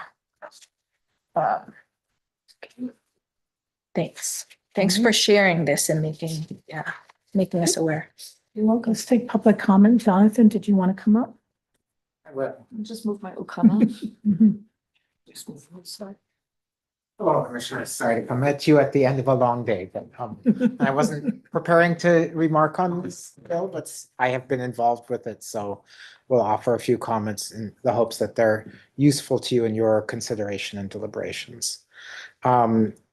Thanks for sharing this and making us aware. You're welcome. Let's take public comment. Jonathan, did you want to come up? Just move my Okama. Just move on the side. Hello, Commissioner. Sorry to come at you at the end of a long day, but I wasn't preparing to remark on this bill, but I have been involved with it, so we'll offer a few comments in the hopes that they're useful to you in your consideration and deliberations.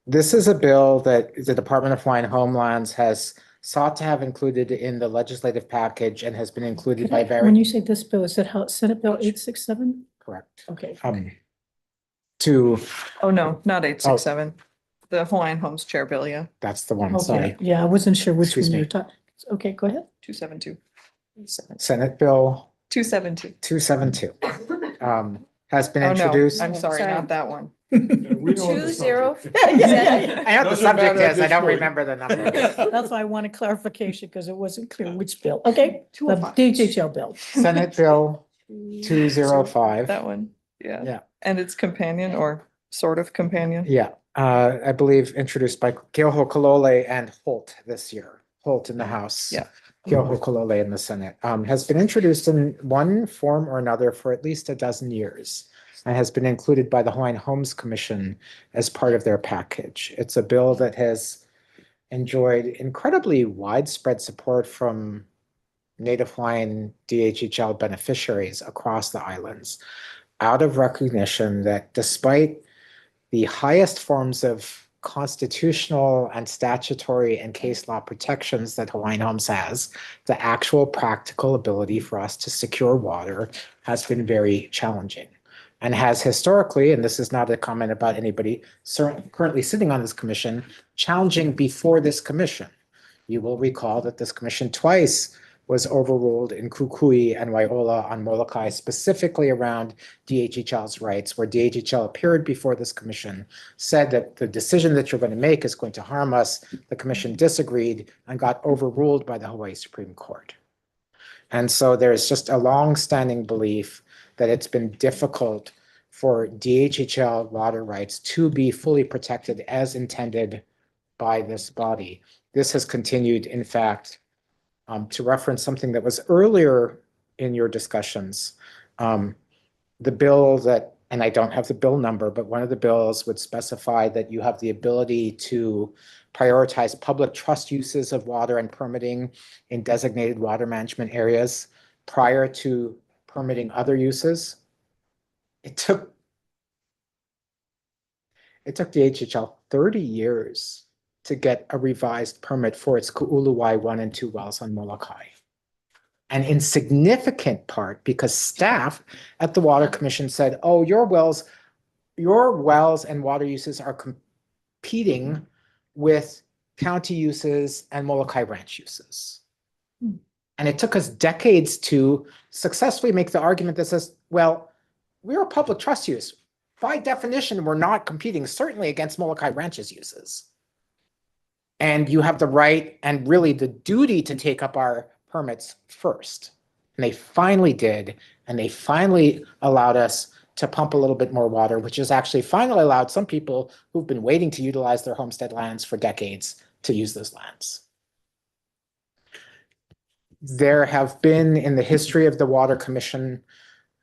This is a bill that the Department of Hawaiian Homelands has sought to have included in the legislative package and has been included by When you say this bill, is it Senate Bill 867? Correct. Okay. Oh, no, not 867. The Hawaiian Homes Chair Bill, yeah. That's the one, Okay. sorry. Yeah, I wasn't sure which Excuse one you me. were talking. Okay, go ahead. 272. Senate Bill 272. 272 has been Oh, no, introduced. I'm sorry, not that one. 20. I know what the Doesn't subject matter at is, I this don't point. remember the number. That's why I wanted clarification, because it wasn't clear which bill. Okay, the 205. DHL bill. Senate Bill 205. That one, yeah. Yeah. And its companion, or sort of companion. Yeah, I believe introduced by Keoho Kalole and Holt this year. Holt in the House. Yeah. Keohukolole in the Senate, has been introduced in one form or another for at least a dozen years and has been included by the Hawaiian Homes Commission as part of their package. It's a bill that has enjoyed incredibly widespread support from Native Hawaiian DHHL beneficiaries across the islands, out of recognition that despite the highest forms of constitutional and statutory and case law protections that Hawaiian Homes has, the actual practical ability for us to secure water has been very challenging and has historically, and this is not a comment about anybody currently sitting on this commission, challenging before this commission. You will recall that this commission twice was overruled in Kukui and Waiola on Molokai, specifically around DHHL's rights, where DHHL appeared before this commission, said that the decision that you're going to make is going to harm us. The commission disagreed and got overruled by the Hawaii Supreme Court. And so there's just a long-standing belief that it's been difficult for DHHL water rights to be fully protected as intended by this body. This has continued, in fact, to reference something that was earlier in your discussions, the bill that, and I don't have the bill number, but one of the bills would specify that you have the ability to prioritize public trust uses of water and permitting in designated water management areas prior to permitting other uses. It took DHHL 30 years to get a revised permit for its Ku'uluwai 1 and 2 wells on Molokai. And in significant part because staff at the Water Commission said, oh, your wells and water uses are competing with county uses and Molokai Ranch uses. And it took us decades to successfully make the argument that says, well, we're a public trust use. By definition, we're not competing certainly against Molokai Ranch's uses. And you have the right and really the duty to take up our permits first. And they finally did, and they finally allowed us to pump a little bit more water, which has actually finally allowed some people who've been waiting to utilize their homestead lands for decades to use those lands. There have been, in the history of the Water Commission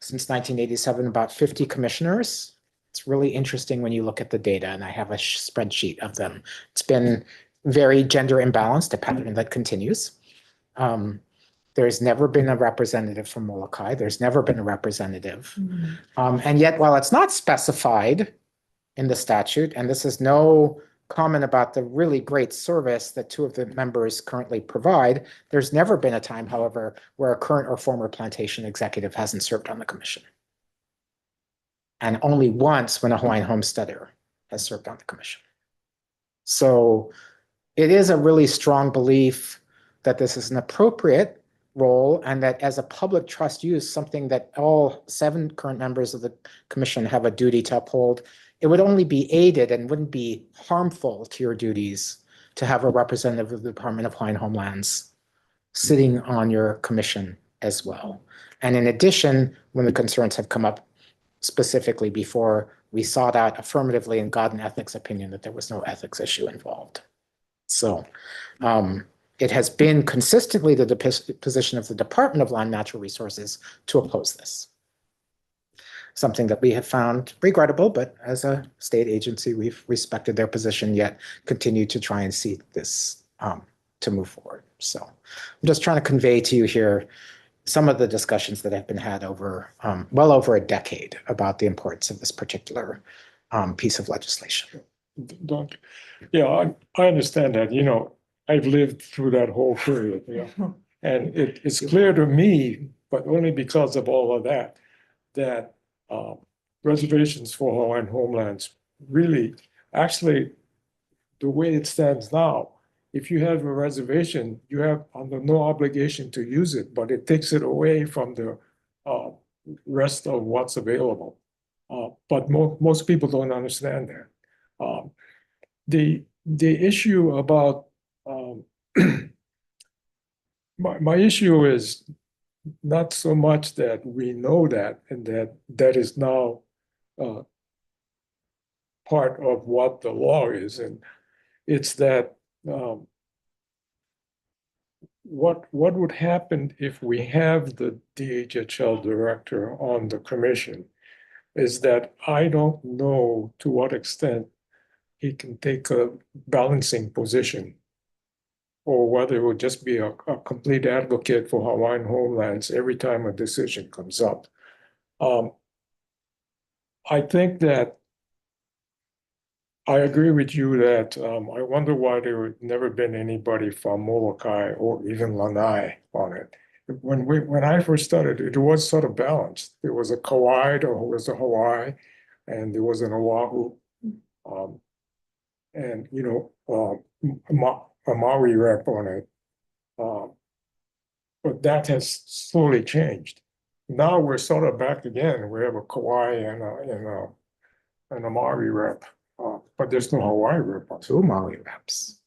since 1987, about 50 commissioners. It's really interesting when you look at the data, and I have a spreadsheet of them. It's been very gender imbalanced, a pattern that continues. There's never been a representative from Molokai. There's never been a representative. And yet, while it's not specified in the statute, and this is no comment about the really great service that two of the members currently provide, there's never been a time, however, where a current or former plantation executive hasn't served on the commission. And only once when a Hawaiian homesteader has served on the commission. So it is a really strong belief that this is an appropriate role and that as a public trust use, something that all 7 current members of the commission have a duty to uphold, it would only be aided and wouldn't be harmful to your duties to have a representative of the Department of Hawaiian Homelands sitting on your commission as well. And in addition, when the concerns have come up specifically before, we sought out affirmatively and got an ethics opinion that there was no ethics issue involved. So it has been consistently the position of the Department of Land and Natural Resources to oppose this. Something that we have found regrettable, but as a state agency, we've respected their position, yet continue to try and see this to move forward. So I'm just trying to convey to you here some of the discussions that have been had over well over a decade about the importance of this particular piece of legislation. Yeah, I understand that. You know, I've lived through that whole period, you know, and it's clear to me, but only because of all of that, that reservations for Hawaiian homelands really, actually, the way it stands now, if you have a reservation, you have under no obligation to use it, but it takes it away from the rest of what's available. But most people don't understand that. The issue about my issue is not so much that we know that and that is now part of what the law is, and it's that what would happen if we have the DHHL director on the commission is that I don't know to what extent he can take a balancing position, or whether it would just be a complete advocate for Hawaiian homelands every time a decision comes up. I think that I agree with you that I wonder why there had never been anybody from Molokai or even Lanai on it. When I first started, it was sort of balanced. There was a Kauai, there was a Hawaii, and there was an Oahu. And a Maui rep on it. But that has slowly changed. Now we're sort of back again. We have a Kauai and a Maui rep. But there's no Hawaii rep on it. Two Maui reps.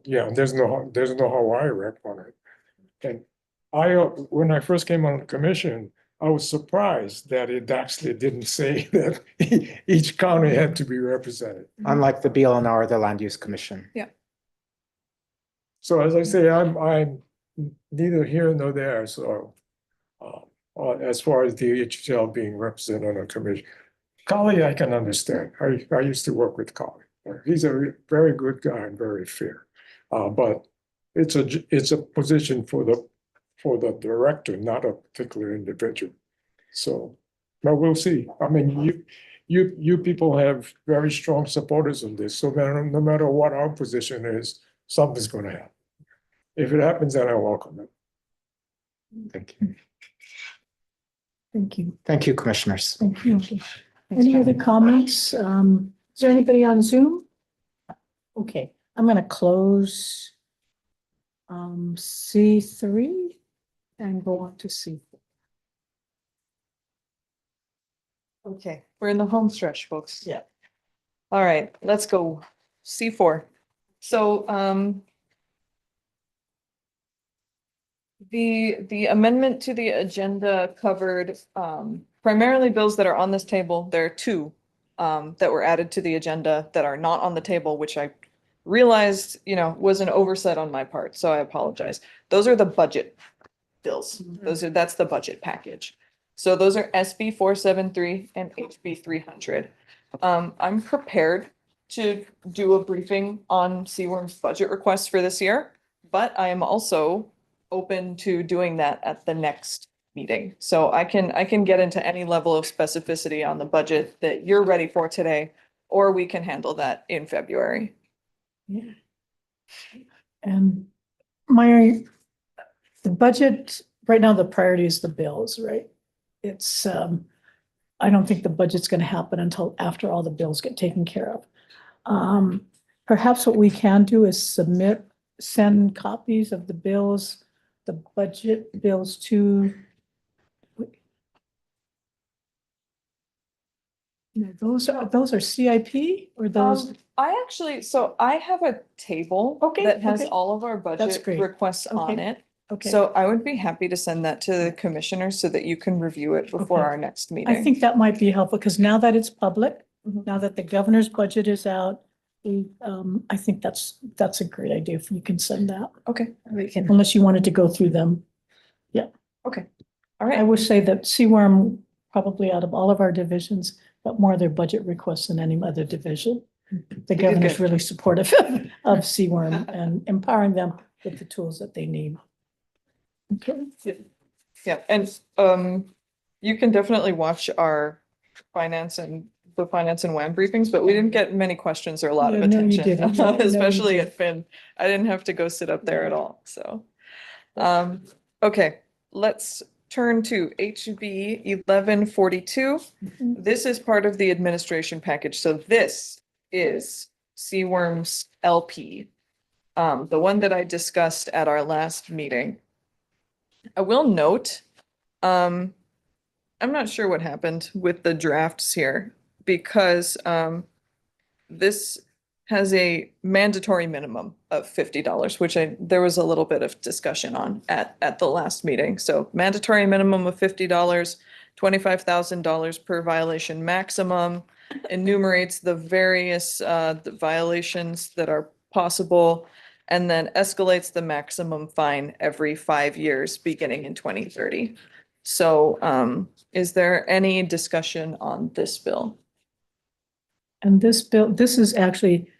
Yeah, there's no Hawaii rep on it. And when I first came on the commission, I was surprised that it actually didn't say that each county had to be represented. Unlike the BLNR or the Land Use Commission. Yeah. So as I say, I'm neither here nor there, so as far as the HHL being represented on a commission. Kali, I can understand. I used to work with Kali. He's a very good guy and very fair. But it's a position for the director, not a particular individual. So, but we'll see. I mean, you people have very strong supporters of this. So no matter what our position is, something's going to happen. If it happens, then I welcome it. Thank you. Thank you. Thank you, commissioners. Thank you. Any other comments? Is there anybody on Zoom? Okay, I'm going to close C3 and go on to C4. Okay, we're in the home stretch, folks. Yeah. All right, let's go. C4. So, the amendment to the agenda covered, primarily bills that are on this table. There are two, that were added to the agenda that are not on the table, which I realized, was an oversight on my part, so I apologize. Those are the budget bills. That's the budget package. So those are SB 473 and HB 300. I'm prepared to do a briefing on CWIRM's budget requests for this year, but I am also open to doing that at the next meeting. So I can get into any level of specificity on the budget that you're ready for today, or we can handle that in February. Yeah. And the budget, right now, the priority is the bills, right? It's, I don't think the budget's going to happen until after all the bills get taken care of. Perhaps what we can do is send copies of the bills, the budget bills to. No, those are CIP or those? I have a table that has all of our budget great. requests on it. Okay. So I would be happy to send that to the commissioners so that you can review it before Okay. our next meeting. I think that might be helpful because now that it's public, now that the governor's budget is out, I think that's a great idea if you can send that. Okay. Unless you wanted to go through them. Yeah. Okay. All right. I would say that CWIRM probably out of all of our divisions, got more of their budget requests than any other division. The governor's good. really supportive of CWIRM and empowering them with the tools that they need. Okay. Yeah, and you can definitely watch our finance and WAM briefings, but we didn't get many questions or a lot of Yeah, no, you attention, didn't. No, you especially didn't. at Finn. I didn't have to go sit up there at all, so. Okay, let's turn to HB 1142. This is part of the administration package, so this is CWIRM's LP, the one that I discussed at our last meeting. I will note, I'm not sure what happened with the drafts here because this has a mandatory minimum of $50, which there was a little bit of discussion on at the last meeting. So mandatory minimum of $50, $25,000 per violation maximum, enumerates the various the violations that are possible. and then escalates the maximum fine every 5 years, beginning in 2030. So is there any discussion on this bill? And this bill, this is actually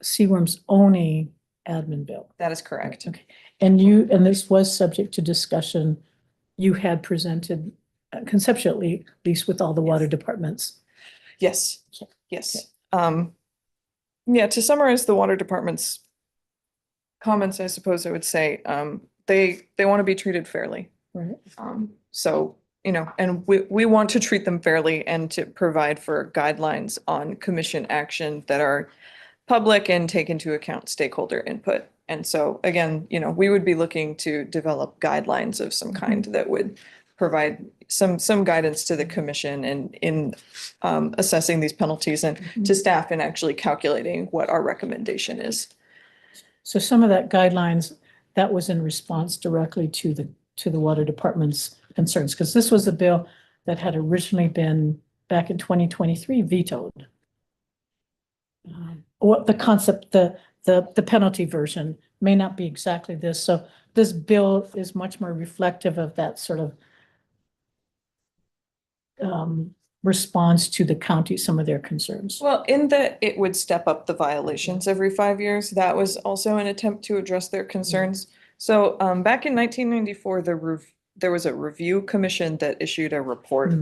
CWRM's only admin bill. That is correct. Okay. And this was subject to discussion. You had presented conceptually, at least with all the water departments. Yes, yes. Yeah, to summarize the water department's comments, I suppose I would say, they want to be treated fairly. Right. So, you know, and we want to treat them fairly and to provide for guidelines on commission action that are public and take into account stakeholder input. And so again, you know, we would be looking to develop guidelines of some kind that would provide some guidance to the commission and in assessing these penalties and to staff in actually calculating what our recommendation is. So some of that guidelines, that was in response directly to the water department's concerns, because this was a bill that had originally been back in 2023 vetoed. What the concept, the penalty version may not be exactly this. So this bill is much more reflective of that sort of response to the county, some of their concerns. Well, in that it would step up the violations every 5 years. That was also an attempt to address their concerns. So back in 1994, there was a review commission that issued a report.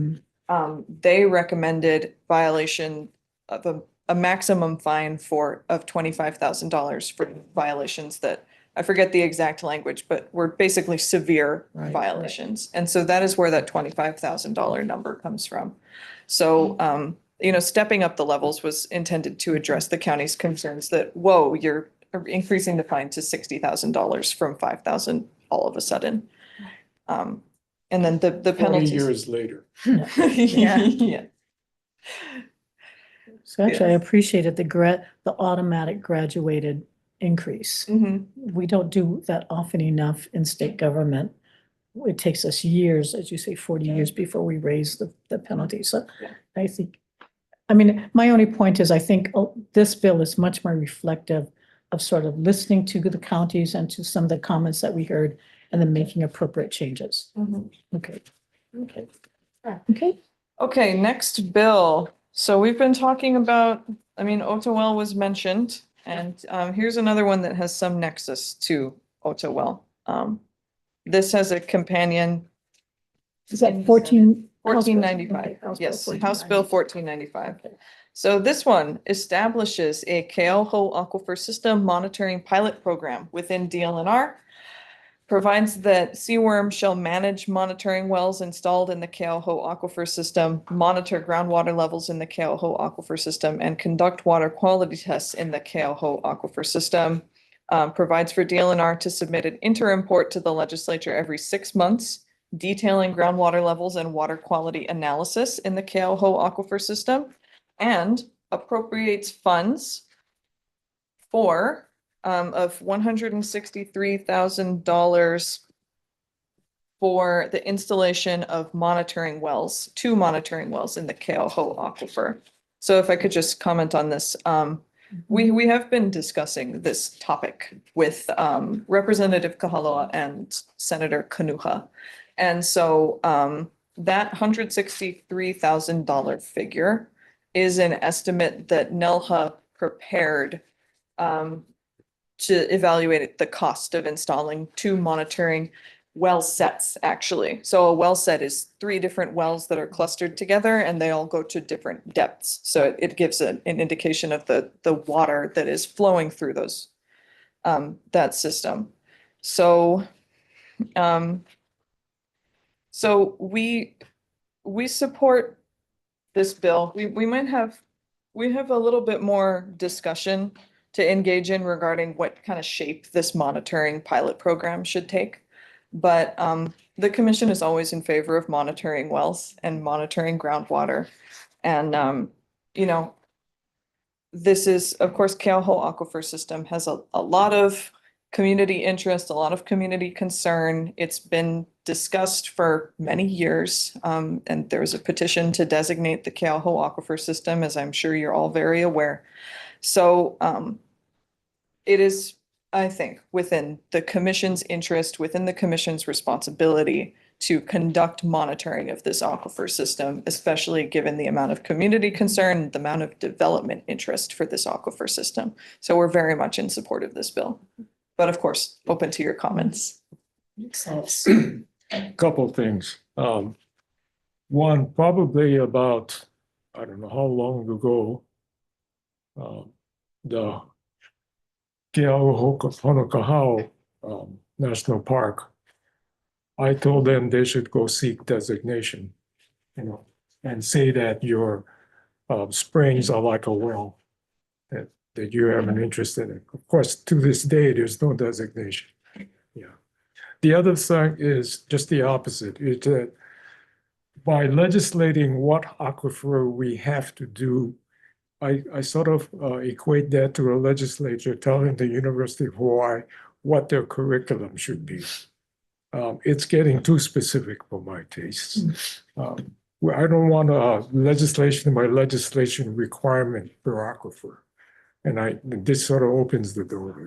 They recommended violation of a maximum fine of $25,000 for violations that, I forget the exact language, but were basically severe violations. And so that is where that $25,000 number comes from. So, you know, stepping up the levels was intended to address the county's concerns that, whoa, you're increasing the fine to $60,000 from $5,000 all of a sudden. And then the 40 penalties. years later. Yeah. So actually, I appreciated the automatic graduated increase. We don't do that often enough in state government. It takes us years, as you say, 40 years before we raise the penalty. So I think, I mean, my only point is I think this bill is much more reflective of sort of listening to the counties and to some of the comments that we heard and then making appropriate changes. Okay. Okay. Okay. Okay, next bill. So we've been talking about, I mean, Ottawell was mentioned, and here's another one that has some nexus to Ottawell. This has a companion. Is that 1495? Yes, House Bill 1495. 1495. So this one establishes a Keauhou Aquifer System Monitoring Pilot Program within DLNR. Provides that CWRM shall manage monitoring wells installed in the Keauhou Aquifer System, monitor groundwater levels in the Keauhou Aquifer System, and conduct water quality tests in the Keauhou Aquifer System. Provides for DLNR to submit an interim report to the legislature every 6 months, detailing groundwater levels and water quality analysis in the Keauhou Aquifer System, and appropriates funds for of $163,000 for the installation of monitoring wells, 2 monitoring wells in the Keauhou Aquifer. So if I could just comment on this, we have been discussing this topic with Representative Kahaloa and Senator Kanuha. And so that $163,000 figure is an estimate that NELHA prepared to evaluate the cost of installing 2 monitoring well sets, actually. So a well set is 3 different wells that are clustered together and they all go to different depths. So it gives an indication of the water that is flowing through those, that system. So, so we support this bill. We have a little bit more discussion to engage in regarding what kind of shape this monitoring pilot program should take. But the commission is always in favor of monitoring wells and monitoring groundwater. And, you know, this is, of course, Keauhou Aquifer System has a lot of community interest, a lot of community concern. It's been discussed for many years. And there was a petition to designate the Keauhou Aquifer System, as I'm sure you're all very aware. So it is I think, within the commission's interest, within the commission's responsibility to conduct monitoring of this aquifer system, especially given the amount of community concern, the amount of development interest for this aquifer system. So we're very much in support of this bill. But of course, open to your comments. Couple things. One, probably about, I don't know how long ago, the Keauhokahau National Park, I told them they should go seek designation, and say that your springs are like a well, that you have an interest in it. Of course, to this day, there's no designation. Yeah. The other thing is just the opposite. It's that by legislating what aquifer we have to do, I sort of equate that to a legislature telling the University of Hawaii what their curriculum should be. It's getting too specific for my tastes. I don't want a legislation by legislation requirement for aquifer. And this sort of opens the door to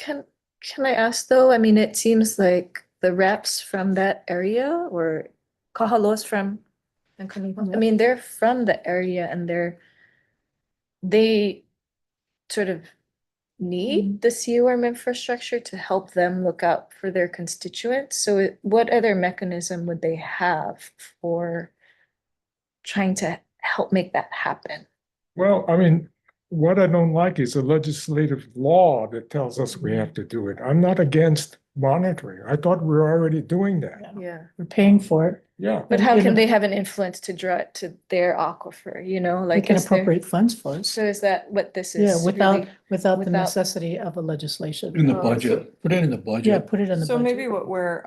that. Can I ask though? I mean, it seems like the reps from that area or Kahalo's from, I mean, they're from the area and they sort of need the CURM infrastructure to help them look out for their constituents. So what other mechanism would they have for trying to help make that happen? Well, I mean, what I don't like is a legislative law that tells us we have to do it. I'm not against monitoring. I thought we were already doing that. Yeah. We're paying for it. Yeah. But how can they have an influence to draw it to their aquifer, They can is there- appropriate funds for it. So is that what this is? Yeah, without really- the without- necessity of a legislation. In the budget, put it in the budget. Yeah, put it in the So budget. maybe what we're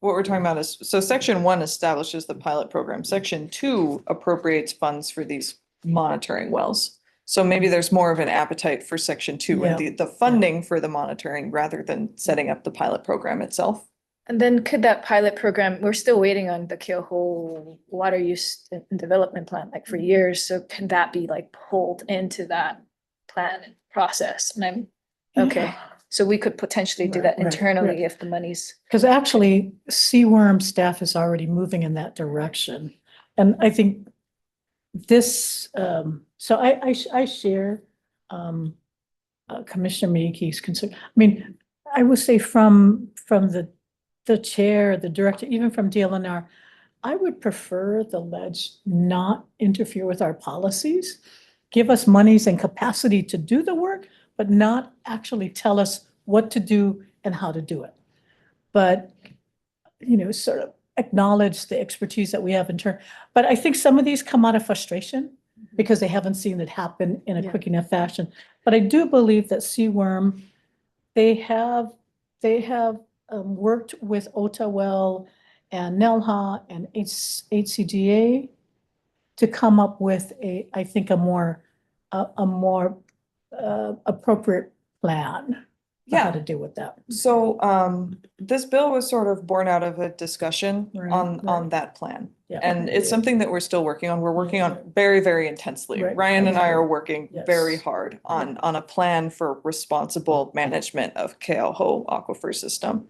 talking about is, so section 1 establishes the pilot program. Section 2 appropriates funds for these monitoring wells. So maybe there's more of an appetite for section 2 and the funding for the monitoring rather than setting up the pilot program itself. And then could that pilot program, we're still waiting on the Keauhou water use and development plan like for years. So can that be like pulled into that plan and process? And okay, so we could potentially do that Right, internally right. if the money's. Because actually, CWorm staff is already moving in that direction. And I think this, so I share Commissioner Miyake's concern. I mean, I would say from the chair, the director, even from DLNR, I would prefer the ledge not interfere with our policies, give us monies and capacity to do the work, but not actually tell us what to do and how to do it. But, sort of acknowledge the expertise that we have in turn. But I think some of these come out of frustration because they haven't seen it happen in a Yeah. quick enough fashion. But I do believe that CWorm, they have worked with Ottawell and NELHA and HCDA to come up with I think a more appropriate plan for how Yeah. to deal with that. So this bill was sort of born out of a discussion Right, on right. that plan. Yeah. And it's something that we're still working on. We're working on very, very intensely. Right. Ryan and I are working Yes. very hard on a plan for responsible management of Keauhou aquifer system.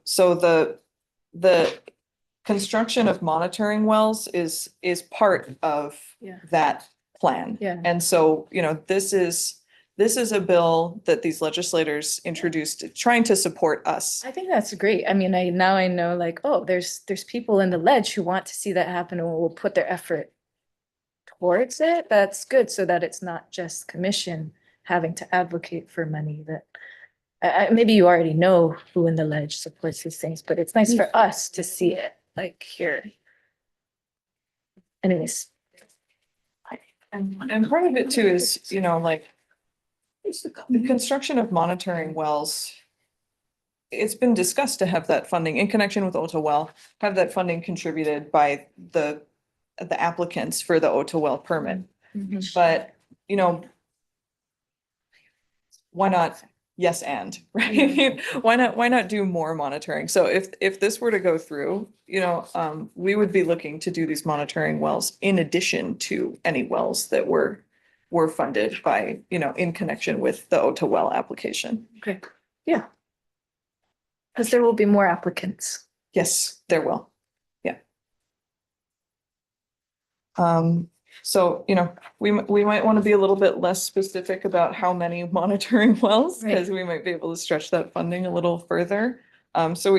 So the construction of monitoring wells is part of Yeah. that plan. Yeah. And so, this is a bill that these legislators introduced trying to support us. I think that's great. I mean, now I know like, oh, there's people in the ledge who want to see that happen and will put their effort towards it. That's good so that it's not just commission having to advocate for money that maybe you already know who in the ledge supports these things, but it's nice for us to see it like here. Anyways. And part of it too is, the construction of monitoring wells. It's been discussed to have that funding in connection with Ottawell, have that funding contributed by the applicants for the Ottawell permit. But, why not? Yes, and, right? Why not do more monitoring? So if this were to go through, we would be looking to do these monitoring wells in addition to any wells that we're were funded by, in connection with the Ota well application. Okay, yeah. Because there will be more applicants. Yes, there will. Yeah. So, we might want to be a little bit less specific about how many monitoring wells, because we might be able to stretch that funding a little further. So,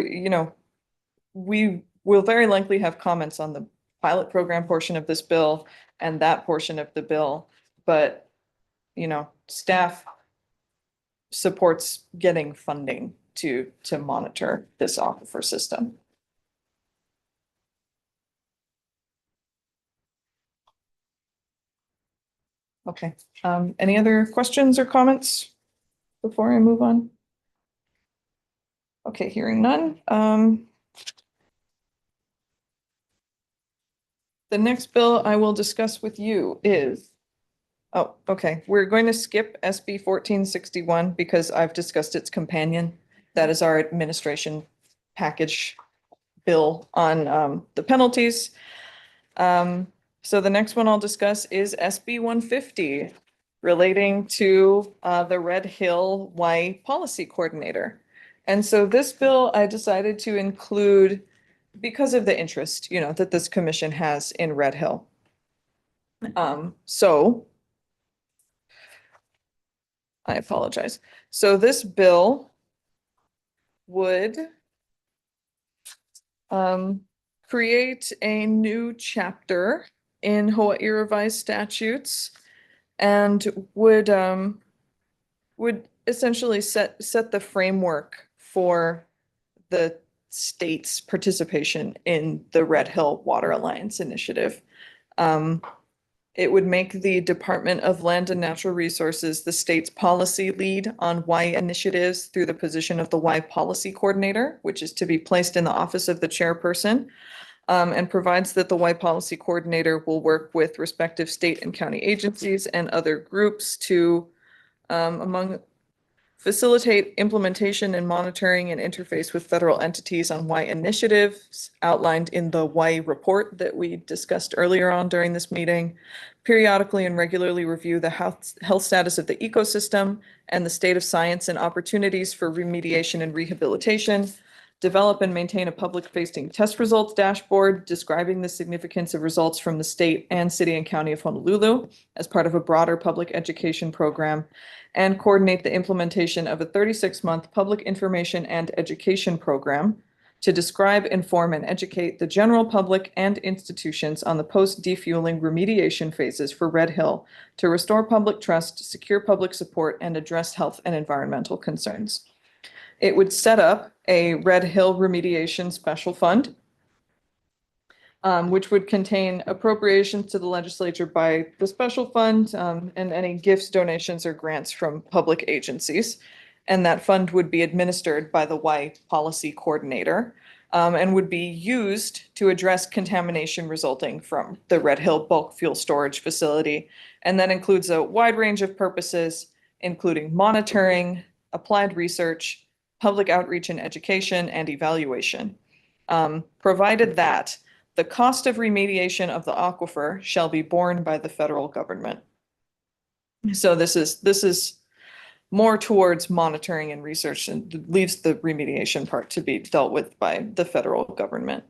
we will very likely have comments on the pilot program portion of this bill and that portion of the bill, but, staff supports getting funding to monitor this aquifer system. Okay, any other questions or comments before I move on? Okay, hearing none. The next bill I will discuss with you is, we're going to skip SB 1461 because I've discussed its companion. That is our administration package bill on the penalties. So the next one I'll discuss is SB 150 relating to the Red Hill Y Policy Coordinator. And so this bill I decided to include because of the interest, that this commission has in Red Hill. So I apologize. So this bill would create a new chapter in Hawaii revised statutes and would essentially set the framework for the state's participation in the Red Hill Water Alliance initiative. It would make the Department of Land and Natural Resources the state's policy lead on Y initiatives through the position of the Y Policy Coordinator, which is to be placed in the office of the chairperson, and provides that the Y Policy Coordinator will work with respective state and county agencies and other groups to, facilitate implementation and monitoring and interface with federal entities on Y initiatives outlined in the Y report that we discussed earlier on during this meeting, periodically and regularly review the health status of the ecosystem and the state of science and opportunities for remediation and rehabilitation, develop and maintain a public-facing test results dashboard describing the significance of results from the state and city and county of Honolulu as part of a broader public education program, and coordinate the implementation of a 36-month public information and education program to describe, inform, and educate the general public and institutions on the post-defueling remediation phases for Red Hill to restore public trust, secure public support, and address health and environmental concerns. It would set up a Red Hill Remediation Special Fund, which would contain appropriations to the legislature by the special fund, and any gifts, donations, or grants from public agencies. And that fund would be administered by the Y Policy Coordinator, and would be used to address contamination resulting from the Red Hill bulk fuel storage facility. And that includes a wide range of purposes, including monitoring, applied research, public outreach and education, and evaluation. Provided that the cost of remediation of the aquifer shall be borne by the federal government. So this is more towards monitoring and research and leaves the remediation part to be dealt with by the federal government.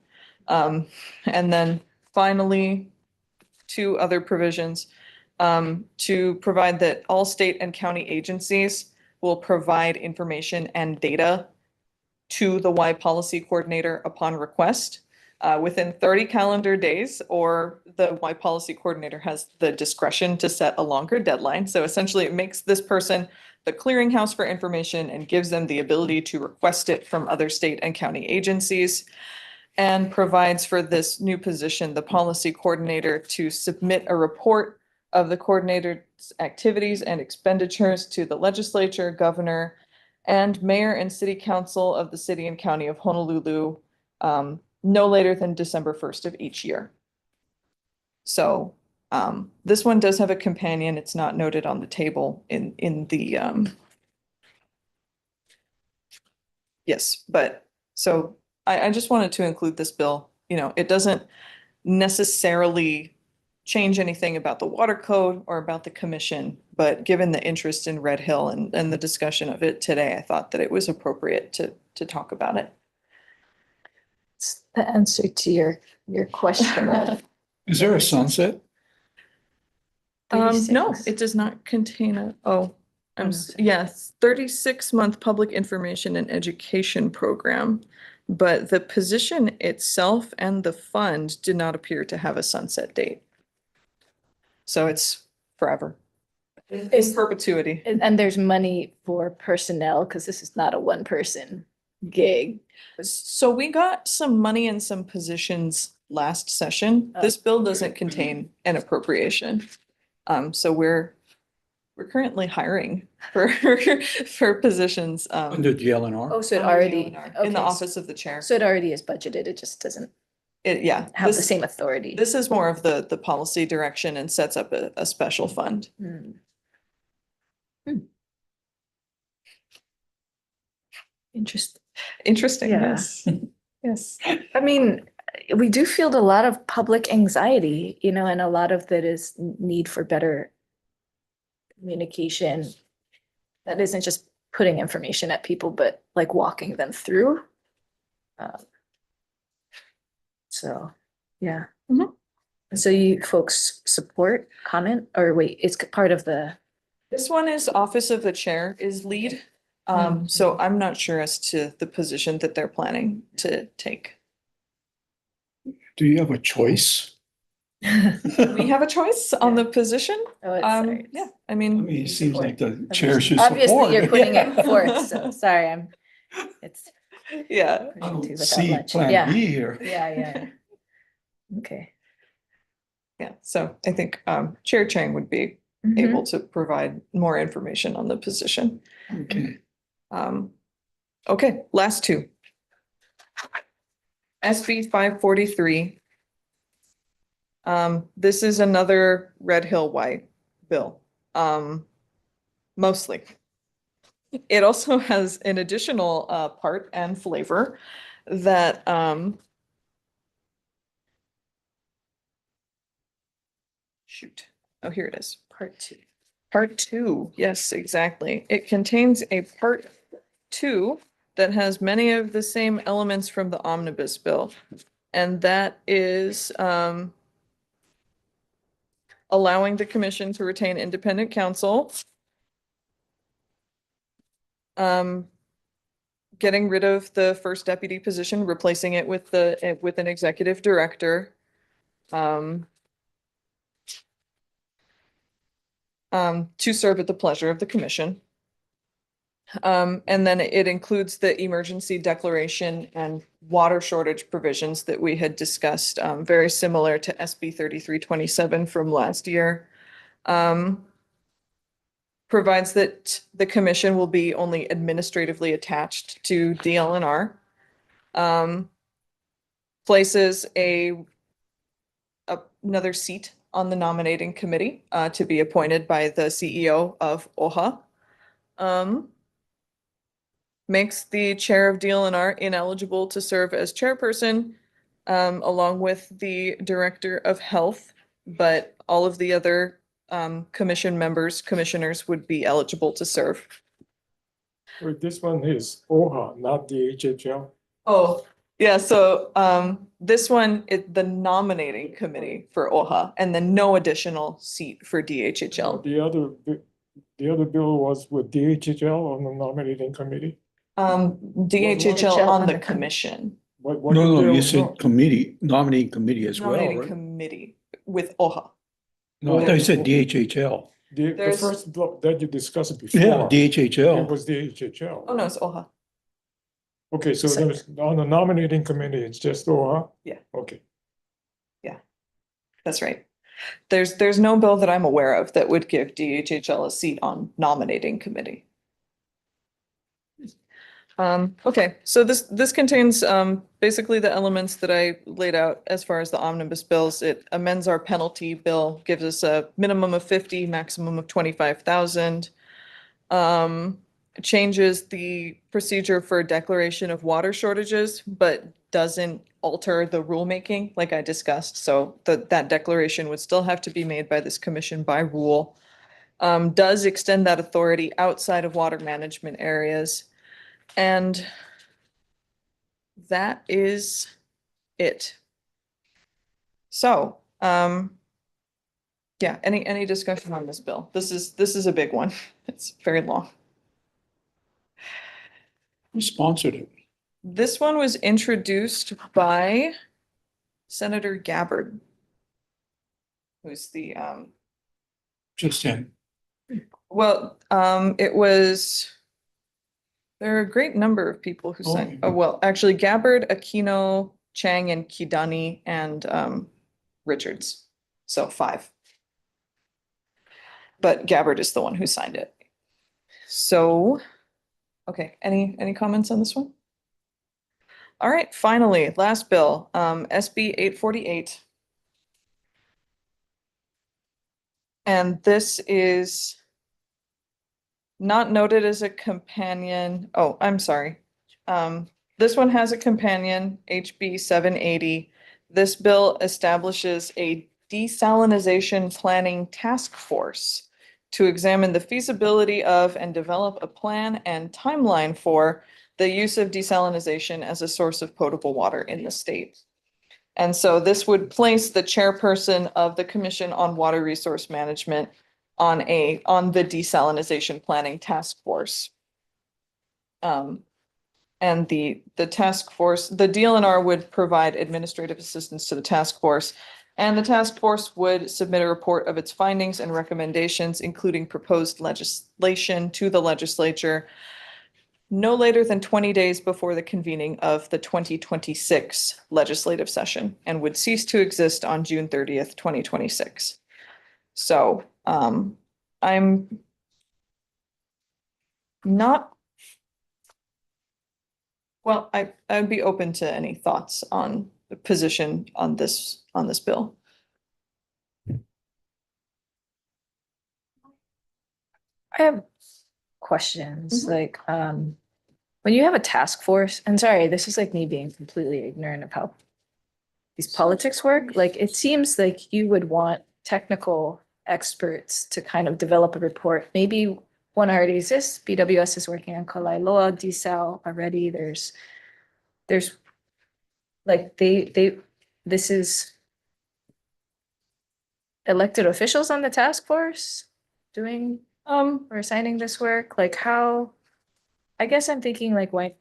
And then finally, two other provisions to provide that all state and county agencies will provide information and data to the Y Policy Coordinator upon request within 30 calendar days, or the Y Policy Coordinator has the discretion to set a longer deadline. So essentially it makes this person the clearinghouse for information and gives them the ability to request it from other state and county agencies, and provides for this new position, the Policy Coordinator, to submit a report of the coordinator's activities and expenditures to the legislature, governor, and mayor and city council of the city and county of Honolulu no later than December 1st of each year. So this one does have a companion. It's not noted on the table in the yes, but so I just wanted to include this bill. It doesn't necessarily change anything about the water code or about the commission, but given the interest in Red Hill and the discussion of it today, I thought that it was appropriate to talk about it. It's the answer to your question. Is there a sunset? No, it does not contain yes, 36-month public information and education program. But the position itself and the fund did not appear to have a sunset date. So it's forever. In perpetuity. And there's money for personnel, because this is not a one-person gig. So we got some money in some positions last session. This bill doesn't contain an appropriation. So we're currently hiring for positions. Under the LNR? Oh, so it under the already, LNR, in the okay, office of the chair. so it already is budgeted, it just doesn't Yeah. have the this- same authority. This is more of the policy direction and sets up a special fund. Hmm. Interesting. Interesting, Yeah. yes. Yes. I mean, we do field a lot of public anxiety, and a lot of that is need for better communication. That isn't just putting information at people, but like walking them through. So, yeah. So you folks support, comment, or wait, it's part of the, This one is office of the chair is lead. So I'm not sure as to the position that they're planning to take. Do you have a choice? We have a choice on the position. oh, it's, Yeah, I mean, It seems support. like the chair should support. Obviously, you're putting it forth, so sorry, it's. yeah. I don't without see much. plan Yeah. B here. Yeah. Okay. Yeah, so I think Chair Chang would be able to provide more information on the position. Okay. Okay, last two. SB 543. This is another Red Hill White bill, mostly. It also has an additional part and flavor that shoot. Oh, here it is. Part 2. Part 2, yes, exactly. It contains a part 2 that has many of the same elements from the omnibus bill. And that is allowing the commission to retain independent counsel. Getting rid of the first deputy position, replacing it with an executive director. To serve at the pleasure of the commission. And then it includes the emergency declaration and water shortage provisions that we had discussed, very similar to SB 3327 from last year. Provides that the commission will be only administratively attached to DLNR. Places another seat on the nominating committee to be appointed by the CEO of OHA. Makes the chair of DLNR ineligible to serve as chairperson, along with the director of health, but all of the other commissioners would be eligible to serve. This one is OHA, not the HHL. Oh, yeah, so this one is the nominating committee for OHA and then no additional seat for DHHL. The other bill was with DHHL on the nominating committee. DHHL on the commission, No, you said committee, nominating committee as well, nominating right? committee with OHA. No, I thought you said DHHL. The There's- first block that you discussed before. Yeah, DHHL. It was DHHL. Oh, no, it's OHA. Okay, so there's, on the nominating committee, it's just OHA? Yeah. Okay. That's right. There's no bill that I'm aware of that would give DHHL a seat on nominating committee. Okay, so this contains basically the elements that I laid out as far as the omnibus bills. It amends our penalty bill, gives us a minimum of 50, maximum of 25,000. Changes the procedure for declaration of water shortages, but doesn't alter the rulemaking like I discussed. So that declaration would still have to be made by this commission by rule. Does extend that authority outside of water management areas. And that is it. So, yeah, any discussion on this bill? This is a big one. It's very long. Who sponsored it? This one was introduced by Senator Gabbard, who's the, Just him. well, it was, there are a great number of people who signed, oh, well, actually Gabbard, Aquino, Chang, and Kidani, and Richards. So 5. But Gabbard is the one who signed it. So, okay, any comments on this one? All right, finally, last bill, SB 848. And this is not noted as a companion. Oh, I'm sorry. This one has a companion, HB 780. This bill establishes a desalinization planning task force to examine the feasibility of and develop a plan and timeline for the use of desalinization as a source of potable water in the state. And so this would place the chairperson of the Commission on Water Resource Management on the desalinization planning task force. And the task force, the DLNR would provide administrative assistance to the task force, and the task force would submit a report of its findings and recommendations, including proposed legislation to the legislature no later than 20 days before the convening of the 2026 legislative session, and would cease to exist on June 30th, 2026. So I'm not, well, I'd be open to any thoughts on the position on this bill. I have questions, like, when you have a task force, and sorry, this is like me being completely ignorant of how these politics work. Like, it seems like you would want technical experts to kind of develop a report. Maybe one already exists. BWS is working on Kalailoa desal already. There's like this is elected officials on the task force doing or assigning this work. Like, how, I guess I'm thinking like, why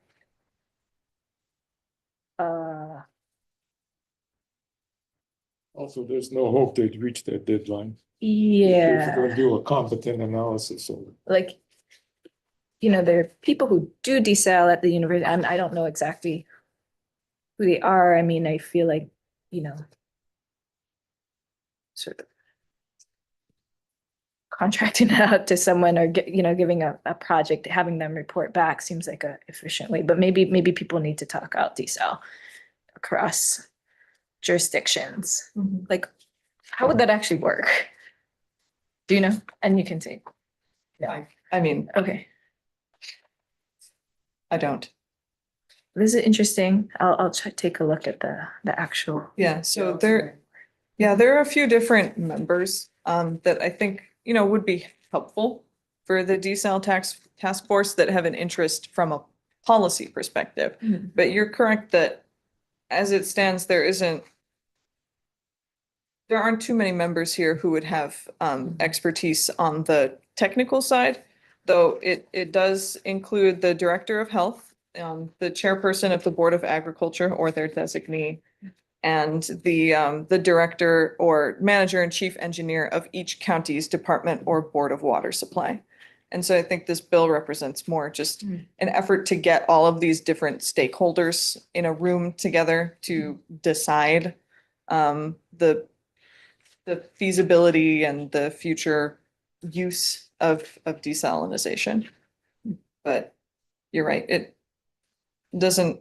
Also, there's no hope they'd reach that deadline. yeah. If we're gonna do a competent analysis of it. Like, you know, there are people who do desal at the university, and I don't know exactly who they are. I mean, I feel like, you know, sort of contracting it out to someone or giving a project, having them report back seems like a efficient way, but maybe people need to talk out desal across jurisdictions. Like, how would that actually work? Do you know? And you can say, yeah, I mean, okay. I don't. This is interesting. I'll take a look at the actual. Yeah, so there are a few different members that I think, would be helpful for the desal task force that have an interest from a policy perspective. But you're correct that as it stands, there aren't too many members here who would have expertise on the technical side, though it does include the Director of Health, the chairperson of the Board of Agriculture or their designee, and the director or manager and chief engineer of each county's department or board of water supply. And so I think this bill represents more just an effort to get all of these different stakeholders in a room together to decide the feasibility and the future use of desalinization. But you're right, it doesn't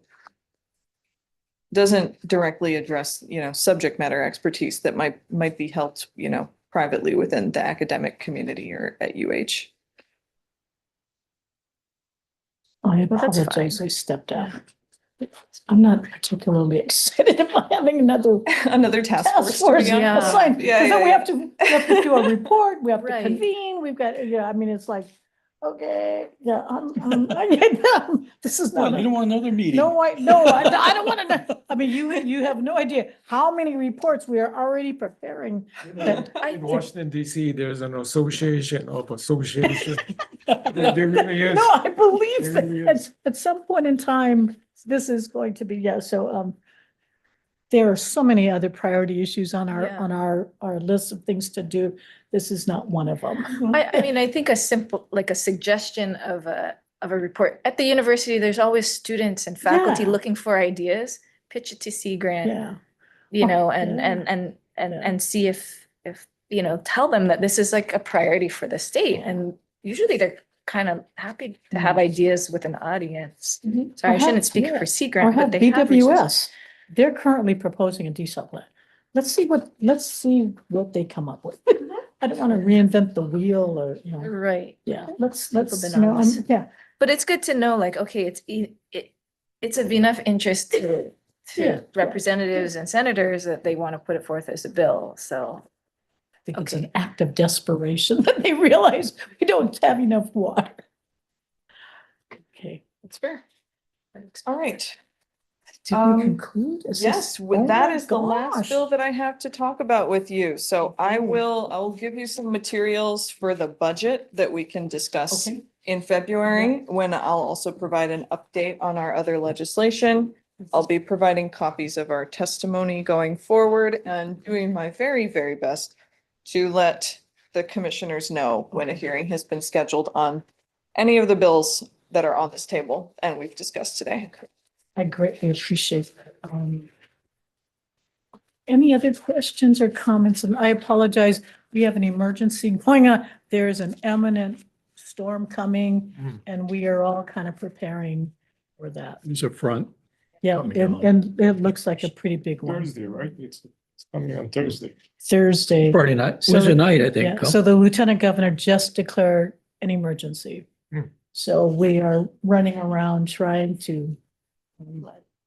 directly address, subject matter expertise that might be held, privately within the academic community or at UH. I Well, that's apologize, fine. I stepped out. I'm not particularly excited about having another Another task force task to force be on. assigned. Yeah, Because then yeah, we yeah. have to do a report, we have to Right. convene, we've got, yeah, I mean, it's like, okay, yeah, this is Well, not. you don't want another meeting. No, I don't want to, I mean, you have no idea how many reports we are already preparing. that In Washington DC, there's an association of association. There really is. No, I believe There really that is. at some point in time, this is going to be, yeah, so, there are so many other priority issues on Yeah. our list of things to do. This is not one of them. I mean, I think a simple, like a suggestion of a report. At the university, there's always students and faculty Yeah. looking for ideas. Pitch it to Sea Grant, Yeah. you know, Yeah. and see if, you know, tell them that this is like a priority for the state. And usually they're kind of happy to have ideas with an audience. Sorry, I shouldn't speak for Sea Or Grant, have but they have resources. BWS. They're currently proposing a desal plan. Let's see what they come up with. I don't want to reinvent the wheel or, you know, Right. yeah, let's, People you been know, on this. yeah. But it's good to know, like, okay, it's of enough interest to Yeah. representatives and senators that they want to put it forth as a bill, so. I think it's an act of desperation that they realize we don't have enough water. Okay. That's fair. All right. Did we conclude? Is Yes, this- oh that my is the last gosh. bill that I have to talk about with you. So I'll give you some materials for the budget that we can discuss Okay. in February, when I'll also provide an update on our other legislation. I'll be providing copies of our testimony going forward and doing my very, very best to let the commissioners know when a hearing has been scheduled on any of the bills that are on this table and we've discussed today. I greatly appreciate that. Any other questions or comments? And I apologize, we have an emergency going on. There is an imminent storm coming and we are all kind of preparing for that. There's a front. Yeah, Coming on. and it looks like a pretty big one. Thursday, right? It's coming on Thursday. Thursday. Friday night, So Wednesday the- night, I think. Yeah, so the lieutenant governor just declared an emergency. So we are running around trying to,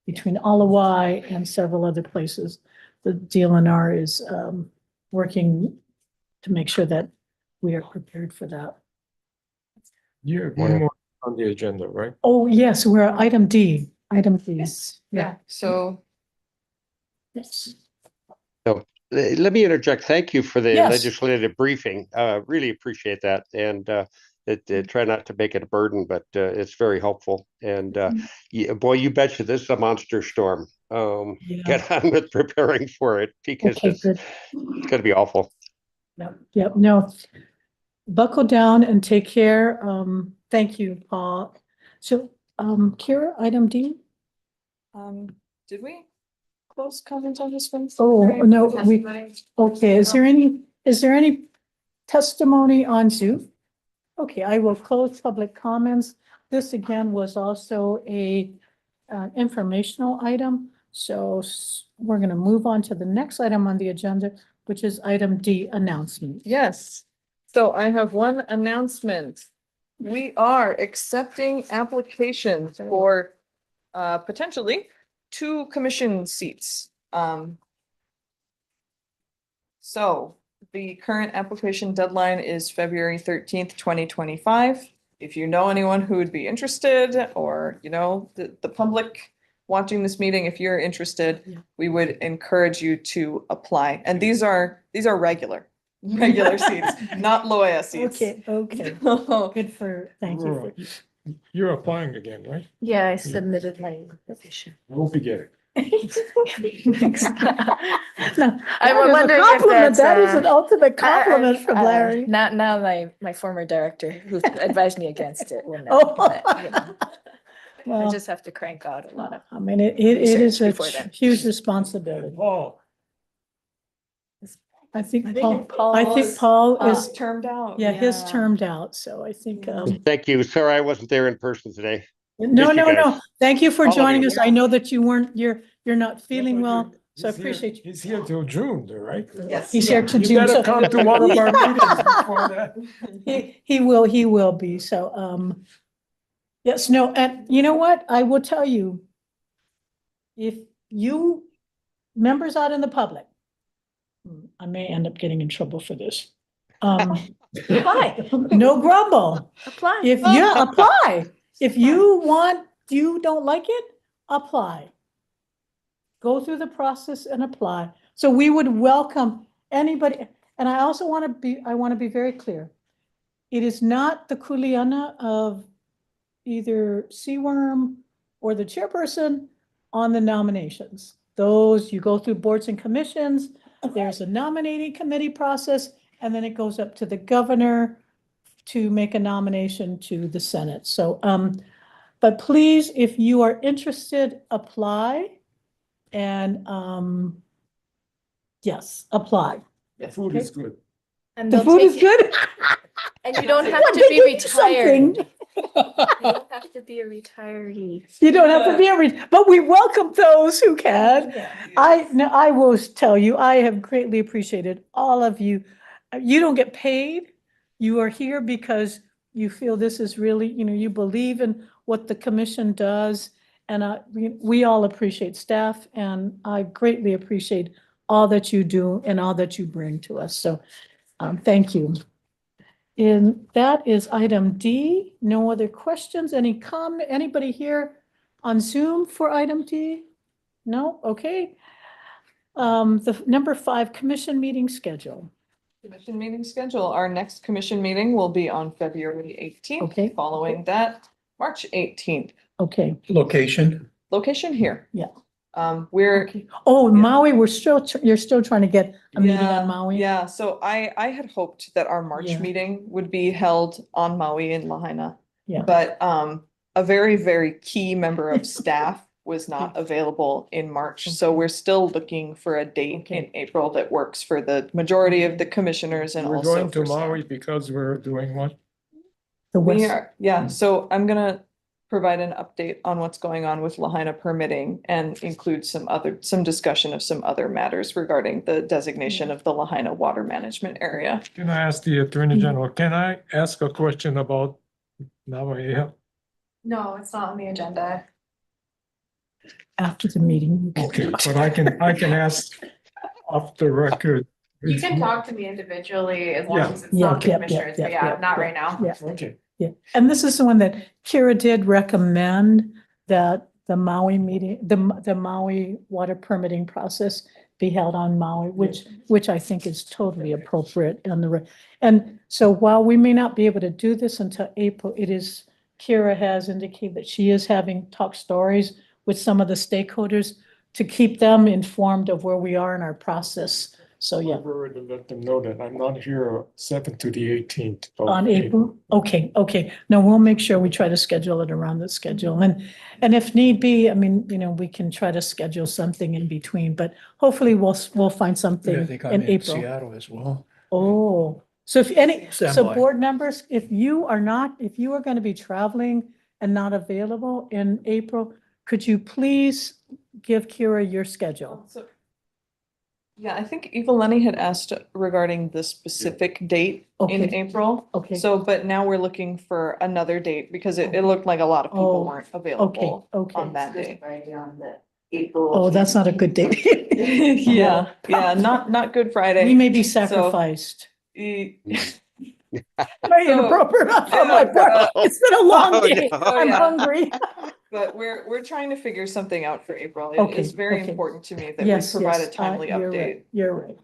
between Alawai and several other places, the DLNR is working to make sure that we are prepared for that. You have one more on the agenda, right? Oh, yes, we're at item D, item D. Yeah, so Yes. So let me interject. Thank you for the Yes. legislative briefing. Really appreciate that. And try not to make it a burden, but it's very helpful. And boy, you betcha this is a monster storm. Get on with preparing for it because Okay, it's good. going to be awful. Yep, no. Buckle down and take care. Thank you, Paul. So, Kira, item D? did we close comments on this one? Oh, no, okay, is there any testimony on Zoom? Okay, I will close public comments. This again was also a informational item. So we're going to move on to the next item on the agenda, which is item D, announcement. Yes, so I have one announcement. We are accepting applications for potentially 2 commission seats. So the current application deadline is February 13th, 2025. If you know anyone who would be interested, or you know, the public watching this meeting, if you're interested, we would encourage you to apply. And these are regular seats, not Loya seats. Okay. Good for, thank you. Aurora, You're applying again, right? Yeah, I submitted my application. I hope you get it. No, I that is a wondering if compliment. that's, That is an uh, ultimate compliment from Larry. Not now, my former director who advised me against it will know. Oh. but, you know, I Well, just have to crank out a lot of. I mean, it is a before then. huge responsibility. Paul. I think I Paul, think Paul I think Paul is, termed out. yeah, his termed out, so I think, Thank you. Sorry, I wasn't there in person today. no, Miss you no, guys. no. Thank you for All of joining you. us. I know that you're not feeling well, so I He's here- appreciate you. He's here till June, though, right? Yes. He's here to You June. gotta so- come to one of our meetings before that. He will be, so, yes, no, and you know what? I will tell you, if you, members out in the public, I may end up getting in trouble for this. Apply. No grumble. Apply. If you apply, if you don't like it, apply. Go through the process and apply. So we would welcome anybody. And I also want to be very clear. It is not the kuleana of either CWORM or the chairperson on the nominations. Those, you go through boards and commissions, there's a nominating committee process, and then it goes up to the governor to make a nomination to the Senate. So, but please, if you are interested, apply. And, yes, apply. The food is good. And The they'll food is take good. And you don't have What, to they be give you something? retired. You don't have to be a retiree. You don't have to be but we welcome those who can. I will tell you, I have greatly appreciated all of you. You don't get paid. You are here because you feel this is really, you believe in what the commission does. And we all appreciate staff, and I greatly appreciate all that you do and all that you bring to us. So thank you. And that is item D. No other questions? Anybody here on Zoom for item D? No? Okay. The number 5, commission meeting schedule. Commission meeting schedule. Our next commission meeting will be on February 18th. Okay. Following that, March 18th. Okay. Location. Location here. Yeah. We're Oh, Maui, you're still trying to get a meeting Yeah, on Maui? Yeah, so I had hoped that our March Yeah. meeting would be held on Maui in Lahaina. Yeah. But a very, very key member of staff was not available in March. So we're still looking for a date in April that works for the majority of the commissioners and We're also going to for staff. Maui because we're doing what? The We west. are, yeah, so I'm gonna provide an update on what's going on with Lahaina permitting and include some discussion of some other matters regarding the designation of the Lahaina water management area. Can I ask the Attorney General, can I ask a question about Maui? No, it's not on the agenda. After the meeting. Okay, but I can ask off the record. You can talk to me individually as long Yeah. as it's not the Yeah, commissioners, but yeah, yeah, not right now. Yeah. Okay. Yeah, and this is the one that Kira did recommend that the Maui meeting, the Maui water permitting process be held on Maui, which I think is totally appropriate and so while we may not be able to do this until April, Kira has indicated that she is having talk stories with some of the stakeholders to keep them informed of where we are in our process. So, yeah. I've already let them know that I'm not here 7th to the 18th. of On April? Okay. No, we'll make sure we try to schedule it around the schedule. And if need be, I mean, we can try to schedule something in between, but hopefully we'll find Yeah, I something think I'm in in April. Seattle as well. Oh, so so Standby. board members, if you are going to be traveling and not available in April, could you please give Kira your schedule? So, yeah, I think Eva Lenny had asked regarding the specific date in Okay. April. Okay. So, but now we're looking for another date because it looked like a lot of people Oh, weren't available okay. on that day. On the April. Oh, that's not a good date. Yeah, not Good Friday. We may be sacrificed. E- Very inappropriate on my part. It's been a long Oh, day. no. I'm yeah. hungry. But we're trying to figure something out for April. It Okay, is very okay. important to me that we Yes, provide a yes, timely you're update right, You're right.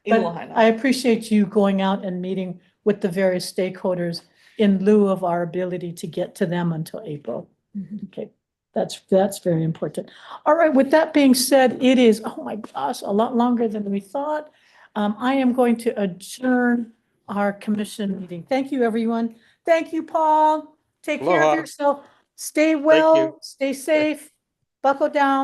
in But Lahaina. I appreciate you going out and meeting with the various stakeholders in lieu of our ability to get to them until April. Okay, that's very important. All right, with that being said, it is, oh my gosh, a lot longer than we thought. I am going to adjourn our commission meeting. Thank you, everyone. Thank you, Paul. Take care of Aloha. yourself. Stay you. well, stay safe, buckle down.